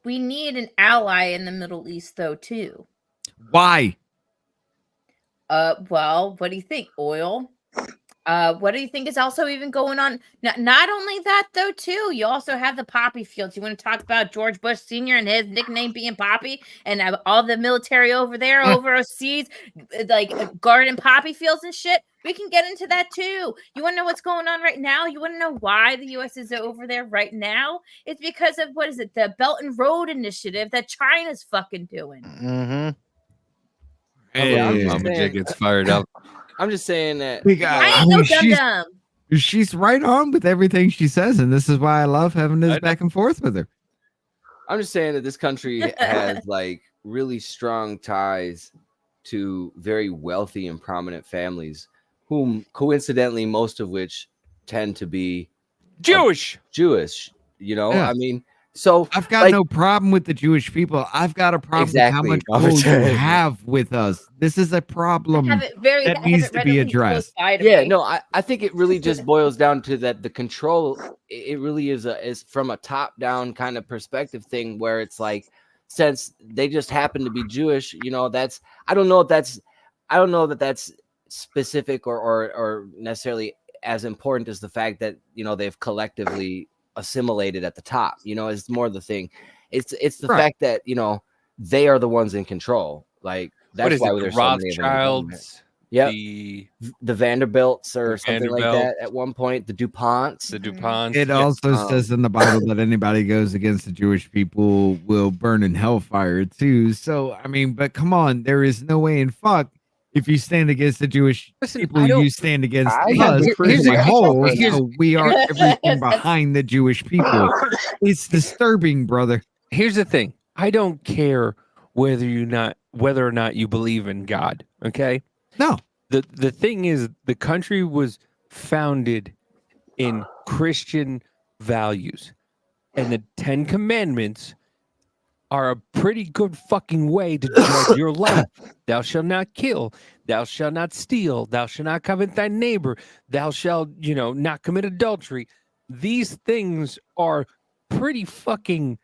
We need an ally in the Middle East, though, too. Why? Well, what do you think? Oil? What do you think is also even going on? Not only that, though, too, you also have the poppy fields. You want to talk about George Bush Sr. and his nickname being Poppy, and all the military over there, overseas, like garden poppy fields and shit. We can get into that too. You want to know what's going on right now? You want to know why the U.S. is over there right now? It's because of, what is it, the Belt and Road Initiative that China's fucking doing. Mm-hmm. Hey, Mama J gets fired up. I'm just saying that. I ain't no dum-dum. She's right on with everything she says, and this is why I love having this back and forth with her. I'm just saying that this country has like really strong ties to very wealthy and prominent families, whom coincidentally most of which tend to be Jewish. Yeah. I mean, so I've got no problem with the Jewish people. I've got a problem with how much gold you have with us. This is a problem that needs to be addressed. I think it really just boils down to that the control. It really is from a top down kind of perspective thing where it's like, since they just happen to be Jewish, that's I don't know that that's specific or necessarily as important as the fact that they've collectively assimilated at the top. Is more the thing. It's the fact that they are the ones in control. Like that's why there's so many of them. Yep. the Vanderbilts or The something like Vanderbilt. that at one point. The DuPonts. the DuPonts. It yeah. also says in the Bible that anybody goes against the Jewish people will burn in hellfire too. So I mean, but come on, there is no way in fuck if you stand against the Jewish people, you stand against I have us the as freezing a my whole. right now. So we are everything behind the Jewish people. It's disturbing, brother. Here's the thing. I don't care whether or not you believe in God. Okay. No. The thing is, the country was founded in Christian values, and the 10 Commandments are a pretty good fucking way to judge your life. Thou shalt not kill. Thou shalt not steal. Thou shalt not covet thy neighbor. Thou shalt, not commit adultery. These things are pretty fucking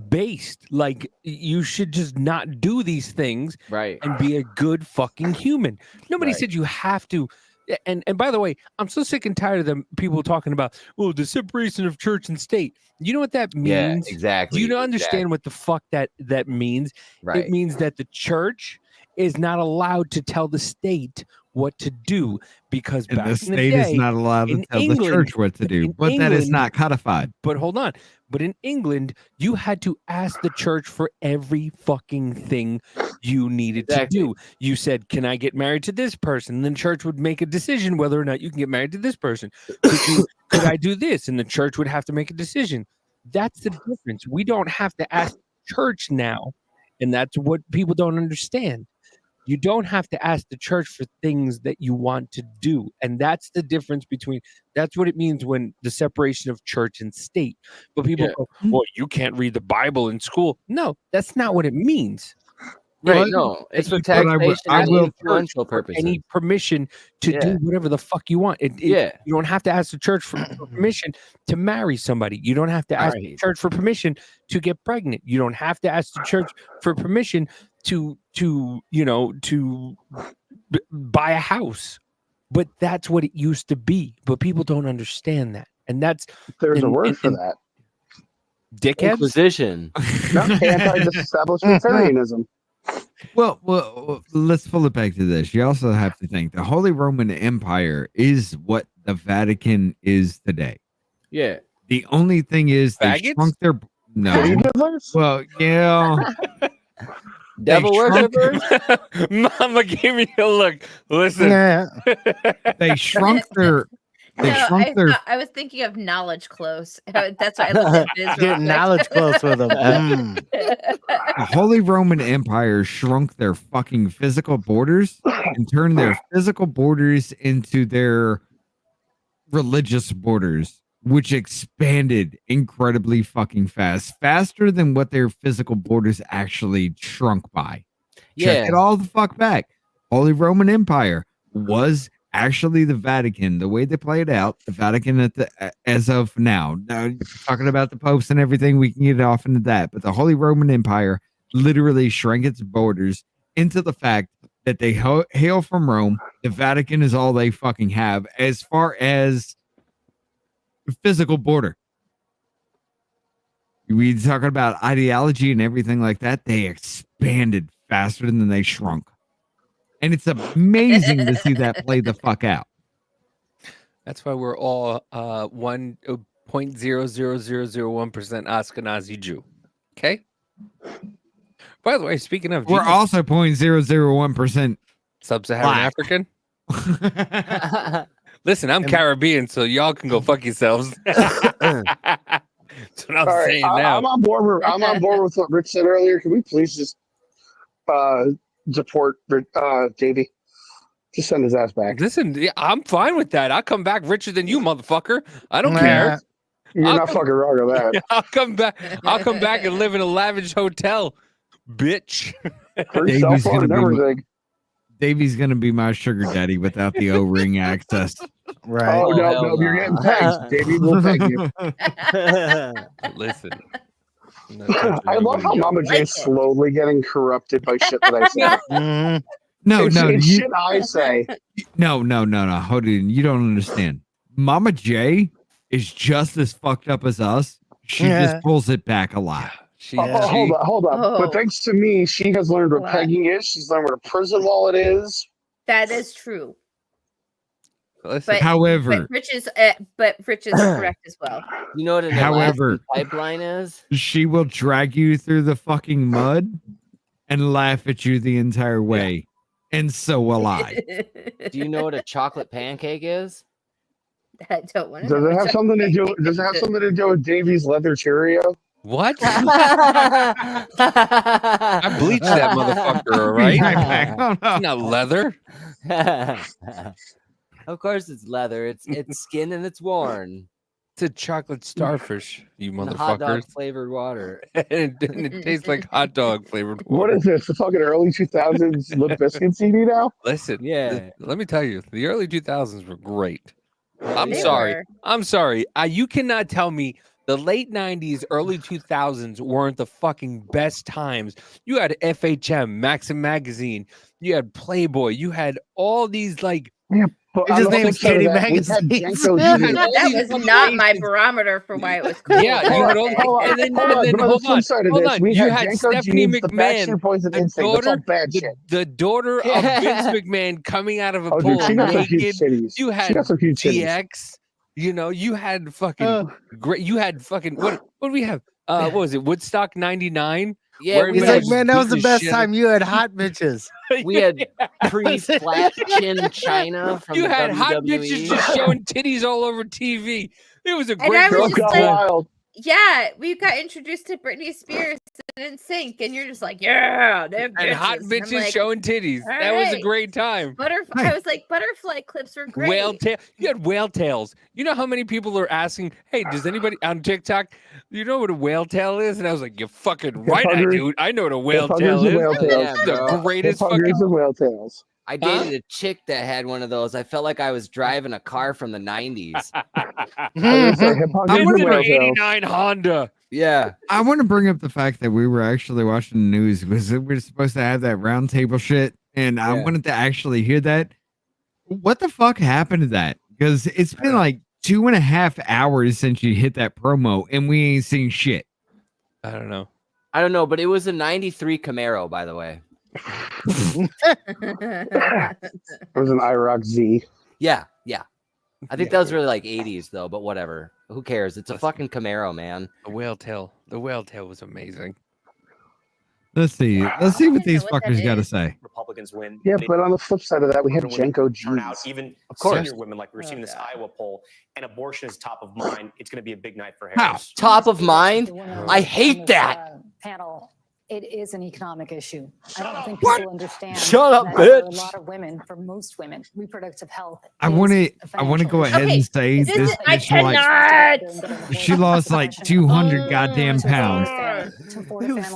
based. Like, you should just not do these things, right, and be a good fucking human. Nobody Right. said you have to. And by the way, I'm so sick and tired of them people talking about, well, the separation of church and state. You know what that Yeah, means? exactly, Do you exactly. understand what the fuck that means? Right. It means that the church is not allowed to tell the state what to do, because And back the in state the is day, not allowed to in tell the England, church what to do, in but that is England- not codified. But hold on. But in England, you had to ask the church for every fucking thing you needed to do. You said, can I get married to this person? And then church would make a decision whether or not you can get married to this person. Could I do this? And the church would have to make a decision. That's the difference. We don't have to ask church now. And that's what people don't understand. You don't have to ask the church for things that you want to do. And that's the difference that's what it means when the separation of church and state. But people go, well, you can't read the Bible in school. No, that's not what it means. Right, no, it's for But taxation I and will- influential For purposes. any permission to do whatever the fuck you want. Yeah. You don't have to ask the church for permission to marry somebody. You don't have to ask the church for permission to get pregnant. You don't have to ask the church for permission to buy a house. But that's what it used to be. But people don't understand that. And that's There's a word for that. Dickheads? Inquisition. No, anti-disestablishmentarianism. Well, let's pull it back to this. You also have to think the Holy Roman Empire is what the Vatican is today. Yeah. The only thing is they Faggots? shrunk their no. Faggots? Well, yeah. Devil worshippers? Mama gave me a look. Listen. They shrunk their. They shrunk their. I was thinking of knowledge close. That's why I looked at Biz real Get quick. knowledge close with them. The Holy Roman Empire shrunk their fucking physical borders and turned their physical borders into their religious borders, which expanded incredibly fucking fast, faster than what their physical borders actually shrunk by. Check it all the fuck back. Holy Roman Empire was actually the Vatican. The way they play it out, the Vatican as of now. Now, talking about the popes and everything, we can get off into that. But the Holy Roman Empire literally shrank its borders into the fact that they hail from Rome. The Vatican is all they fucking have as far as physical border. We talking about ideology and everything like that. They expanded faster than they shrunk. And it's amazing to see that play the fuck out. That's why we're all 1.00001% Ashkenazi Jew. Okay. By the way, speaking of, We're also 0.001% sub-Saharan African. Listen, I'm Caribbean, so y'all can go fuck yourselves. That's what I'm saying now. I'm on board. I'm on board with what Rich said earlier. Can we please just deport Davey? Just send his ass back. Listen, I'm fine with that. I'll come back richer than you, motherfucker. I don't care. You're not fucking wrong on that. I'll come back. I'll come back and live in a lavish hotel, bitch. Davey's gonna be my sugar daddy without the O-ring access. Right. Oh, no, you're getting pegged. Davey will peg you. Listen. I love how Mama J's slowly getting corrupted by shit that I say. No, It's shit I say. No. Hold on. You don't understand. Mama J is just as fucked up as us. She just pulls it back a lot. Hold up. But thanks to me, she has learned what pegging is. She's learned what a prison wallet is. That is true. Listen, However, but Rich is correct as well. You know what an However- Alaskan pipeline is? she will drag you through the fucking mud and laugh at you the entire way. And so will I. Do you know what a chocolate pancake is? I don't want to Does know. it have something to do? Does it have something to do with Davy's leather Cheerio? What? I bleached that motherfucker, all right? It's not leather. Of course it's leather. It's skin and it's worn. It's a chocolate starfish, you And hot dog motherfuckers. flavored water. and it tastes like hot dog flavored What water. is this? The fucking early 2000s Limp Bizkit CD now? Listen, Yeah. let me tell you, the early 2000s were great. I'm They sorry. were. I'm sorry. You cannot tell me the late 90s, early 2000s weren't the fucking best times. You had FHM, Maxim Magazine, you had Playboy, you had all these like. Yeah, but It on just the flip names side of Katie that, we had Magazines. Jenko had Jeans. all That these was not my fucking- barometer for why it was cool. Yeah, you had all, Hold on, and then, hold on, and then but on the hold flip on, side of hold this, on. we You had had Jenko Stephanie Jeans, the Backstreet McMahon, Boys, and Instinct. That's all bad shit. the daughter of Vince McMahon coming out of a Oh, pool dude, she got some huge naked. titties. You She had got some huge titties. DX. You know, you had fucking great. You had fucking what do we have? What was it? Woodstock '99. Yeah, where we He's everybody had- like, man, that was the beating best shit time you had hot bitches. We had pre-flat chin China from You the had hot WWE. bitches just showing titties all over TV. It was a And great I was Girls just got like, wild. yeah, we got introduced to Britney Spears and NSYNC, and you're just like, yeah, them and hot bitches. And I'm bitches like, showing titties. all That was a right. great time. I was like, butterfly clips were great. Whale tail. You had whale tails. You know how many people are asking, "Hey, does anybody on TikTok? You know what a whale tail is?" And I was like, "You're fucking right, I huggers. do. I know what a whale Hip tail huggers and is. whale tails. Yeah, The bro. greatest Hip fucking." huggers and whale tails. I dated a chick that had one of those. I felt like I was driving a car from the 90s. I was gonna say, hip huggers It's and an whale tails. '89 Honda. Yeah. I want to bring up the fact that we were actually watching the news because we were supposed to have that round table shit, and I Yeah. wanted to actually hear that. What the fuck happened to that? Because it's been like 2.5 hours since you hit that promo, and we ain't seen shit. I don't know. I don't know, but it was a 93 Camaro, by the way. It was an IROC Z. Yeah. I think that was really like 80s, though, but whatever. Who cares? It's a fucking Camaro, man. The whale tail. The whale tail was amazing. Let's see. Let's see what these fuckers got to say. Republicans win. Yeah, but on the flip side of that, we had Women Jenko turn out, Jeans. even Of course. senior women, like we were seeing this Iowa poll, and abortion is top of mind. It's going to be a big night for How? Harris. Top of mind? I hate that. Panel, it is an economic issue. I don't think people understand. Shut up, that for a bitch. lot of women, for most women, reproductive health. I want to go ahead and say this I bitch like cannot. she lost like 200 goddamn pounds.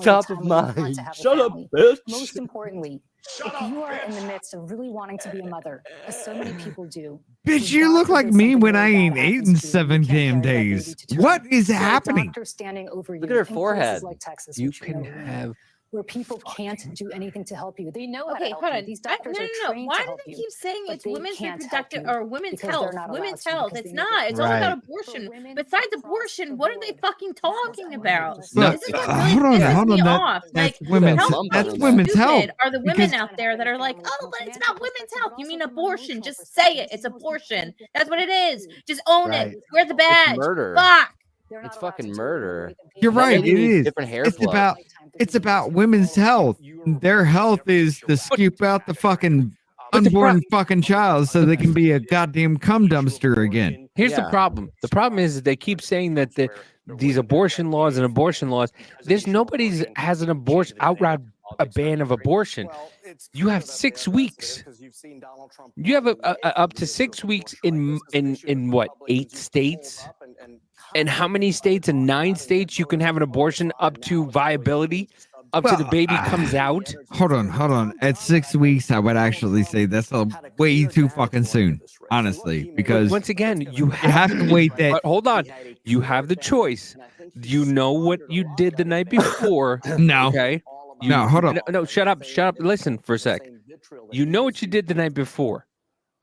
Top of mind. Shut up, bitch. Most importantly, if you are in the midst of really wanting to be a mother, as so many people do, Bitch, you look like me when I ain't eaten 7 damn days. What is happening? doctor standing over you. Look at her in places forehead. Like Texas, You which we can know we have. where people can't do anything to help you. They know how Okay, to help hold you. on. These doctors no. are trained Why to do help they you. keep saying but it's they women's can't reproductive help you or women's because they're health? not allowed Women's to health. because It's they know not. that It's all about Right. abortion. Besides abortion, what are they fucking talking about? Look, This is what hold really on, pisses hold me on. off. That's Like, women's. how That's fucking women's health. stupid are the women Because out there that are like, oh, but it's not women's health. You mean abortion? Just say it. It's abortion. That's what it is. Just own Right. it. Wear the badge. murder. Fuck. It's fucking murder. you're That right, lady it needs is. different hair It's flow. about women's health. Their health is to scoop out the fucking But the unborn fucking child so they can be a goddamn cum dumpster again. Here's the Yeah. problem. The problem is they keep saying that these abortion laws and abortion laws. There's nobody's has an abortion outright a ban of abortion. You have 6 weeks. You have up to 6 weeks in what 8 states? And how many states? In 9 states, you can have an abortion up to viability, up to the baby comes out. Hold on. At 6 weeks, I would actually say that's way too fucking soon, honestly, because Once again, you have to wait that. But hold on, you have the choice. You know what you did the night before. No. Okay. No, hold on. No, shut up. Listen for a sec. You know what you did the night before.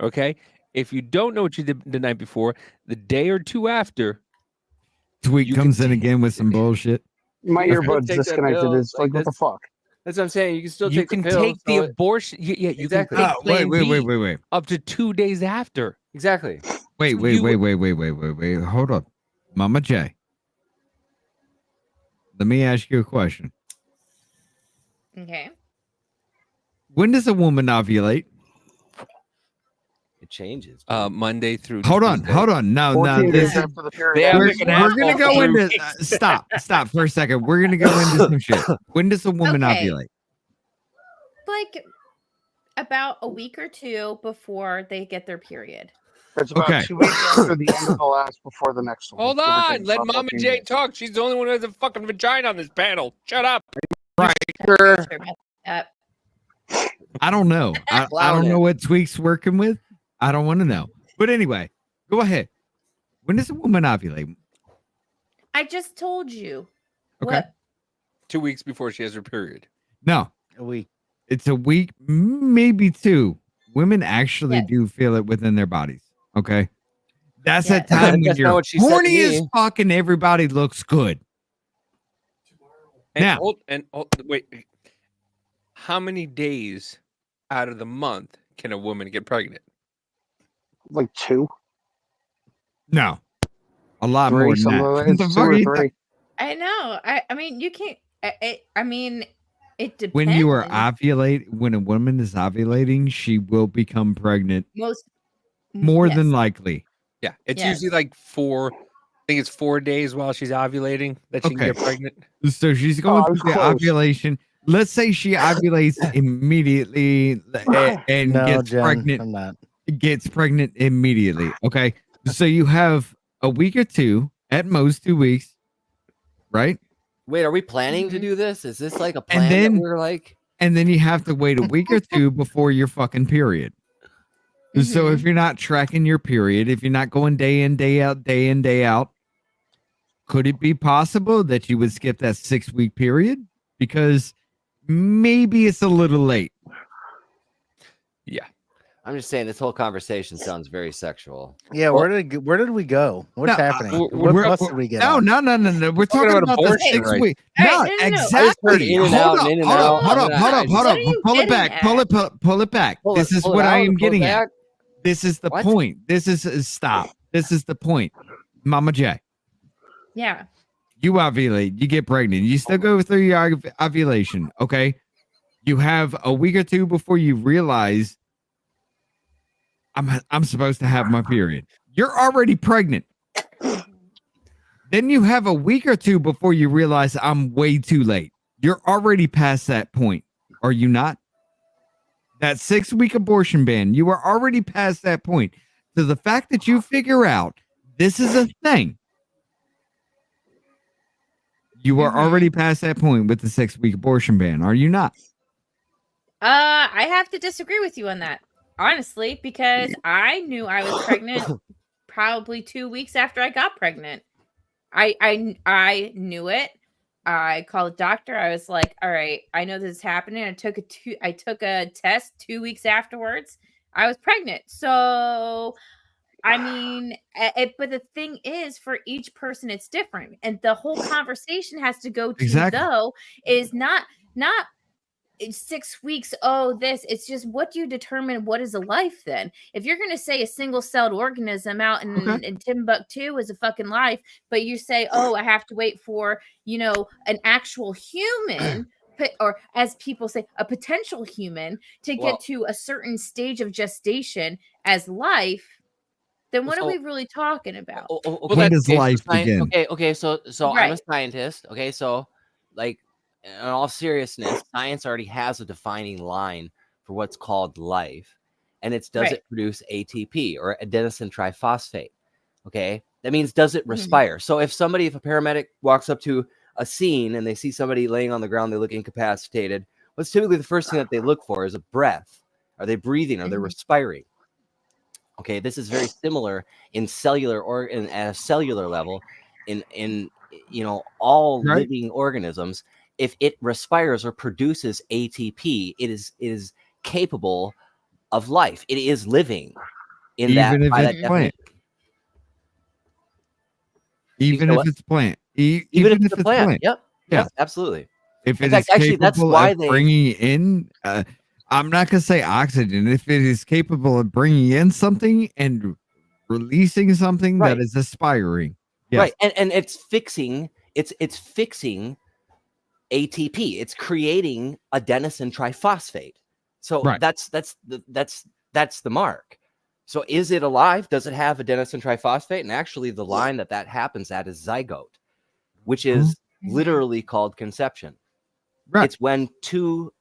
Okay. If you don't know what you did the night before, the day or two after, Tweet comes in again with some bullshit. My Let's earbuds take that disconnected. bill. It's like, what the fuck? That's what I'm saying. You can still You take can the pill. take the abortion. Yeah, you Exactly. can take wait, Plan B wait. up to 2 days after. Exactly. Wait. Hold up. Mama J. Let me ask you a question. Okay. When does a woman ovulate? It changes. Monday through Hold Tuesday. on. No, 14 this days is after the period. They have we're like an gonna asshole go through- into stop for a second. We're gonna go into some shit. When does a woman Okay. ovulate? Like about a week or two before they get their period. It's about Okay. 2 weeks after the end of the last before the next one. Hold Give or on. take Let about Mama 14 J days. talk. She's the only one who has a fucking vagina on this panel. Shut up. Right. Sure about that. I don't know. I don't know what Tweak's working with. I don't want to know. But anyway, go ahead. When does a woman ovulate? I just told you. Okay. What? 2 weeks before she has her period. No. A week. It's a week, maybe 2. Women actually Yes. do feel it within their bodies. Okay. That's that Yes. time when That's not you're what she said to horny as me. fuck and everybody looks good. And Now- wait. How many days out of the month can a woman get pregnant? Like 2, No. A lot 3, more than something that. like The that. It's 2 fuck or you 3. I know. I mean, you can't. I mean, it depends. When you are when a woman is ovulating, she will become pregnant most more yes. than likely. Yeah, it's Yes. usually like 4. I think it's 4 days while she's ovulating that she can get pregnant. So she's going I through was the close. ovulation. Let's say she ovulates immediately and No, gets Jen, pregnant. I'm not. Gets pregnant immediately. Okay. So you have a week or 2, at most 2 weeks, right? Wait, are we planning Mm-hmm. to do this? Is this like a And plan then- that we're like? And then you have to wait a week or 2 before your fucking period. So if you're not tracking your period, if you're not going day in, day out, could it be possible that you would skip that 6-week period? Because maybe it's a little late. Yeah. I'm just saying this whole conversation sounds very sexual. Yeah, where did we go? What's No, happening? we're- What bus did we get No, on? no. We're talking about the abortion 6 rights. week. Hey, No, no. I just exactly. heard in and Hold out up, and in and hold out. up, hold up. What are you Pull it getting back. at? Pull it back. Pull This it- is pull it what I out am and pull it getting at. back. This is the What? point. This is stop. This is the point. Mama J, Yeah. you ovulate, you get pregnant, you still go through your ovulation. Okay. You have a week or 2 before you realize I'm supposed to have my period. You're already pregnant. Then you have a week or 2 before you realize I'm way too late. You're already past that point. Are you not? That 6-week abortion ban, you are already past that point. So the fact that you figure out this is a thing, you are already past that point with the 6-week abortion ban. Are you not? I have to disagree with you on that, honestly, because I knew I was pregnant probably 2 weeks after I got pregnant. I knew it. I called the doctor. I was like, "All right, I know this is happening." I took a test 2 weeks afterwards. I was pregnant. So, I mean, but the thing is, for each person, it's different, and the whole conversation has to go to Exactly. though is not 6 weeks. Oh, it's just what do you determine what is a life then? If you're going to say a single-celled organism out in Timbuktu is a fucking life, but you say, oh, I have to wait for, an actual human, or as people say, a potential human to Well- get to a certain stage of gestation as life, then what are we really talking about? When does life begin? Okay. So I'm a Right. scientist. Okay, so like in all seriousness, science already has a defining line for what's called life, and it's does Right. it produce ATP or adenosine triphosphate? Okay, that means does it respire? So if a paramedic walks up to a scene and they see somebody laying on the ground, they look incapacitated. What's typically the first thing that they look for is a breath. Are they breathing? Are they respiring? Okay, this is very similar in cellular or at a cellular level in all Right. living organisms. If it respires or produces ATP, it is capable of life. It is living in that Even if by it's that plant. definition. Even know if what? it's plant. Even if it's a plant. Yep. Yeah. Yes, absolutely. If In it is fact, actually, that's capable why of bringing in, I'm not gonna say oxygen. If it is capable of bringing in something and releasing something that Right. is aspiring, yes. Right, and it's fixing ATP. It's creating adenosine triphosphate. So Right. that's the mark. So is it alive? Does it have adenosine triphosphate? And actually, the line that happens at is zygote, which is literally called conception. Right. It's when two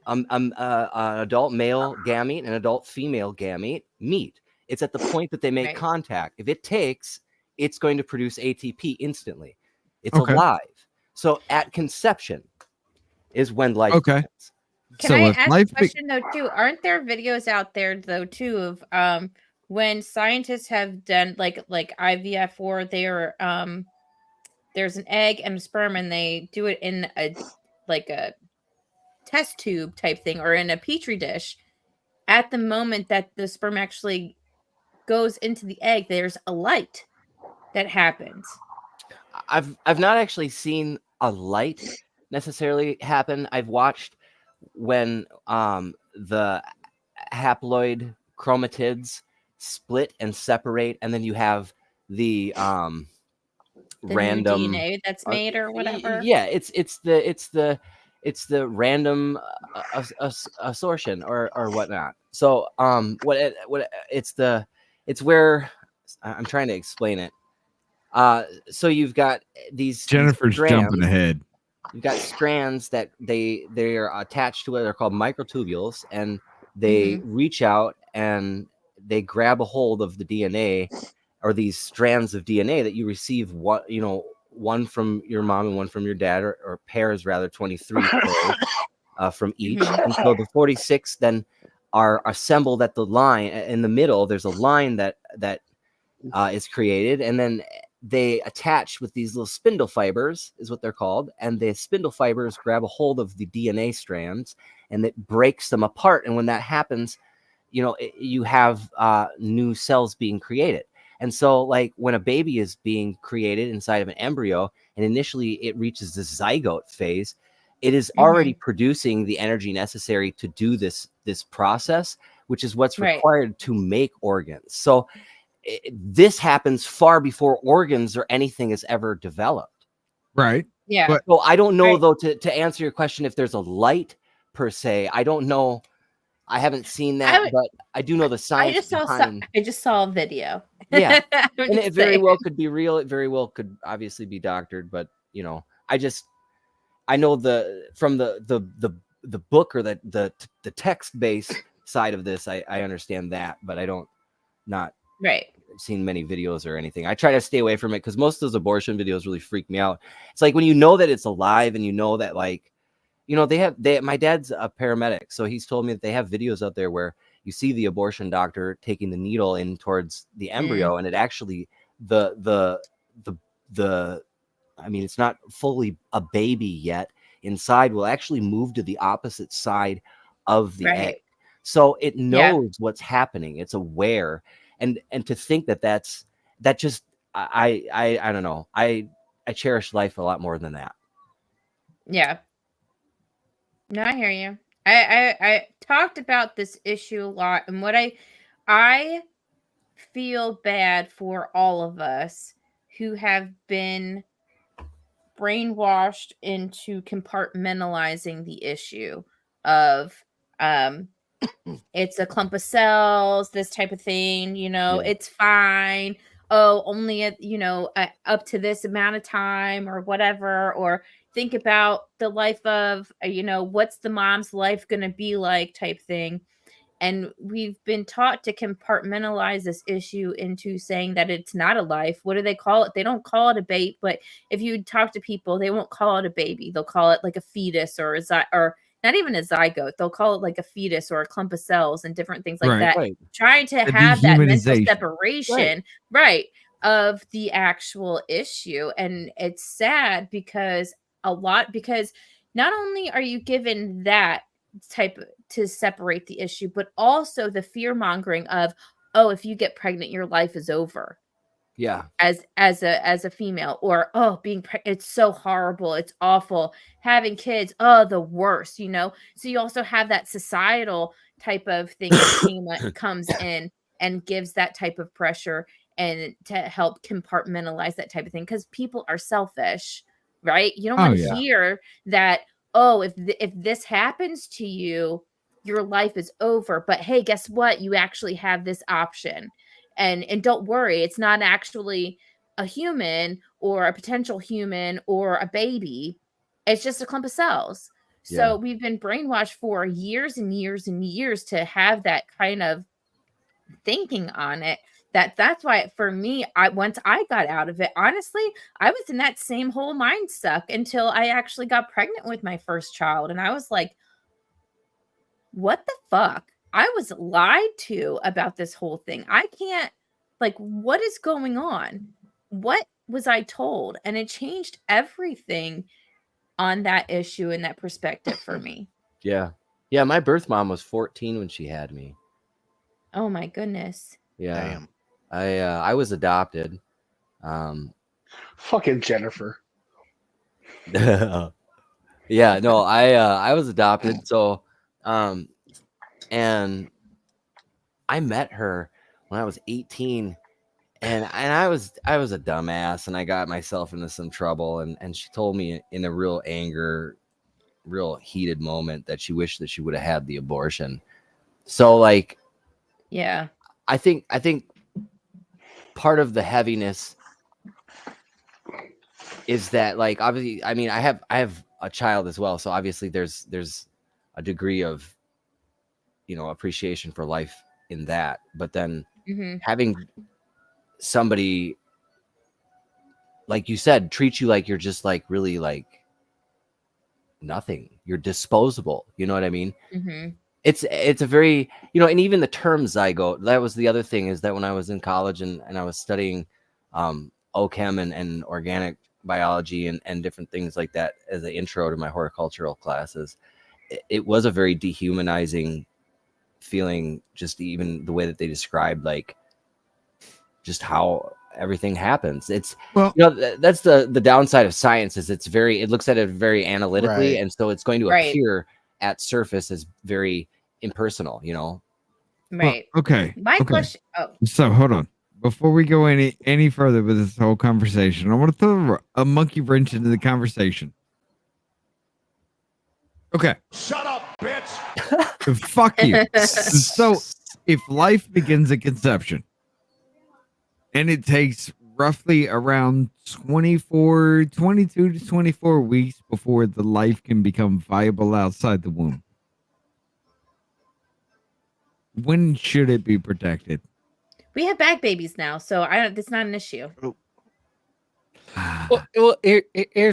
an adult male gamete and an adult female gamete meet. It's at the point that they make Right. contact. If it takes, it's going to produce ATP instantly. It's Okay. alive. So at conception is when life Okay. begins. Can So I if ask life a question though too? Aren't there videos out there though too of when scientists have done like IVF or they're there's an egg and a sperm and they do it in a test tube type thing or in a petri dish. At the moment that the sperm actually goes into the egg, there's a light that happens. I've not actually seen a light necessarily happen. I've watched when the haploid chromatids split and separate, and then you have the The random new DNA that's made or whatever. Yeah, it's the random assortion or whatnot. So it's where I'm trying to explain it. So you've got these Jennifer's jumping strands. ahead. You've got strands that they're attached to it. They're called microtubules, and they reach out and they grab a hold of the DNA or these strands of DNA that you receive. One from your mom and one from your dad, or pairs rather, 23 pairs from each. And so the 46 then are assembled at the line in the middle. There's a line that is created, and then they attach with these little spindle fibers, is what they're called, and the spindle fibers grab a hold of the DNA strands, and it breaks them apart. And when that happens, you have new cells being created. And so, like when a baby is being created inside of an embryo, and initially it reaches the zygote phase, it is already producing the energy necessary to do this process, which is what's required to make organs. So this happens far before organs or anything is ever developed. Right. Yeah. But So I don't know though, to answer your question, if there's a light per se. I don't know. I haven't seen that, but I do know the science behind. I just saw a video. Yeah, I'm and just it very saying. well could be real. It very well could obviously be doctored, but I know from the book or the text based side of this. I understand that, but I don't not seen many videos or anything. I try to stay away from it because most of those abortion videos really freak me out. It's like when you know that it's alive and you know that my dad's a paramedic, so he's told me that they have videos out there where you see the abortion doctor taking the needle in towards the embryo, and it actually I mean, it's not fully a baby yet. Inside will actually move to the opposite side of the egg, so it knows what's happening. It's aware, and to think that I don't know. I cherish life a lot more than that. Yeah. No, I hear you. I talked about this issue a lot, and what I feel bad for all of us who have been brainwashed into compartmentalizing the issue of it's a clump of cells, this type of thing, it's fine. Oh, only up to this amount of time or whatever, or think about the life of what's the mom's life going to be like type thing. And we've been taught to compartmentalize this issue into saying that it's not a life. What do they call it? They don't call it a baby, but if you talk to people, they won't call it a baby. They'll call it like a fetus or or not even a zygote. They'll call it like a fetus or a clump of cells and different things like that. Trying to The have that mental dehumanization. separation, of the actual issue. And it's sad because not only are you given that type to separate the issue, but also the fear mongering of, oh, if you get pregnant, your life is over. Yeah. as a female, or it's so horrible, it's awful, having kids, the worst, so you also have that societal type of thing that comes in and gives that type of pressure and to help compartmentalize that type of thing, because people are selfish, right? You don't Oh, want to yeah. hear that, if this happens to you, your life is over, but hey, guess what, you actually have this option. And don't worry, it's not actually a human or a potential human or a baby. It's just a clump of cells. So Yeah. we've been brainwashed for years and years and years to have that kind of thinking on it. That's why for me, once I got out of it, honestly, I was in that same whole mind suck until I actually got pregnant with my first child. And I was like, what the fuck? I was lied to about this whole thing. I can't, what is going on? What was I told? And it changed everything on that issue and that perspective for me. Yeah. Yeah. My birth mom was 14 when she had me. Oh my goodness. Yeah. Damn. I was adopted. Fucking Jennifer. Yeah, no, I was adopted. So, and I met her when I was 18, and I was a dumbass, and I got myself into some trouble, and she told me in a real anger, real heated moment that she wished that she would have had the abortion. So like, yeah, I think part of the heaviness is that, like, obviously, I mean, I have a child as well, so obviously there's a degree of, appreciation for life in that, but then having somebody, like you said, treat you like you're just like really like nothing, you're disposable, you know what I mean? It's a very, and even the term zygote, that was the other thing, is that when I was in college and I was studying OChem and organic biology and different things like that as an intro to my horticultural classes, it was a very dehumanizing feeling, just even the way that they described like just how everything happens. It's, that's the downside of science, is it looks at it very analytically, Right. and so it's going to Right. appear at surface as very impersonal, Right. Okay. My okay. question. Oh, So hold on. Before we go any further with this whole conversation, I want to throw a monkey wrench into the conversation. Okay. Shut up, bitch. Fuck you. So if life begins at conception and it takes roughly around 22 to 24 weeks before the life can become viable outside the womb, when should it be protected? we have bag babies now, so it's not an issue. Well, here's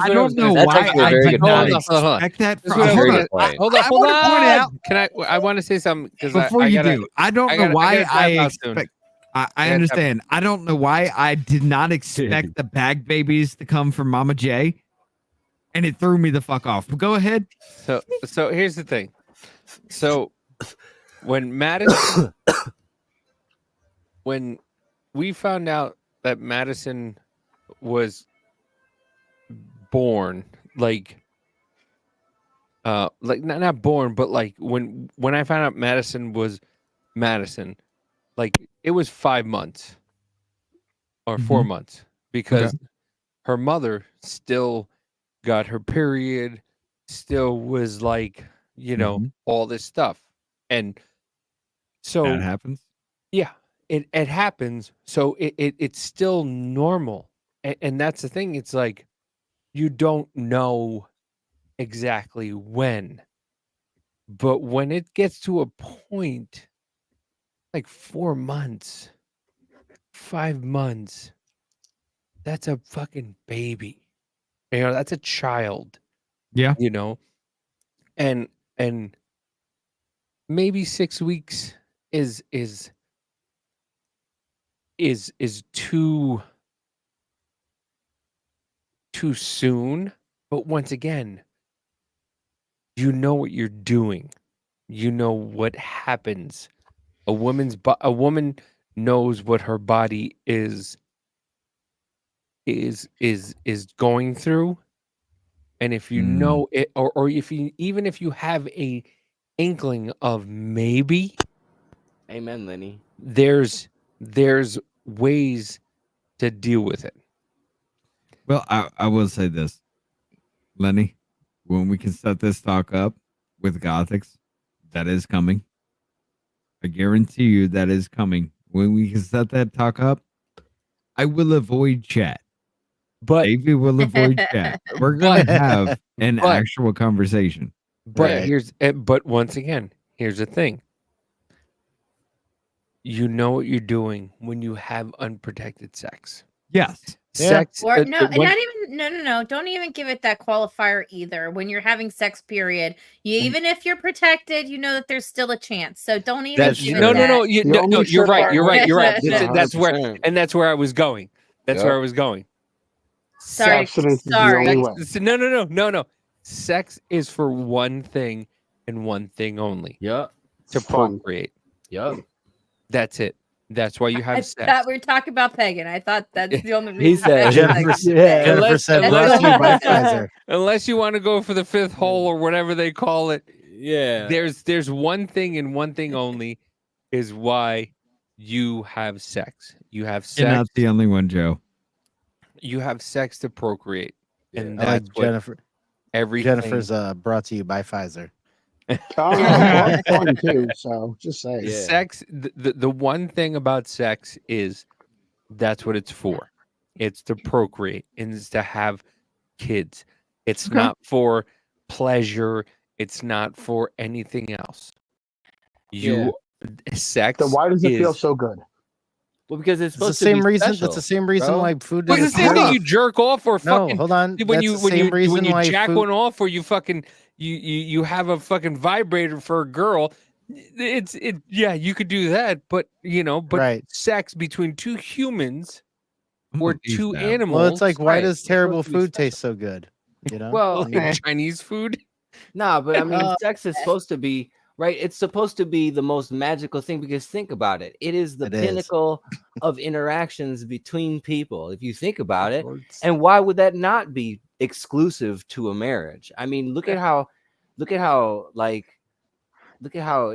I what don't know That's why actually a I very did good not point. expect that. This is From, what I was hold gonna- on. hold on, I want to point out. Can I want to say something because Before you do, I don't know why I expect. expect. I understand. I don't know why I did not expect the bag babies to come from Mama J, and it threw me the fuck off. But go ahead. So here's the thing. So when Madison, when we found out that Madison was born, like not born, but like when I found out Madison was Madison, like it was 5 months or 4 months, because her mother still got her period, still was like, all this stuff. And so That happens. yeah, it happens. So it's still normal. And that's the thing. It's like, you don't know exactly when, but when it gets to a point like 4 months, 5 months, that's a fucking baby. That's a child. Yeah. And maybe 6 weeks is too soon. But once again, you know what you're doing. You know what happens. A woman knows what her body is is going through, and if you know it, or if you even if you have a inkling of maybe, amen, Lenny, there's ways to deal with it. Well, I will say this, Lenny, when we can set this talk up with Gothics, that is coming. I guarantee you that is coming. When we can set that talk up, I will avoid chat. But Davey will avoid chat. We're going to have an actual conversation. But but once again, here's the thing. You know what you're doing when you have unprotected sex. Yes. Sex. Or no, and not even no. Don't even give it that qualifier either. When you're having sex, period. Even if you're protected, you know that there's still a chance. So don't even give it that. No. You're right. You're right. That's where, and that's where I was going. That's where I was going. Sorry. No. Sex is for one thing and one thing only. Yeah. To procreate. Yep. That's it. That's why you have I sex. thought we were talking about Pagan. I thought that's the only He reason. said, Jennifer said, brought to you by Pfizer. Unless you want to go for the fifth hole or whatever they call it. Yeah. There's one thing and one thing only is why you have sex. You have sex. You're not the only one, Joe. You have sex to procreate. And I like that's what Jennifer. everything. Jennifer's brought to you by Pfizer. Fun too, so just say Sex. The one thing about sex is that's what it's for. It's to procreate and it's to have kids. It's not for pleasure. It's not for anything else. Sex. Then why does it feel is- so good? Well, because it's It's the supposed to be same reason. special, That's the same reason bro. why food Well, doesn't. it's the same thing you jerk off or No, fucking. hold on. When That's you the when same you reason when you why jack food- one off or you fucking you have a fucking vibrator for a girl. Yeah, you could do that, but Right. sex between two humans or two animals. Well, it's like, why right, does it's terrible supposed to be food taste so good? You know. Well, like Chinese food? Nah, but I mean, sex is supposed to be right. It's supposed to be the most magical thing because think about it. It is the It is. pinnacle of interactions between people. If you think about it, and why would that not be exclusive to a marriage? I mean, look at how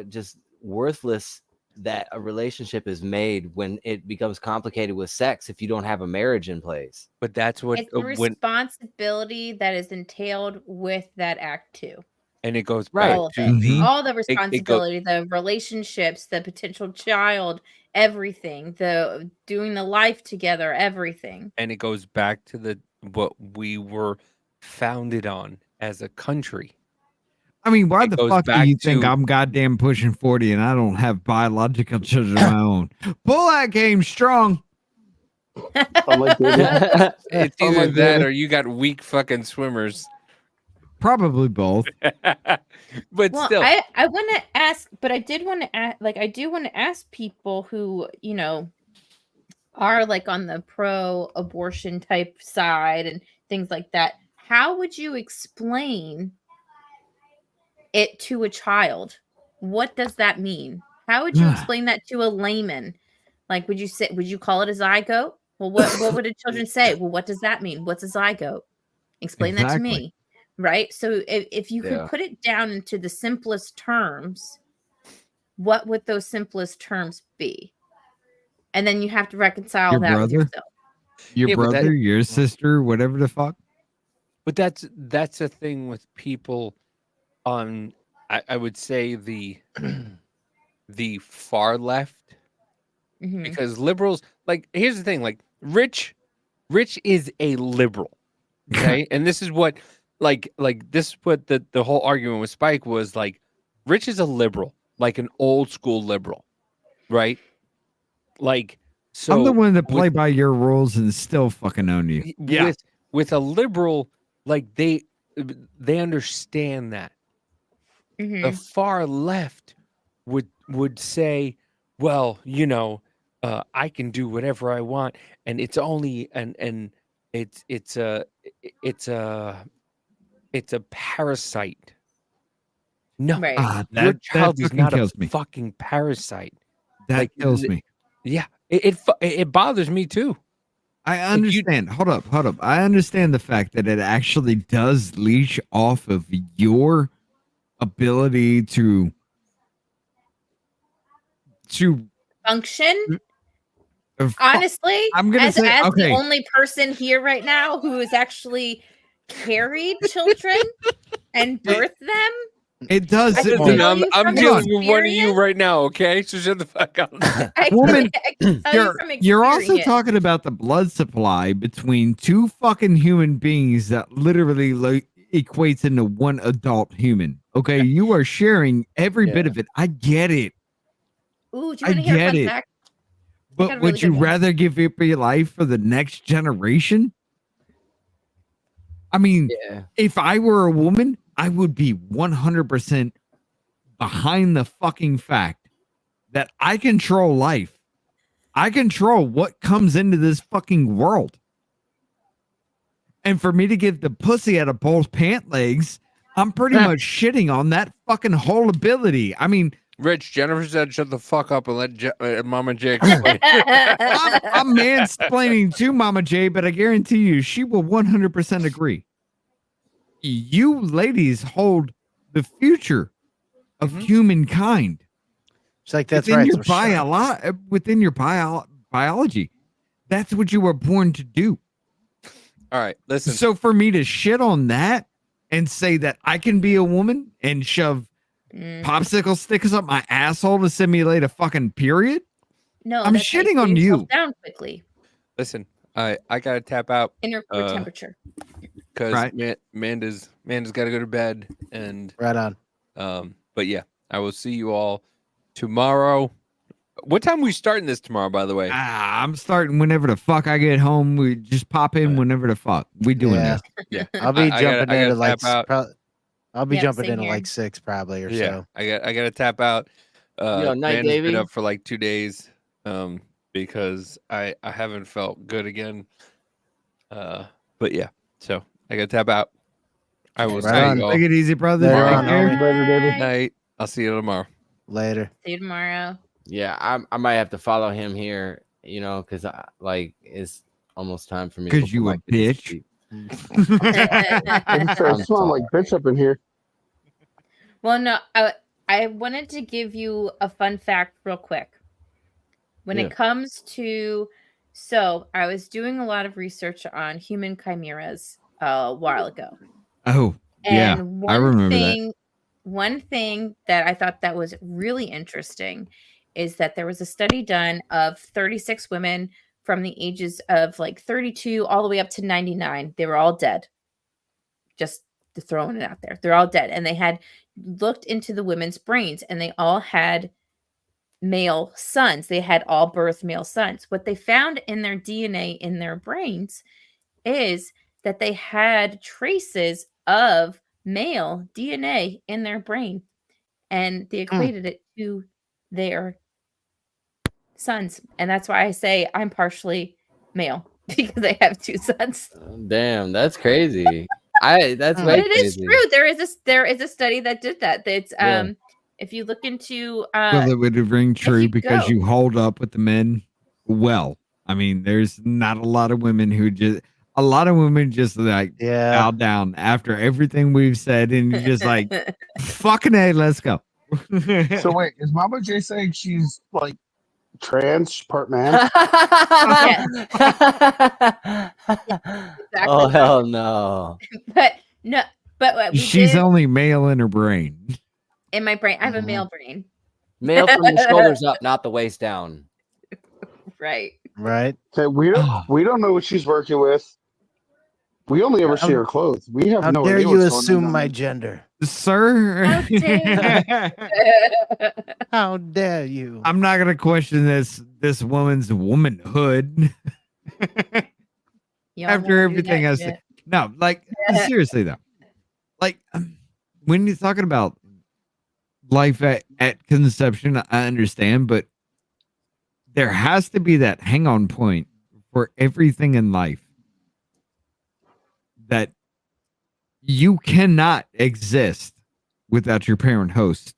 just worthless that a relationship is made when it becomes complicated with sex if you don't have a marriage in place. But that's what It's the responsibility that is entailed with that act too. and it goes Right. back All of to it. the All the it goes- responsibility, the relationships, the potential child, everything, the doing the life together, everything. and it goes back to what we were founded on as a country. I mean, why It the goes fuck do back you think to- I'm goddamn pushing 40 and I don't have biological children of my own? Pull that game strong. It's Oh my either that God. or you got weak fucking swimmers. Probably both. But Well, still, I want to ask, but I did want to ask, I do want to ask people who, are like on the pro-abortion type side and things like that. How would you explain it to a child? What does that mean? How would you Yeah. explain that to a layman? Like, would you call it a zygote? Well, what would the children say? Well, what does that mean? What's a zygote? Explain that to Exactly. me. Right? So if you Yeah. could put it down into the simplest terms, what would those simplest terms be? And then you have to reconcile Your that with brother? yourself. Your Yeah, but brother, your sister, whatever the fuck. but that's the thing with people on I would say the the far left, Mhm. because liberals, like, here's the thing, like Rich is a liberal, okay? And this is what this is what the whole argument with Spike was, like, Rich is a liberal, like an old school liberal, right? Like, so I'm the one that play with- by your rules and still fucking own you. Yeah. with a liberal, like, they understand that. The far left would say, well, I can do whatever I want, and it's only and it's a parasite. No, Right. your That child is fucking not a kills me. fucking parasite. That kills me. Yeah, it bothers me too. I understand. Hold up. I understand the fact that it actually does leash off of your ability to Function. uh, fu- Honestly, I'm gonna as say the okay. only person here right now who has actually carried children and birthed them, It does. I can Listen, tell you I'm from dealing with one of you experience. right now. Okay, so shut the fuck up. I Woman, can tell you from you're also experience. talking about the blood supply between two fucking human beings that literally equates into one adult human. Okay, you are sharing every bit of it. I get it. Ooh, do you I want to hear a get fun it. fact? I But got a really would you good one. rather give up your life for the next generation? I mean, if I were a woman, I would be 100% behind the fucking fact that I control life. I control what comes into this fucking world. And for me to give the pussy out of both pant legs, I'm pretty much shitting on that fucking whole ability. I mean, Rich, Jennifer said, "Shut the fuck up and let Mama J explain." I'm mansplaining to Mama J, but I guarantee you she will 100% agree. You ladies hold the future of humankind. It's like that's within right. your So shut up. within your biology. That's what you were born to do. All right, listen. So for me to shit on that and say that I can be a woman and shove popsicle stickers up my asshole to simulate a fucking period, No, I'm that's how shitting cool on yourself you. down quickly. Listen, I gotta tap out. Inner core temperature. Because Right. Amanda's got to go to bed, and right on. But yeah, I will see you all tomorrow. What time are we starting this tomorrow, by the way? I'm starting whenever the fuck I get home. We just pop in whenever the fuck we doing Yeah. this. Yeah, I'll be jumping I gotta into like tap out. I'll be Yep, jumping same into here. like 6 probably or Yeah, so. I gotta tap out. Yo, night, Amanda's been Davey. up for like 2 days, because I haven't felt good again. But yeah, so I gotta tap out. I will see Right on. you all Take it easy, brother. Later Take on, care. homie. night. I'll see you tomorrow. Later. See you tomorrow. Yeah, I might have to follow him here, because like it's almost time for me. to Because put you my a kids to bitch. sleep. It starts smelling like bitch up in here. Well, no, I wanted to give you a fun fact real quick. When Yeah. it comes to, so I was doing a lot of research on human chimeras a while ago. Oh, yeah. And I remember that. one thing that I thought that was really interesting is that there was a study done of 36 women from the ages of like 32 all the way up to 99. They were all dead. Just throwing it out there. They're all dead. And they had looked into the women's brains and they all had male sons. They had all birth male sons. What they found in their DNA in their brains is that they had traces of male DNA in their brain and they equated it to their sons. And that's why I say I'm partially male because I have 2 sons. Damn, that's crazy. That's But way it is crazy. true. There is a study that did that. It's Yeah. if you look into Well, it would ring true you because go- you hold up with the men well. I mean, there's not a lot of women who just like bow down after everything we've said, and you're just like, fucking A, let's go. So wait, is Mama J saying she's like trans part man? Oh hell no! but no, but what we She's did only male in her brain. in my brain, I have a male brain. Male from the shoulders up, not the waist down. Right. Right. Okay, we don't know what she's working with. We only ever see her clothes. We have How no dare idea you what's going assume on. my gender? Sir, How dare you? I'm not gonna question this woman's womanhood. Y'all After won't do everything that I yet. said. No, like seriously though. Like when you're talking about life at conception, I understand, but there has to be that hang on point for everything in life that you cannot exist without your parent host.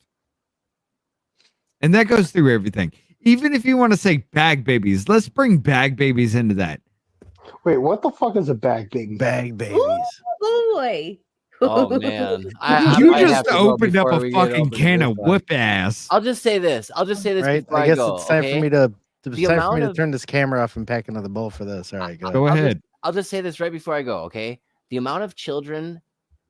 And that goes through everything. Even if you want to say bag babies, let's bring bag babies into that. Wait, what the fuck is a bag baby? Bag babies. Boy. Oh man, I You might have just to go opened up before a we get fucking open to can this of one. whoop ass. I'll just say this. Right? Before I I guess go. it's time okay? for me to. It's The time for me amount to of turn this camera off and pack another bowl for this. All right, go ahead. Go ahead. I'll just say this right before I go. Okay, the amount of children,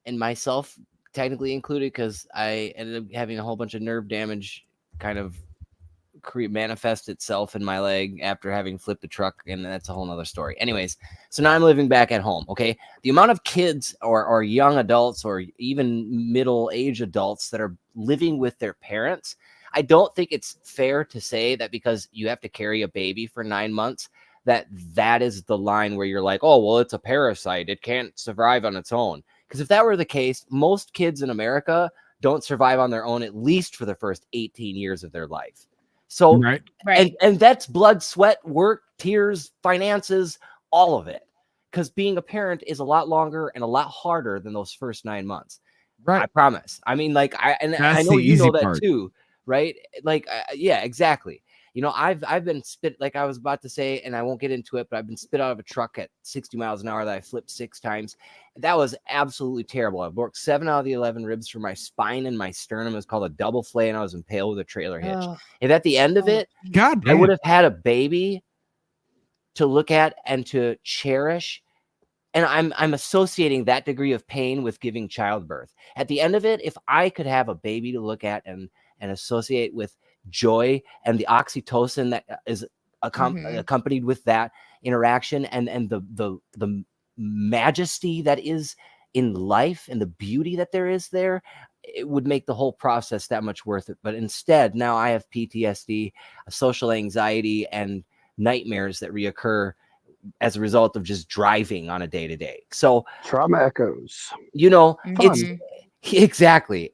and myself technically included, because I ended up having a whole bunch of nerve damage, kind of manifest itself in my leg after having flipped a truck, and that's a whole nother story. Anyways, so now I'm living back at home. Okay, the amount of kids or young adults or even middle-aged adults that are living with their parents, I don't think it's fair to say that because you have to carry a baby for 9 months that is the line where you're like, oh well, it's a parasite, it can't survive on its own. Because if that were the case, most kids in America don't survive on their own, at least for the first 18 years of their life. So, Right. And that's blood, sweat, work, tears, finances, all of it. Because being a parent is a lot longer and a lot harder than those first 9 months. Right. I promise. I mean, like, I That's know the you know easy that part. too, right? Like, yeah, exactly. You know, I've been spit, like I was about to say, and I won't get into it, but I've been spit out of a truck at 60 miles an hour that I flipped 6 times. That was absolutely terrible. I broke 7 out of the 11 ribs from my spine and my sternum. It was called a double flay, and I was impaled with a trailer hitch. Oh. And at the end of it, God I damn. would have had a baby to look at and to cherish. And I'm associating that degree of pain with giving childbirth. At the end of it, if I could have a baby to look at and associate with joy and the oxytocin that is accompanied with that interaction and the majesty that is in life and the beauty that there is there, it would make the whole process that much worth it. But instead, now I have PTSD, social anxiety, and nightmares that reoccur as a result of just driving on a day-to-day. So trauma echoes. You know, it's Fun. exactly.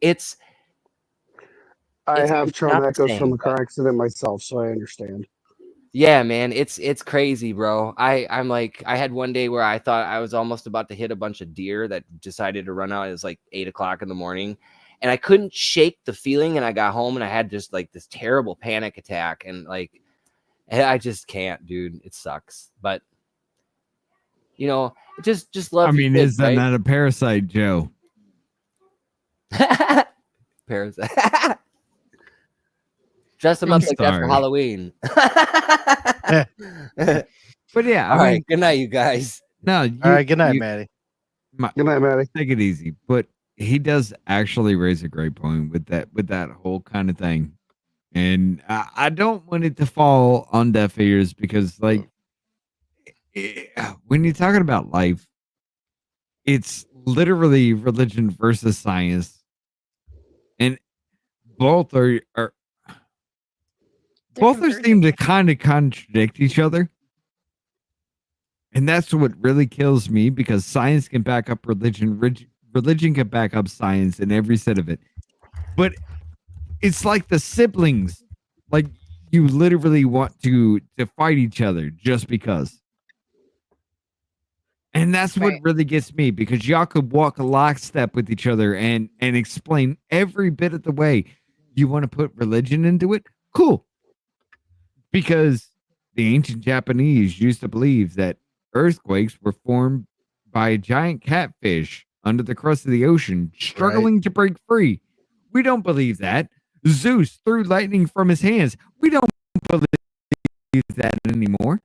I have it's trauma not the echoes same, from a but- car accident myself, so I understand. Yeah, man, it's crazy, bro. I'm like, I had one day where I thought I was almost about to hit a bunch of deer that decided to run out. It was like 8 o'clock in the morning, and I couldn't shake the feeling. And I got home and I had just like this terrible panic attack, and like, I just can't, dude. It sucks, but you know, just love. I your mean, kids, is that right? not a parasite, Joe? Parasite. Dress them I'm up like that for sorry. Halloween. But yeah, All I right. mean, Good night, you guys. no. All right, good night, Maddie. Good night, Maddie. Take it easy. But he does actually raise a great point with that whole kind of thing, and I don't want it to fall on deaf ears because, like, when you're talking about life, it's literally religion versus science, and both seem to kind of contradict each other. And that's what really kills me because science can back up religion. Religion can back up science in every set of it. But it's like the siblings. Like, you literally want to fight each other just because. And that's what really gets me because y'all could walk a lockstep with each other and explain every bit of the way. You want to put religion into it? Cool. Because the ancient Japanese used to believe that earthquakes were formed by a giant catfish under the crust of the ocean struggling to break free. We don't believe that. Zeus threw lightning from his hands. We don't believe that anymore.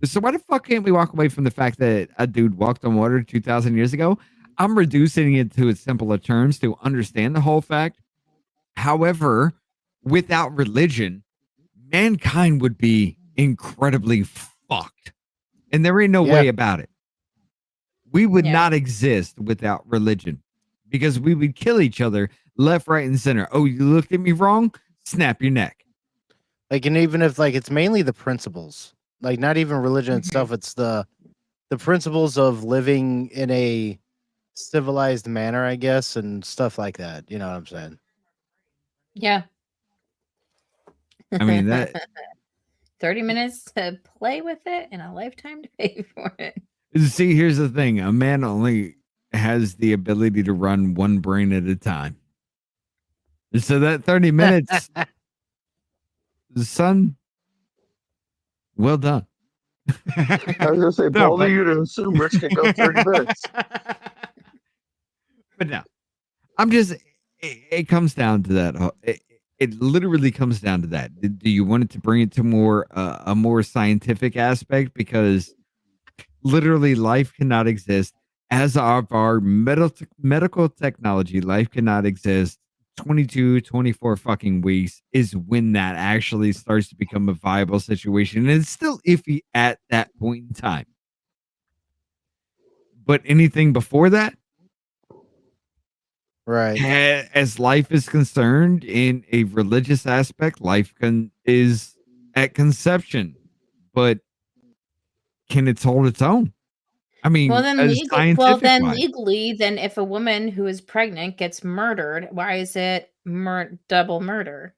So why the fuck can't we walk away from the fact that a dude walked on water 2,000 years ago? I'm reducing it to its simpler terms to understand the whole fact. However, without religion, mankind would be incredibly fucked. And there ain't no way about it. We would not exist without religion because we would kill each other left, right, and center. Oh, you looked at me wrong? Snap your neck. Like, and even if like it's mainly the principles, like not even religion itself, it's the principles of living in a civilized manner, I guess, and stuff like that. You know what I'm saying? Yeah. I mean, that 30 minutes to play with it and a lifetime to pay for it. See, here's the thing. A man only has the ability to run one brain at a time. So that 30 minutes, son, well done. I was gonna say, No, bold but- of you to assume Rich can go 30 minutes. But no, I'm just. It comes down to that. It literally comes down to that. Do you want it to bring it to more a more scientific aspect? Because literally, life cannot exist as of our medical technology. Life cannot exist 22, 24 fucking weeks is when that actually starts to become a viable situation. And it's still iffy at that point in time. But anything before that, right? As life is concerned, in a religious aspect, life is at conception, but can it hold its own? I mean, Well, then as scientific wise, legally, then if a woman who is pregnant gets murdered, why is it double murder?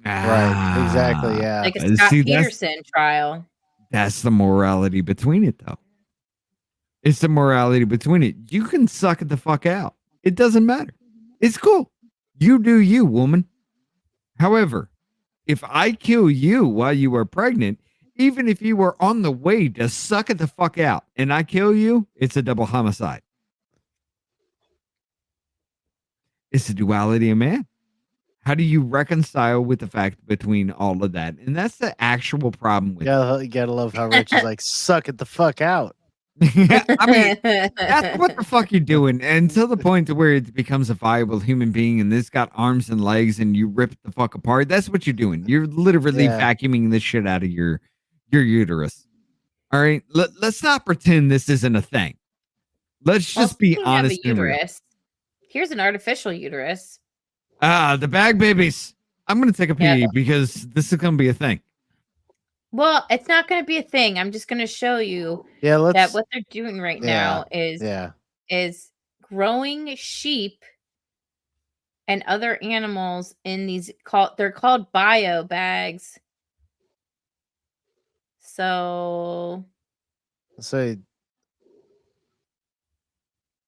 Right. Exactly. Yeah. Like a Scott see, Peterson trial. that's the morality between it, though. It's the morality between it. You can suck it the fuck out. It doesn't matter. It's cool. You do you, woman. However, if I kill you while you are pregnant, even if you were on the way to suck it the fuck out and I kill you, it's a double homicide. It's the duality of man. How do you reconcile with the fact between all of that? And that's the actual problem with You gotta love how Rich is like, suck it the fuck out. I mean, that's what the fuck you're doing until the point to where it becomes a viable human being and this got arms and legs and you rip it the fuck apart. That's what you're doing. You're literally vacuuming the shit out of your uterus. All right. Let's not pretend this isn't a thing. Let's just be Speaking of honest a and real. uterus, here's an artificial uterus. The bag babies. I'm gonna take a pee because this is gonna be a thing. Well, it's not going to be a thing. I'm just going to show you that what they're doing right now is growing sheep and other animals in these they're called bio bags. So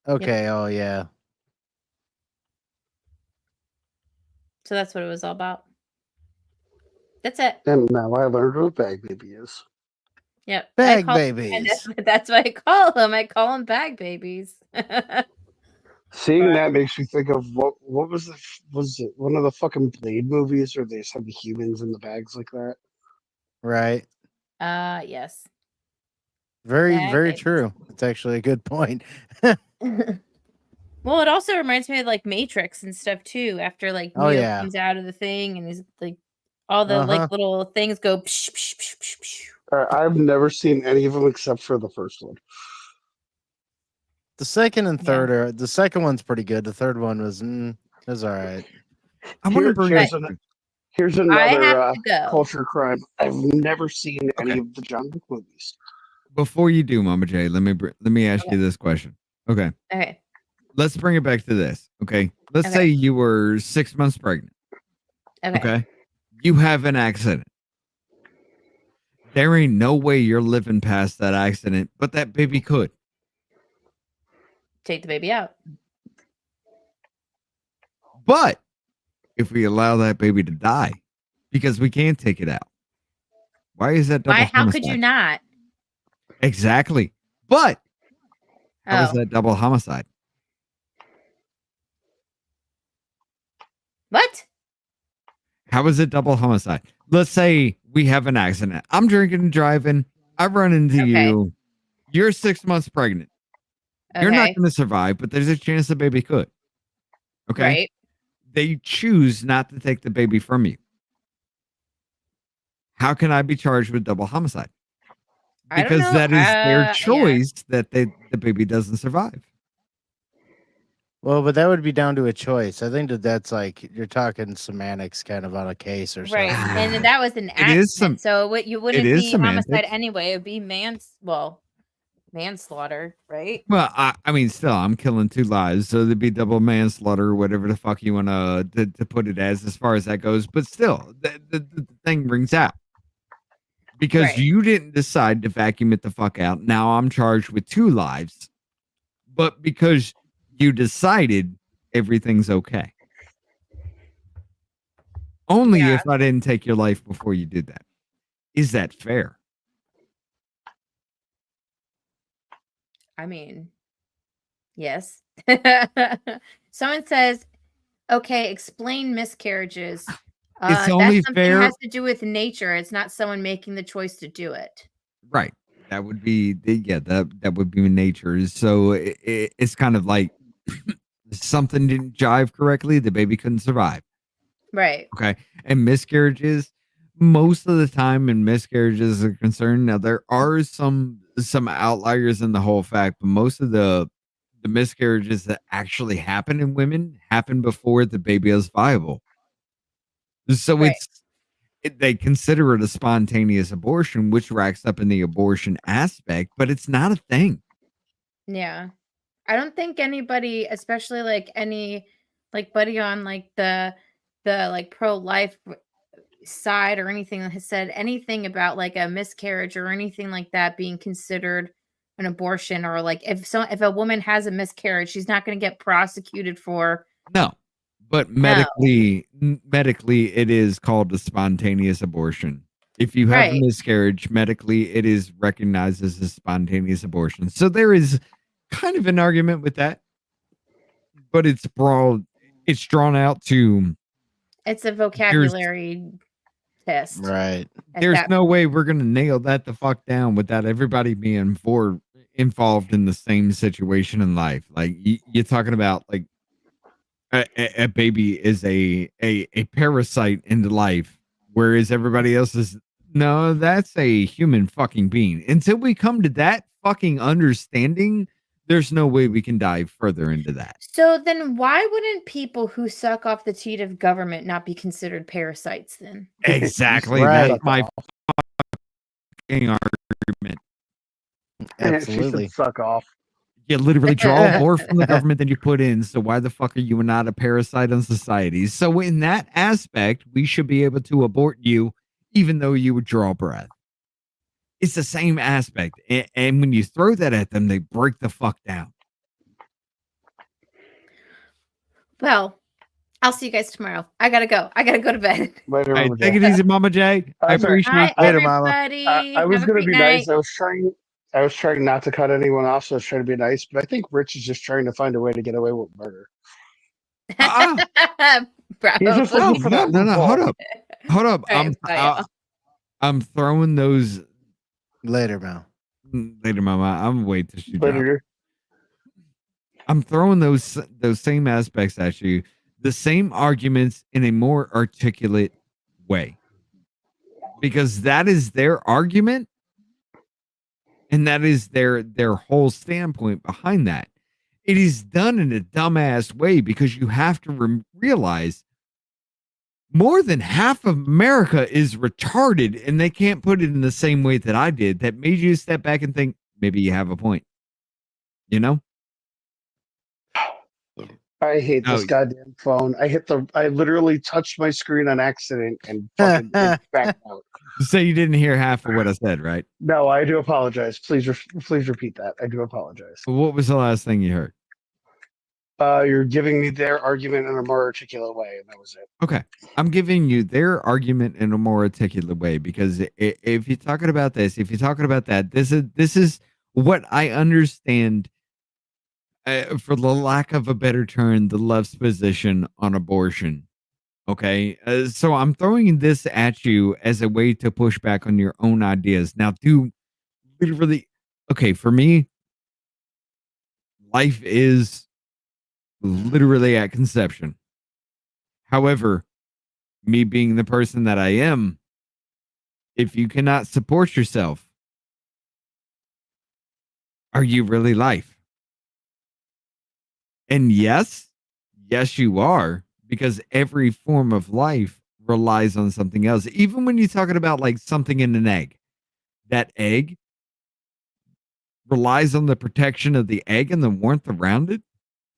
okay. Oh yeah. So that's what it was all about. That's it. And now I learned what bag baby is. Yep. Bag babies. That's what I call them. I call them bag babies. Seeing that makes me think of what was it one of the fucking Blade movies where they just had the humans in the bags like that? Right. Yes. Very, Bag very babies. true. It's actually a good point. Well, it also reminds me of like Matrix and stuff too. After like Oh, Neo yeah. comes out of the thing and he's like all the like little things go. Psh, psh, psh, psh, psh. I've never seen any of them except for the first one. The second and third are the second one's pretty good. The third one was all right. I want to bring Here's I another have to go. culture crime. I've never seen any of the John Wick movies. Before you do, Mama J, let me ask you this question. Okay. Okay. Let's bring it back to this. Okay. Let's say you were 6 months pregnant. Okay. You have an accident. There ain't no way you're living past that accident, but that baby could. Take the baby out. But if we allow that baby to die, because we can't take it out, why is that double Why? How homicide? could you not? Exactly. But how is that double homicide? What? How is it double homicide? Let's say we have an accident. I'm drinking and driving. I run into you. You're 6 months pregnant. You're not going to survive, but there's a chance the baby could. Okay. Right. They choose not to take the baby from you. How can I be charged with double homicide? I don't Because know. that is their choice that the baby doesn't survive. Well, but that would be down to a choice. I think that's like you're talking semantics kind of on a case or something. Right. And then that was an It is accident. So what you wouldn't it is be homicide semantics. anyway. It would be manslaughter, right? Well, I mean, still, I'm killing 2 lives, so there'd be double manslaughter, or whatever the fuck you want to put it as far as that goes. But still, the thing rings out because you didn't decide to vacuum it the fuck out. Now I'm charged with 2 lives, but because you decided everything's okay. Only if I didn't take your life before you did that. Is that fair? I mean, yes. Someone says, okay, explain miscarriages. It's That only something fair. has to do with nature. It's not someone making the choice to do it. Right. That would be that would be nature. So it's kind of like something didn't jive correctly, the baby couldn't survive. Right. Okay. And miscarriages, most of the time in miscarriages are concerned. Now there are some outliers in the whole fact, but most of the miscarriages that actually happen in women happen before the baby is viable. So Right. they consider it a spontaneous abortion, which racks up in the abortion aspect, but it's not a thing. Yeah. I don't think anybody, especially like any like buddy on like the like pro-life side or anything, has said anything about like a miscarriage or anything like that being considered an abortion, or like if a woman has a miscarriage, she's not going to get prosecuted for. No. But medically, it is called a spontaneous abortion. If you have a Right. miscarriage, medically, it is recognized as a spontaneous abortion. So there is kind of an argument with that, but it's broad. It's drawn out to. It's a vocabulary test. Right. There's no way we're gonna nail that the fuck down without everybody being involved in the same situation in life. Like you're talking about like. A baby is a parasite into life, whereas everybody else is no, that's a human fucking being. Until we come to that fucking understanding, there's no way we can dive further into that. So then why wouldn't people who suck off the teat of government not be considered parasites then? Exactly. Right. That's my fucking argument. Absolutely. She said, suck off. You literally draw more from the government than you put in. So why the fuck are you not a parasite on society? So in that aspect, we should be able to abort you, even though you would draw breath. It's the same aspect. And when you throw that at them, they break the fuck down. Well, I'll see you guys tomorrow. I gotta go. I gotta go to bed. Later, Hey, Mama take J. it easy, Mama J. I appreciate Hi, it. Later, Mama. everybody. I was Have a going to great be night. nice. I was trying not to cut anyone off, so I was trying to be nice. But I think Rich is just trying to find a way to get away with murder. He's just Probably. looking for that No, loophole. hold up. All right, bye, y'all. I'm throwing those Later, Mel. later, Mama. I'm wait till she drops. Later. I'm throwing those same aspects at you, the same arguments in a more articulate way, because that is their argument, and that is their whole standpoint behind that. It is done in a dumbass way because you have to realize more than half of America is retarded, and they can't put it in the same way that I did. That made you step back and think maybe you have a point. You know. I hate this goddamn phone. I literally touched my screen on accident and fucking it backed out. So you didn't hear half of what I said, right? No, I do apologize. Please repeat that. I do apologize. What was the last thing you heard? You're giving me their argument in a more articulate way, and that was it. Okay. I'm giving you their argument in a more articulate way because if you're talking about this, if you're talking about that, this is what I understand, for the lack of a better term, the left's position on abortion. Okay. So I'm throwing this at you as a way to push back on your own ideas. Now, do literally, okay, for me, life is literally at conception. However, me being the person that I am, if you cannot support yourself, are you really life? And yes, you are, because every form of life relies on something else. Even when you're talking about like something in an egg, that egg relies on the protection of the egg and the warmth around it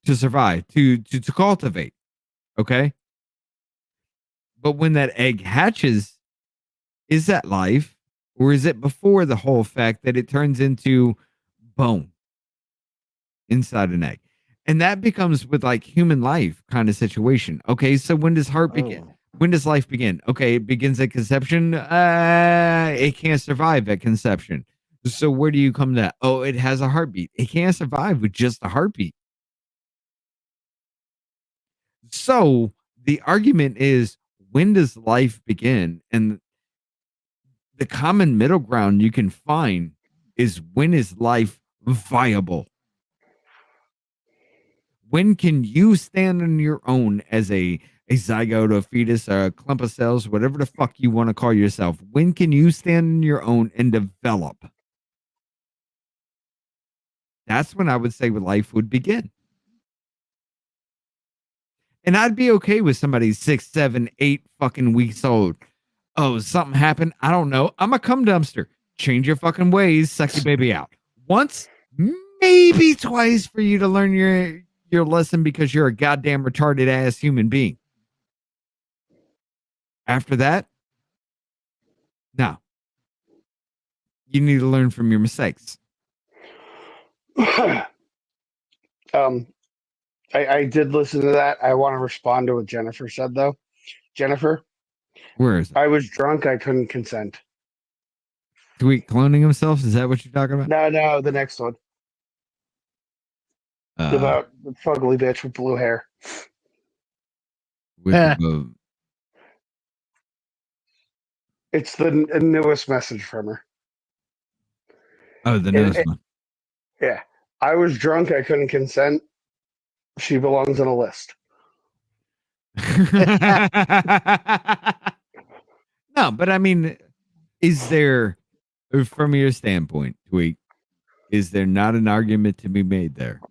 to survive, to cultivate. Okay. But when that egg hatches, is that life, or is it before the whole fact that it turns into bone inside an egg? And that becomes with like human life kind of situation. Okay, so when does heart begin? When does life begin? Okay, it begins at conception. It can't survive at conception. So where do you come to that? Oh, it has a heartbeat. It can't survive with just a heartbeat. So the argument is, when does life begin? And the common middle ground you can find is, when is life viable? When can you stand on your own as a zygote, a fetus, a clump of cells, whatever the fuck you want to call yourself? When can you stand on your own and develop? That's when I would say life would begin. And I'd be okay with somebody 6, 7, 8 fucking weeks old. Oh, something happened. I don't know. I'm a cum dumpster. Change your fucking ways. Suck your baby out. Once, maybe twice, for you to learn your lesson, because you're a goddamn retarded ass human being. After that, no. You need to learn from your mistakes. I did listen to that. I want to respond to what Jennifer said, though. Jennifer, where is it? I was drunk. I couldn't consent. Tweet cloning himself? Is that what you're talking about? No, the next one. About the fugly bitch with blue hair. With the It's the newest message from her. Oh, the newest one. Yeah. I was drunk. I couldn't consent. She belongs on a list. No, but I mean, is there, from your standpoint, Tweak, is there not an argument to be made there?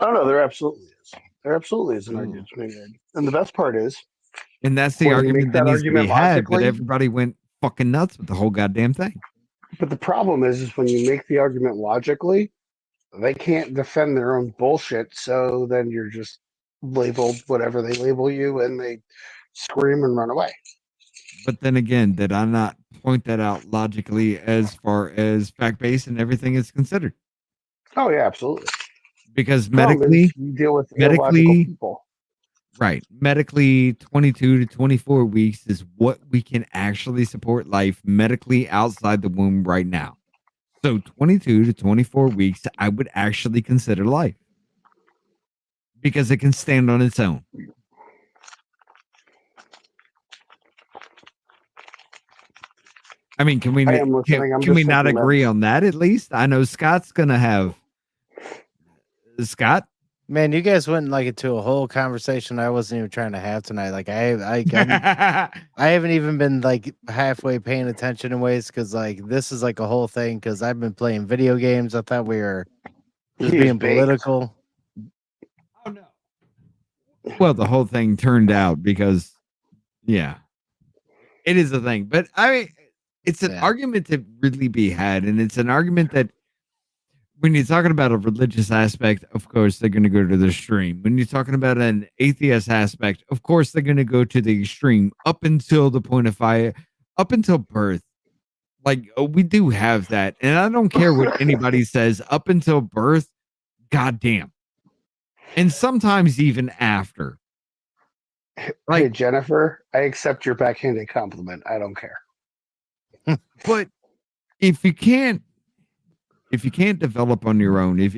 Oh, no, there absolutely is. There absolutely is an argument to be made. And the best part is, and that's the when you argument make that that needs to be argument had, but logically- everybody went fucking nuts with the whole goddamn thing. But the problem is when you make the argument logically, they can't defend their own bullshit. So then you're just labeled whatever they label you, and they scream and run away. But then again, did I not point that out logically as far as fact-based and everything is considered? Oh, yeah, absolutely. Because Problem medically, is you deal with illogical people. right, medically, 22 to 24 weeks is what we can actually support life medically outside the womb right now. So 22 to 24 weeks, I would actually consider life, because it can stand on its own. I mean, can we I am listening. I'm can we just not taking agree notes. on that at least? I know Scott's gonna have Scott. Man, you guys went like into a whole conversation I wasn't even trying to have tonight. Like I haven't even been like halfway paying attention in ways, because like this is like a whole thing, because I've been playing video games. I thought we were just He is being baked. political. Well, the whole thing turned out because, yeah, it is a thing. But I mean, it's an argument to really be had, and it's an argument that, when you're talking about a religious aspect, of course, they're going to go to the extreme. When you're talking about an atheist aspect, of course, they're going to go to the extreme up until the point of fire, up until birth. Like, we do have that. And I don't care what anybody says, up until birth, goddamn. And sometimes even after. Hey, Jennifer, I accept your backhanded compliment. I don't care. But if you can't develop on your own, if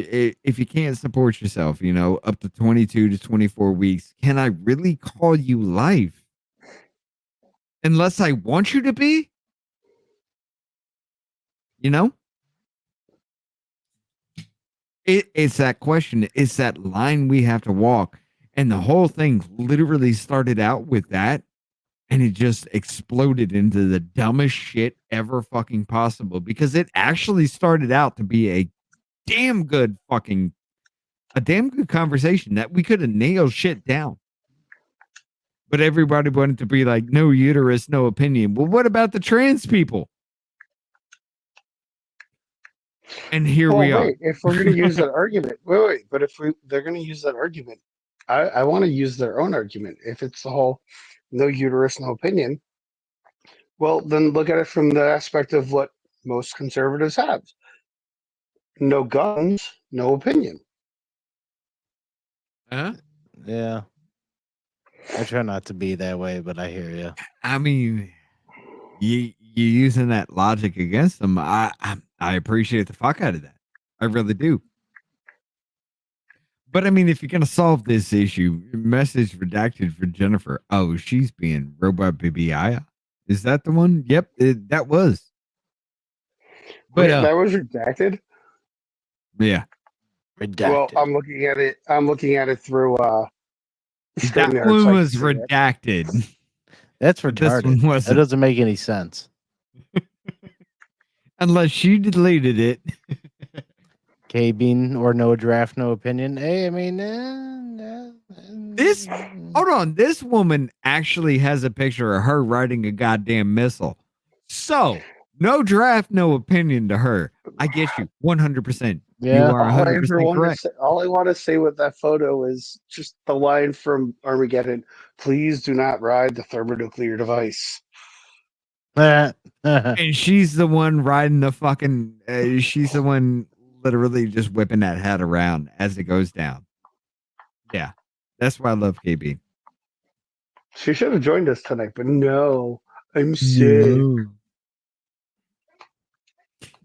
you can't support yourself, up to 22 to 24 weeks, can I really call you life? Unless I want you to be? It's that question. It's that line we have to walk. And the whole thing literally started out with that. And it just exploded into the dumbest shit ever fucking possible, because it actually started out to be a damn good conversation that we could have nailed shit down. But everybody wanted to be like, no uterus, no opinion. Well, what about the trans people? And here we are. If we're going to use that argument, but if they're going to use that argument, I want to use their own argument. If it's the whole no uterus, no opinion, well, then look at it from the aspect of what most conservatives have. No guns, no opinion. Huh? Yeah. I try not to be that way, but I hear you. I mean, you using that logic against them. I'm I appreciate the fuck out of that. I really do. But I mean, if you're gonna solve this issue, message redacted for Jennifer. Oh, she's being robot baby Aya. Is that the one? Yep, that was. But Wait, that was redacted? Yeah. Redacted. Well, I'm looking at it. I'm looking at it through That StreamYard, one so I can was see it. redacted. That's But this retarded. one That wasn't. doesn't make any sense. Unless she deleted it. K-Bean or no draft, no opinion. Hey, I mean, This hold on. This woman actually has a picture of her riding a goddamn missile. So no draft, no opinion to her. I get you 100%. Yeah. You are 100% correct. All I want to say with that photo is just the line from Armageddon: "Please do not ride the thermonuclear device." And she's the one riding the fucking. She's the one literally just whipping that hat around as it goes down. Yeah, that's why I love KB. She should have joined us tonight, but no, I'm sick.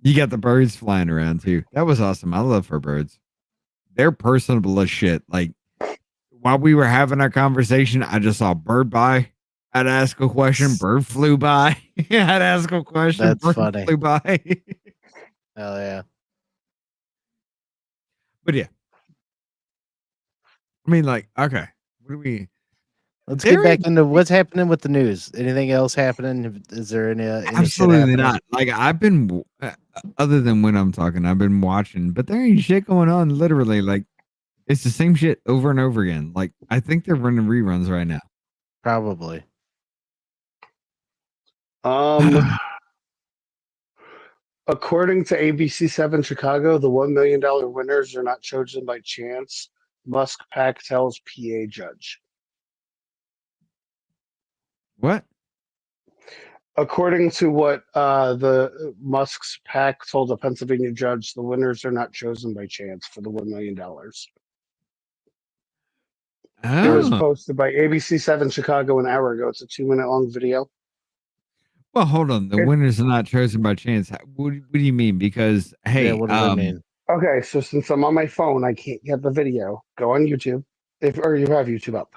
You got the birds flying around too. That was awesome. I love her birds. They're personable as shit. Like while we were having our conversation, I just saw a bird by. I'd ask a question. Bird flew by. I'd ask a question. That's bird funny. flew by. Hell yeah. But yeah. I mean, like, okay. What do we Let's get back into what's happening with the news. Anything else happening? Is there any shit absolutely happening? not. Like I've been other than when I'm talking, I've been watching, but there ain't shit going on. Literally, like it's the same shit over and over again. Like I think they're running reruns right now. Probably. According to ABC7 Chicago, the $1 million winners are not chosen by chance. Musk PAC tells PA judge. What? According to what the Musk's PAC told a Pennsylvania judge, the winners are not chosen by chance for the $1 million. It was posted by ABC7 Chicago an hour ago. It's a 2-minute long video. Well, hold on. The winners are not chosen by chance. What do you mean? Because hey, what does that mean? Okay, so since I'm on my phone, I can't get the video. Go on YouTube, or you have YouTube up.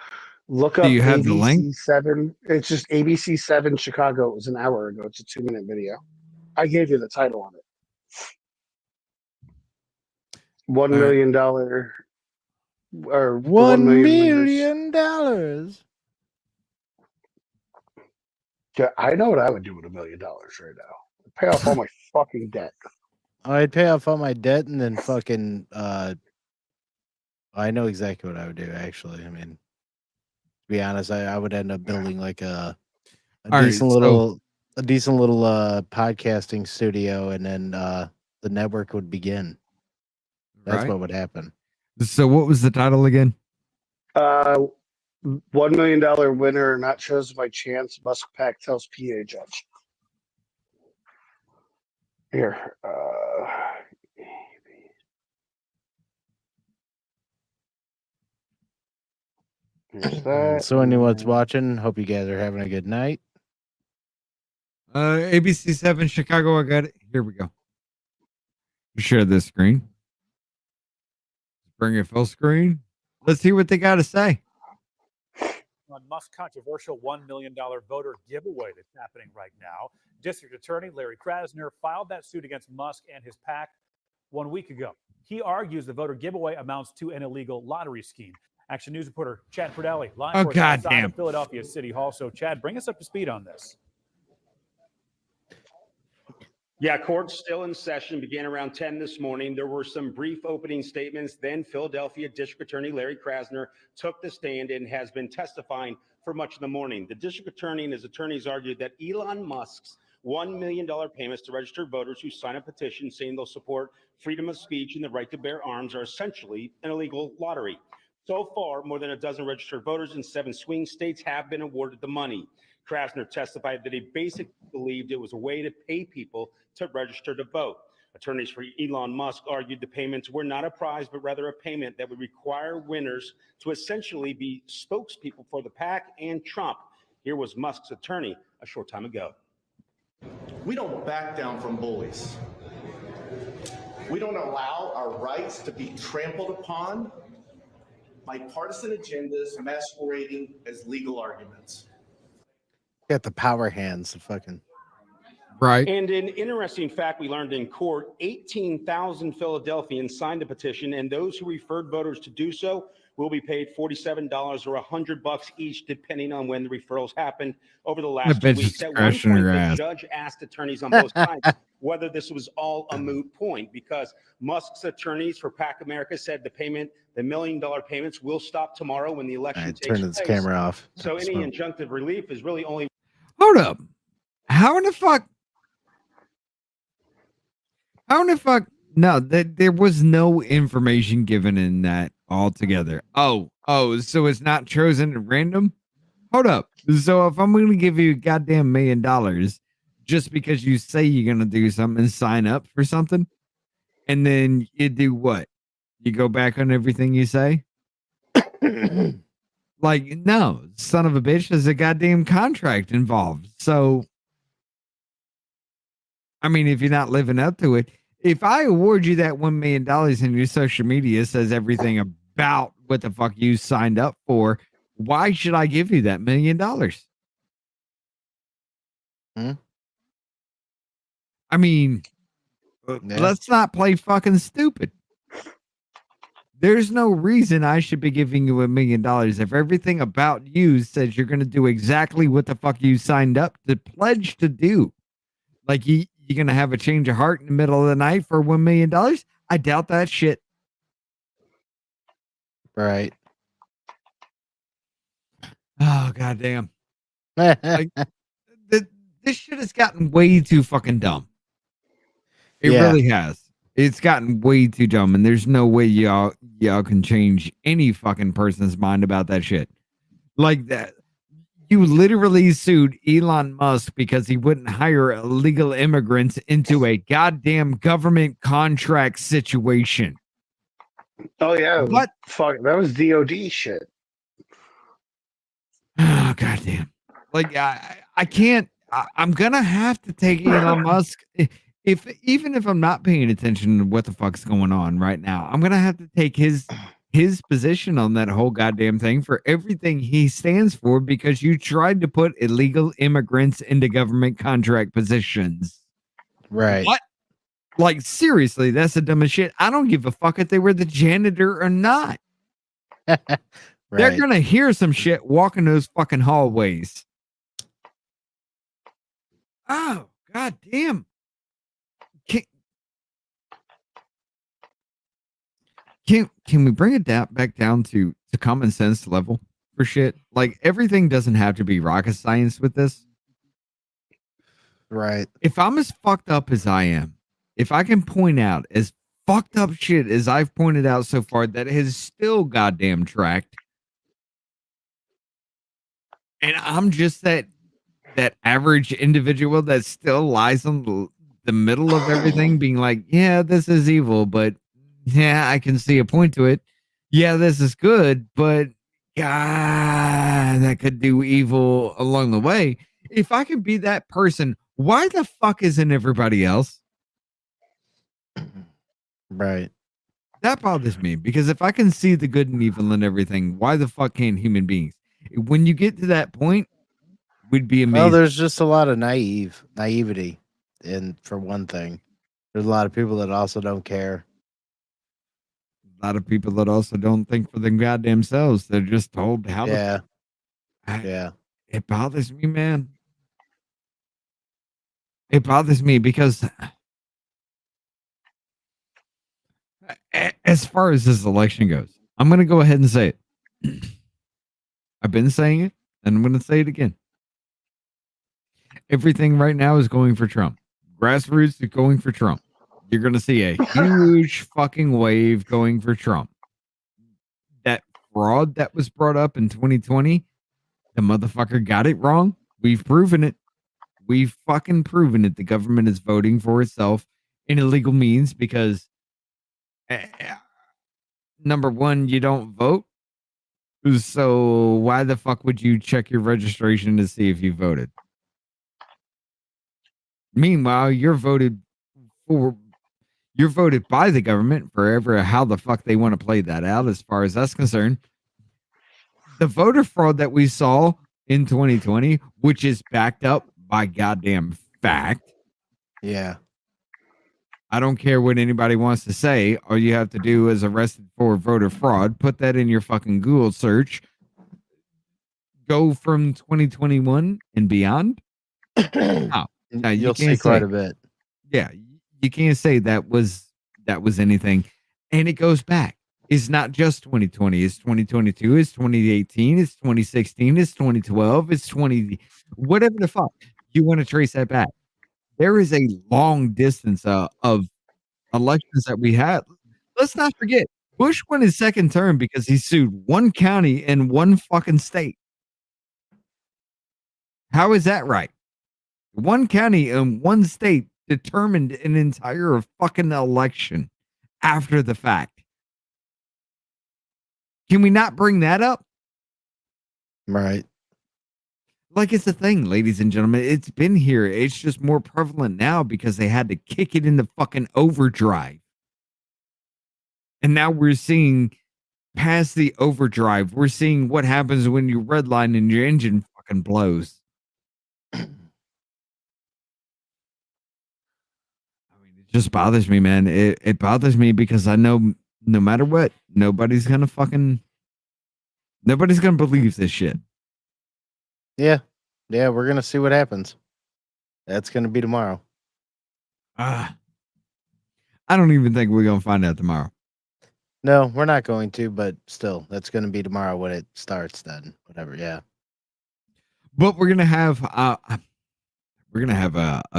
Look up Do you have the link? ABC7. It's just ABC7 Chicago. It was an hour ago. It's a 2-minute video. I gave you the title on it. $1 million or $1 million. Yeah, I know what I would do with $1 million right now. Pay off all my fucking debt. I'd pay off all my debt and then fucking I know exactly what I would do actually. I mean, to be honest, I would end up building like a decent little podcasting studio, and then the network would begin. That's what would happen. So what was the title again? $1 million winner not chosen by chance. Musk PAC tells PA judge. Here. Here's that. So anyone's watching, hope you guys are having a good night. ABC7 Chicago. I got it. Here we go. Share this screen. Bring it full screen. Let's see what they got to say. On Musk's controversial $1 million voter giveaway that's happening right now. District Attorney Larry Krasner filed that suit against Musk and his PAC 1 week ago. He argues the voter giveaway amounts to an illegal lottery scheme. Action News reporter Chad Perdelli live for us outside of Philadelphia City Hall. So, Chad, bring us up to speed on this. Yeah, court's still in session, began around 10 this morning. There were some brief opening statements. Then Philadelphia District Attorney Larry Krasner took the stand and has been testifying for much of the morning. The district attorney and his attorneys argued that Elon Musk's $1 million payments to registered voters who sign a petition saying they'll support freedom of speech and the right to bear arms are essentially an illegal lottery. So far, more than a dozen registered voters in 7 swing states have been awarded the money. Krasner testified that he basically believed it was a way to pay people to register to vote. Attorneys for Elon Musk argued the payments were not a prize, but rather a payment that would require winners to essentially be spokespeople for the PAC and Trump. Here was Musk's attorney a short time ago. We don't back down from bullies. We don't allow our rights to be trampled upon by partisan agendas masquerading as legal arguments. Got the power hands. The fucking. Right. And an interesting fact we learned in court, 18,000 Philadelphians signed a petition, and those who referred voters to do so will be paid $47 or $100 each, depending on when the referrals happened over the last 2 weeks. At one point, the judge asked attorneys on both sides whether this was all a moot point, because Musk's attorneys for PAC America said the $1 million payments will stop tomorrow when the election takes Turn place. this camera off. So any injunctive relief is really only. Hold up. How in the fuck? How in the fuck? No, there was no information given in that altogether. Oh, so it's not chosen at random? Hold up. So if I'm going to give you a goddamn $1 million just because you say you're going to do something and sign up for something, and then you do what? You go back on everything you say? Like, no, son of a bitch, there's a goddamn contract involved. So, I mean, if you're not living up to it, if I award you that $1 million and your social media says everything about what the fuck you signed up for, why should I give you that $1 million? I mean, let's not play fucking stupid. There's no reason I should be giving you $1 million if everything about you says you're going to do exactly what the fuck you signed up to pledge to do. Like you're going to have a change of heart in the middle of the night for $1 million? I doubt that shit. Right. Oh, goddamn. Like, this shit has gotten way too fucking dumb. It really has. It's gotten way too dumb, and there's no way y'all can change any fucking person's mind about that shit. Like that. You literally sued Elon Musk because he wouldn't hire illegal immigrants into a goddamn government contract situation. Oh yeah. What? Fuck, that was DOD shit. Oh, goddamn. Like I can't. I'm gonna have to take Elon Musk. Even if I'm not paying attention to what the fuck's going on right now, I'm gonna have to take his position on that whole goddamn thing for everything he stands for, because you tried to put illegal immigrants into government contract positions. Right. What? Like, seriously, that's the dumbest shit. I don't give a fuck if they were the janitor or not. They're gonna hear some shit walking those fucking hallways. Oh, god damn. Can we bring it back down to common sense level for shit? Like, everything doesn't have to be rocket science with this. Right. If I'm as fucked up as I am, if I can point out as fucked up shit as I've pointed out so far that has still goddamn tracked, and I'm just that average individual that still lies on the middle of everything, being like, yeah, this is evil, but yeah, I can see a point to it. Yeah, this is good, but God, that could do evil along the way. If I can be that person, why the fuck isn't everybody else? Right. That bothers me, because if I can see the good and evil in everything, why the fuck can't human beings? When you get to that point, we'd be amazing. Well, there's just a lot of naivety, and for one thing, there's a lot of people that also don't care. A lot of people that also don't think for them goddamn selves. They're just told how to. Yeah. It bothers me, man. It bothers me because as far as this election goes, I'm going to go ahead and say it. I've been saying it, and I'm going to say it again. Everything right now is going for Trump. Grassroots is going for Trump. You're going to see a huge fucking wave going for Trump. That fraud that was brought up in 2020, the motherfucker got it wrong. We've proven it. We've fucking proven it. The government is voting for itself in illegal means because, number one, you don't vote. So why the fuck would you check your registration to see if you voted? Meanwhile, you're voted for. You're voted by the government forever how the fuck they want to play that out as far as that's concerned. The voter fraud that we saw in 2020, which is backed up by goddamn fact. Yeah. I don't care what anybody wants to say. All you have to do is arrested for voter fraud. Put that in your fucking Google search. Go from 2021 and beyond. No, you You'll can't see quite say a bit. Yeah, you can't say that was anything. And it goes back. It's not just 2020. It's 2022. It's 2018. It's 2016. It's 2012. It's 20. Whatever the fuck you want to trace that back. There is a long distance of elections that we had. Let's not forget, Bush won his second term because he sued one county in one fucking state. How is that right? One county in one state determined an entire fucking election after the fact. Can we not bring that up? Right. Like it's a thing, ladies and gentlemen. It's been here. It's just more prevalent now because they had to kick it into fucking overdrive. And now we're seeing past the overdrive. We're seeing what happens when you redline and your engine fucking blows. It just bothers me, man. It bothers me because I know no matter what, nobody's gonna believe this shit. Yeah. Yeah, we're gonna see what happens. That's gonna be tomorrow. I don't even think we're gonna find out tomorrow. No, we're not going to, but still, that's gonna be tomorrow when it starts then. Whatever, yeah. But we're gonna have a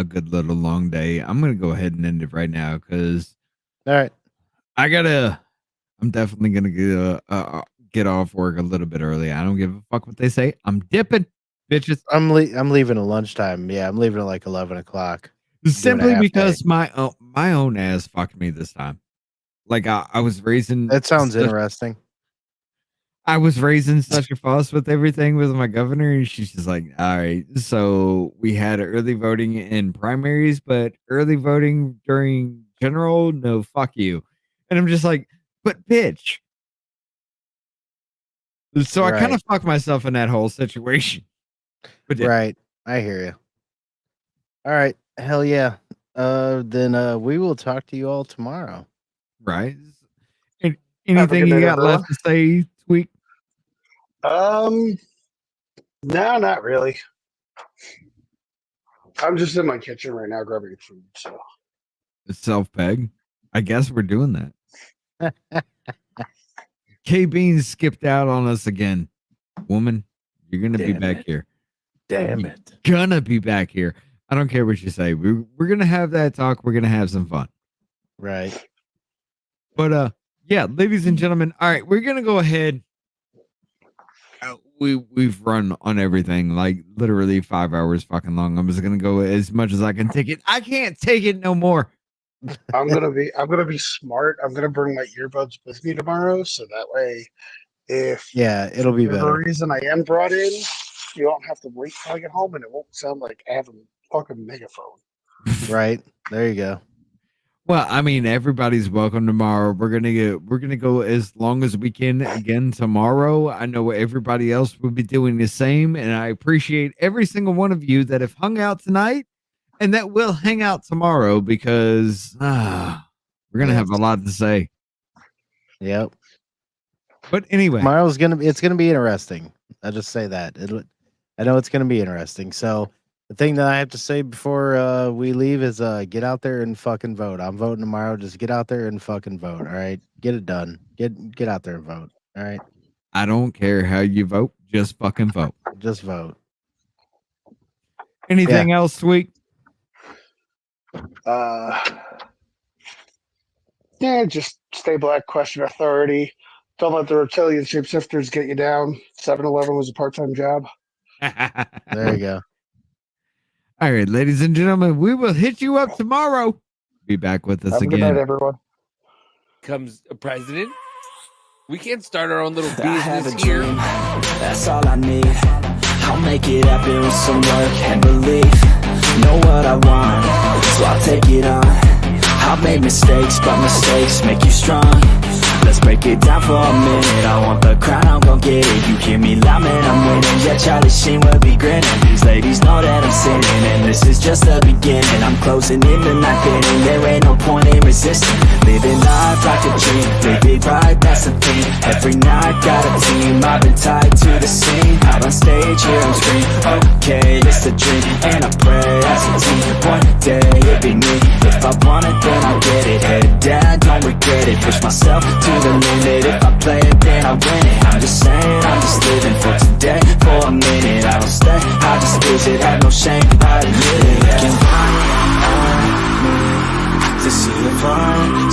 good little long day. I'm gonna go ahead and end it right now because all right, I'm definitely gonna get off work a little bit early. I don't give a fuck what they say. I'm dipping, bitches. I'm leaving at lunchtime. Yeah, I'm leaving at like 11 o'clock. Simply because my own ass fucked me this time. Like I was raising. That sounds interesting. I was raising such a fuss with everything with my governor, and she's just like, all right, so we had early voting in primaries, but early voting during general, no, fuck you. And I'm just like, but bitch. So I kind of fucked myself in that whole situation. But right. I hear you. All right. Hell yeah. Then we will talk to you all tomorrow. Right. Anything you got left to say, Tweak? No, not really. I'm just in my kitchen right now grabbing food. So Self-peg. I guess we're doing that. K-Beans skipped out on us again. Woman, you're gonna be back here. Damn it. Gonna be back here. I don't care what you say. We're gonna have that talk. We're gonna have some fun. Right. But yeah, ladies and gentlemen, all right, we're gonna go ahead. We've run on everything like literally 5 hours fucking long. I'm just gonna go as much as I can take it. I can't take it no more. I'm gonna be smart. I'm gonna bring my earbuds with me tomorrow, so that way, if it'll be for better. the reason I am brought in, you don't have to wait till I get home, and it won't sound like I have a fucking megaphone. Right there, you go. Well, I mean, everybody's welcome tomorrow. We're gonna go as long as we can again tomorrow. I know everybody else will be doing the same, and I appreciate every single one of you that have hung out tonight and that will hang out tomorrow because we're gonna have a lot to say. Yep. But anyway, tomorrow's it's gonna be interesting. I'll just say that. I know it's gonna be interesting. So the thing that I have to say before we leave is get out there and fucking vote. I'm voting tomorrow. Just get out there and fucking vote. All right. Get it done. Get out there and vote. All right. I don't care how you vote, just fucking vote. Just vote. Anything else, Sweet? Yeah, just stay black, question authority. Don't let the reptilian shapeshifters get you down. 7-Eleven was a part-time job. There you go. All right, ladies and gentlemen, we will hit you up tomorrow. Be back with us Have a again. good night, everyone. Comes a president. We can't start our own little I have business a here. dream, that's all I need. I'll make it happen with some work and belief. Know what I want, so I'll take it on. I've made mistakes, but mistakes make you strong. Let's break it down for a minute. I want the crown, I'm gon' get it. You hear me loud, man, I'm winning. Yeah, Charlie Sheen will be grinning. These ladies know that I'm sinning, and this is just the beginning. I'm closing in the night inning. There ain't no point in resisting. Living life like a dream, live it right, that's the theme. Every night got a team, I've been tied to the scene. Out on stage, here I'm scream. Okay, it's a dream, and I pray as a team. One day it'll be me. If I want it, then I'll get it. Head down, don't regret it. Push myself to the limit. If I play it, then I win it. I'm just saying, I'm just living for today. For a minute, I don't stay, I just visit. Have no shame, I admit it. Looking right at me to see if I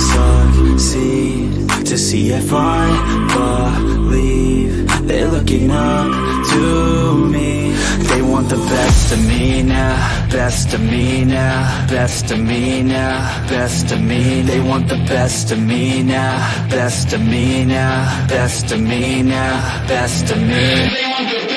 succeed, to see if I believe. They're looking up to me. They want the best of me now, best of me now, best of me now, best of me. They want the best of me now, best of me now, best of me now, best of me. They want the